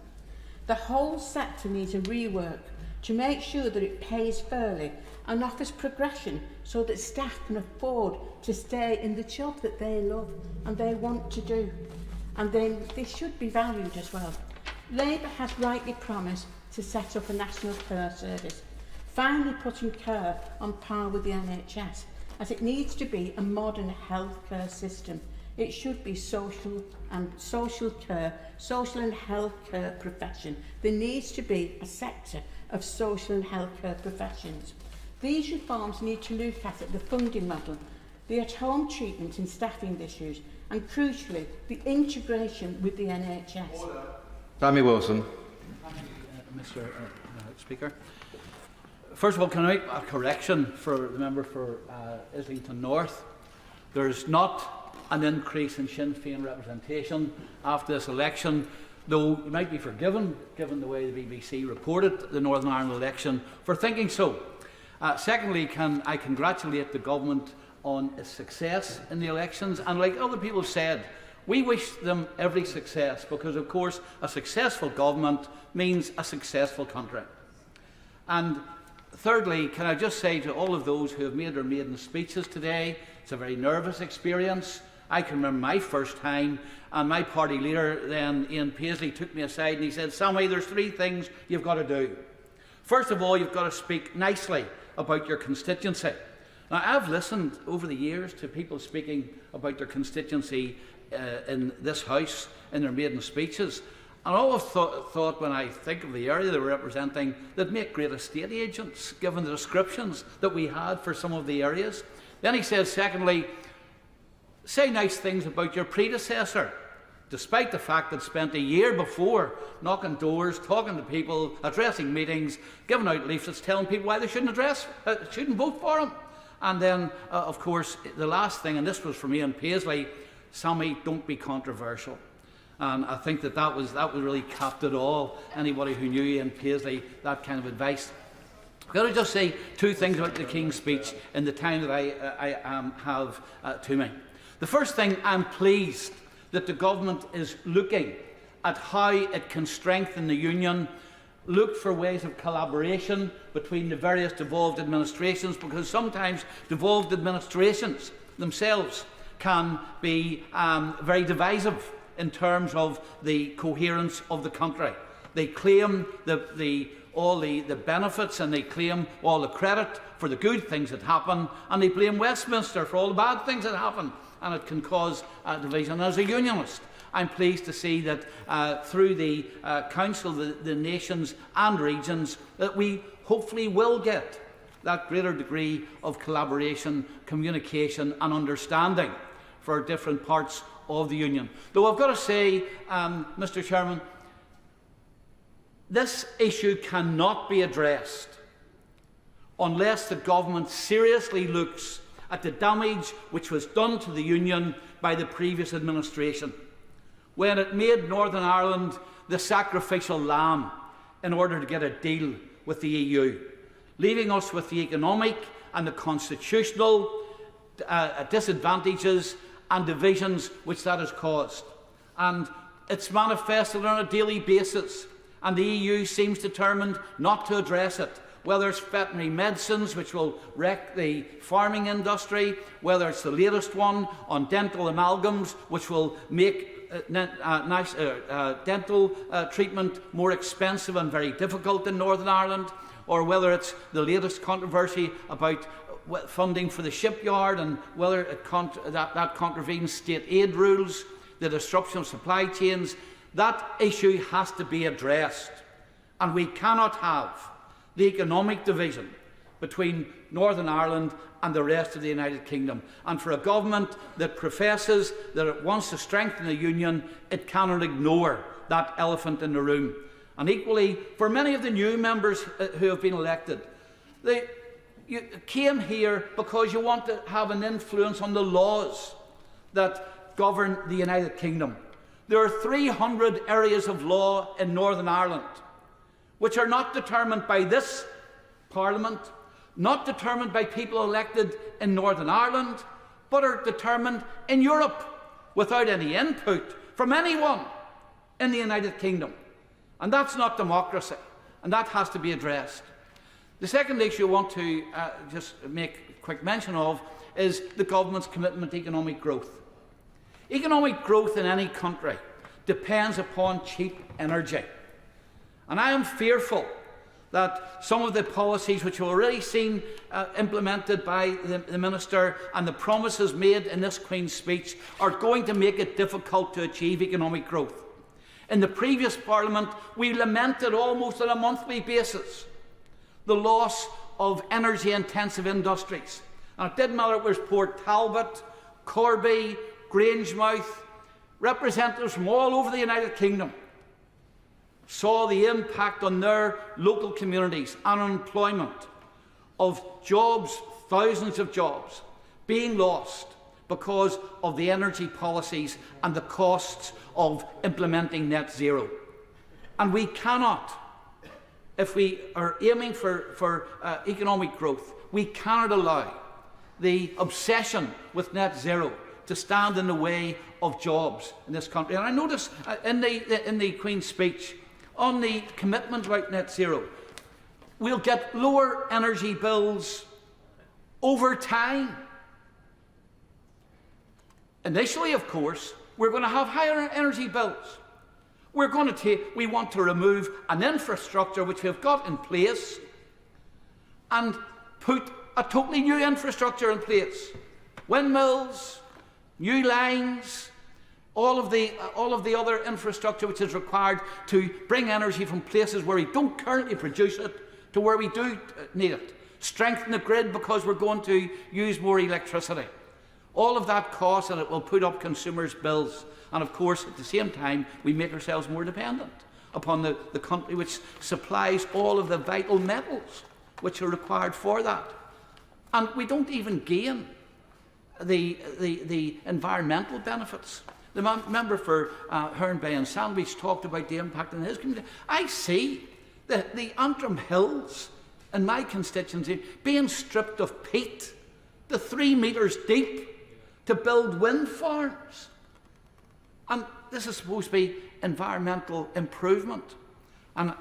The whole sector needs a rework to make sure that it pays fairly and offers progression so that staff can afford to stay in the job that they love and they want to do. And then they should be valued as well. Labour has rightly promised to set up a national care service. finally putting care on par with the NHS, as it needs to be a modern healthcare system. It should be social and healthcare profession. There needs to be a sector of social and healthcare professions. These reforms need to look at the funding model, the at-home treatment and staffing issues, and crucially, the integration with the NHS. Sammy Wilson. Thank you, Mr. Speaker. First of all, can I make a correction for the member for Islington North? There's not an increase in Sinn Féin representation after this election, though you might be forgiven, given the way the BBC reported the Northern Ireland election, for thinking so. Secondly, can I congratulate the government on its success in the elections, and like other people have said, we wish them every success, because of course a successful government means a successful country. And thirdly, can I just say to all of those who have made their maiden speeches today, it's a very nervous experience. I can remember my first time, and my party leader then, Ian Paisley, took me aside and he said, "Sammy, there's 3 things you've got to do. First of all, you've got to speak nicely about your constituency." Now, I've listened over the years to people speaking about their constituency in this House in their maiden speeches, and I always thought when I think of the area they were representing, they'd make great estate agents, given the descriptions that we had for some of the areas. Then he said, secondly, say nice things about your predecessor, despite the fact that spent a year before knocking doors, talking to people, addressing meetings, giving out leaflets, telling people why they shouldn't vote for him. And then, of course, the last thing, and this was from Ian Paisley, "Sammy, don't be controversial." And I think that was really capped it all. Anybody who knew Ian Paisley, that kind of advice. I've got to just say 2 things about the King's speech in the time that I have to me. The first thing, I'm pleased that the government is looking at how it can strengthen the union, look for ways of collaboration between the various devolved administrations, because sometimes devolved administrations themselves can be very divisive in terms of the coherence of the country. They claim all the benefits, and they claim all the credit for the good things that happen, and they blame Westminster for all the bad things that happen, and it can cause division. As a unionist, I'm pleased to see that through the Council, the nations and regions, that we hopefully will get that greater degree of collaboration, communication and understanding for different parts of the Union. Though I've got to say, Mr. Chairman, this issue cannot be addressed unless the government seriously looks at the damage which was done to the Union by the previous administration, when it made Northern Ireland the sacrificial lamb in order to get a deal with the EU, leaving us with the economic and the constitutional disadvantages and divisions which that has caused. And it's manifested on a daily basis, and the EU seems determined not to address it, whether it's veterinary medicines, which will wreck the farming industry, whether it's the latest one on dental amalgams, which will make dental treatment more expensive and very difficult in Northern Ireland, or whether it's the latest controversy about funding for the shipyard and whether that contravenes state aid rules, the disruption of supply chains. That issue has to be addressed, and we cannot have the economic division between Northern Ireland and the rest of the United Kingdom. And for a government that professes that it wants to strengthen the Union, it cannot ignore that elephant in the room. And equally, for many of the new members who have been elected, you came here because you want to have an influence on the laws that govern the United Kingdom. There are 300 areas of law in Northern Ireland which are not determined by this Parliament, not determined by people elected in Northern Ireland, but are determined in Europe without any input from anyone in the United Kingdom. And that's not democracy, and that has to be addressed. The second issue I want to just make quick mention of is the government's commitment to economic growth. Economic growth in any country depends upon cheap energy. And I am fearful that some of the policies which we've already seen implemented by the Minister and the promises made in this Queen's speech are going to make it difficult to achieve economic growth. In the previous Parliament, we lamented almost on a monthly basis the loss of energy-intensive industries. And it didn't matter if it was Port Talbot, Corby, Grangemouth, representatives from all over the United Kingdom saw the impact on their local communities and unemployment of jobs, thousands of jobs, being lost because of the energy policies and the costs of implementing net zero. And we cannot, if we are aiming for economic growth, we cannot allow the obsession with net zero to stand in the way of jobs in this country. And I notice in the Queen's speech, on the commitment about net zero, we'll get lower energy bills over time. Initially, of course, we're going to have higher energy bills. We want to remove an infrastructure which we've got in place and put a totally new infrastructure in place. Windmills, new lines, all of the other infrastructure which is required to bring energy from places where we don't currently produce it to where we do need it. Strengthen the grid because we're going to use more electricity. All of that costs, and it will put up consumers' bills. And of course, at the same time, we make ourselves more dependent upon the country which supplies all of the vital metals which are required for that. And we don't even gain the environmental benefits. The member for Herne Bay and Sandwich talked about the impact on his community. I see the Antrim Hills in my constituency being stripped of peat to 3 metres deep to build wind farms. And this is supposed to be environmental improvement. And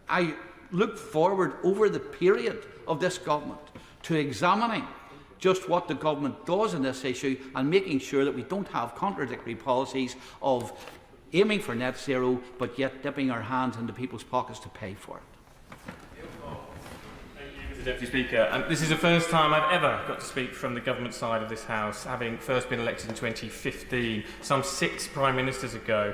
I look forward over the period of this government to examining just what the government does in this issue and making sure that we don't have contradictory policies of aiming for net zero but yet dipping our hands into people's pockets to pay for it. Deputy Speaker. This is the first time I've ever got to speak from the government side of this House, having first been elected in 2015, some 6 Prime Ministers ago.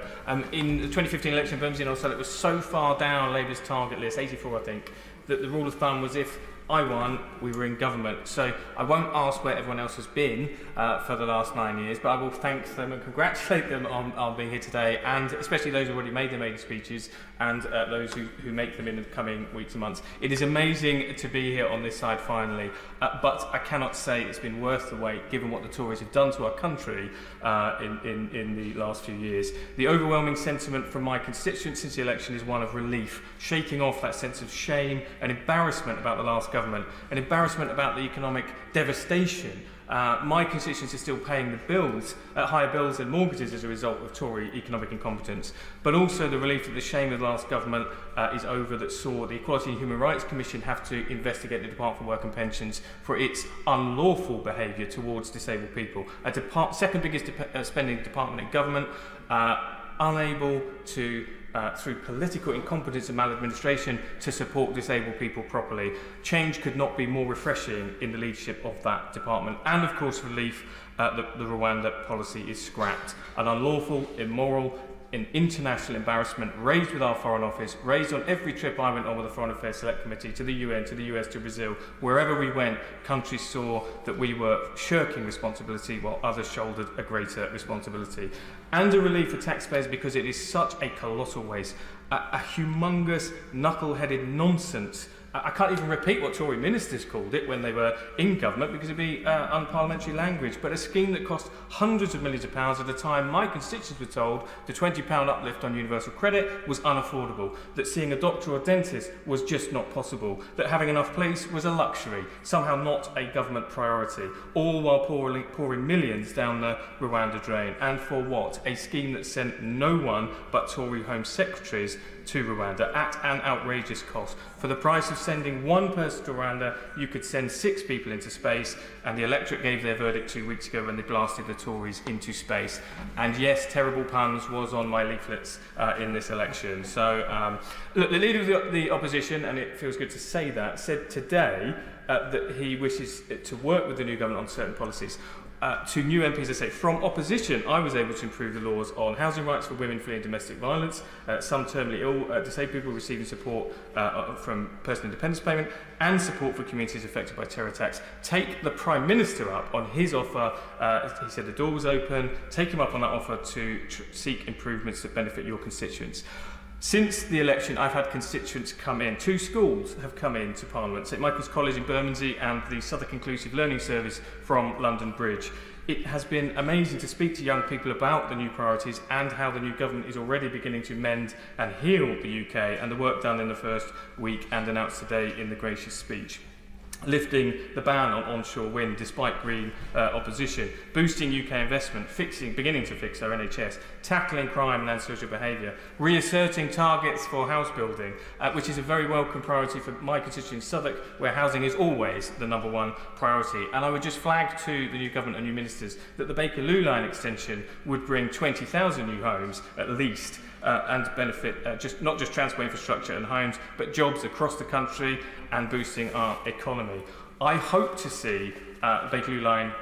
In the 2015 election, Bermondsey and Oxford, it was so far down Labour's target list, 84 I think, that the rule of thumb was if I won, we were in government. So I won't ask where everyone else has been for the last 9 years, but I will thank them and congratulate them on being here today, and especially those who already made their maiden speeches and those who make them in the coming weeks and months. It is amazing to be here on this side finally, but I cannot say it's been worth the wait given what the Tories have done to our country in the last few years. The overwhelming sentiment from my constituents since the election is one of relief, shaking off that sense of shame and embarrassment about the last government, an embarrassment about the economic devastation. My constituents are still paying the bills, higher bills and mortgages as a result of Tory economic incompetence, but also the relief that the shame of the last government is over, that saw the Equality and Human Rights Commission have to investigate the Department for Work and Pensions for its unlawful behaviour towards disabled people. Second biggest spending department in government, unable to through political incompetence and maladministration to support disabled people properly. Change could not be more refreshing in the leadership of that department. And of course relief that the Rwanda policy is scrapped. An unlawful, immoral, an international embarrassment raised with our Foreign Office, raised on every trip I went on with the Foreign Affairs Select Committee to the UN, to the US, to Brazil. Wherever we went, countries saw that we were shirking responsibility while others shouldered a greater responsibility. And a relief for taxpayers because it is such a colossal waste, a humongous, knuckle-headed nonsense. I can't even repeat what Tory ministers called it when they were in government because it'd be unparliamentary language, but a scheme that cost hundreds of millions of pounds at a time my constituents were told the £20 uplift on universal credit was unaffordable, that seeing a doctor or dentist was just not possible, that having enough police was a luxury, somehow not a government priority, all while pouring millions down the Rwanda drain. And for what? A scheme that sent no one but Tory Home Secretaries to Rwanda at an outrageous cost, for the price of sending one person to Rwanda, you could send 6 people into space, and the electorate gave their verdict 2 weeks ago when they blasted the Tories into space. And yes, terrible puns was on my leaflets in this election. So, look, the leader of the opposition, and it feels good to say that, said today that he wishes to work with the new government on certain policies. To new MPs, I say, from opposition, I was able to improve the laws on housing rights for women fleeing domestic violence, some terminally ill, disabled people receiving support from personal independence payment, and support for communities affected by terror attacks. Take the Prime Minister up on his offer. He said the door was open. Take him up on that offer to seek improvements that benefit your constituents. Since the election, I've had constituents come in. 2 schools have come into Parliament, St Michael's College in Bermondsey and the Southwark Inclusive Learning Service from London Bridge. It has been amazing to speak to young people about the new priorities and how the new government is already beginning to mend and heal the UK, and the work done in the first week and announced today in the gracious speech. Lifting the ban on onshore wind despite Green opposition, boosting UK investment, beginning to fix our NHS, tackling crime and antisocial behaviour, reasserting targets for house building, which is a very welcome priority for my constituency Southwark, where housing is always the number1 priority. And I would just flag to the new government and new ministers that the Bakerloo line extension would bring 20,000 new homes at least, and benefit not just transport infrastructure and homes, but jobs across the country and boosting our economy. I hope to see the Bakerloo line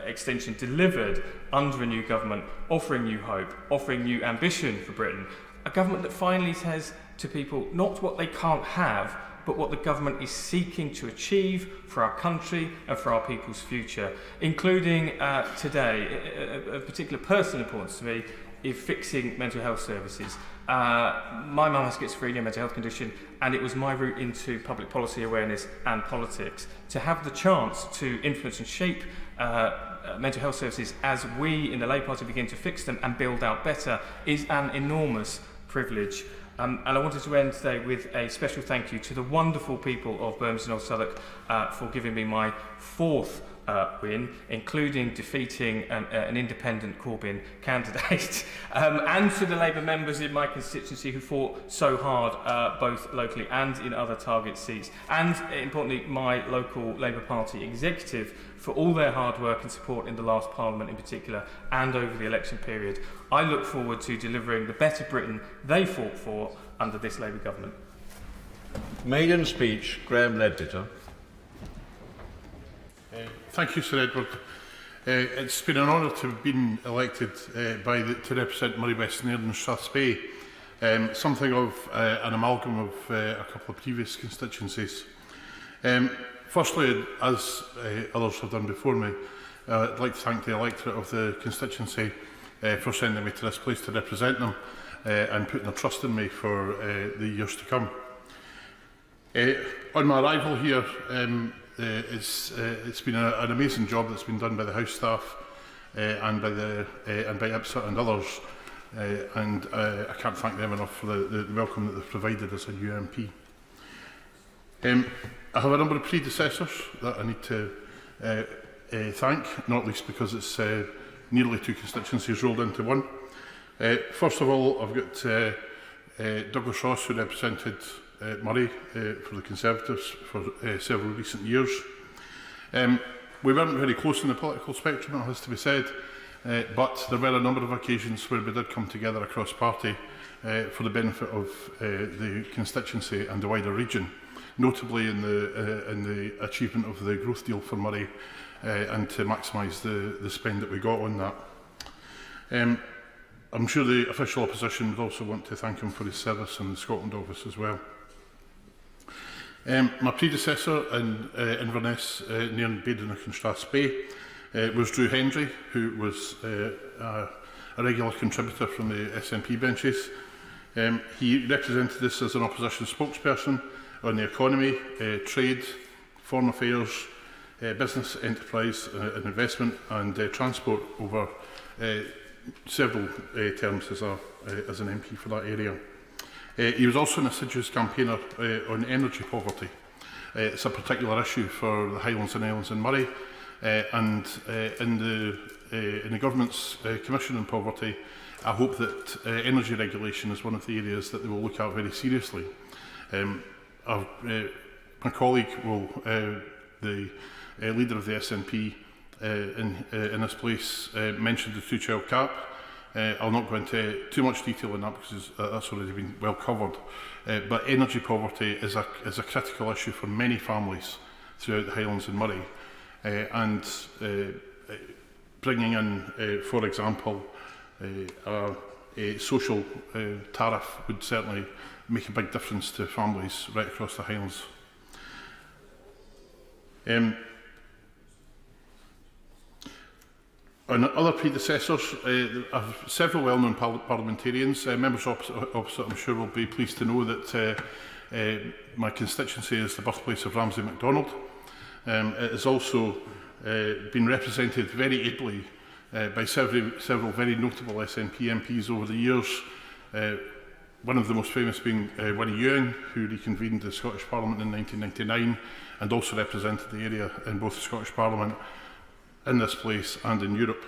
extension delivered under a new government, offering new hope, offering new ambition for Britain. A government that finally says to people not what they can't have, but what the government is seeking to achieve for our country and for our people's future, including today, a particular personal importance to me, is fixing mental health services. My mum has schizophrenia, mental health condition, and it was my route into public policy awareness and politics. To have the chance to influence and shape mental health services as we in the Labour Party begin to fix them and build out better is an enormous privilege. And I wanted to end today with a special thank you to the wonderful people of Bermondsey and Old Southwark for giving me my 4th win, including defeating an independent Corbyn candidate, and to the Labour members in my constituency who fought so hard, both locally and in other target seats, and importantly my local Labour Party executive for all their hard work and support in the last Parliament in particular and over the election period. I look forward to delivering the better Britain they fought for under this Labour government. Maiden speech, Graham Ledbetter. Thank you, Sir Edward. It's been an honour to have been elected to represent Murray West Nairn and Strathspey, something of an amalgam of a couple of previous constituencies. Firstly, as others have done before me, I'd like to thank the electorate of the constituency for sending me to this place to represent them and putting their trust in me for the years to come. On my arrival here, it's been an amazing job that's been done by the House staff and by IPSA and others, and I can't thank them enough for the welcome that they've provided as a new MP. I have a number of predecessors that I need to thank, not least because it's nearly 2 constituencies rolled into one. First of all, I've got Douglas Ross, who represented Murray for the Conservatives for several recent years. We weren't very close in the political spectrum, it has to be said, but there were a number of occasions where we did come together across party for the benefit of the constituency and the wider region, notably in the achievement of the growth deal for Murray and to maximise the spend that we got on that. I'm sure the official opposition would also want to thank him for his service in the Scotland office as well. My predecessor in Inverness, near Badenoch and Strathspey, was Drew Hendry, who was a regular contributor from the SNP benches. He represented us as an opposition spokesperson on the economy, trade, foreign affairs, business, enterprise and investment, and transport over several terms as an MP for that area. He was also an assiduous campaigner on energy poverty. It's a particular issue for the Highlands and Islands and Murray, and in the Government's Commission on Poverty, I hope that energy regulation is one of the areas that they will look at very seriously. my colleague will, the leader of the SNP in this place, mentioned the two-child cap. I'll not go into too much detail on that because that's already been well covered. But energy poverty is a critical issue for many families throughout the Highlands and Moray. And bringing in, for example, a social tariff would certainly make a big difference to families right across the Highlands. On other predecessors, I have several well-known parliamentarians. Members opposite, I'm sure, will be pleased to know that my constituency is the birthplace of Ramsay MacDonald. It has also been represented very ably by several very notable SNP MPs over the years. One of the most famous being Winnie Ewing, who reconvened the Scottish Parliament in 1999 and also represented the area in both the Scottish Parliament, in this place and in Europe.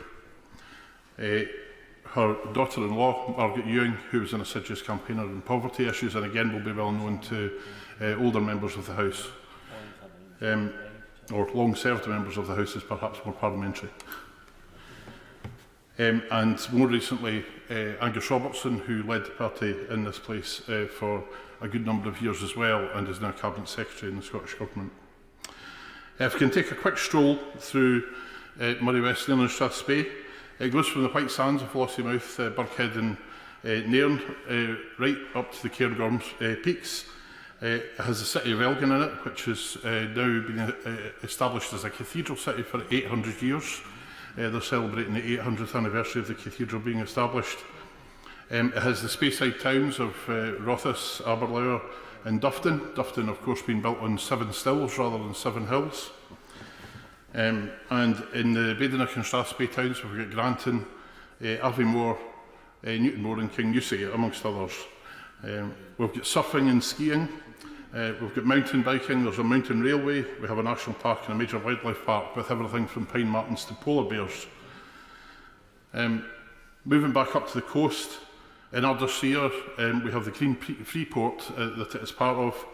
Her daughter-in-law, Margaret Ewing, who was an assiduous campaigner on poverty issues and again will be well known to older members of the House, or long-served members of the House is perhaps more parliamentary. And more recently, Angus Robertson, who led the party in this place for a good number of years as well and is now Cabinet Secretary in the Scottish Government. If we can take a quick stroll through Moray West, Nairn and Strathspey. It goes from the White Sands of Lossiemouth, Birkhead and Nairn, right up to the Cairngorms Peaks. It has the city of Elgin in it, which has now been established as a cathedral city for 800 years. They're celebrating the 800th anniversary of the cathedral being established. It has the Speyside towns of Rothes, Aberlour and Dufton. Dufton, of course, being built on 7 stills rather than 7 hills. And in the Maiden and Strathspey towns, we've got Granton, Aviemore, Newtonmore and King Newsay, amongst others. We've got surfing and skiing, we've got mountain biking, there's a mountain railway, we have a national park and a major wildlife park with everything from pine martens to polar bears. Moving back up to the coast, in Ardersier, we have the Green Freeport that it is part of.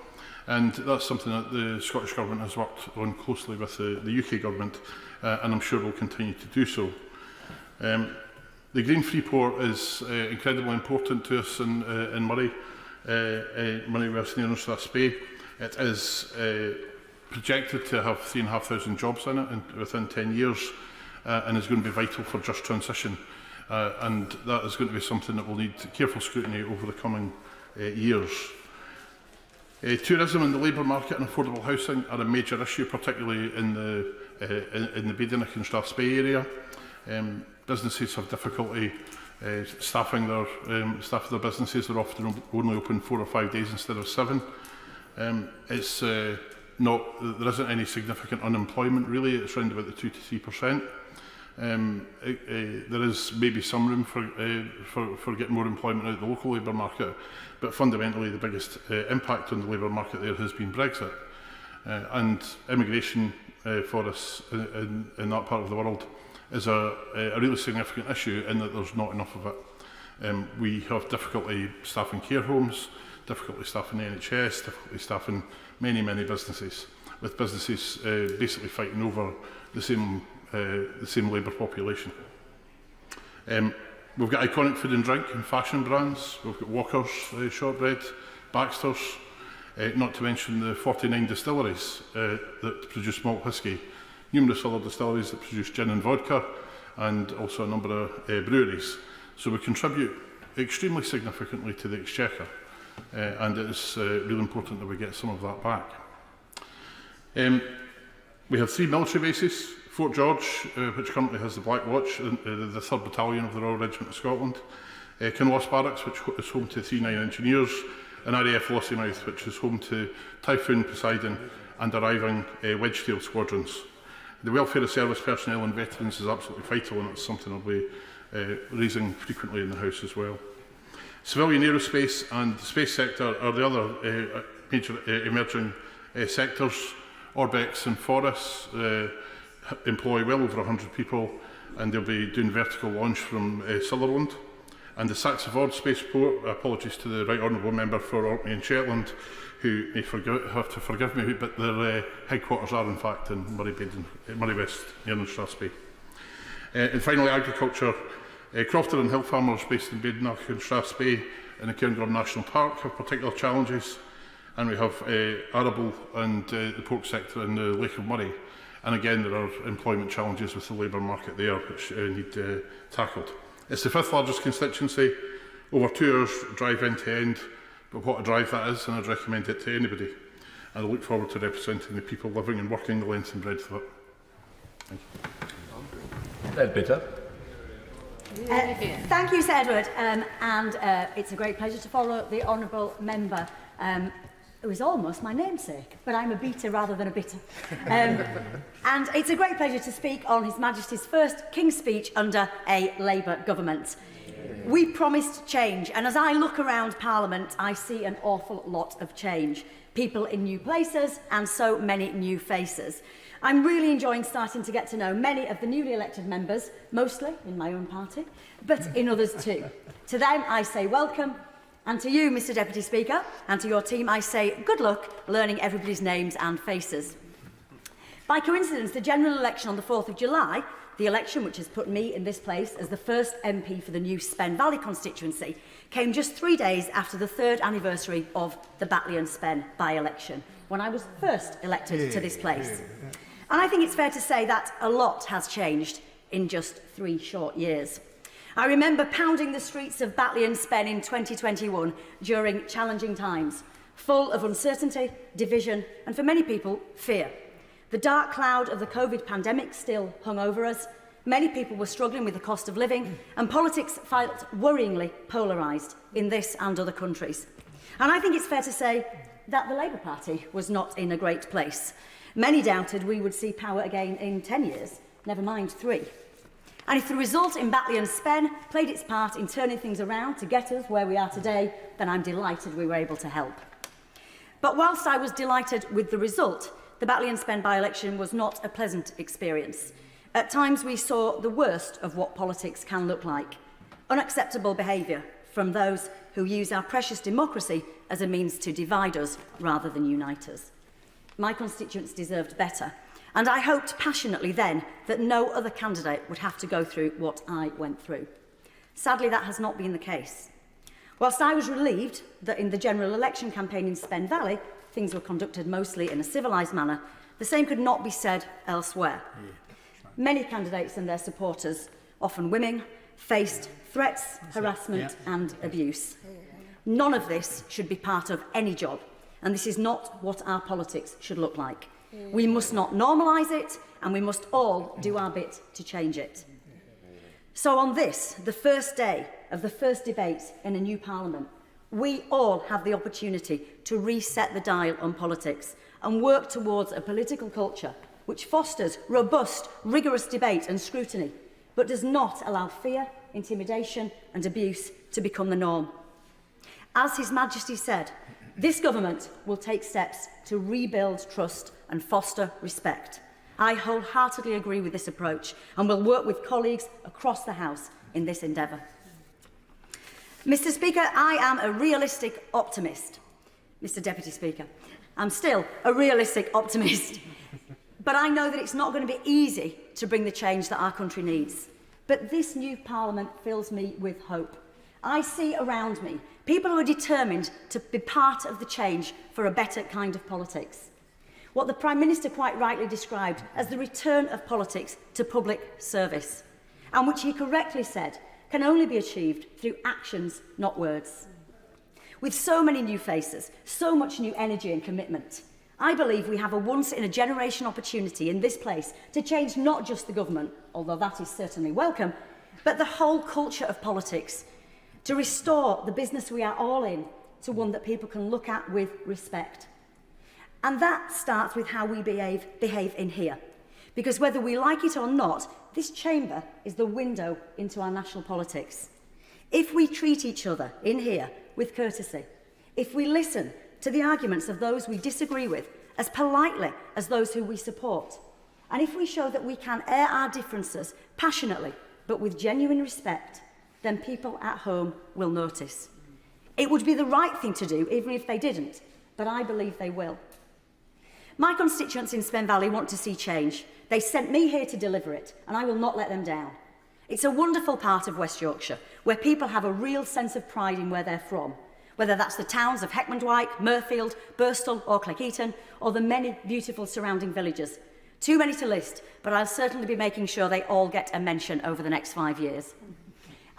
And that's something that the Scottish Government has worked on closely with the UK Government, and I'm sure will continue to do so. The Green Freeport is incredibly important to us in Moray, Moray West, Nairn and Strathspey. It is projected to have 3,500 jobs in it within 10 years, and is going to be vital for just transition. And that is going to be something that will need careful scrutiny over the coming years. Tourism and the labour market and affordable housing are a major issue, particularly in the Maiden and Strathspey area. Businesses have difficulty staffing their businesses. They're often only open 4 or 5 days instead of 7. There isn't any significant unemployment really. It's around about the 2 to 3%. There is maybe some room for getting more employment out of the local labour market, but fundamentally the biggest impact on the labour market there has been Brexit. And immigration for us in that part of the world is a really significant issue in that there's not enough of it. We have difficulty staffing care homes, difficulty staffing the NHS, difficulty staffing many businesses, with businesses basically fighting over the same labour population. We've got iconic food and drink and fashion brands. We've got Walker's Shortbread, Baxter's, not to mention the 49 distilleries that produce malt whisky, numerous other distilleries that produce gin and vodka, and also a number of breweries. So we contribute extremely significantly to the Exchequer, and it is really important that we get some of that back. We have 3 military bases. Fort George, which currently has the Black Watch, the 3rd Battalion of the Royal Regiment of Scotland. Kinloss Barracks, which is home to 39 engineers, and RAF Lossiemouth, which is home to Typhoon, Poseidon and arriving Wedgetail squadrons. The welfare of service personnel and veterans is absolutely vital, and it's something I'll be raising frequently in the House as well. Civilian aerospace and the space sector are the other major emerging sectors. Orbex and Forres employ well over 100 people, and they'll be doing vertical launch from Sutherland. And the Saxon Space Port, apologies to the Right Honourable Member for Orkney and Shetland, who may have to forgive me, but their headquarters are in fact in Murray West, near Strathspey. And finally, agriculture. Crofter and hill farmers based in Maiden and Strathspey in the Cairngorm National Park have particular challenges, and we have arable and the pork sector in the Lake of Murray. And again, there are employment challenges with the labour market there which need tackled. It's the 5th largest constituency, over 2 hours drive end to end, but what a drive that is, and I'd recommend it to anybody. And I look forward to representing the people living and working the length and breadth of it. Thank you. Ed Bitter. Thank you, Sir Edward, and it's a great pleasure to follow the honourable member, who is almost my namesake, but I'm a beater rather than a bitter. And it's a great pleasure to speak on His Majesty's first King's Speech under a Labour government. We promised change, and as I look around Parliament, I see an awful lot of change. People in new places and so many new faces. I'm really enjoying starting to get to know many of the newly elected members, mostly in my own party, but in others too. To them, I say welcome, and to you, Mr Deputy Speaker, and to your team, I say good luck learning everybody's names and faces. By coincidence, the general election on the 4th of July, the election which has put me in this place as the first MP for the new Spen Valley constituency, came just 3 days after the 3rd anniversary of the Batley and Spen by-election, when I was first elected to this place. And I think it's fair to say that a lot has changed in just 3 short years. I remember pounding the streets of Batley and Spen in 2021 during challenging times, full of uncertainty, division, and for many people, fear. The dark cloud of the COVID pandemic still hung over us. Many people were struggling with the cost of living, and politics felt worryingly polarised in this and other countries. And I think it's fair to say that the Labour Party was not in a great place. Many doubted we would see power again in 10 years, never mind 3. And if the result in Batley and Spen played its part in turning things around to get us where we are today, then I'm delighted we were able to help. But whilst I was delighted with the result, the Batley and Spen by-election was not a pleasant experience. At times we saw the worst of what politics can look like. Unacceptable behaviour from those who use our precious democracy as a means to divide us rather than unite us. My constituents deserved better, and I hoped passionately then that no other candidate would have to go through what I went through. Sadly, that has not been the case. Whilst I was relieved that in the general election campaign in Spen Valley, things were conducted mostly in a civilised manner, the same could not be said elsewhere. Many candidates and their supporters, often women, faced threats, harassment and abuse. None of this should be part of any job, and this is not what our politics should look like. We must not normalise it, and we must all do our bit to change it. So on this, the first day of the first debate in a new Parliament, we all have the opportunity to reset the dial on politics and work towards a political culture which fosters robust, rigorous debate and scrutiny, but does not allow fear, intimidation and abuse to become the norm. As His Majesty said, this government will take steps to rebuild trust and foster respect. I wholeheartedly agree with this approach and will work with colleagues across the House in this endeavour. Mr Speaker, I am a realistic optimist. Mr Deputy Speaker, I'm still a realistic optimist. But I know that it's not going to be easy to bring the change that our country needs. But this new Parliament fills me with hope. I see around me people who are determined to be part of the change for a better kind of politics. What the Prime Minister quite rightly described as the return of politics to public service, and which he correctly said can only be achieved through actions, not words. With so many new faces, so much new energy and commitment, I believe we have a once-in-a-generation opportunity in this place to change not just the government, although that is certainly welcome, but the whole culture of politics, to restore the business we are all in to one that people can look at with respect. And that starts with how we behave in here. Because whether we like it or not, this chamber is the window into our national politics. If we treat each other in here with courtesy, if we listen to the arguments of those we disagree with as politely as those who we support, and if we show that we can air our differences passionately but with genuine respect, then people at home will notice. It would be the right thing to do, even if they didn't, but I believe they will. My constituents in Spen Valley want to see change. They sent me here to deliver it, and I will not let them down. It's a wonderful part of West Yorkshire, where people have a real sense of pride in where they're from, whether that's the towns of Heckmondwike, Murfield, Birstall or Cleckheaton, or the many beautiful surrounding villages. Too many to list, but I'll certainly be making sure they all get a mention over the next 5 years.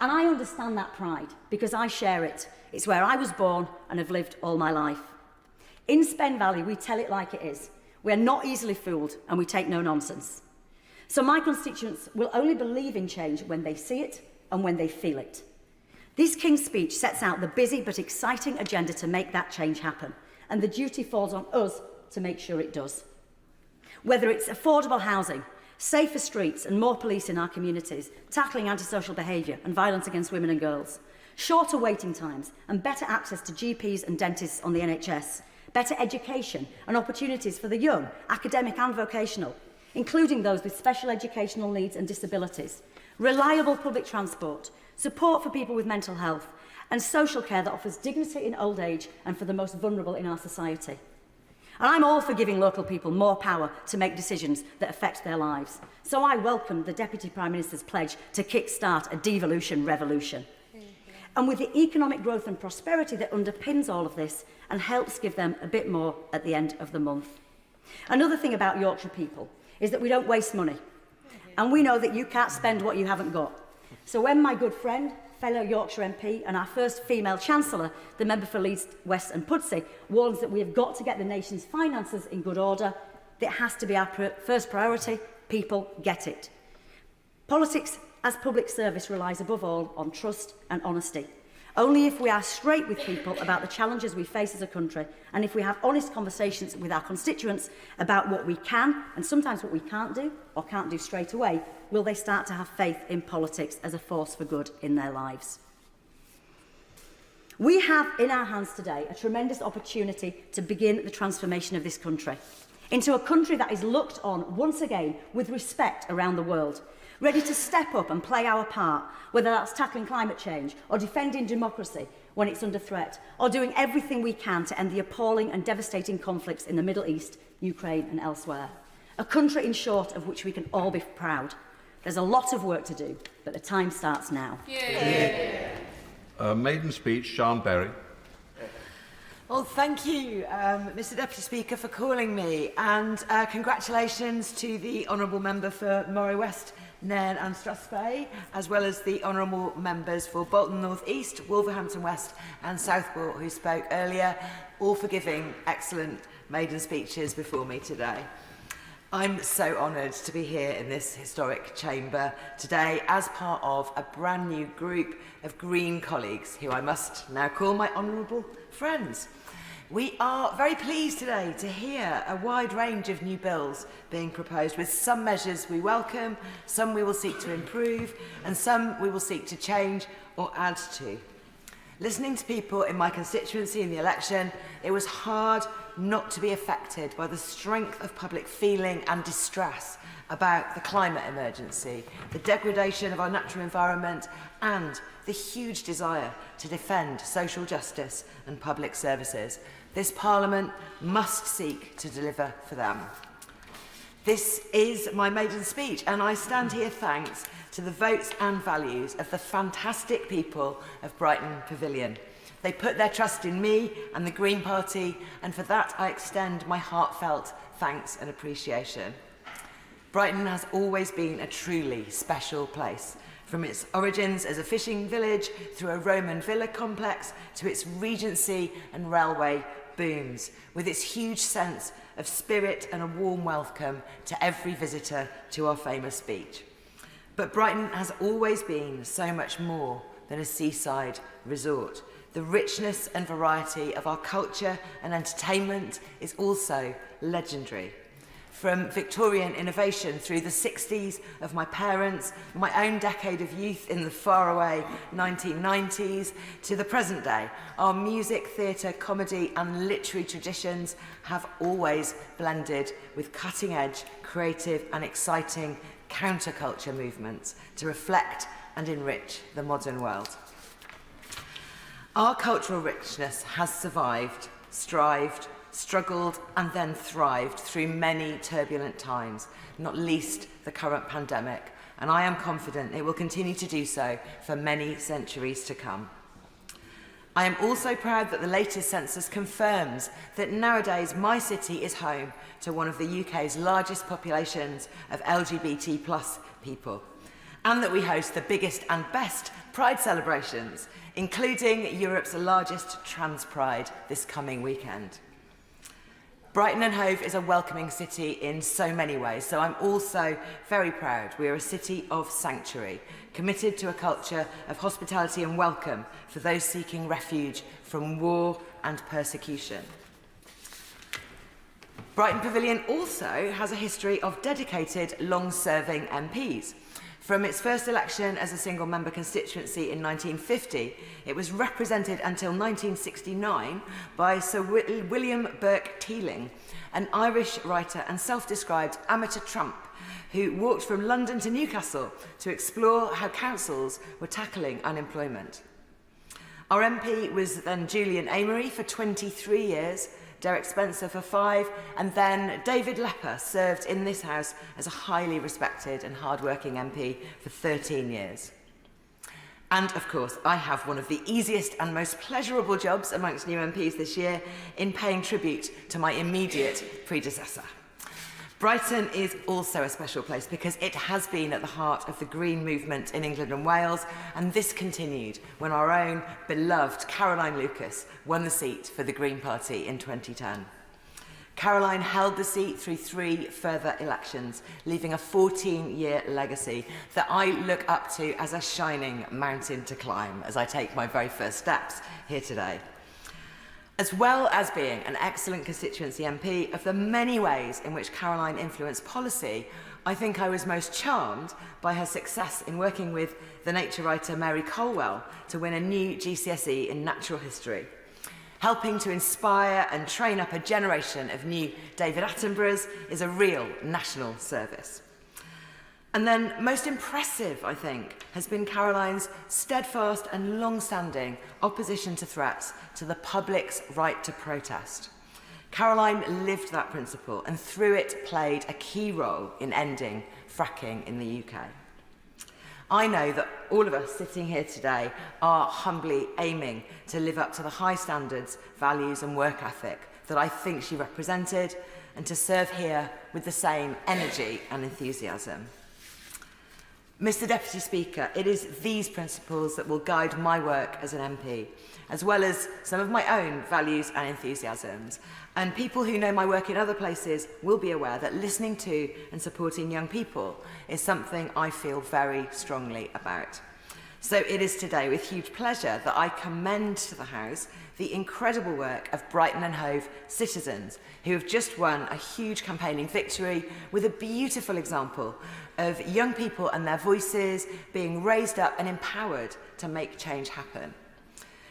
And I understand that pride, because I share it. It's where I was born and have lived all my life. In Spen Valley, we tell it like it is. We're not easily fooled, and we take no nonsense. So my constituents will only believe in change when they see it and when they feel it. This King's Speech sets out the busy but exciting agenda to make that change happen, and the duty falls on us to make sure it does. Whether it's affordable housing, safer streets and more police in our communities, tackling antisocial behaviour and violence against women and girls, shorter waiting times and better access to GPs and dentists on the NHS, better education and opportunities for the young, academic and vocational, including those with special educational needs and disabilities, reliable public transport, support for people with mental health, and social care that offers dignity in old age and for the most vulnerable in our society. And I'm all for giving local people more power to make decisions that affect their lives. So I welcome the Deputy Prime Minister's pledge to kick-start a devolution revolution. And with the economic growth and prosperity that underpins all of this and helps give them a bit more at the end of the month. Another thing about Yorkshire people is that we don't waste money. And we know that you can't spend what you haven't got. So when my good friend, fellow Yorkshire MP and our first female Chancellor, the member for Leeds West and Pudsey, warns that we have got to get the nation's finances in good order, that has to be our first priority. People get it. Politics as public service relies above all on trust and honesty. Only if we are straight with people about the challenges we face as a country, and if we have honest conversations with our constituents about what we can and sometimes what we can't do or can't do straight away, will they start to have faith in politics as a force for good in their lives. We have in our hands today a tremendous opportunity to begin the transformation of this country into a country that is looked on once again with respect around the world, ready to step up and play our part, whether that's tackling climate change or defending democracy when it's under threat, or doing everything we can to end the appalling and devastating conflicts in the Middle East, Ukraine and elsewhere. A country, in short, of which we can all be proud. There's a lot of work to do, but the time starts now. Maiden speech, Sean Berry. Well, thank you, Mr Deputy Speaker, for calling me, and congratulations to the Honourable Member for Moray West, Nairn and Strathspey, as well as the Honourable Members for Bolton North East, Wolverhampton West and Southport, who spoke earlier, all for giving excellent maiden speeches before me today. I'm so honoured to be here in this historic chamber today as part of a brand new group of Green colleagues who I must now call my honourable friends. We are very pleased today to hear a wide range of new bills being proposed, with some measures we welcome, some we will seek to improve, and some we will seek to change or add to. Listening to people in my constituency in the election, it was hard not to be affected by the strength of public feeling and distress about the climate emergency, the degradation of our natural environment, and the huge desire to defend social justice and public services. This Parliament must seek to deliver for them. This is my maiden speech, and I stand here thanks to the votes and values of the fantastic people of Brighton Pavilion. They put their trust in me and the Green Party, and for that I extend my heartfelt thanks and appreciation. Brighton has always been a truly special place, from its origins as a fishing village through a Roman villa complex to its Regency and railway booms, with its huge sense of spirit and a warm welcome to every visitor to our famous beach. But Brighton has always been so much more than a seaside resort. The richness and variety of our culture and entertainment is also legendary. From Victorian innovation through the 60s of my parents, my own decade of youth in the faraway 1990s, to the present day, our music, theatre, comedy and literary traditions have always blended with cutting-edge, creative and exciting counterculture movements to reflect and enrich the modern world. Our cultural richness has survived, strived, struggled and then thrived through many turbulent times, not least the current pandemic, and I am confident it will continue to do so for many centuries to come. I am also proud that the latest census confirms that nowadays my city is home to one of the UK's largest populations of LGBT+ people, and that we host the biggest and best Pride celebrations, including Europe's largest trans Pride this coming weekend. Brighton and Hove is a welcoming city in so many ways, so I'm also very proud we are a city of sanctuary, committed to a culture of hospitality and welcome for those seeking refuge from war and persecution. Brighton Pavilion also has a history of dedicated, long-serving MPs. From its first election as a single-member constituency in 1950, it was represented until 1969 by Sir William Burke Teeling, an Irish writer and self-described amateur trump who walked from London to Newcastle to explore how councils were tackling unemployment. Our MP was then Julian Amery for 23 years, Derek Spencer for 5, and then David Lepper served in this House as a highly respected and hard-working MP for 13 years. And, of course, I have one of the easiest and most pleasurable jobs amongst new MPs this year in paying tribute to my immediate predecessor. Brighton is also a special place because it has been at the heart of the Green movement in England and Wales, and this continued when our own beloved Caroline Lucas won the seat for the Green Party in 2010. Caroline held the seat through 3 further elections, leaving a 14-year legacy that I look up to as a shining mountain to climb as I take my very first steps here today. As well as being an excellent constituency MP, of the many ways in which Caroline influenced policy, I think I was most charmed by her success in working with the nature writer Mary Colwell to win a new GCSE in natural history, helping to inspire and train up a generation of new David Attenboroughs is a real national service. And then, most impressive, I think, has been Caroline's steadfast and long-standing opposition to threats to the public's right to protest. Caroline lived that principle and through it played a key role in ending fracking in the UK. I know that all of us sitting here today are humbly aiming to live up to the high standards, values and work ethic that I think she represented, and to serve here with the same energy and enthusiasm. Mr. Deputy Speaker, it is these principles that will guide my work as an MP, as well as some of my own values and enthusiasms. And people who know my work in other places will be aware that listening to and supporting young people is something I feel very strongly about. So it is today with huge pleasure that I commend to the House the incredible work of Brighton and Hove citizens who have just won a huge campaigning victory with a beautiful example of young people and their voices being raised up and empowered to make change happen.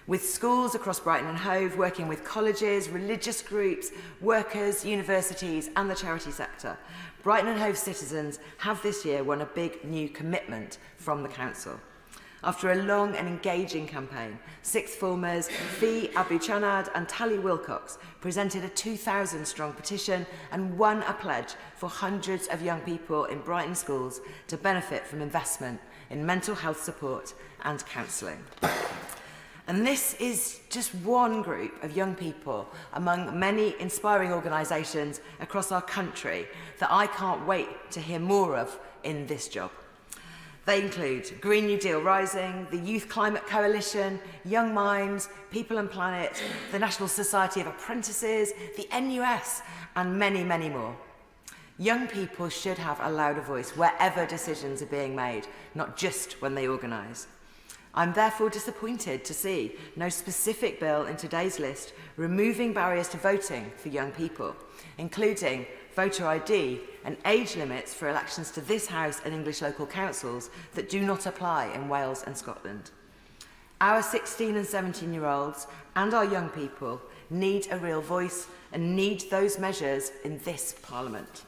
With schools across Brighton and Hove working with colleges, religious groups, workers, universities and the charity sector, Brighton and Hove citizens have this year won a big new commitment from the Council. After a long and engaging campaign, sixth formers Fee Abu-Chanad and Tally Wilcox presented a 2,000-strong petition and won a pledge for hundreds of young people in Brighton schools to benefit from investment in mental health support and counselling. And this is just one group of young people among many inspiring organisations across our country that I can't wait to hear more of in this job. They include Green New Deal Rising, the Youth Climate Coalition, Young Minds, People and Planet, the National Society of Apprentices, the NUS, and many, many more. Young people should have a louder voice wherever decisions are being made, not just when they organise. I'm therefore disappointed to see no specific bill in today's list removing barriers to voting for young people, including voter ID and age limits for elections to this House and English local councils that do not apply in Wales and Scotland. Our 16 and 17-year-olds and our young people need a real voice and need those measures in this Parliament.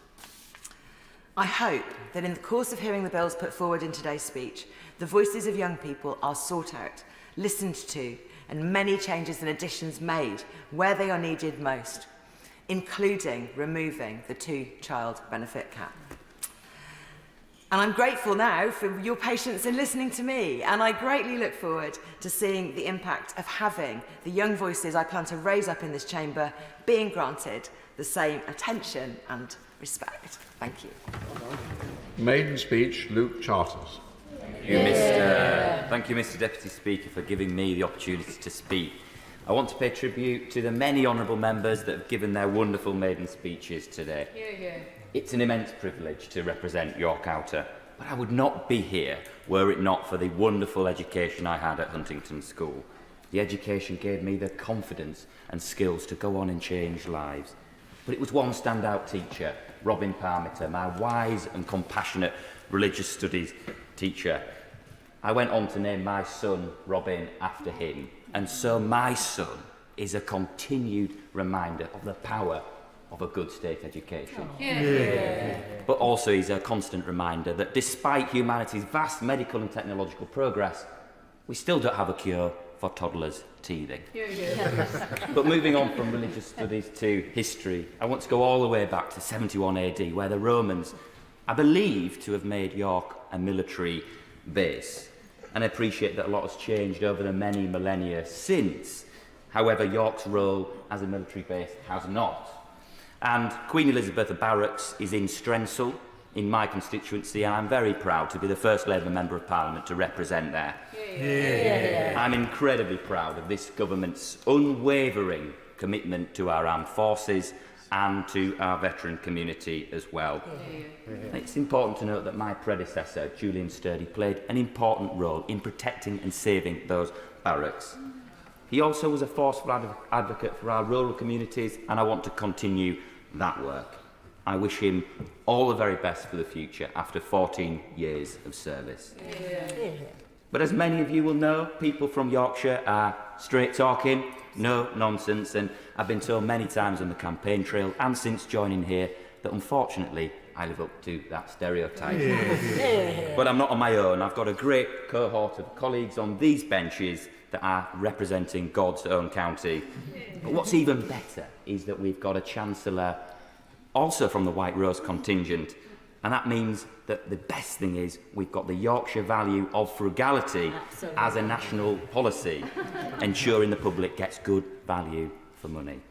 I hope that in the course of hearing the bills put forward in today's speech, The voices of young people are sought out, listened to, and many changes and additions made where they are needed most, including removing the two-child benefit cap. And I'm grateful now for your patience in listening to me, and I greatly look forward to seeing the impact of having the young voices I plan to raise up in this chamber being granted the same attention and respect. Thank you. Maiden speech, Luke Charters. Thank you, Mr. Deputy Speaker, for giving me the opportunity to speak. I want to pay tribute to the many honourable members that have given their wonderful maiden speeches today. It's an immense privilege to represent York Outer, but I would not be here were it not for the wonderful education I had at Huntington School. The education gave me the confidence and skills to go on and change lives. But it was one standout teacher, Robin Parmiter, my wise and compassionate religious studies teacher. I went on to name my son Robin after him, and so my son is a continued reminder of the power of a good state education. But also he's a constant reminder that despite humanity's vast medical and technological progress, we still don't have a cure for toddlers teething. But moving on from religious studies to history, I want to go all the way back to 71 AD, where the Romans are believed to have made York a military base. And I appreciate that a lot has changed over the many millennia since. However, York's role as a military base has not. And Queen Elizabeth of Barracks is in Strensall, in my constituency, and I'm very proud to be the first Labour Member of Parliament to represent there. I'm incredibly proud of this government's unwavering commitment to our armed forces and to our veteran community as well. It's important to note that my predecessor, Julian Sturdy, played an important role in protecting and saving those barracks. He also was a forceful advocate for our rural communities, and I want to continue that work. I wish him all the very best for the future after 14 years of service. But as many of you will know, people from Yorkshire are straight talking, no nonsense, and I've been told many times on the campaign trail and since joining here that unfortunately I live up to that stereotype. But I'm not on my own. I've got a great cohort of colleagues on these benches that are representing God's own county. But what's even better is that we've got a Chancellor also from the White Rose contingent, and that means that the best thing is we've got the Yorkshire value of frugality as a national policy, ensuring the public gets good value for money.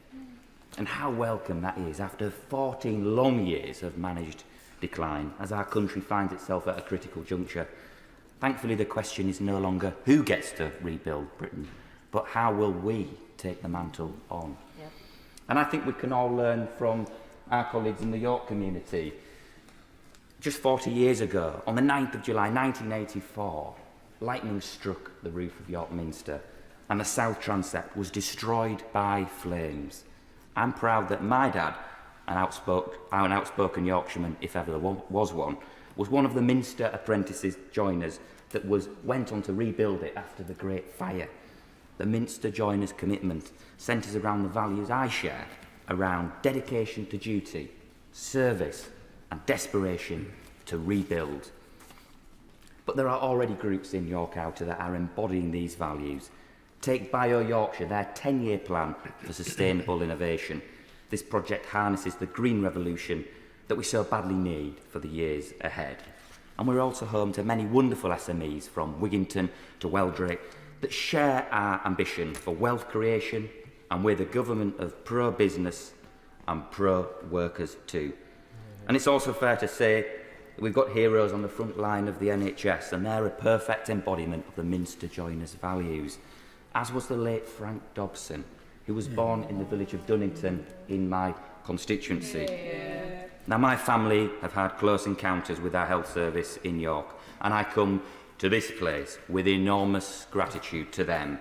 And how welcome that is after 14 long years of managed decline, as our country finds itself at a critical juncture. Thankfully, the question is no longer who gets to rebuild Britain, but how will we take the mantle on? And I think we can all learn from our colleagues in the York community. Just 40 years ago, on the 9th of July 1984, lightning struck the roof of York Minster and the south transept was destroyed by flames. I'm proud that my dad, an outspoken Yorkshireman, if ever there was one of the Minster apprentices joiners that went on to rebuild it after the Great Fire. The Minster joiners' commitment centres around the values I share, around dedication to duty, service and desperation to rebuild. But there are already groups in York Outer that are embodying these values. Take Bio Yorkshire, their 10-year plan for sustainable innovation. This project harnesses the green revolution that we so badly need for the years ahead. And we're also home to many wonderful SMEs from Wigginton to Weldrake that share our ambition for wealth creation, and we're the government of pro-business and pro-workers too. And it's also fair to say that we've got heroes on the front line of the NHS, and they're a perfect embodiment of the Minster joiners' values, as was the late Frank Dobson, who was born in the village of Dunnington in my constituency. Now, my family have had close encounters with our health service in York, and I come to this place with enormous gratitude to them.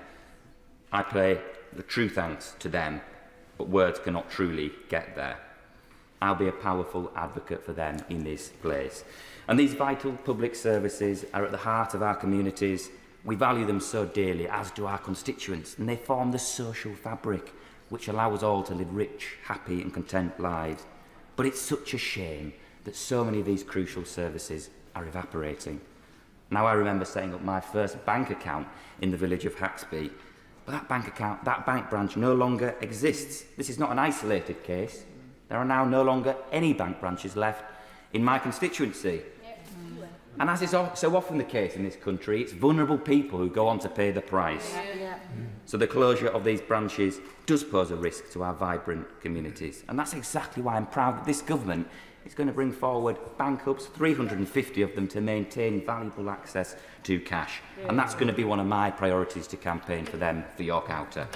I pay the true thanks to them, but words cannot truly get there. I'll be a powerful advocate for them in this place. And these vital public services are at the heart of our communities. We value them so dearly, as do our constituents, and they form the social fabric which allow us all to live rich, happy and content lives. But it's such a shame that so many of these crucial services are evaporating. Now, I remember setting up my first bank account in the village of Haxby, but that bank branch no longer exists. This is not an isolated case. There are now no longer any bank branches left in my constituency. And as is so often the case in this country, it's vulnerable people who go on to pay the price. So the closure of these branches does pose a risk to our vibrant communities. And that's exactly why I'm proud that this government is going to bring forward bank hubs, 350 of them, to maintain valuable access to cash. And that's going to be one of my priorities to campaign for them for York Outer.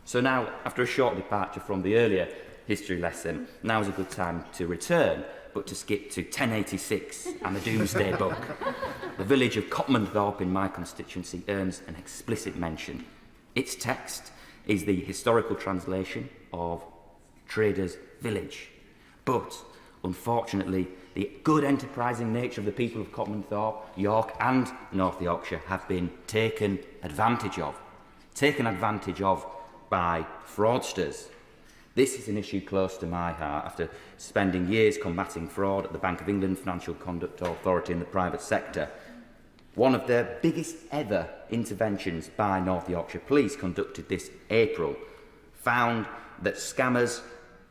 So now, after a short departure from the earlier history lesson, now is a good time to return, but to skip to 1086 and the Doomsday Book. The village of Copmanthorpe in my constituency earns an explicit mention. Its text is the historical translation of Traders' Village. But, unfortunately, the good enterprising nature of the people of Copmanthorpe, York and North Yorkshire have been taken advantage of by fraudsters. This is an issue close to my heart after spending years combating fraud at the Bank of England, Financial Conduct Authority and the private sector. One of the biggest ever interventions by North Yorkshire Police conducted this April found that scammers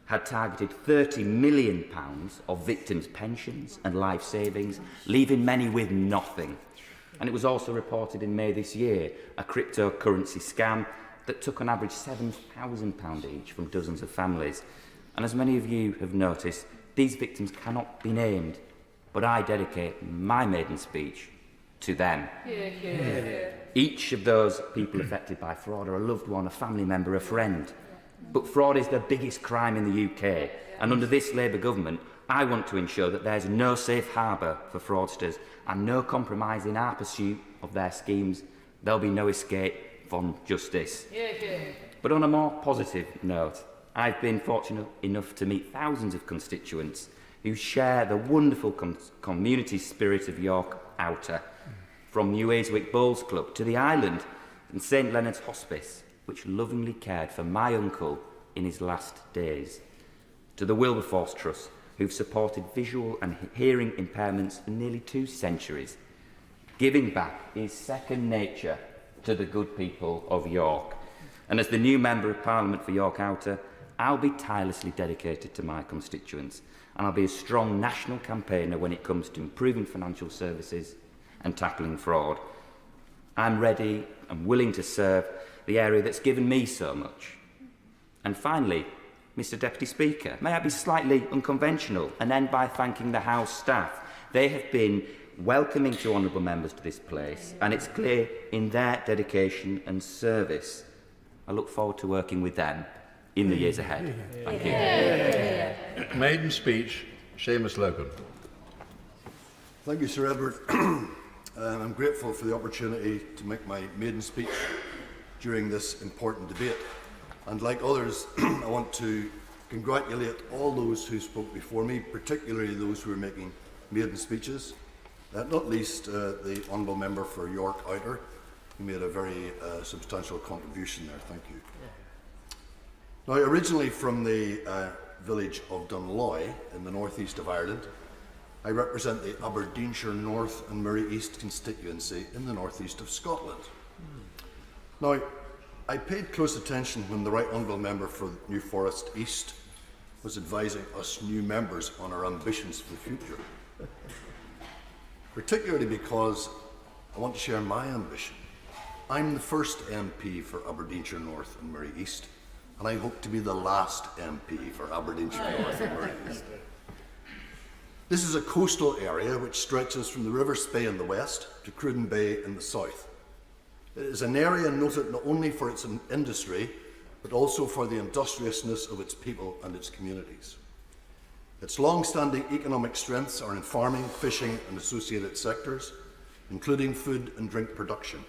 had targeted £30 million of victims' pensions and life savings, leaving many with nothing. And it was also reported in May this year, a cryptocurrency scam that took on average £7,000 each from dozens of families. And as many of you have noticed, these victims cannot be named, but I dedicate my maiden speech to them. Each of those people affected by fraud are a loved one, a family member, a friend. But fraud is the biggest crime in the UK, and under this Labour government, I want to ensure that there's no safe harbour for fraudsters and no compromise in our pursuit of their schemes. There'll be no escape from justice. But on a more positive note, I've been fortunate enough to meet thousands of constituents who share the wonderful community spirit of York Outer, from New Ayswick Bowls Club to the Island and St Leonard's Hospice, which lovingly cared for my uncle in his last days, to the Wilberforce Trust, who've supported visual and hearing impairments for nearly 2 centuries. Giving back is second nature to the good people of York. And as the new Member of Parliament for York Outer, I'll be tirelessly dedicated to my constituents, and I'll be a strong national campaigner when it comes to improving financial services and tackling fraud. I'm ready and willing to serve the area that's given me so much. And finally, Mr Deputy Speaker, may I be slightly unconventional and end by thanking the House staff. They have been welcoming to honourable members to this place, and it's clear in their dedication and service. I look forward to working with them in the years ahead. Thank you. Maiden speech, Seamus Logan. Thank you, Sir Edward. I'm grateful for the opportunity to make my maiden speech during this important debate. And like others, I want to congratulate all those who spoke before me, particularly those who are making maiden speeches, not least the Honourable Member for York Outer, who made a very substantial contribution there. Thank you. Now, originally from the village of Dunloy in the northeast of Ireland, I represent the Aberdeenshire North and Murray East constituency in the northeast of Scotland. Now, I paid close attention when the Right Honourable Member for New Forest East was advising us new members on our ambitions for the future, particularly because I want to share my ambition. I'm the first MP for Aberdeenshire North and Murray East, and I hope to be the last MP for Aberdeenshire North and Murray East. This is a coastal area which stretches from the River Spey in the west to Cruden Bay in the south. It is an area noted not only for its industry, but also for the industriousness of its people and its communities. Its long-standing economic strengths are in farming, fishing and associated sectors, including food and drink production,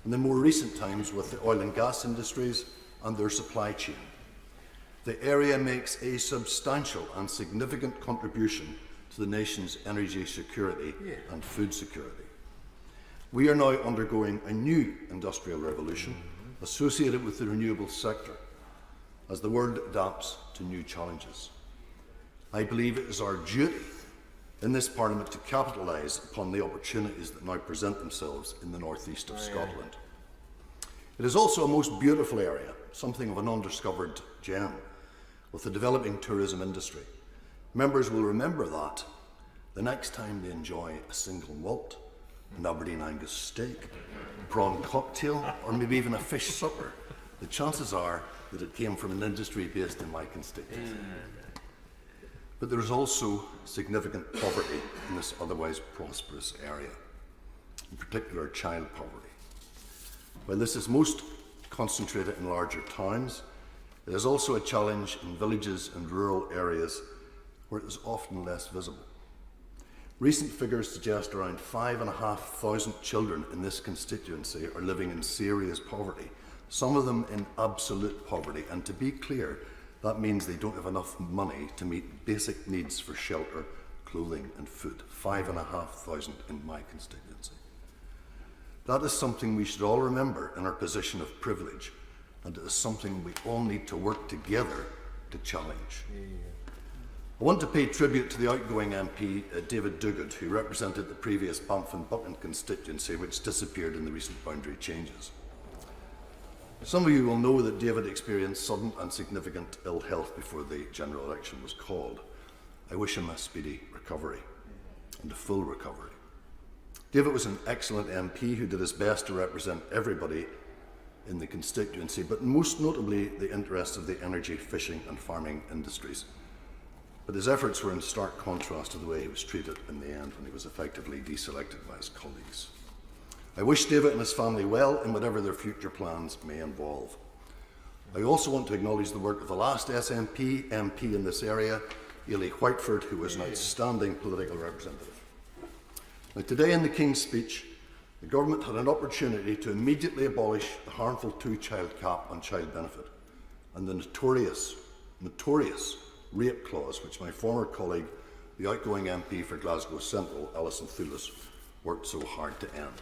and in more recent times with the oil and gas industries and their supply chain. The area makes a substantial and significant contribution to the nation's energy security and food security. We are now undergoing a new industrial revolution associated with the renewable sector as the world adapts to new challenges. I believe it is our duty in this Parliament to capitalise upon the opportunities that now present themselves in the northeast of Scotland. It is also a most beautiful area, something of an undiscovered gem, with a developing tourism industry. Members will remember that the next time they enjoy a single malt, an Aberdeen Angus steak, a prawn cocktail, or maybe even a fish supper, the chances are that it came from an industry based in my constituency. But there is also significant poverty in this otherwise prosperous area, in particular child poverty. While this is most concentrated in larger towns, it is also a challenge in villages and rural areas where it is often less visible. Recent figures suggest around 5,500 children in this constituency are living in serious poverty, some of them in absolute poverty, and to be clear, that means they don't have enough money to meet basic needs for shelter, clothing and food. 5,500 in my constituency. That is something we should all remember in our position of privilege, and it is something we all need to work together to challenge. I want to pay tribute to the outgoing MP, David Duguid, who represented the previous Banff and Buchan constituency, which disappeared in the recent boundary changes. Some of you will know that David experienced sudden and significant ill health before the general election was called. I wish him a speedy recovery and a full recovery. David was an excellent MP who did his best to represent everybody in the constituency, but most notably the interests of the energy, fishing and farming industries. But his efforts were in stark contrast to the way he was treated in the end when he was effectively deselected by his colleagues. I wish David and his family well in whatever their future plans may involve. I also want to acknowledge the work of the last SNP MP in this area, Ely Whiteford, who was an outstanding political representative. Now, today in the King's speech, the government had an opportunity to immediately abolish the harmful two-child cap on child benefit and the notorious rape clause which my former colleague, the outgoing MP for Glasgow Central, Alison Thulis, worked so hard to end.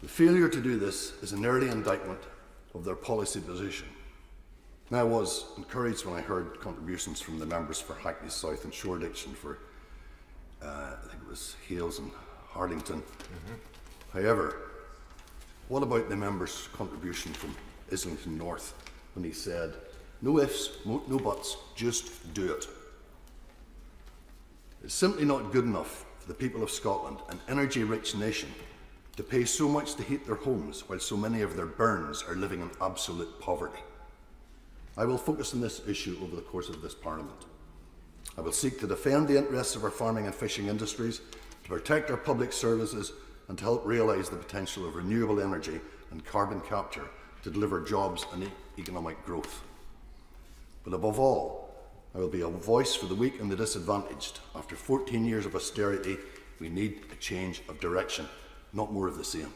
The failure to do this is an early indictment of their policy position. Now, I was encouraged when I heard contributions from the members for Hackney South and Shoreditch and for, I think it was Hales and Harlington. However, what about the member's contribution from Islington North when he said, no ifs, no buts, just do it? It's simply not good enough for the people of Scotland, an energy-rich nation, to pay so much to heat their homes while so many of their bairns are living in absolute poverty. I will focus on this issue over the course of this Parliament. I will seek to defend the interests of our farming and fishing industries, to protect our public services and to help realise the potential of renewable energy and carbon capture to deliver jobs and economic growth. But above all, I will be a voice for the weak and the disadvantaged. After 14 years of austerity, we need a change of direction, not more of the same.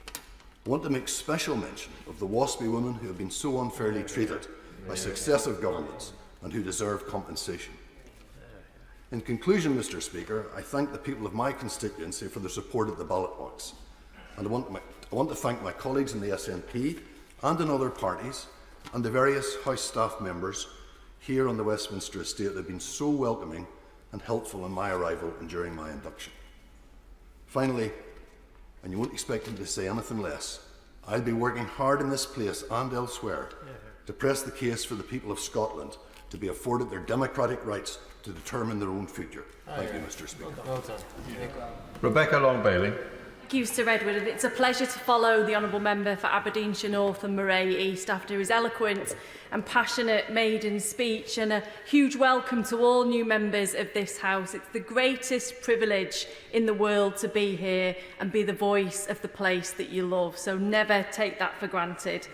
I want to make special mention of the waspy women who have been so unfairly treated by successive governments and who deserve compensation. In conclusion, Mr. Speaker, I thank the people of my constituency for their support at the ballot box. And I want to thank my colleagues in the SNP and in other parties and the various House staff members here on the Westminster estate that have been so welcoming and helpful in my arrival and during my induction. Finally, and you won't expect me to say anything less, I'll be working hard in this place and elsewhere to press the case for the people of Scotland to be afforded their democratic rights to determine their own future. Thank you, Mr. Speaker. Well done. Rebecca Long-Bailey. Thank you, Sir Edward. And it's a pleasure to follow the Honourable Member for Aberdeenshire North and Moray East after his eloquent and passionate maiden speech, and a huge welcome to all new members of this House. It's the greatest privilege in the world to be here and be the voice of the place that you love, so never take that for granted.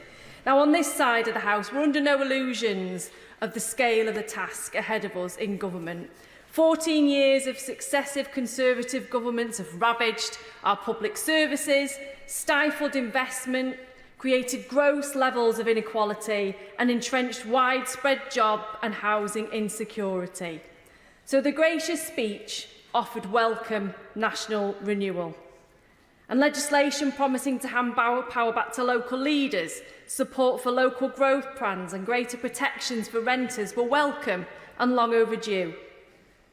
Now, on this side of the House, we're under no illusions of the scale of the task ahead of us in government. 14 years of successive Conservative governments have ravaged our public services, stifled investment, created gross levels of inequality and entrenched widespread job and housing insecurity. So the gracious speech offered welcome national renewal. And legislation promising to hand power back to local leaders, support for local growth plans and greater protections for renters were welcome and long overdue.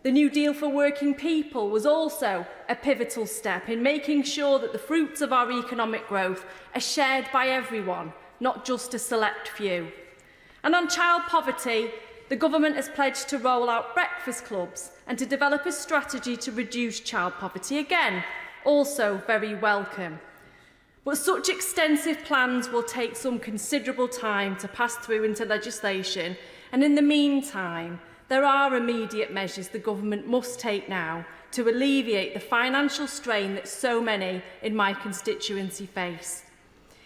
The New Deal for Working People was also a pivotal step in making sure that the fruits of our economic growth are shared by everyone, not just a select few. And on child poverty, the government has pledged to roll out breakfast clubs and to develop a strategy to reduce child poverty. Again, also very welcome. But such extensive plans will take some considerable time to pass through into legislation, and in the meantime, there are immediate measures the government must take now to alleviate the financial strain that so many in my constituency face.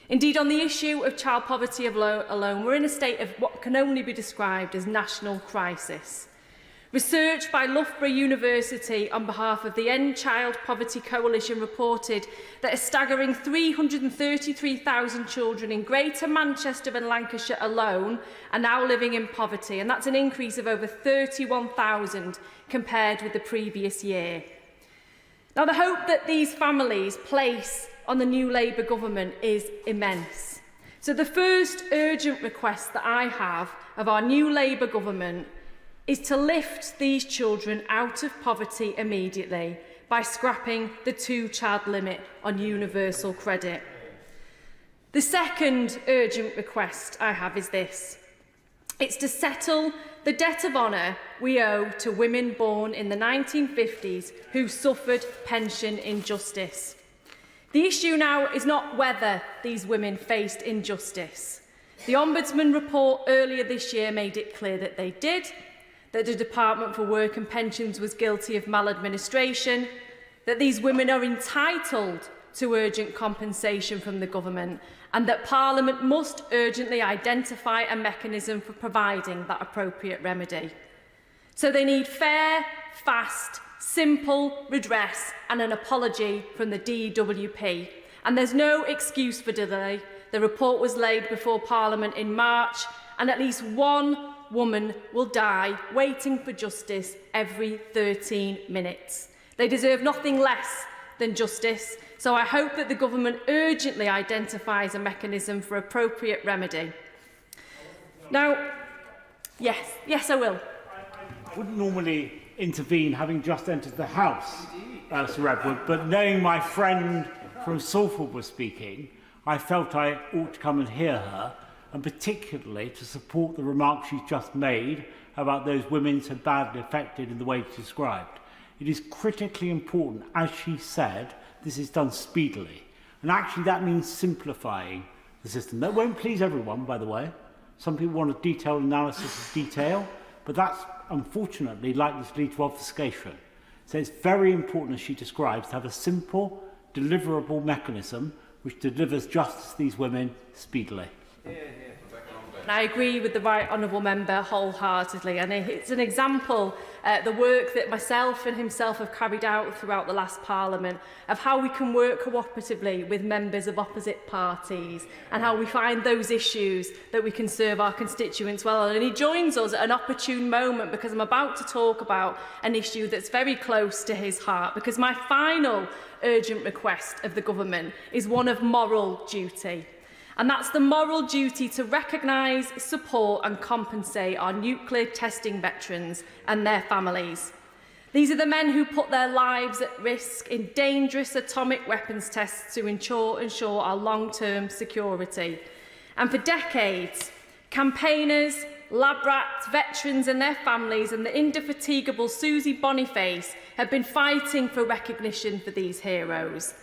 Indeed, on the issue of child poverty alone, we're in a state of what can only be described as national crisis. Research by Loughborough University on behalf of the End Child Poverty Coalition reported that a staggering 333,000 children in Greater Manchester and Lancashire alone are now living in poverty, and that's an increase of over 31,000 compared with the previous year. Now, the hope that these families place on the new Labour government is immense. So the first urgent request that I have of our new Labour government is to lift these children out of poverty immediately by scrapping the 2-child limit on universal credit. The second urgent request I have is this. It's to settle the debt of honour we owe to women born in the 1950s who suffered pension injustice. The issue now is not whether these women faced injustice. The Ombudsman report earlier this year made it clear that they did, that the Department for Work and Pensions was guilty of maladministration, that these women are entitled to urgent compensation from the government, and that Parliament must urgently identify a mechanism for providing that appropriate remedy. So they need fair, fast, simple redress and an apology from the DWP. And there's no excuse for delay. The report was laid before Parliament in March, and at least one woman will die waiting for justice every 13 minutes. They deserve nothing less than justice, so I hope that the government urgently identifies a mechanism for appropriate remedy. Now, yes, I will. I wouldn't normally intervene, having just entered the House, Sir Edward, but knowing my friend from Salford was speaking, I felt I ought to come and hear her, and particularly to support the remarks she's just made about those women so badly affected in the way she described. It is critically important, as she said, this is done speedily. And actually that means simplifying the system. That won't please everyone, by the way. Some people want a detailed analysis of detail, but that's unfortunately likely to lead to obfuscation. So it's very important, as she describes, to have a simple, deliverable mechanism which delivers justice to these women speedily. And I agree with the Right Honourable Member wholeheartedly, and it's an example, the work that myself and himself have carried out throughout the last Parliament, of how we can work cooperatively with members of opposite parties and how we find those issues that we can serve our constituents well. And he joins us at an opportune moment because I'm about to talk about an issue that's very close to his heart, because my final urgent request of the government is one of moral duty. And that's the moral duty to recognise, support and compensate our nuclear testing veterans and their families. These are the men who put their lives at risk in dangerous atomic weapons tests to ensure our long-term security. And for decades, campaigners, lab rats, veterans and their families and the indefatigable Susie Boniface have been fighting for recognition for these heroes.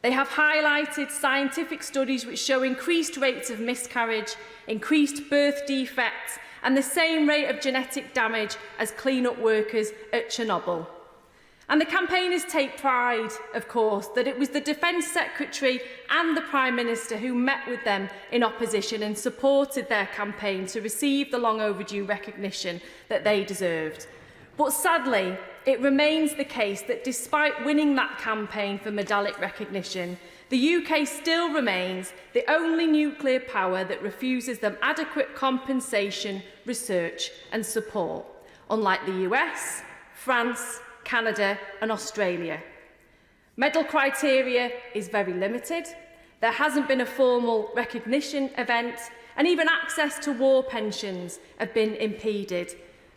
They have highlighted scientific studies which show increased rates of miscarriage, increased birth defects, and the same rate of genetic damage as clean-up workers at Chernobyl. And the campaigners take pride, of course, that it was the Defence Secretary and the Prime Minister who met with them in opposition and supported their campaign to receive the long overdue recognition that they deserved. But sadly, it remains the case that despite winning that campaign for medallic recognition, the UK still remains the only nuclear power that refuses them adequate compensation, research and support, unlike the US, France, Canada and Australia. Medal criteria is very limited. There hasn't been a formal recognition event, and even access to war pensions have been impeded.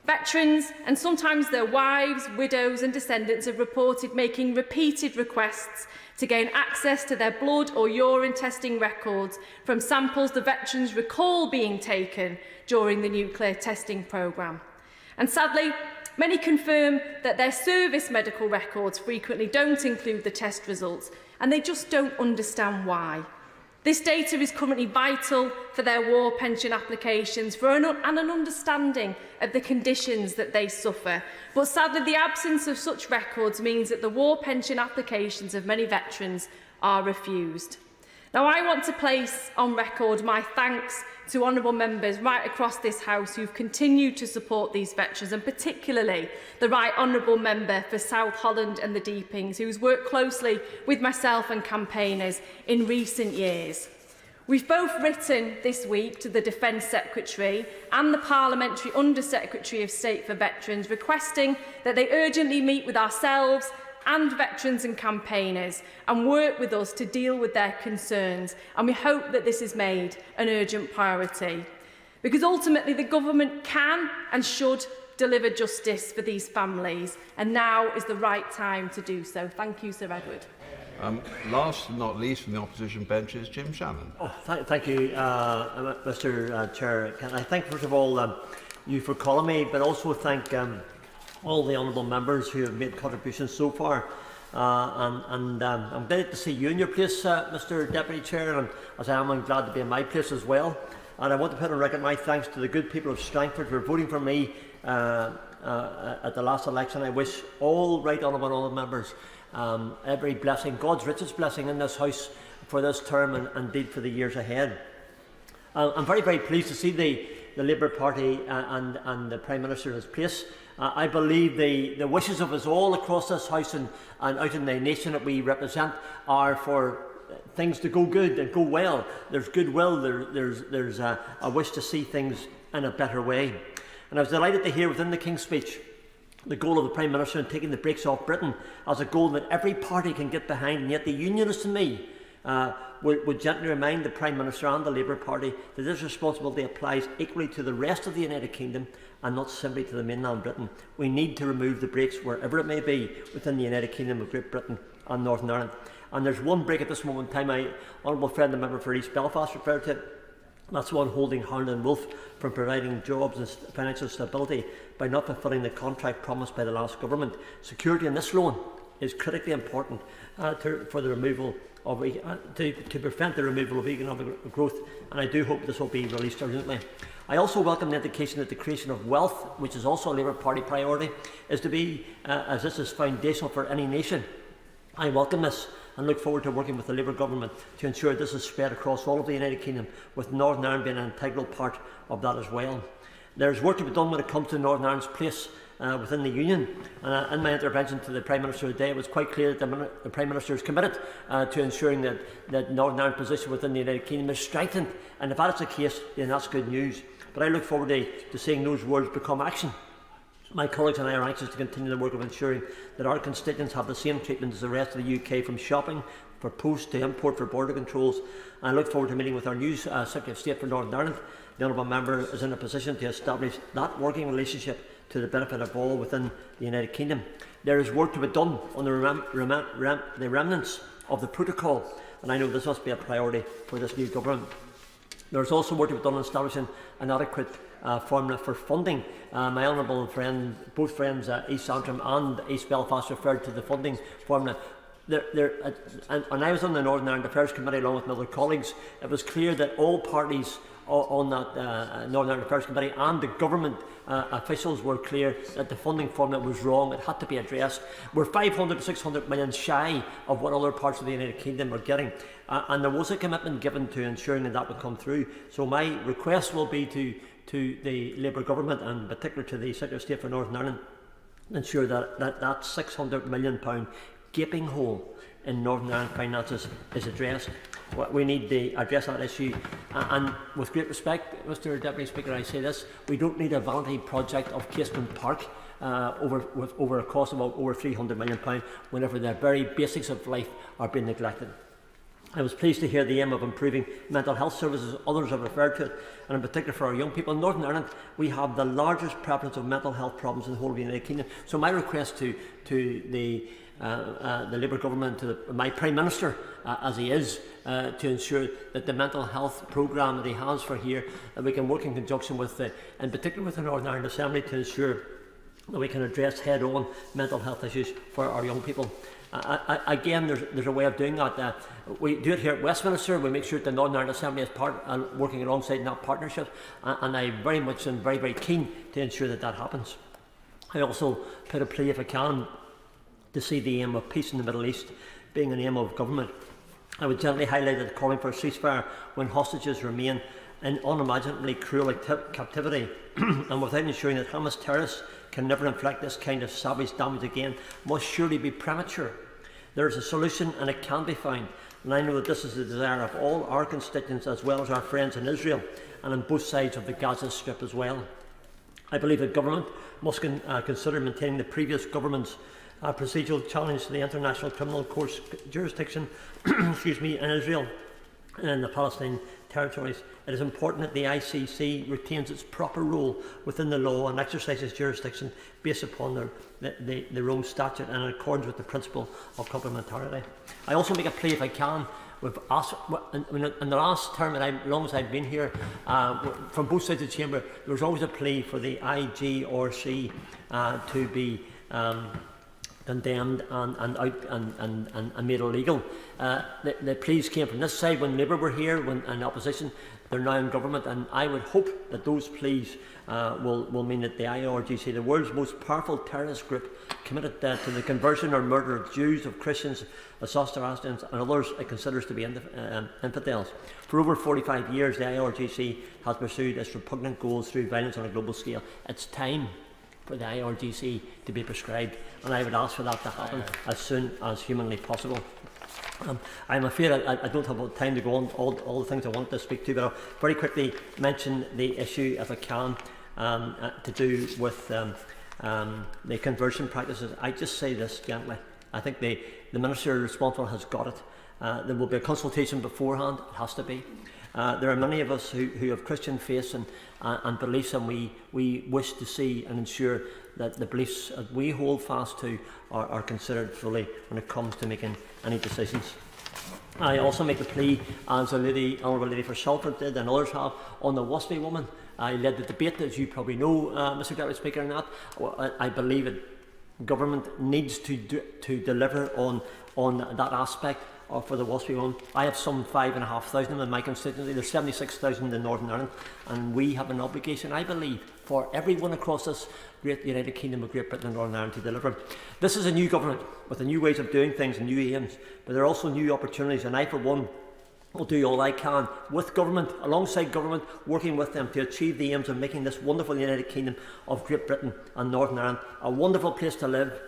Veterans, and sometimes their wives, widows and descendants, have reported making repeated requests to gain access to their blood or urine testing records from samples the veterans recall being taken during the nuclear testing programme. And sadly, many confirm that their service medical records frequently don't include the test results, and they just don't understand why. This data is currently vital for their war pension applications and an understanding of the conditions that they suffer. But sadly, the absence of such records means that the war pension applications of many veterans are refused. Now, I want to place on record my thanks to honourable members right across this House who've continued to support these veterans, and particularly the Right Honourable Member for South Holland and the Deepings, who's worked closely with myself and campaigners in recent years. We've both written this week to the Defence Secretary and the Parliamentary Under-Secretary of State for Veterans, requesting that they urgently meet with ourselves and veterans and campaigners and work with us to deal with their concerns, and we hope that this is made an urgent priority, because ultimately the government can and should deliver justice for these families, and now is the right time to do so. Thank you, Sir Edward. Last but not least from the opposition bench is Jim Shannon. Thank you, Mr. Chair. Can I thank first of all you for calling me, but also thank all the honourable members who have made contributions so far. I'm glad to see you in your place, Mr. Deputy Chair, and as I am, I'm glad to be in my place as well. And I want to put on record my thanks to the good people of Strangford for voting for me at the last election. I wish all right honourable members every blessing, God's richest blessing in this House for this term and indeed for the years ahead. I'm very, very pleased to see the Labour Party and the Prime Minister in his place. I believe the wishes of us all across this House and out in the nation that we represent are for things to go good and go well. There's goodwill, there's a wish to see things in a better way. And I was delighted to hear within the King's speech the goal of the Prime Minister in taking the brakes off Britain as a goal that every party can get behind, and yet the Unionists and me would gently remind the Prime Minister and the Labour Party that this responsibility applies equally to the rest of the United Kingdom and not simply to the mainland Britain. We need to remove the brakes wherever it may be within the United Kingdom of Great Britain and Northern Ireland. And there's one brake at this moment in time my honourable friend, the member for East Belfast, referred to. That's one holding Harland and Wolff from providing jobs and financial stability by not fulfilling the contract promised by the last government. Security in this loan is critically important for the removal of to prevent the removal of economic growth, and I do hope this will be released urgently. I also welcome the indication that the creation of wealth, which is also a Labour Party priority, is to be, as this is foundational for any nation. I welcome this and look forward to working with the Labour Government to ensure this is spread across all of the United Kingdom, with Northern Ireland being an integral part of that as well. There is work to be done when it comes to Northern Ireland's place within the Union. And in my intervention to the Prime Minister today, it was quite clear that the Prime Minister is committed to ensuring that Northern Ireland's position within the United Kingdom is strengthened. And if that is the case, then that's good news. But I look forward to seeing those words become action. My colleagues and I are anxious to continue the work of ensuring that our constituents have the same treatment as the rest of the UK, from shopping for post to import for border controls. And I look forward to meeting with our new Secretary of State for Northern Ireland. The Honourable Member is in a position to establish that working relationship to the benefit of all within the United Kingdom. There is work to be done on the remnants of the protocol, and I know this must be a priority for this new government. There is also work to be done on establishing an adequate formula for funding. My honourable friend, both friends, East Antrim and East Belfast, referred to the funding formula. And I was on the Northern Ireland Affairs Committee along with my other colleagues. It was clear that all parties on that Northern Ireland Affairs Committee and the government officials were clear that the funding formula was wrong. It had to be addressed. We're 500 to 600 million shy of what other parts of the United Kingdom are getting, and there was a commitment given to ensuring that would come through. So my request will be to the Labour government, and in particular to the Secretary of State for Northern Ireland, ensure that £600 million gaping hole in Northern Ireland finances is addressed. We need to address that issue, and with great respect, Mr Deputy Speaker, I say this: we don't need a vanity project of Casement Park over a cost of over £300 million whenever the very basics of life are being neglected. I was pleased to hear the aim of improving mental health services. Others have referred to it, and in particular for our young people. In Northern Ireland, we have the largest prevalence of mental health problems in the whole of the United Kingdom. So my request to the Labour government, to my Prime Minister, as he is, to ensure that the mental health programme that he has for here, that we can work in conjunction with, in particular with the Northern Ireland Assembly, to ensure that we can address head-on mental health issues for our young people. Again, there's a way of doing that. We do it here at Westminster. We make sure that the Northern Ireland Assembly is working alongside in that partnership, and I very much am very, very keen to ensure that that happens. I also put a plea, if I can, to see the aim of peace in the Middle East being an aim of government. I would gently highlight that calling for a ceasefire when hostages remain in unimaginably cruel captivity and without ensuring that Hamas terrorists can never inflict this kind of savage damage again must surely be premature. There is a solution and it can be found, and I know that this is the desire of all our constituents as well as our friends in Israel and on both sides of the Gaza Strip as well. I believe that government must consider maintaining the previous government's procedural challenge to the International Criminal Court's jurisdiction in Israel and in the Palestinian territories. It is important that the ICC retains its proper role within the law and exercises jurisdiction based upon the Rome Statute and in accordance with the principle of complementarity. I also make a plea, if I can. We've asked, in the last term, and as long as I've been here, from both sides of the chamber, there was always a plea for the IGRC to be condemned and made illegal. The pleas came from this side when Labour were here, when in opposition. They're now in government, and I would hope that those pleas will mean that the IRGC, the world's most powerful terrorist group, committed to the conversion or murder of Jews, of Christians, of Zoroastrians and others it considers to be infidels. For over 45 years, the IRGC has pursued its repugnant goals through violence on a global scale. It's time for the IRGC to be prescribed, and I would ask for that to happen as soon as humanly possible. I'm afraid I don't have time to go on all the things I want to speak to, but I'll very quickly mention the issue, if I can, to do with the conversion practices. I just say this gently. I think the Minister responsible has got it. There will be a consultation beforehand. It has to be. There are many of us who have Christian faiths and beliefs, and we wish to see and ensure that the beliefs that we hold fast to are considered fully when it comes to making any decisions. I also make the plea, as Honourable Lady for Salford did and others have, on the WASPI woman. I led the debate, as you probably know, Mr Deputy Speaker, on that. I believe that government needs to deliver on that aspect for the WASPI one. I have some 5,500 in my constituency. There's 76,000 in Northern Ireland, and we have an obligation, I believe, for everyone across this great United Kingdom of Great Britain and Northern Ireland to deliver. This is a new government with the new ways of doing things and new aims, but there are also new opportunities, and I, for one, will do all I can with government, alongside government, working with them to achieve the aims of making this wonderful United Kingdom of Great Britain and Northern Ireland a wonderful place to live,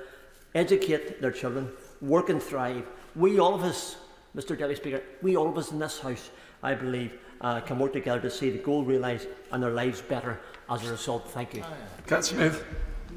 educate their children, work and thrive. We, all of us, Mr Deputy Speaker, we, all of us in this House, I believe, can work together to see the goal realised and their lives better as a result. Thank you. Cat Smith.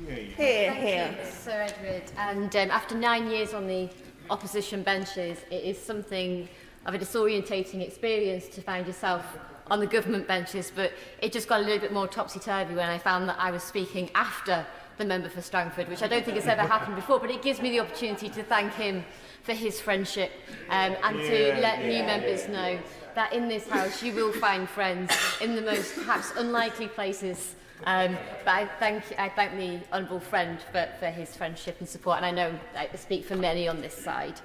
Here, here. Thank you, Sir Edward. And after 9 years on the opposition benches, it is something of a disorientating experience to find yourself on the government benches, but it just got a little bit more topsy-turvy when I found that I was speaking after the member for Strangford, which I don't think has ever happened before, but it gives me the opportunity to thank him for his friendship and to let new members know that in this House you will find friends in the most perhaps unlikely places. But I thank the honourable friend for his friendship and support, and I know I speak for many on this side.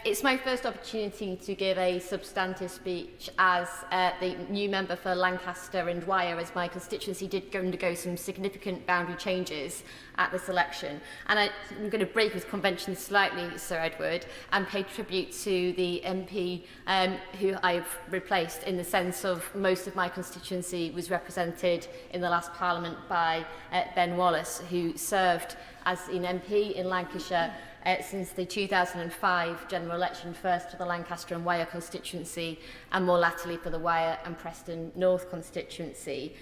It's my first opportunity to give a substantive speech as the new member for Lancaster and Wyre, as my constituency did undergo some significant boundary changes at this election. And I'm going to break with convention slightly, Sir Edward, and pay tribute to the MP who I've replaced, in the sense of most of my constituency was represented in the last Parliament by Ben Wallace, who served as an MP in Lancashire since the 2005 general election, first for the Lancaster and Wyre constituency and more latterly for the Wyre and Preston North constituency.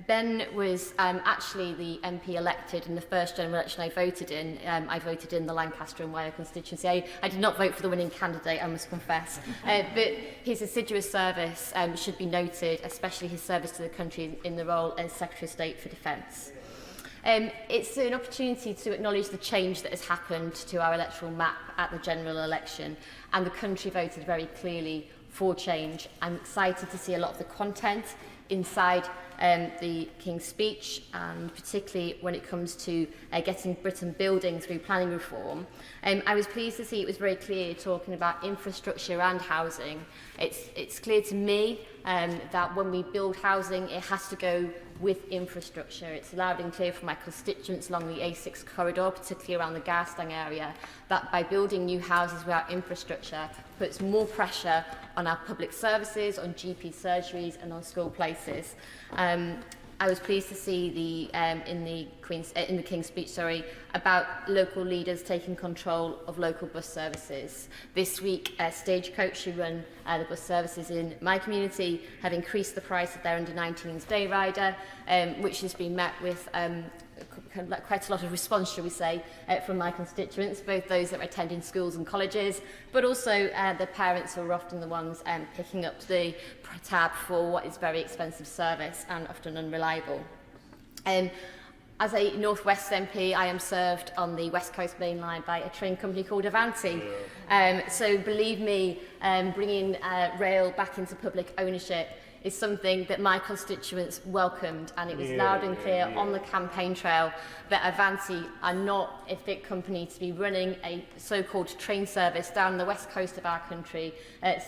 Ben was actually the MP elected in the first general election I voted in. I voted in the Lancaster and Wyre constituency. I did not vote for the winning candidate, I must confess. But his assiduous service should be noted, especially his service to the country in the role as Secretary of State for Defence. It's an opportunity to acknowledge the change that has happened to our electoral map at the general election, and the country voted very clearly for change. I'm excited to see a lot of the content inside the King's speech, and particularly when it comes to getting Britain building through planning reform. I was pleased to see it was very clear talking about infrastructure and housing. It's clear to me that when we build housing, it has to go with infrastructure. It's loud and clear from my constituents along the A6 corridor, particularly around the Garstang area, that by building new houses without infrastructure puts more pressure on our public services, on GP surgeries and on school places. I was pleased to see in the King's speech, about local leaders taking control of local bus services. This week, Stagecoach, who run the bus services in my community, have increased the price of their under-19s day rider, which has been met with quite a lot of response, shall we say, from my constituents, both those that are attending schools and colleges, but also the parents who are often the ones picking up the tab for what is very expensive service and often unreliable. As a North West MP, I am served on the West Coast Main Line by a train company called Avanti. So believe me, bringing rail back into public ownership is something that my constituents welcomed, and it was loud and clear on the campaign trail that Avanti are not a fit company to be running a so-called train service down the west coast of our country,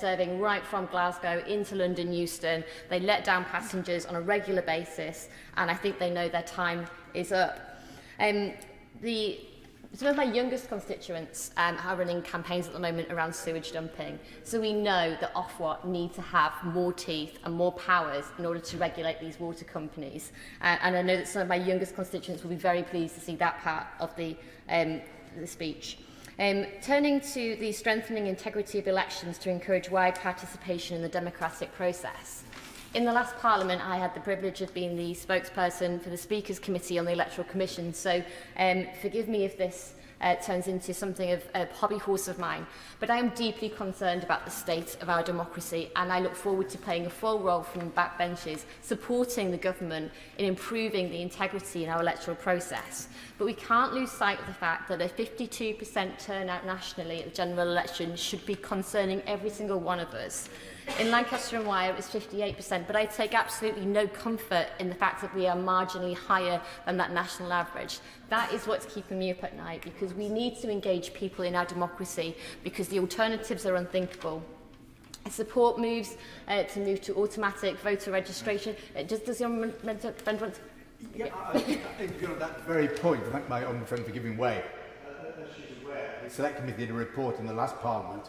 serving right from Glasgow into London Euston. They let down passengers on a regular basis, and I think they know their time is up. Some of my youngest constituents are running campaigns at the moment around sewage dumping. So we know that Ofwat need to have more teeth and more powers in order to regulate these water companies. And I know that some of my youngest constituents will be very pleased to see that part of the speech. Turning to the strengthening integrity of elections to encourage wide participation in the democratic process. In the last Parliament, I had the privilege of being the spokesperson for the Speaker's Committee on the Electoral Commission, so forgive me if this turns into something of a hobby horse of mine, but I am deeply concerned about the state of our democracy, and I look forward to playing a full role from backbenches, supporting the government in improving the integrity in our electoral process. But we can't lose sight of the fact that a 52% turnout nationally at the general election should be concerning every single one of us. In Lancaster and Wyre, it was 58%, but I take absolutely no comfort in the fact that we are marginally higher than that national average. That is what's keeping me up at night, because we need to engage people in our democracy, because the alternatives are unthinkable. I support moves to move to automatic voter registration. Does the friend want to... Yeah, I think on that very point, I thank my honourable friend for giving way. The Select Committee did a report in the last Parliament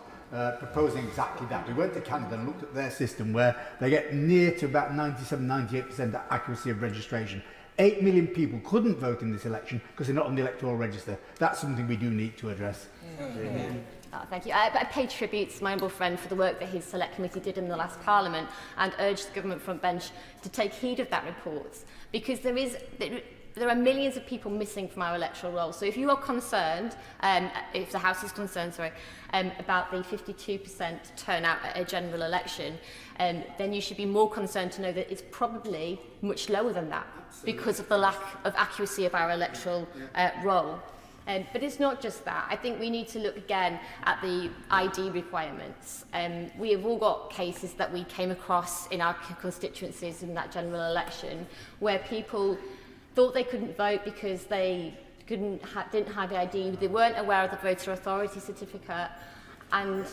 proposing exactly that. We went to Canada and looked at their system where they get near to about 97-98% accuracy of registration. 8 million people couldn't vote in this election because they're not on the electoral register. That's something we do need to address. Oh, thank you. I pay tribute to my humble friend for the work that his Select Committee did in the last Parliament, and urge the government front bench to take heed of that report, because there are millions of people missing from our electoral roll. So if you are concerned, if the House is concerned, about the 52% turnout at a general election, then you should be more concerned to know that it's probably much lower than that because of the lack of accuracy of our electoral roll. But it's not just that. I think we need to look again at the ID requirements. We have all got cases that we came across in our constituencies in that general election where people thought they couldn't vote because they didn't have the ID, they weren't aware of the voter authority certificate. And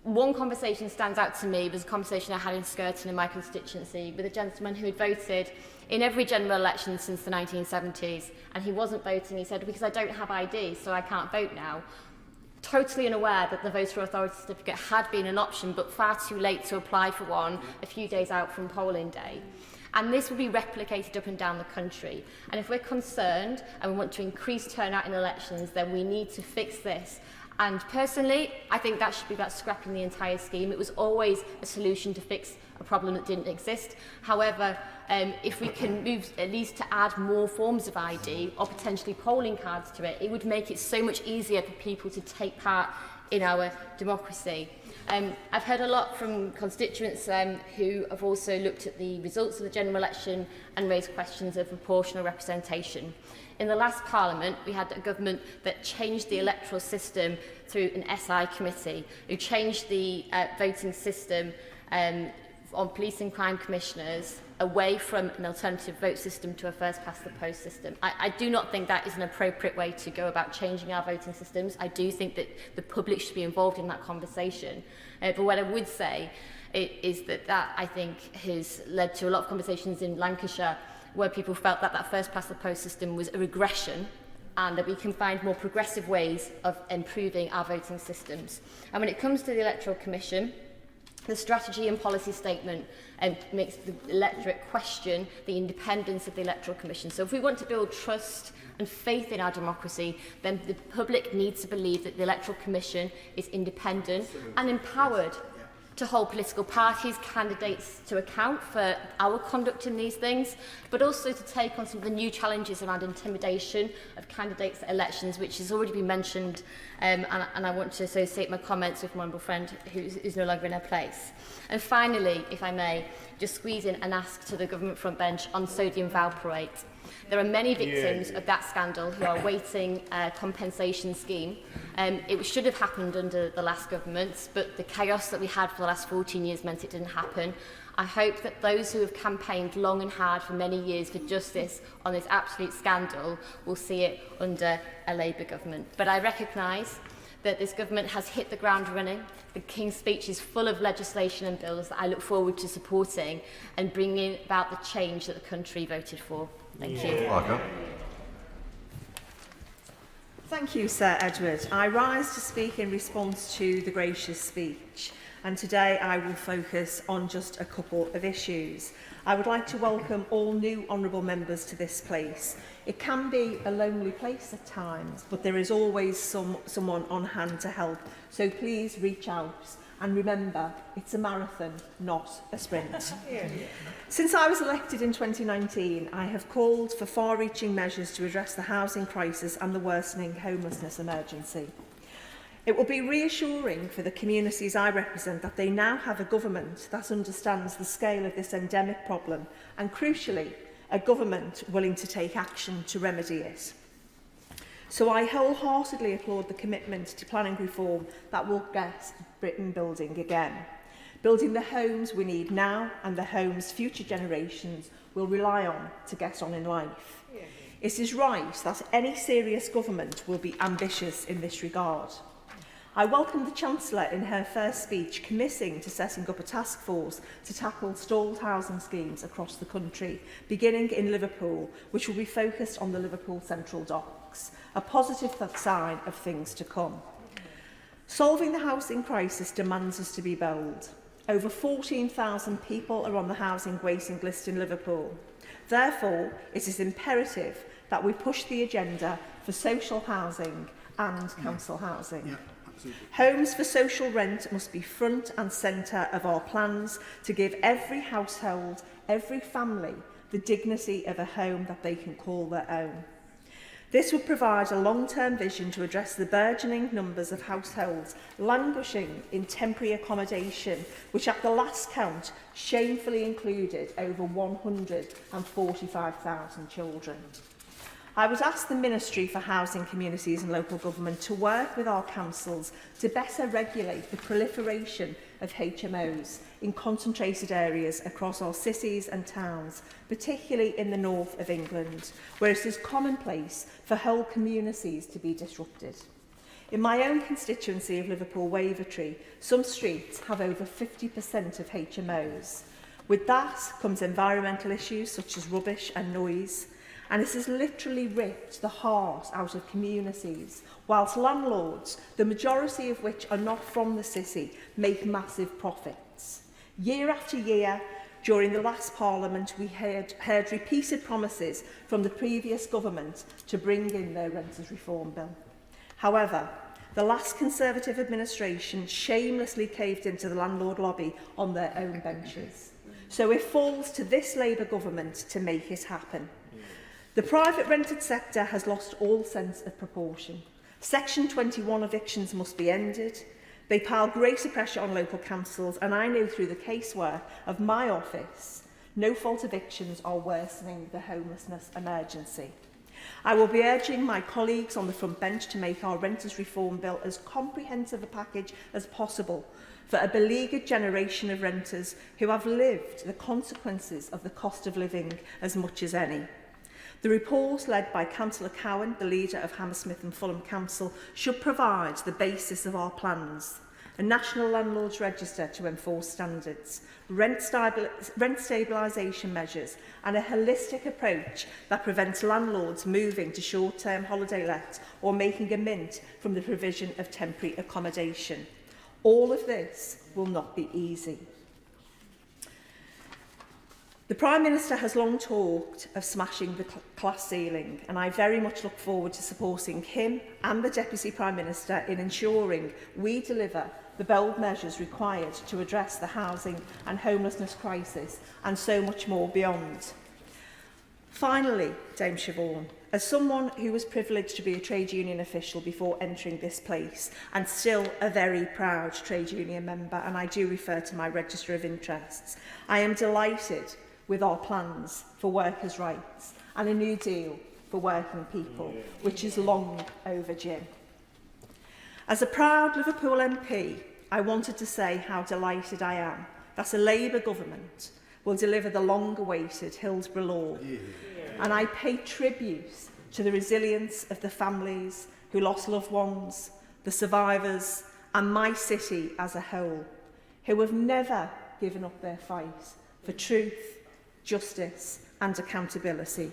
one conversation stands out to me was a conversation I had in Skirton in my constituency with a gentleman who had voted in every general election since the 1970s, and he wasn't voting. He said, because I don't have ID, so I can't vote now. Totally unaware that the voter authority certificate had been an option, but far too late to apply for one a few days out from polling day. And this will be replicated up and down the country. And if we're concerned and we want to increase turnout in elections, then we need to fix this. And personally, I think that should be about scrapping the entire scheme. It was always a solution to fix a problem that didn't exist. However, if we can move at least to add more forms of ID or potentially polling cards to it, it would make it so much easier for people to take part in our democracy. I've heard a lot from constituents who have also looked at the results of the general election and raised questions of proportional representation. In the last Parliament, we had a government that changed the electoral system through an SI committee, who changed the voting system on police and crime commissioners away from an alternative vote system to a first-past-the-post system. I do not think that is an appropriate way to go about changing our voting systems. I do think that the public should be involved in that conversation. But what I would say is that I think has led to a lot of conversations in Lancashire where people felt that that first-past-the-post system was a regression and that we can find more progressive ways of improving our voting systems. And when it comes to the Electoral Commission, the strategy and policy statement makes the electorate question the independence of the Electoral Commission. So if we want to build trust and faith in our democracy, then the public needs to believe that the Electoral Commission is independent and empowered to hold political parties, candidates to account for our conduct in these things, but also to take on some of the new challenges around intimidation of candidates at elections, which has already been mentioned, and I want to associate my comments with my honourable friend who's no longer in her place. And finally, if I may, just squeeze in and ask to the government front bench on sodium valproate. There are many victims of that scandal who are awaiting a compensation scheme. It should have happened under the last government, but the chaos that we had for the last 14 years meant it didn't happen. I hope that those who have campaigned long and hard for many years for justice on this absolute scandal will see it under a Labour government. But I recognise that this government has hit the ground running. The King's Speech is full of legislation and bills that I look forward to supporting and bringing about the change that the country voted for. Thank you. Thank you, Sir Edward. I rise to speak in response to the gracious speech, and today I will focus on just a couple of issues. I would like to welcome all new honourable members to this place. It can be a lonely place at times, but there is always someone on hand to help, so please reach out. And remember, it's a marathon, not a sprint. Since I was elected in 2019, I have called for far-reaching measures to address the housing crisis and the worsening homelessness emergency. It will be reassuring for the communities I represent that they now have a government that understands the scale of this endemic problem and, crucially, a government willing to take action to remedy it. So I wholeheartedly applaud the commitment to planning reform that will get Britain building again. Building the homes we need now and the homes future generations will rely on to get on in life. It is right that any serious government will be ambitious in this regard. I welcome the Chancellor in her first speech committing to setting up a task force to tackle stalled housing schemes across the country, beginning in Liverpool, which will be focused on the Liverpool Central Docks, a positive sign of things to come. Solving the housing crisis demands us to be bold. Over 14,000 people are on the housing waiting list in Liverpool. Therefore, it is imperative that we push the agenda for social housing and council housing. Homes for social rent must be front and centre of our plans to give every household, every family, the dignity of a home that they can call their own. This would provide a long-term vision to address the burgeoning numbers of households languishing in temporary accommodation, which at the last count shamefully included over 145,000 children. I would ask the Ministry for Housing, Communities and Local Government to work with our councils to better regulate the proliferation of HMOs in concentrated areas across our cities and towns, particularly in the north of England, where it is commonplace for whole communities to be disrupted. In my own constituency of Liverpool Wavertree, some streets have over 50% of HMOs. With that comes environmental issues such as rubbish and noise, and it has literally ripped the heart out of communities, whilst landlords, the majority of which are not from the city, make massive profits. Year after year, During the last Parliament, we heard repeated promises from the previous government to bring in their Renters Reform Bill. However, the last Conservative administration shamelessly caved into the landlord lobby on their own benches. So it falls to this Labour government to make it happen. The private rented sector has lost all sense of proportion. Section 21 evictions must be ended. They pile greater pressure on local councils, and I know through the casework of my office, no-fault evictions are worsening the homelessness emergency. I will be urging my colleagues on the front bench to make our Renters Reform Bill as comprehensive a package as possible for a beleaguered generation of renters who have lived the consequences of the cost of living as much as any. The report, led by Councillor Cowan, the leader of Hammersmith and Fulham Council, should provide the basis of our plans: a national landlords register to enforce standards, rent stabilisation measures, and a holistic approach that prevents landlords moving to short-term holiday lets or making a mint from the provision of temporary accommodation. All of this will not be easy. The Prime Minister has long talked of smashing the class ceiling, and I very much look forward to supporting him and the Deputy Prime Minister in ensuring we deliver the bold measures required to address the housing and homelessness crisis and so much more beyond. Finally, Dame Siobhan, as someone who was privileged to be a trade union official before entering this place and still a very proud trade union member, and I do refer to my register of interests, I am delighted with our plans for workers' rights and a new deal for working people, which is long overdue. As a proud Liverpool MP, I wanted to say how delighted I am that a Labour government will deliver the long-awaited Hillsborough Law. And I pay tribute to the resilience of the families who lost loved ones, the survivors, and my city as a whole, who have never given up their fight for truth, justice and accountability.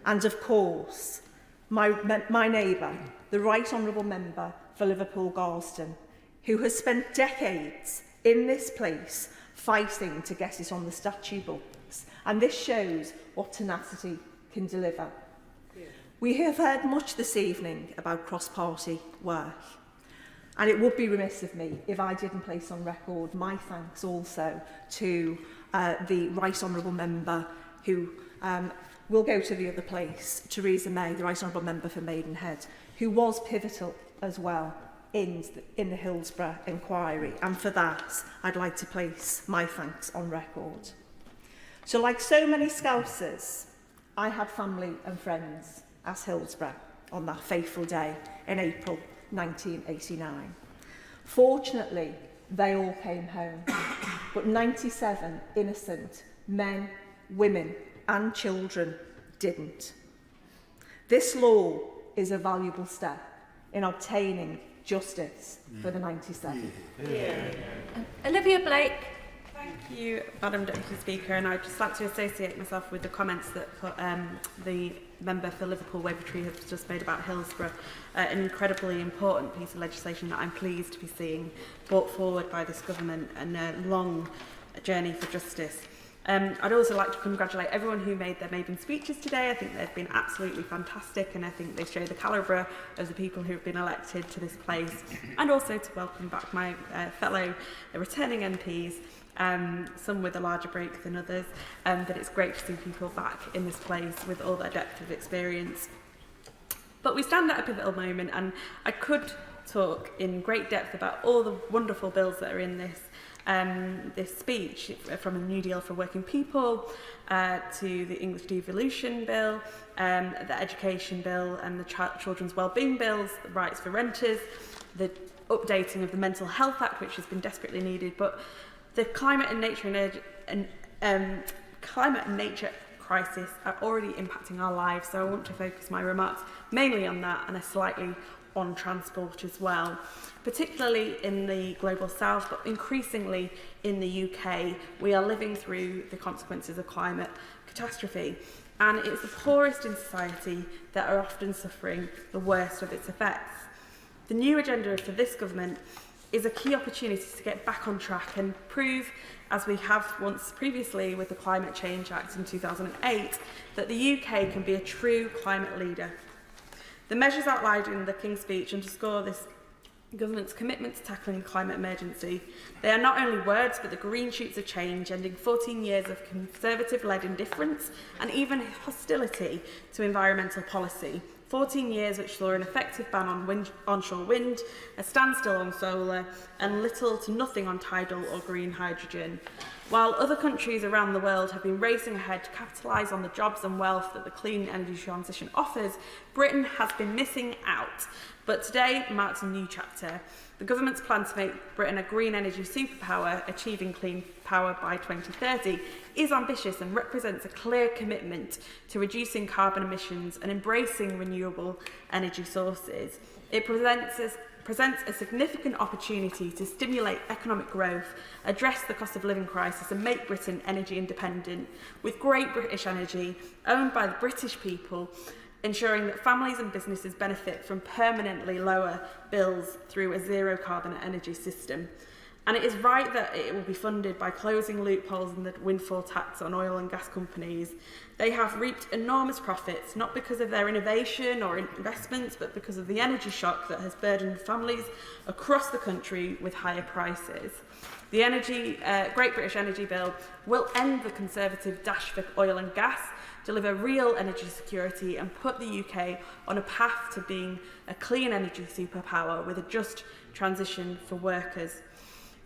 And of course, my neighbour, the Right Honourable Member for Liverpool Garston, who has spent decades in this place fighting to get it on the statute books. And this shows what tenacity can deliver. We have heard much this evening about cross-party work. And it would be remiss of me if I didn't place on record my thanks also to the Right Honourable Member who will go to the other place, Theresa May, the Right Honourable Member for Maidenhead, who was pivotal as well in the Hillsborough inquiry. And for that, I'd like to place my thanks on record. So like so many Scousers, I had family and friends at Hillsborough on that fateful day in April 1989. Fortunately, they all came home, but 97 innocent men, women and children didn't. This law is a valuable step in obtaining justice for the 97. Olivia Blake. Thank you, Madam Deputy Speaker, and I'd just like to associate myself with the comments that the member for Liverpool Wavertree has just made about Hillsborough, an incredibly important piece of legislation that I'm pleased to be seeing brought forward by this government and a long journey for justice. I'd also like to congratulate everyone who made their Maiden speeches today. I think they've been absolutely fantastic, and I think they show the calibre of the people who have been elected to this place, and also to welcome back my fellow returning MPs. Some with a larger break than others, but it's great to see people back in this place with all their depth of experience. But we stand at a pivotal moment, and I could talk in great depth about all the wonderful bills that are in this speech, from a New Deal for Working People to the English Devolution Bill, the Education Bill and the Children's Wellbeing Bills, the Rights for Renters, the updating of the Mental Health Act, which has been desperately needed, but the climate and nature crisis are already impacting our lives, so I want to focus my remarks mainly on that and slightly on transport as well, particularly in the global south, but increasingly in the UK. We are living through the consequences of climate catastrophe, and it's the poorest in society that are often suffering the worst of its effects. The new agenda for this government is a key opportunity to get back on track and prove, as we have once previously with the Climate Change Act in 2008, that the UK can be a true climate leader. The measures outlined in the King's Speech underscore this government's commitment to tackling the climate emergency. They are not only words, but the green shoots of change, ending 14 years of Conservative-led indifference and even hostility to environmental policy. 14 years which saw an effective ban on onshore wind, a standstill on solar, and little to nothing on tidal or green hydrogen. While other countries around the world have been racing ahead to capitalise on the jobs and wealth that the clean energy transition offers, Britain has been missing out. But today marks a new chapter. The government's plan to make Britain a green energy superpower, achieving clean power by 2030, is ambitious and represents a clear commitment to reducing carbon emissions and embracing renewable energy sources. It presents a significant opportunity to stimulate economic growth, address the cost of living crisis and make Britain energy independent, with Great British Energy, owned by the British people, ensuring that families and businesses benefit from permanently lower bills through a zero carbon energy system. And it is right that it will be funded by closing loopholes in the windfall tax on oil and gas companies. They have reaped enormous profits, not because of their innovation or investments, but because of the energy shock that has burdened families across the country with higher prices. The Great British Energy Bill will end the Conservative dash for oil and gas, deliver real energy security and put the UK on a path to being a clean energy superpower with a just transition for workers.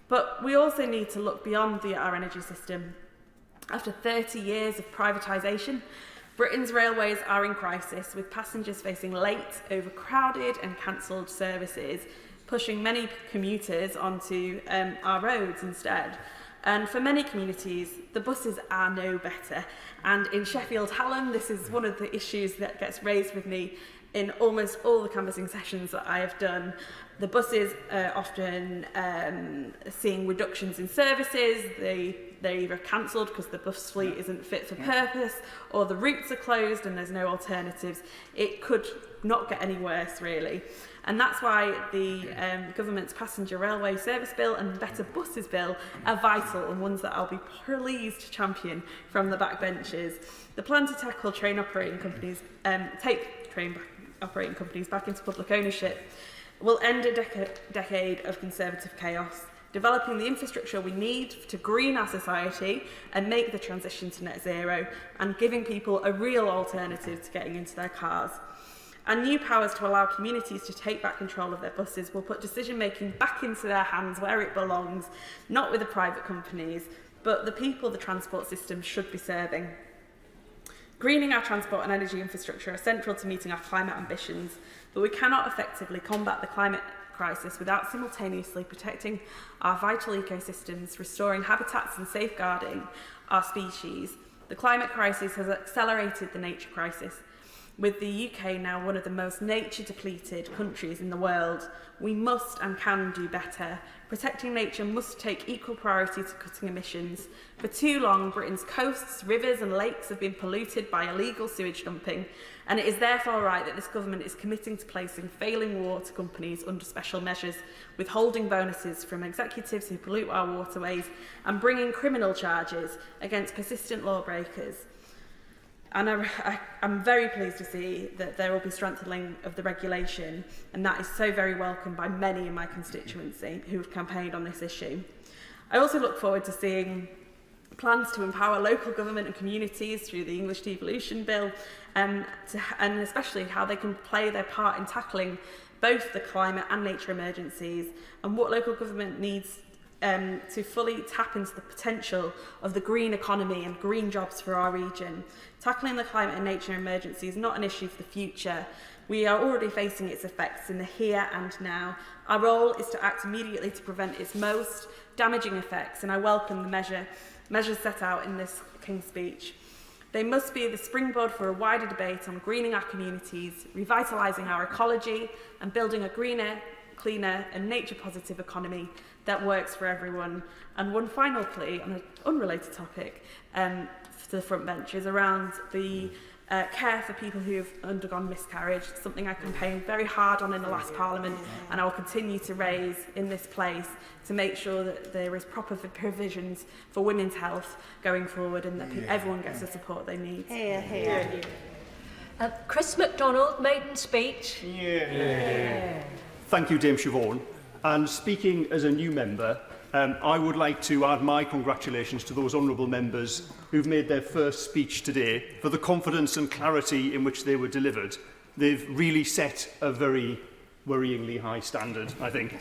But we also need to look beyond our energy system. After 30 years of privatisation, Britain's railways are in crisis, with passengers facing late, overcrowded and cancelled services, pushing many commuters onto our roads instead. And for many communities, the buses are no better. And in Sheffield Hallam, this is one of the issues that gets raised with me in almost all the canvassing sessions that I have done. The buses are often seeing reductions in services. They're either cancelled because the bus fleet isn't fit for purpose, or the routes are closed and there's no alternatives. It could not get any worse, really. And that's why the government's passenger railway service bill and better buses bill are vital, and ones that I'll be pleased to champion from the backbenches. The plan to tackle train operating companies, take train operating companies back into public ownership, will end a decade of Conservative chaos, developing the infrastructure we need to green our society and make the transition to net zero, and giving people a real alternative to getting into their cars. And new powers to allow communities to take back control of their buses will put decision-making back into their hands where it belongs, not with the private companies, but the people the transport system should be serving. Greening our transport and energy infrastructure are central to meeting our climate ambitions, but we cannot effectively combat the climate crisis without simultaneously protecting our vital ecosystems, restoring habitats and safeguarding our species. The climate crisis has accelerated the nature crisis. With the UK now one of the most nature-depleted countries in the world, we must and can do better. Protecting nature must take equal priority to cutting emissions. For too long, Britain's coasts, rivers and lakes have been polluted by illegal sewage dumping, and it is therefore right that this government is committing to placing failing water companies under special measures, withholding bonuses from executives who pollute our waterways, and bringing criminal charges against persistent lawbreakers. And I'm very pleased to see that there will be strengthening of the regulation, and that is so very welcome by many in my constituency who have campaigned on this issue. I also look forward to seeing plans to empower local government and communities through the English Devolution Bill, and especially how they can play their part in tackling both the climate and nature emergencies, and what local government needs to fully tap into the potential of the green economy and green jobs for our region. Tackling the climate and nature emergency is not an issue for the future. We are already facing its effects in the here and now. Our role is to act immediately to prevent its most damaging effects, and I welcome the measures set out in this King's Speech. They must be the springboard for a wider debate on greening our communities, revitalising our ecology, and building a greener, cleaner and nature-positive economy that works for everyone. And one final plea on an unrelated topic, to the front benches around the care for people who have undergone miscarriage, something I campaigned very hard on in the last Parliament, and I will continue to raise in this place to make sure that there is proper provisions for women's health going forward and that everyone gets the support they need. Here, here. Chris MacDonald, maiden speech. Thank you, Dame Siobhan. And speaking as a new member, I would like to add my congratulations to those honourable members who've made their first speech today for the confidence and clarity in which they were delivered. They've really set a very worryingly high standard, I think.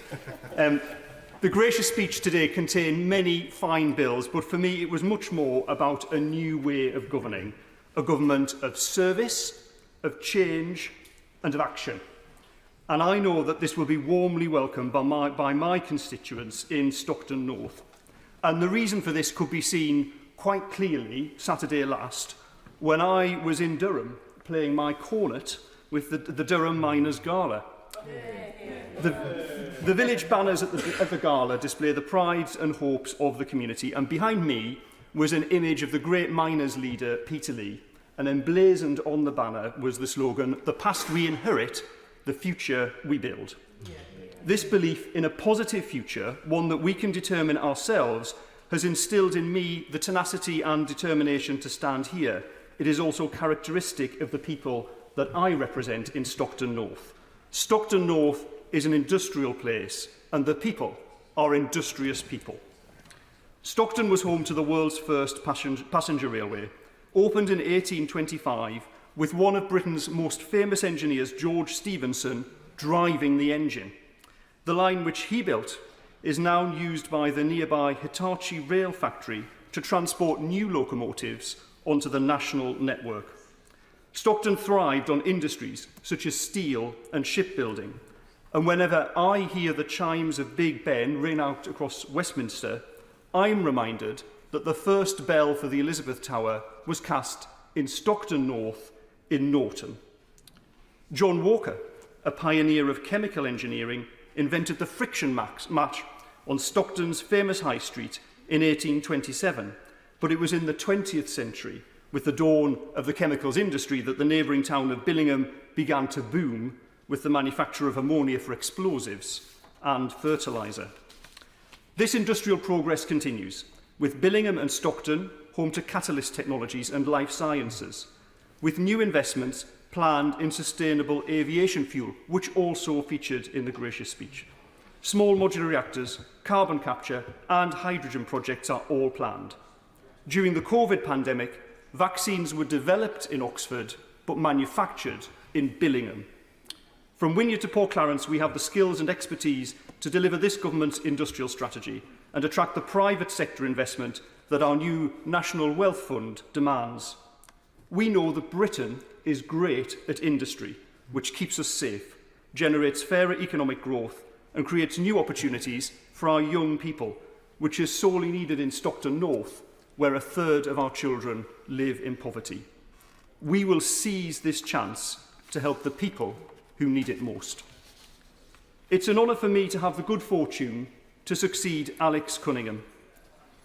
The gracious speech today contained many fine bills, but for me it was much more about a new way of governing, a government of service, of change and of action. And I know that this will be warmly welcomed by my constituents in Stockton North. And the reason for this could be seen quite clearly Saturday last, when I was in Durham playing my cornet with the Durham Miners' Gala. The village banners at the gala display the prides and hopes of the community, and behind me was an image of the great miners' leader, Peter Lee, and emblazoned on the banner was the slogan, "The past we inherit, the future we build." This belief in a positive future, one that we can determine ourselves, has instilled in me the tenacity and determination to stand here. It is also characteristic of the people that I represent in Stockton North. Stockton North is an industrial place, and the people are industrious people. Stockton was home to the world's first passenger railway, opened in 1825, with one of Britain's most famous engineers, George Stephenson, driving the engine. The line which he built is now used by the nearby Hitachi rail factory to transport new locomotives onto the national network. Stockton thrived on industries such as steel and shipbuilding, and whenever I hear the chimes of Big Ben ring out across Westminster, I'm reminded that the first bell for the Elizabeth Tower was cast in Stockton North in Norton. John Walker, a pioneer of chemical engineering, invented the friction match on Stockton's famous High Street in 1827, but it was in the 20th century, with the dawn of the chemicals industry, that the neighbouring town of Billingham began to boom with the manufacture of ammonia for explosives and fertiliser. This industrial progress continues, with Billingham and Stockton home to catalyst technologies and life sciences, with new investments planned in sustainable aviation fuel, which also featured in the gracious speech. Small modular reactors, carbon capture and hydrogen projects are all planned. During the COVID pandemic, vaccines were developed in Oxford but manufactured in Billingham. From Wynyard to Port Clarence, we have the skills and expertise to deliver this government's industrial strategy and attract the private sector investment that our new National Wealth Fund demands. We know that Britain is great at industry, which keeps us safe, generates fairer economic growth and creates new opportunities for our young people, which is sorely needed in Stockton North, where a third of our children live in poverty. We will seize this chance to help the people who need it most. It's an honour for me to have the good fortune to succeed Alex Cunningham.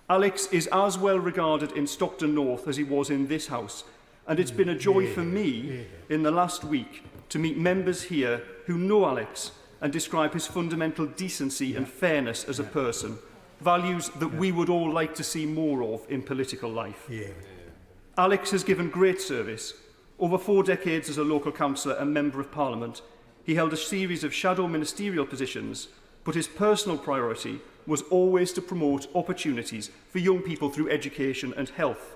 Alex is as well regarded in Stockton North as he was in this House, and it's been a joy for me in the last week to meet members here who know Alex and describe his fundamental decency and fairness as a person, values that we would all like to see more of in political life. Alex has given great service. Over 4 decades as a local councillor and member of Parliament, he held a series of shadow ministerial positions, but his personal priority was always to promote opportunities for young people through education and health.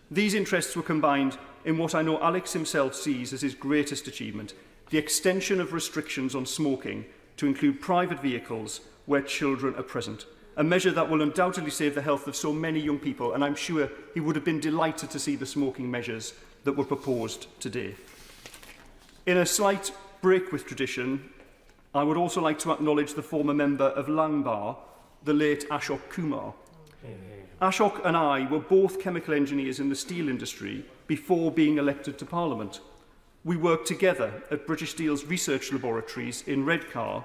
These interests were combined in what I know Alex himself sees as his greatest achievement, the extension of restrictions on smoking to include private vehicles where children are present, a measure that will undoubtedly save the health of so many young people, and I'm sure he would have been delighted to see the smoking measures that were proposed today. In a slight break with tradition, I would also like to acknowledge the former member of Langbar, the late Ashok Kumar. Ashok and I were both chemical engineers in the steel industry before being elected to Parliament. We worked together at British Steel's research laboratories in Redcar,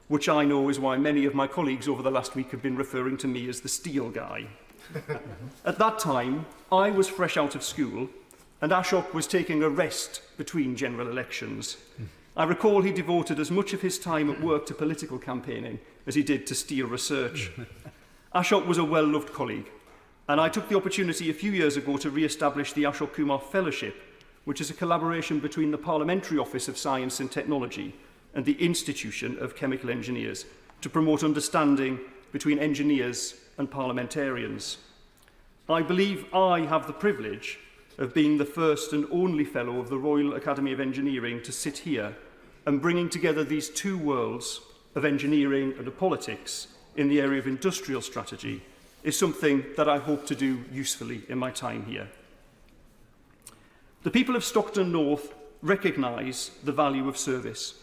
which I know is why many of my colleagues over the last week have been referring to me as the steel guy. At that time, I was fresh out of school and Ashok was taking a rest between general elections. I recall he devoted as much of his time at work to political campaigning as he did to steel research. Ashok was a well-loved colleague, and I took the opportunity a few years ago to re-establish the Ashok Kumar Fellowship, which is a collaboration between the Parliamentary Office of Science and Technology and the Institution of Chemical Engineers to promote understanding between engineers and parliamentarians. I believe I have the privilege of being the first and only Fellow of the Royal Academy of Engineering to sit here and bringing together these two worlds of engineering and of politics in the area of industrial strategy is something that I hope to do usefully in my time here. The people of Stockton North recognise the value of service,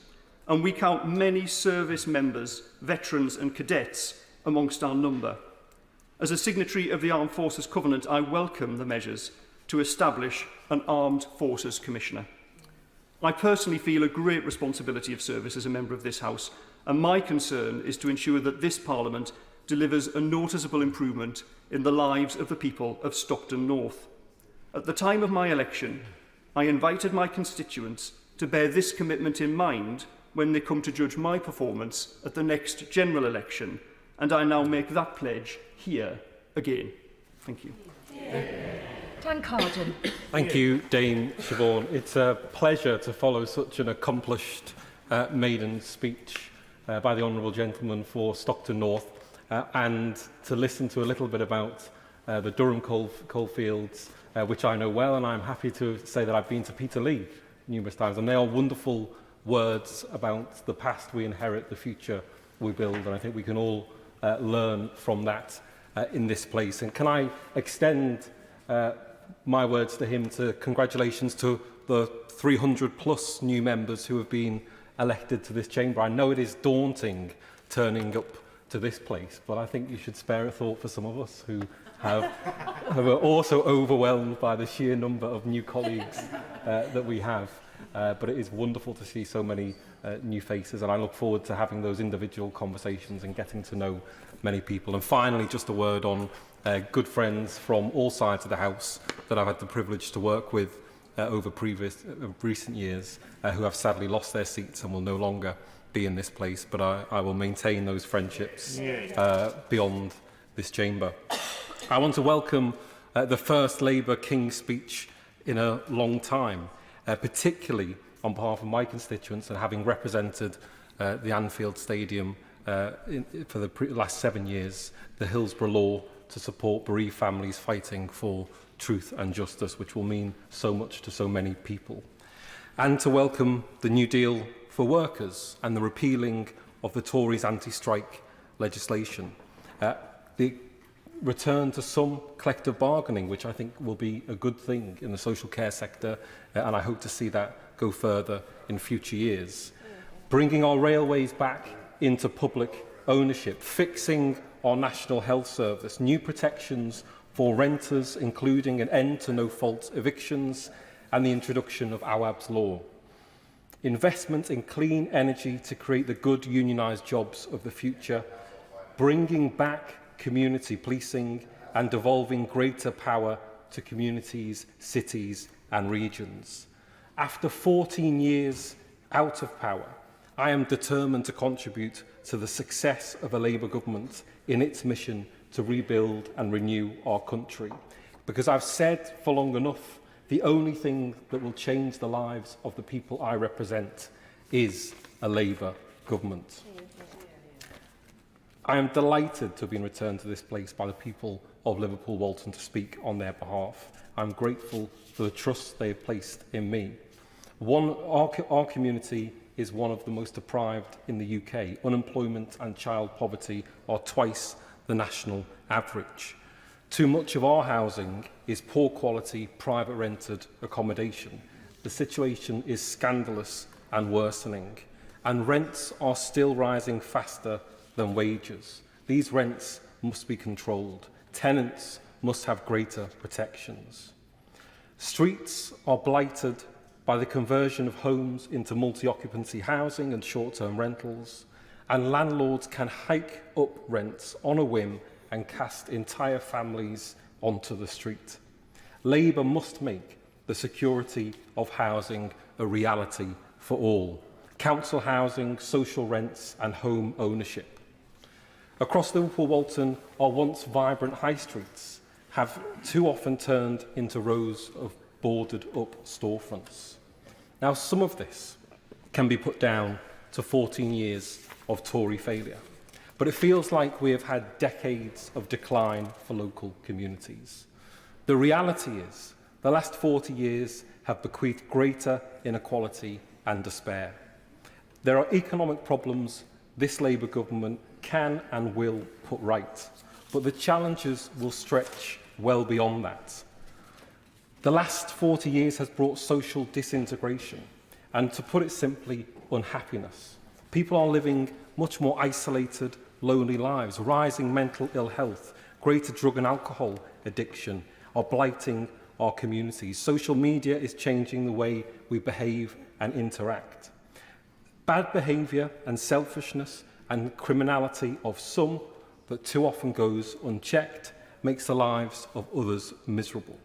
and we count many service members, veterans and cadets amongst our number. As a signatory of the Armed Forces Covenant, I welcome the measures to establish an Armed Forces Commissioner. I personally feel a great responsibility of service as a member of this House, and my concern is to ensure that this Parliament delivers a noticeable improvement in the lives of the people of Stockton North. At the time of my election, I invited my constituents to bear this commitment in mind when they come to judge my performance at the next general election, and I now make that pledge here again. Thank you. Dan Carden. Thank you, Dame Siobhan. It's a pleasure to follow such an accomplished maiden speech by the Honourable Gentleman for Stockton North and to listen to a little bit about the Durham coalfields, which I know well, and I'm happy to say that I've been to Peterlee numerous times, and they are wonderful words about the past we inherit, the future we build, and I think we can all learn from that in this place. And can I extend my words to him to congratulations to the 300 plus new members who have been elected to this chamber. I know it is daunting turning up to this place, but I think you should spare a thought for some of us who are also overwhelmed by the sheer number of new colleagues that we have. But it is wonderful to see so many new faces, and I look forward to having those individual conversations and getting to know many people. And finally, just a word on good friends from all sides of the House that I've had the privilege to work with over recent years, who have sadly lost their seats and will no longer be in this place, but I will maintain those friendships beyond this chamber. I want to welcome the first Labour King's speech in a long time, particularly on behalf of my constituents and having represented the Anfield Stadium for the last 7 years, the Hillsborough Law to support bereaved families fighting for truth and justice, which will mean so much to so many people. And to welcome the New Deal for workers and the repealing of the Tories' anti-strike legislation. The return to some collective bargaining, which I think will be a good thing in the social care sector, and I hope to see that go further in future years. Bringing our railways back into public ownership, fixing our National Health Service, new protections for renters, including an end to no-fault evictions and the introduction of Awab's Law. Investment in clean energy to create the good unionised jobs of the future, bringing back community policing and devolving greater power to communities, cities and regions. After 14 years out of power, I am determined to contribute to the success of a Labour government in its mission to rebuild and renew our country. Because I've said for long enough, the only thing that will change the lives of the people I represent is a Labour government. I am delighted to have been returned to this place by the people of Liverpool Walton to speak on their behalf. I'm grateful for the trust they have placed in me. Our community is one of the most deprived in the UK. Unemployment and child poverty are twice the national average. Too much of our housing is poor quality, private rented accommodation. The situation is scandalous and worsening, and rents are still rising faster than wages. These rents must be controlled. Tenants must have greater protections. Streets are blighted by the conversion of homes into multi-occupancy housing and short-term rentals, and landlords can hike up rents on a whim and cast entire families onto the street. Labour must make the security of housing a reality for all. Council housing, social rents and home ownership. Across Liverpool Walton, our once vibrant high streets have too often turned into rows of boarded up storefronts. Now, some of this can be put down to 14 years of Tory failure, but it feels like we have had decades of decline for local communities. The reality is, the last 40 years have bequeathed greater inequality and despair. There are economic problems this Labour government can and will put right, but the challenges will stretch well beyond that. The last 40 years has brought social disintegration and, to put it simply, unhappiness. People are living much more isolated, lonely lives. Rising mental ill health, greater drug and alcohol addiction are blighting our communities. Social media is changing the way we behave and interact. Bad behaviour and selfishness and criminality of some that too often goes unchecked makes the lives of others miserable.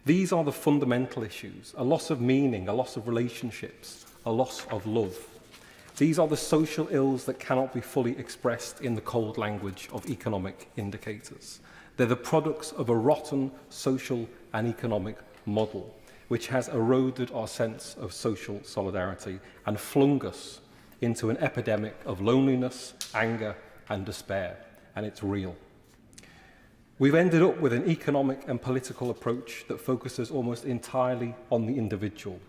These are the fundamental issues: a loss of meaning, a loss of relationships, a loss of love. These are the social ills that cannot be fully expressed in the cold language of economic indicators. They're the products of a rotten social and economic model, which has eroded our sense of social solidarity and flung us into an epidemic of loneliness, anger and despair, and it's real. We've ended up with an economic and political approach that focuses almost entirely on the individual.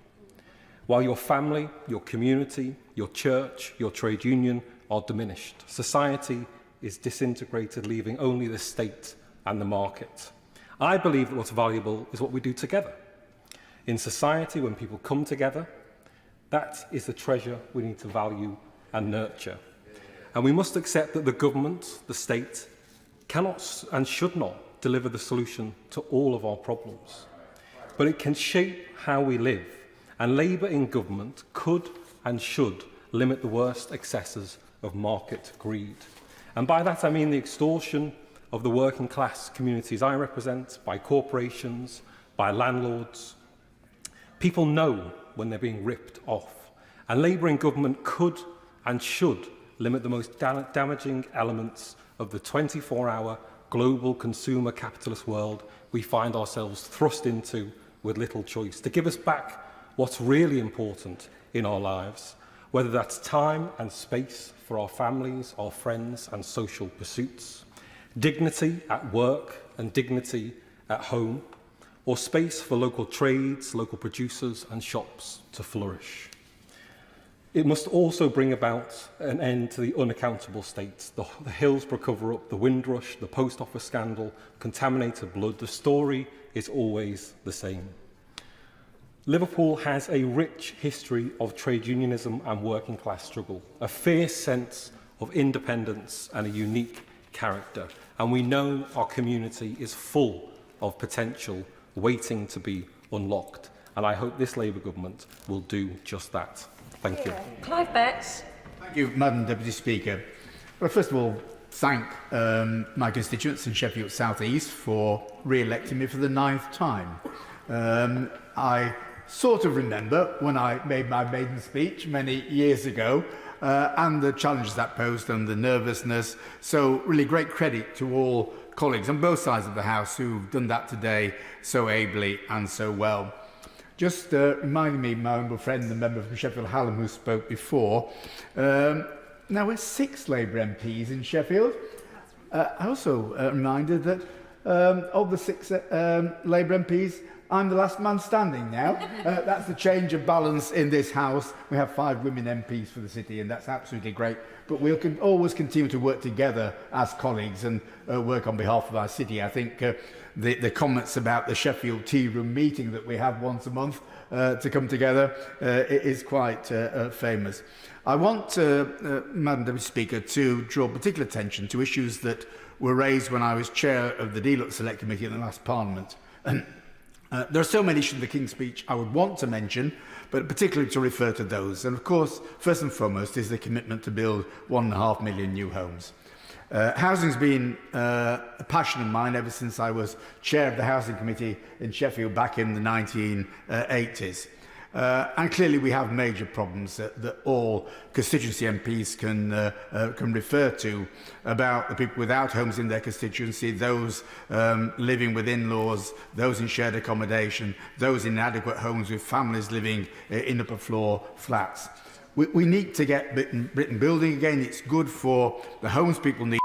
While your family, your community, your church, your trade union are diminished, society is disintegrated, leaving only the state and the market. I believe that what's valuable is what we do together. In society, when people come together, that is the treasure we need to value and nurture. And we must accept that the government, the state, cannot and should not deliver the solution to all of our problems. But it can shape how we live, and Labour in government could and should limit the worst excesses of market greed. And by that I mean the extortion of the working class communities I represent, by corporations, by landlords. People know when they're being ripped off, and Labour in government could and should limit the most damaging elements of the 24-hour global consumer capitalist world we find ourselves thrust into with little choice, to give us back what's really important in our lives, whether that's time and space for our families, our friends and social pursuits, dignity at work and dignity at home, or space for local trades, local producers and shops to flourish. It must also bring about an end to the unaccountable state, the Hillsborough cover-up, the Windrush, the post office scandal, contaminated blood. The story is always the same. Liverpool has a rich history of trade unionism and working class struggle, a fierce sense of independence and a unique character. And we know our community is full of potential waiting to be unlocked. And I hope this Labour government will do just that. Thank you. Clive Betts. Thank you, Madam Deputy Speaker. Well, first of all, thank my constituents in Sheffield South East for re-electing me for the 9th time. I sort of remember when I made my maiden speech many years ago, and the challenges that posed and the nervousness. So really great credit to all colleagues on both sides of the House who've done that today so ably and so well. Just reminding me, my humble friend, the member from Sheffield Hallam who spoke before, now we're 6 Labour MPs in Sheffield. I also reminded that of the 6 Labour MPs, I'm the last man standing now. That's the change of balance in this House. We have 5 women MPs for the city, and that's absolutely great. But we'll always continue to work together as colleagues and work on behalf of our city. I think the comments about the Sheffield Tea Room meeting that we have once a month to come together is quite famous. I want, Madam Deputy Speaker, to draw particular attention to issues that were raised when I was chair of the Deluxe Select Committee in the last Parliament. There are so many issues in the King's Speech I would want to mention, but particularly to refer to those. And of course, first and foremost is the commitment to build 1.5 million new homes. Housing's been a passion of mine ever since I was chair of the Housing Committee in Sheffield back in the 1980s. And clearly we have major problems that all constituency MPs can refer to about the people without homes in their constituency, those living with in-laws, those in shared accommodation, those in inadequate homes with families living in upper floor flats. We need to get Britain building again. It's good for the homes people need.